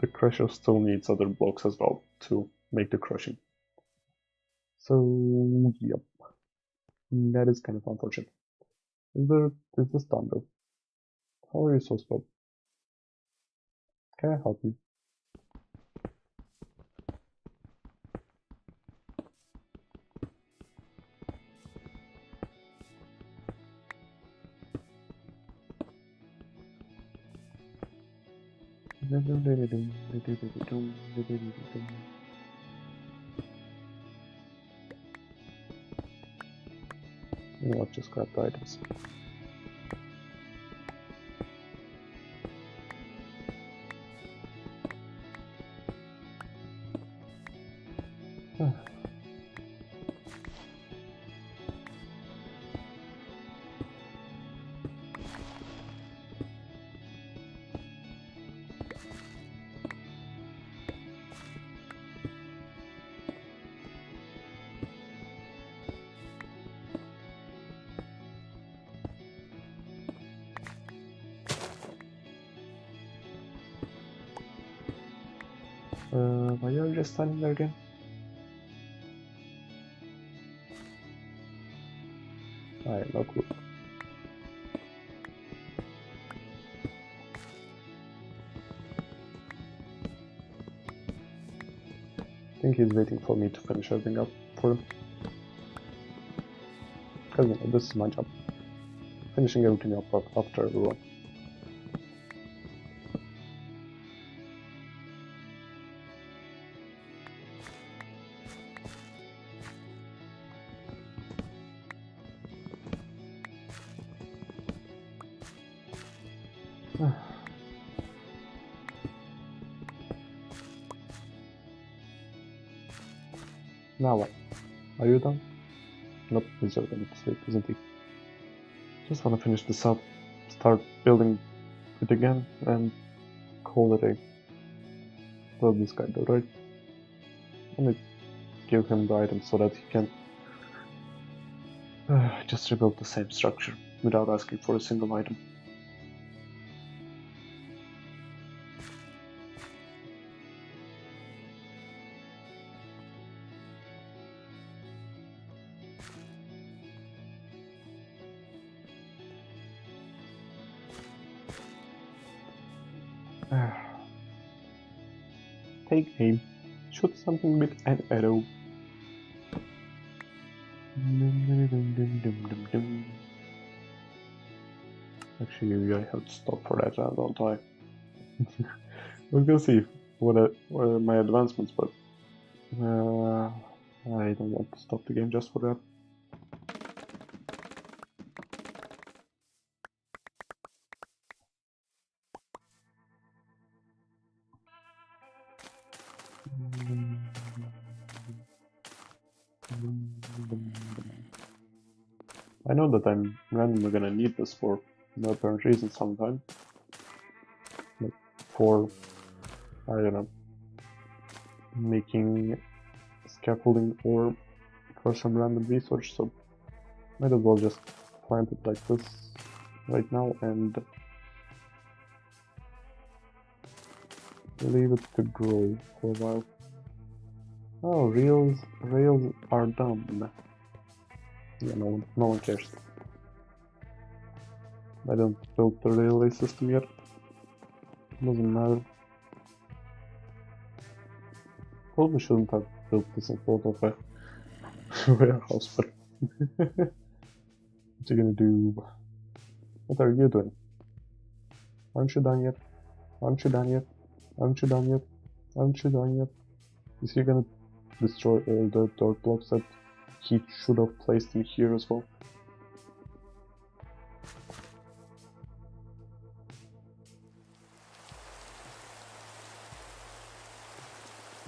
the crusher still needs other blocks as well to make the crushing. So, yep, that is kind of unfortunate. Is this thunder? How are you so slow? Can I help you? You know what, just grab the items. Why are you just standing there again? I have no clue. I think he's waiting for me to finish everything up for him. Because you know, this is my job. Finishing everything up after everyone. Now what? Are you done? Nope, he's just going to sleep, isn't he? Just want to finish this up, start building it again, and call it a... What does this guy do, right? I'm gonna give him the item so that he can just rebuild the same structure without asking for a single item. Take aim. Shoot something with an arrow. Actually, I have to stop for that, don't I? I was gonna see what are my advancements, but I don't want to stop the game just for that. I know that I'm randomly gonna need this for no apparent reason sometime. Like for, I don't know, making scaffolding or for some random research, so might as well just plant it like this right now and leave it to grow for a while. Oh, rails are dumb. Yeah, no one cares. I don't build the railway system yet. Doesn't matter. Probably shouldn't have built this in front of a warehouse, but what you gonna do? What are you doing? Aren't you done yet? Aren't you done yet? Aren't you done yet? Aren't you done yet? Is he gonna destroy all the dirt blocks that he should have placed in here as well?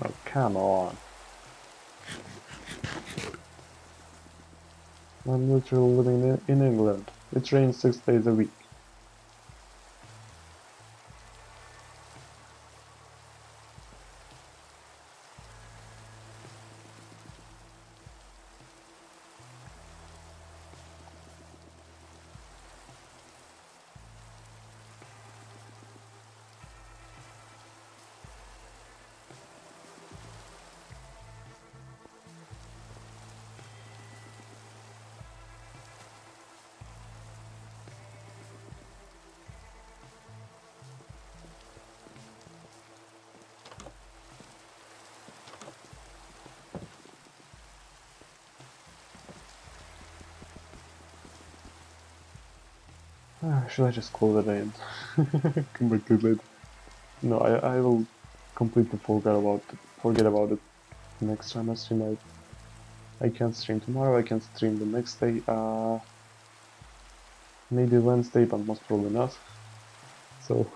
Oh, come on. I'm literally living in England. It rains 6 days a week. Should I just call it in? Come back to it later. No, I will completely forget about it next time I stream. I can't stream tomorrow, I can stream the next day, maybe Wednesday, but most probably not. So,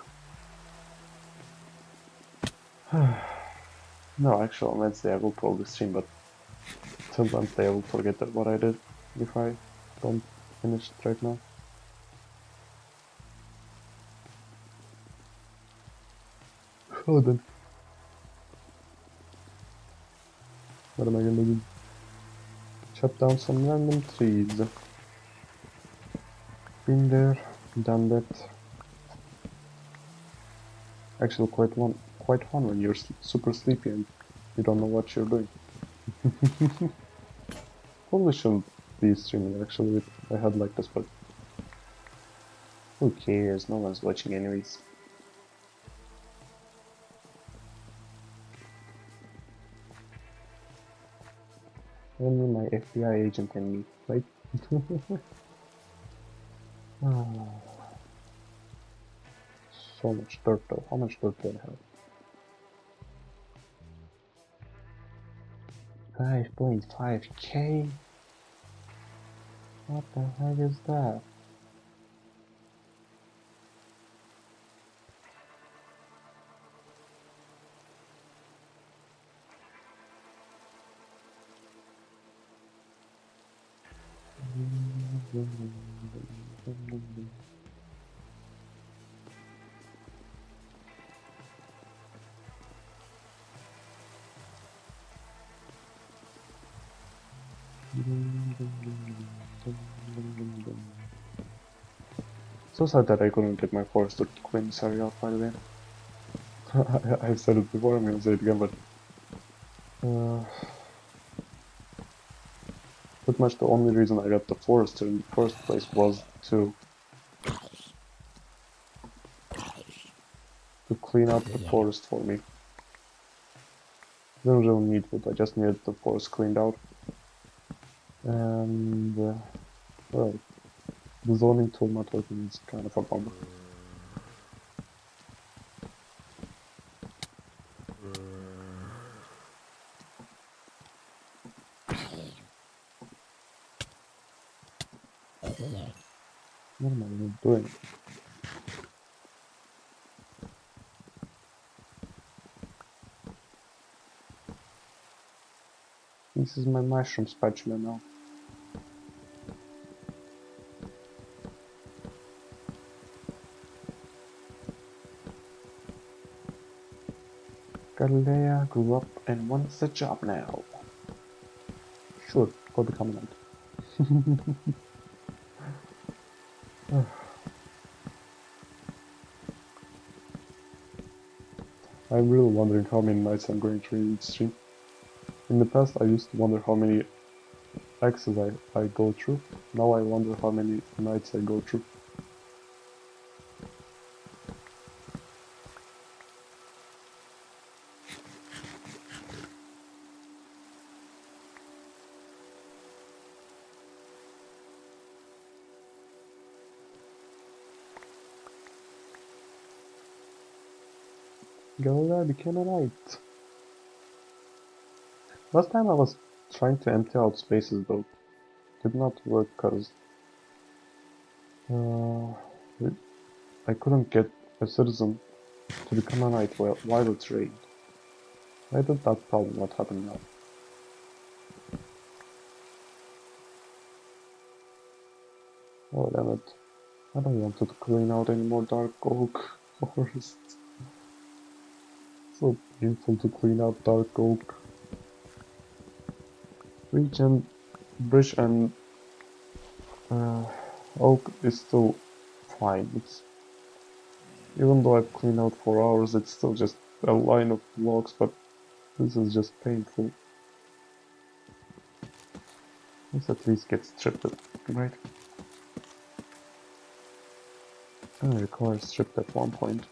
no, actually on Wednesday I will probably stream, but till Wednesday I will forget what I did if I don't finish it right now. Oh, then. What am I gonna do? Chop down some random trees. Been there, done that. Actually, quite fun when you're super sleepy and you don't know what you're doing. Probably shouldn't be streaming actually with a head like this, but who cares? No one's watching anyways. Only my FBI agent and me, right? So much dirt though. How much dirt do I have? 5.5k? What the heck is that? So sad that I couldn't get my forest to clean this area up, by the way. I've said it before, I'm gonna say it again, but pretty much the only reason I got the forester in the first place was to clean up the forest for me. Didn't really need wood, I just needed the forest cleaned out. And well, the zoning tool not working is kind of a bummer. What am I even doing? This is my mushroom spatula now. Galilea grew up and wants a job now. Sure, go become an ant. I'm really wondering how many nights I'm going to read each stream. In the past I used to wonder how many axes I go through. Now I wonder how many nights I go through. Go there, became a knight. Last time I was trying to empty out spaces though. Did not work because I couldn't get a citizen to become a knight while it's raid. Why did that problem not happen now? Oh damn it. I don't want to clean out any more dark oak forests. So painful to clean out dark oak. Regen, bridge and oak is still fine. It's even though I've cleaned out for hours, it's still just a line of blocks, but this is just painful. Let's at least get stripped, right? I require stripped at one point.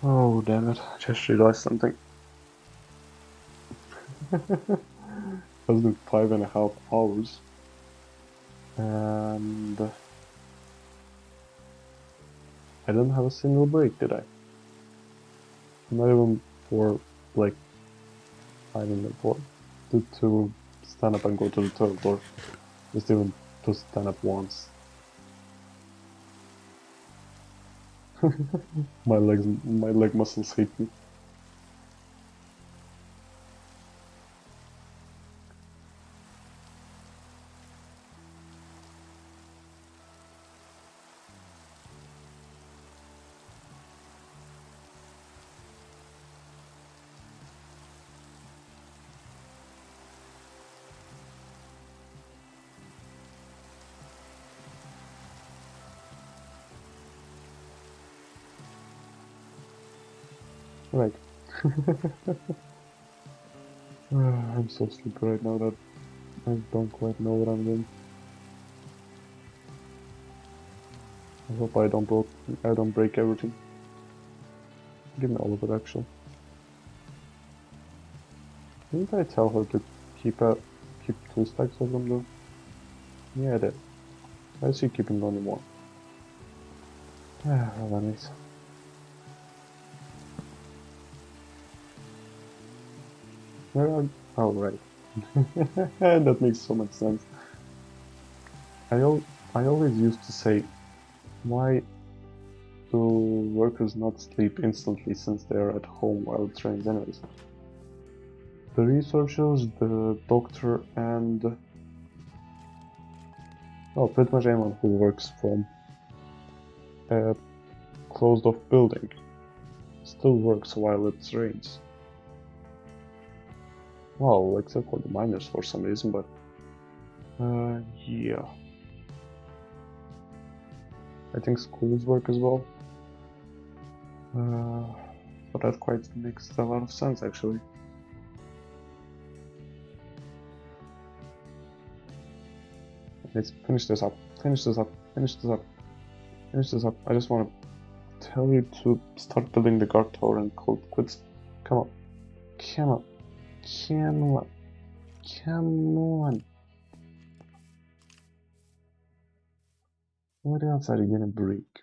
Oh damn it, I just realized something. I was doing 5.5 hours and I didn't have a single break, did I? Not even for like, I don't know, for to stand up and go to the toilet, or just even to stand up once. My leg muscles hate me. Right. I'm so sleepy right now that I don't quite know what I'm doing. I hope I don't break everything. Give me all of it actually. Didn't I tell her to keep 2 stacks of them though? Yeah, I did. Why is she keeping only 1? Ah, well, that is. Where are... Oh, right. That makes so much sense. I always used to say, why do workers not sleep instantly since they are at home while it rains anyways? The researchers, the doctor, and... well, pretty much anyone who works from a closed-off building still works while it rains. Well, except for the miners for some reason, but... yeah. I think schools work as well. But that quite makes a lot of sense actually. Let's finish this up. Finish this up. Finish this up. Finish this up. I just want to tell you to start building the guard tower and call it quits. Come on. Come on. Come on. Come on. What else are you gonna break?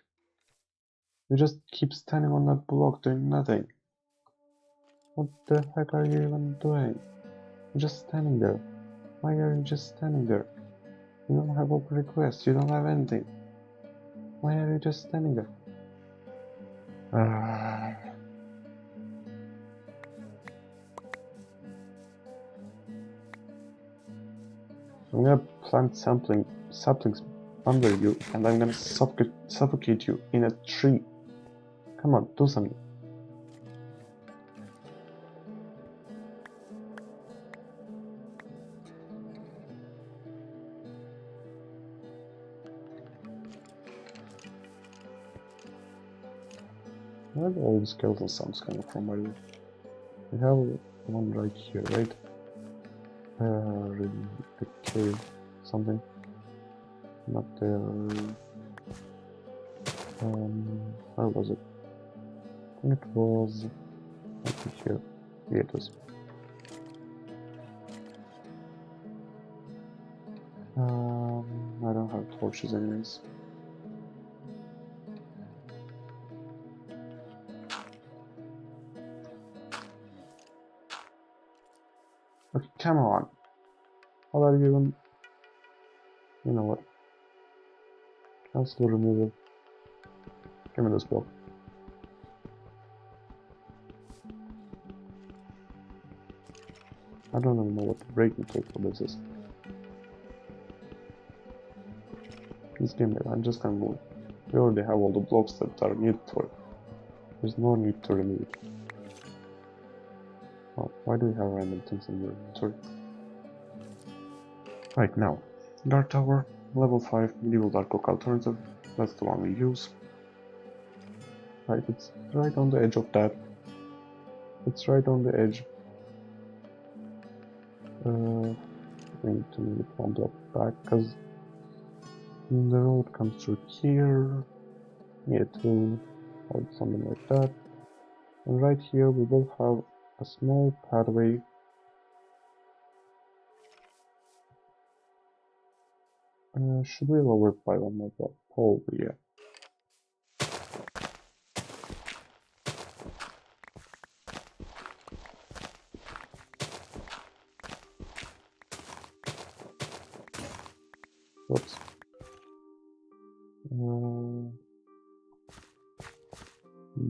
You just keep standing on that block doing nothing. What the heck are you even doing? You're just standing there. Why are you just standing there? You don't have open requests, you don't have anything. Why are you just standing there? I'm gonna plant saplings under you, and I'm gonna suffocate you in a tree. Come on, do something. Where are all the skeleton sounds coming from, by the way? We have one right here, right? The cave, something. Not there. Where was it? I think it was right here. Yeah, it was. I don't have torches anyways. Okay, come on. How are you even... You know what? Cancel removal. Give me this block. I don't even know what the breaking point for this is. Please give me it. I'm just gonna move it. We already have all the blocks that are needed for it. There's no need to remove it. Oh, why do we have random things in your inventory? Right now, Guard Tower, level 5, Medieval Dark Oak Alternative. That's the one we use. Right, it's right on the edge of that. It's right on the edge. We need to move it one block back, because the road comes through here. Yeah, to or something like that. And right here we will have a small pathway. Should we lower it by one more block? Probably, yeah. Whoops.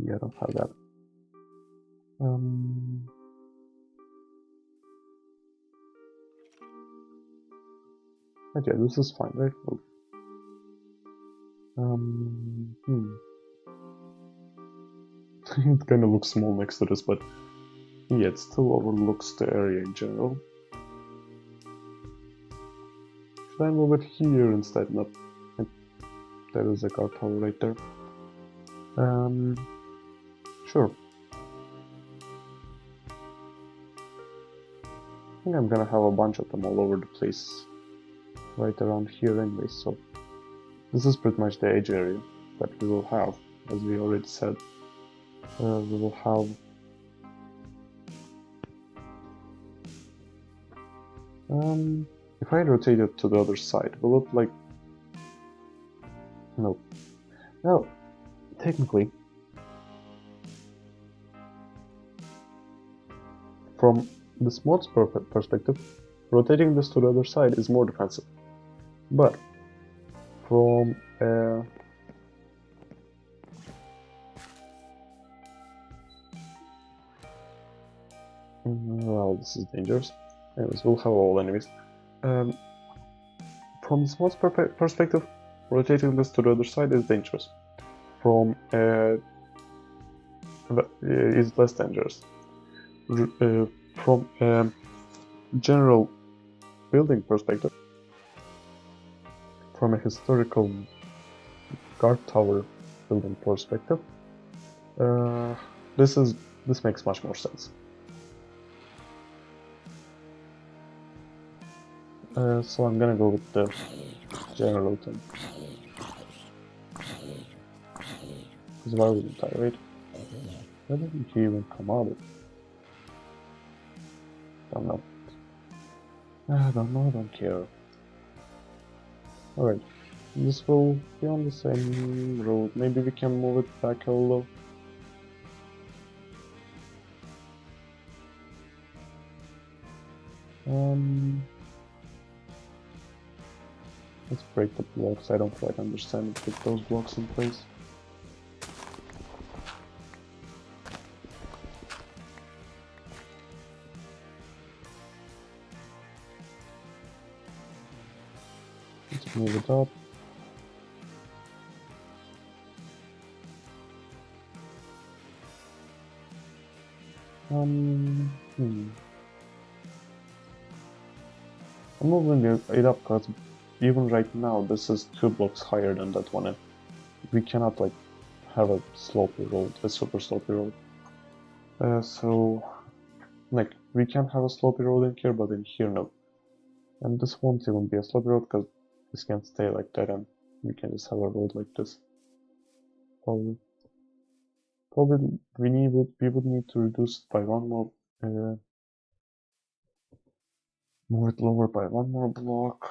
Yeah, I don't have that. But yeah, this is fine, right? Okay. It kind of looks small next to this, but yeah, it still overlooks the area in general. Should I move it here instead? Not. There is a guard tower right there. Sure. I think I'm gonna have a bunch of them all over the place, right around here anyway, so this is pretty much the edge area that we will have, as we already said. We will have if I rotate it to the other side, will it like... No. Well, technically, from this mod's perspective, rotating this to the other side is more defensive. But from well, this is dangerous. Anyways, we'll have all enemies. From this mod's perspective, rotating this to the other side is dangerous. From is less dangerous. From general building perspective, from a historical guard tower building perspective, this makes much more sense. So I'm gonna go with the general thing. Because why wouldn't I, right? Why didn't he even come out? Don't know. I don't know, I don't care. Alright, this will be on the same road. Maybe we can move it back a little. Let's break the blocks. I don't quite understand it with those blocks in place. Let's move it up. I'm moving it up because even right now this is 2 blocks higher than that one, and we cannot like have a slopey road, a super slopey road. So like we can have a slopey road in here, but in here no. And this won't even be a slopey road because this can stay like that, and we can just have a road like this. Probably we would need to reduce it by one more. Move it lower by one more block.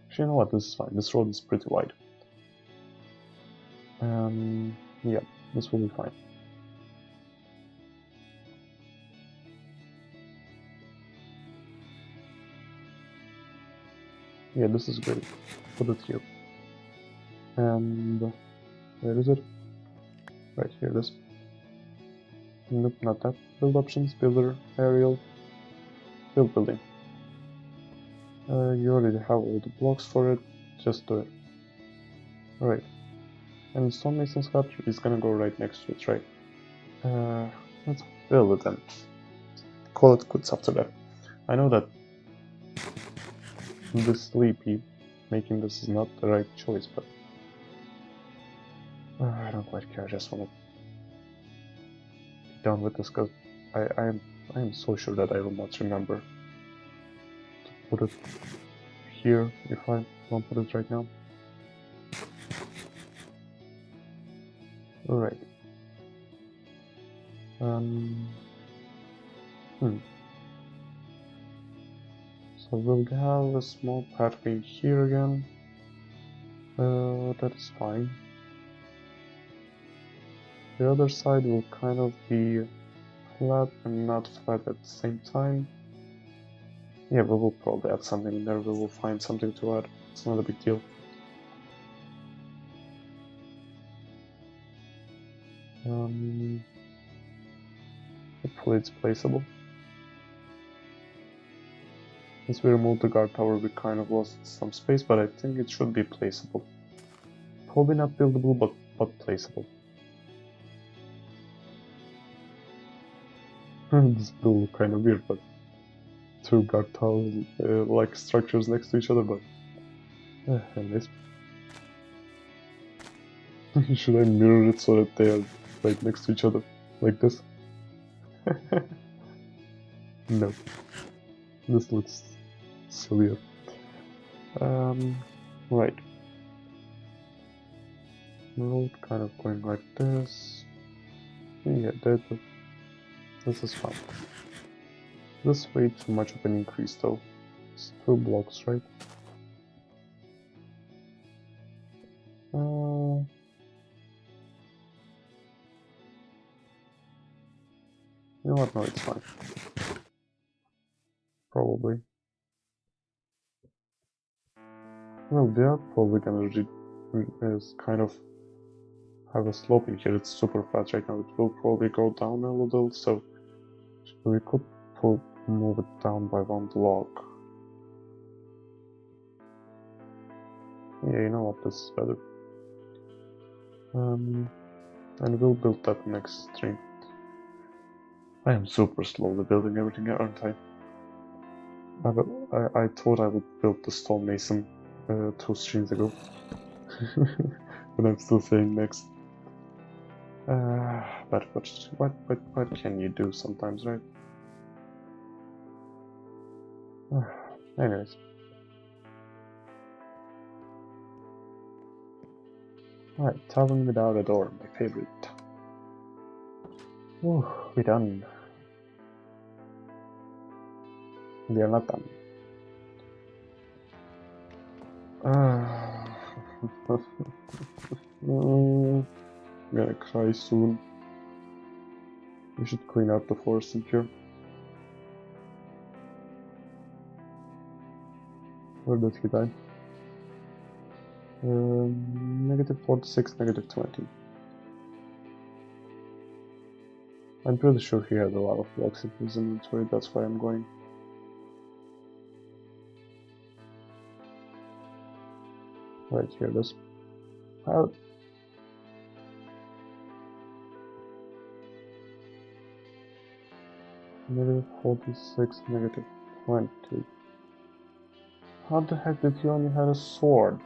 Actually, you know what? This is fine. This road is pretty wide. Yeah, this will be fine. Yeah, this is great. Put it here. And where is it? Right here it is. Nope, not that. Build options, builder, aerial, build building. You already have all the blocks for it, just do it. Alright. And the stonemason sculpture is gonna go right next to it, right? Let's build it then. Call it quits after that. I know that this sleepy making this is not the right choice, but I don't quite care. I just want to be done with this because I am so sure that I will not remember to put it here if I don't put it right now. Alright. So we'll have a small pathway here again. That is fine. The other side will kind of be flat and not flat at the same time. Yeah, we will probably add something in there. We will find something to add. It's not a big deal. Hopefully it's placeable. Since we removed the guard tower, we kind of lost some space, but I think it should be placeable. Probably not buildable, but placeable. This will look kind of weird, but 2 guard towers like structures next to each other, but anyways. Should I mirror it so that they are right next to each other, like this? No. This looks sillier. Right. Road kind of going like this. Yeah, this is fine. This is way too much of an increase though. It's 2 blocks, right? You know what? No, it's fine. Probably. Well, they are probably gonna kind of have a sloping here. It's super flat right now. It will probably go down a little, so we could move it down by 1 block. Yeah, you know what? This is better. And we'll build that next stream. I am super slowly building everything, aren't I? I thought I would build the stonemason 2 streams ago. But I'm still saying next. But what can you do sometimes, right? Anyways. Alright, tavern without a door, my favorite. Whew, we're done. We are not done. I'm gonna cry soon. We should clean out the forest in here. Where did he die? -46, -20. I'm pretty sure he had a lot of blocks in his inventory, that's why I'm going. Right here, this. How? -46, -20. How the heck did he only have a sword?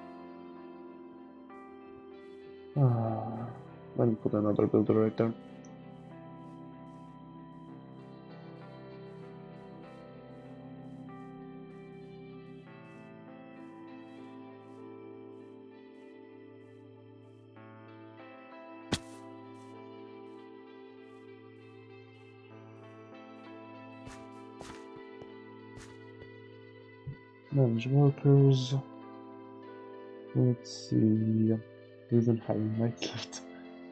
Let me put another builder right there. Manage workers. Let's see. We don't have a night left.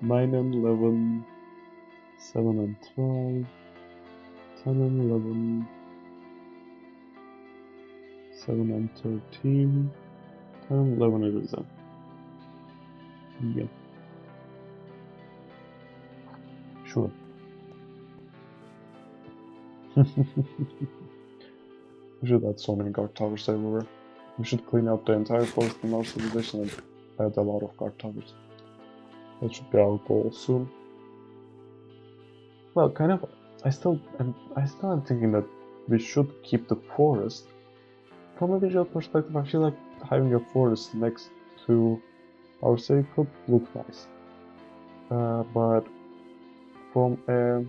9 and 11, 7 and 12, 10 and 11, 7 and 13, 10 and 11 it is. Yeah. Sure. We should add so many guard towers everywhere. We should clean out the entire forest in our civilization and add a lot of guard towers. That should be our goal soon. Well, kind of. I still am thinking that we should keep the forest. From a visual perspective, I feel like having a forest next to our city could look nice. But from a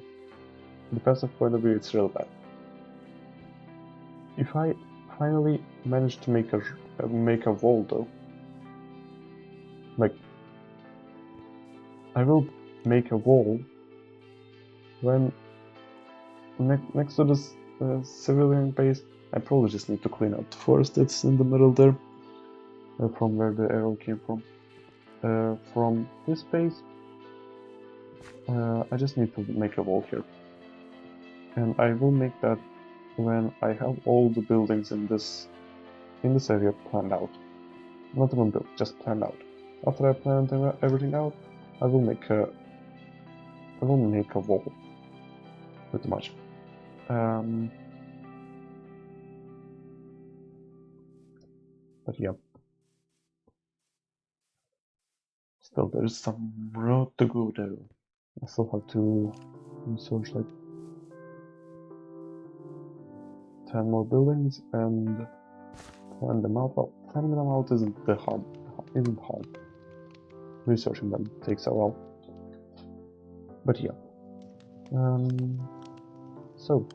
defensive point of view, it's real bad. If I finally manage to make a wall, though, like I will make a wall when next to this civilian base. I probably just need to clean out the forest that's in the middle there, from where the arrow came from. From this base, I just need to make a wall here, and I will make that when I have all the buildings in this area planned out. Not even built, just planned out. After I plan everything out, I will make a wall, pretty much. But yeah, still there is some road to go there. I still have to research like 10 more buildings and plan them out. Well, planning them out isn't hard. Researching them takes a while. But yeah. So,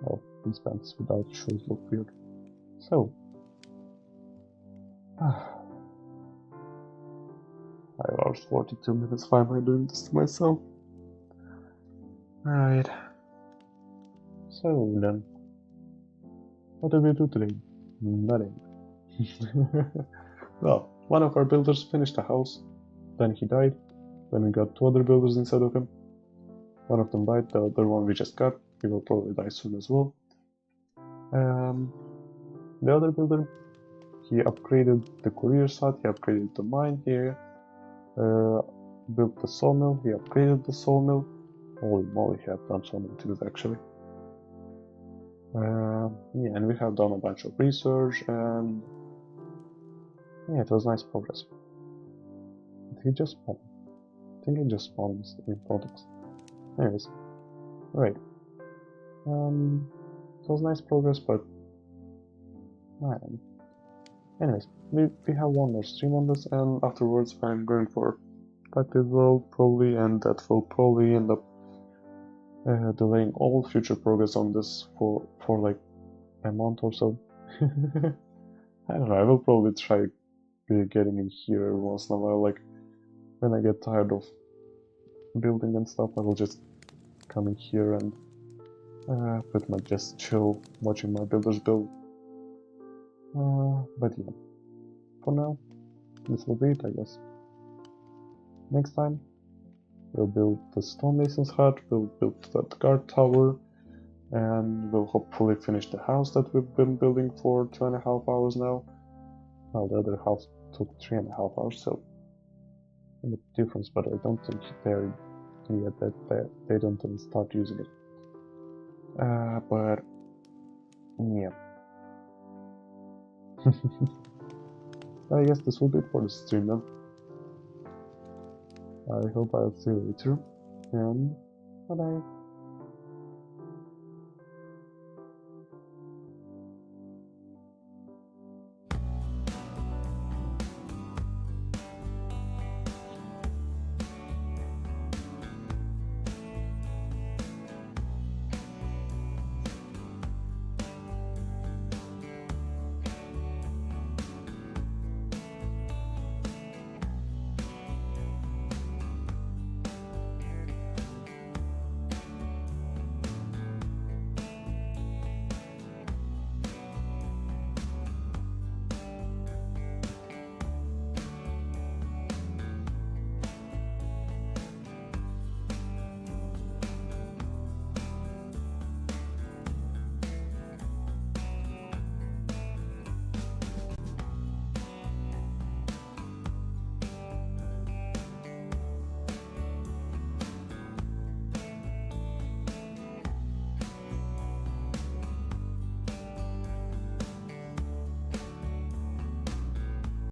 well, these pants without shoes look weird. So, 5 hours 42 minutes. Why am I doing this to myself? Alright. So then, what did we do today? Nothing. Well, one of our builders finished the house, then he died, then we got 2 other builders inside of him. One of them died, the other one we just got, he will probably die soon as well. The other builder, he upgraded the courier site, he upgraded the mine here, built the sawmill, he upgraded the sawmill. Holy moly, he had done so many things actually. Yeah, and we have done a bunch of research, and yeah, it was nice progress. Did he just spawn? I think he just spawned in products. Anyways, right. It was nice progress, but anyways, we have one more stream on this, and afterwards I'm going for affected world probably, and that will probably end up delaying all future progress on this for like a month or so. I don't know, I will probably try getting in here every once in a while, like when I get tired of building and stuff, I will just come in here and pretty much just chill watching my builders build. But yeah, for now, this will be it, I guess. Next time, we'll build the stonemason's hut, we'll build that guard tower, and we'll hopefully finish the house that we've been building for 2.5 hours now. Well, the other house took 3.5 hours, so a bit difference, but I don't think they're yet that they don't even start using it. But yeah. I guess this will be it for the stream then. I hope I'll see you later, and bye bye.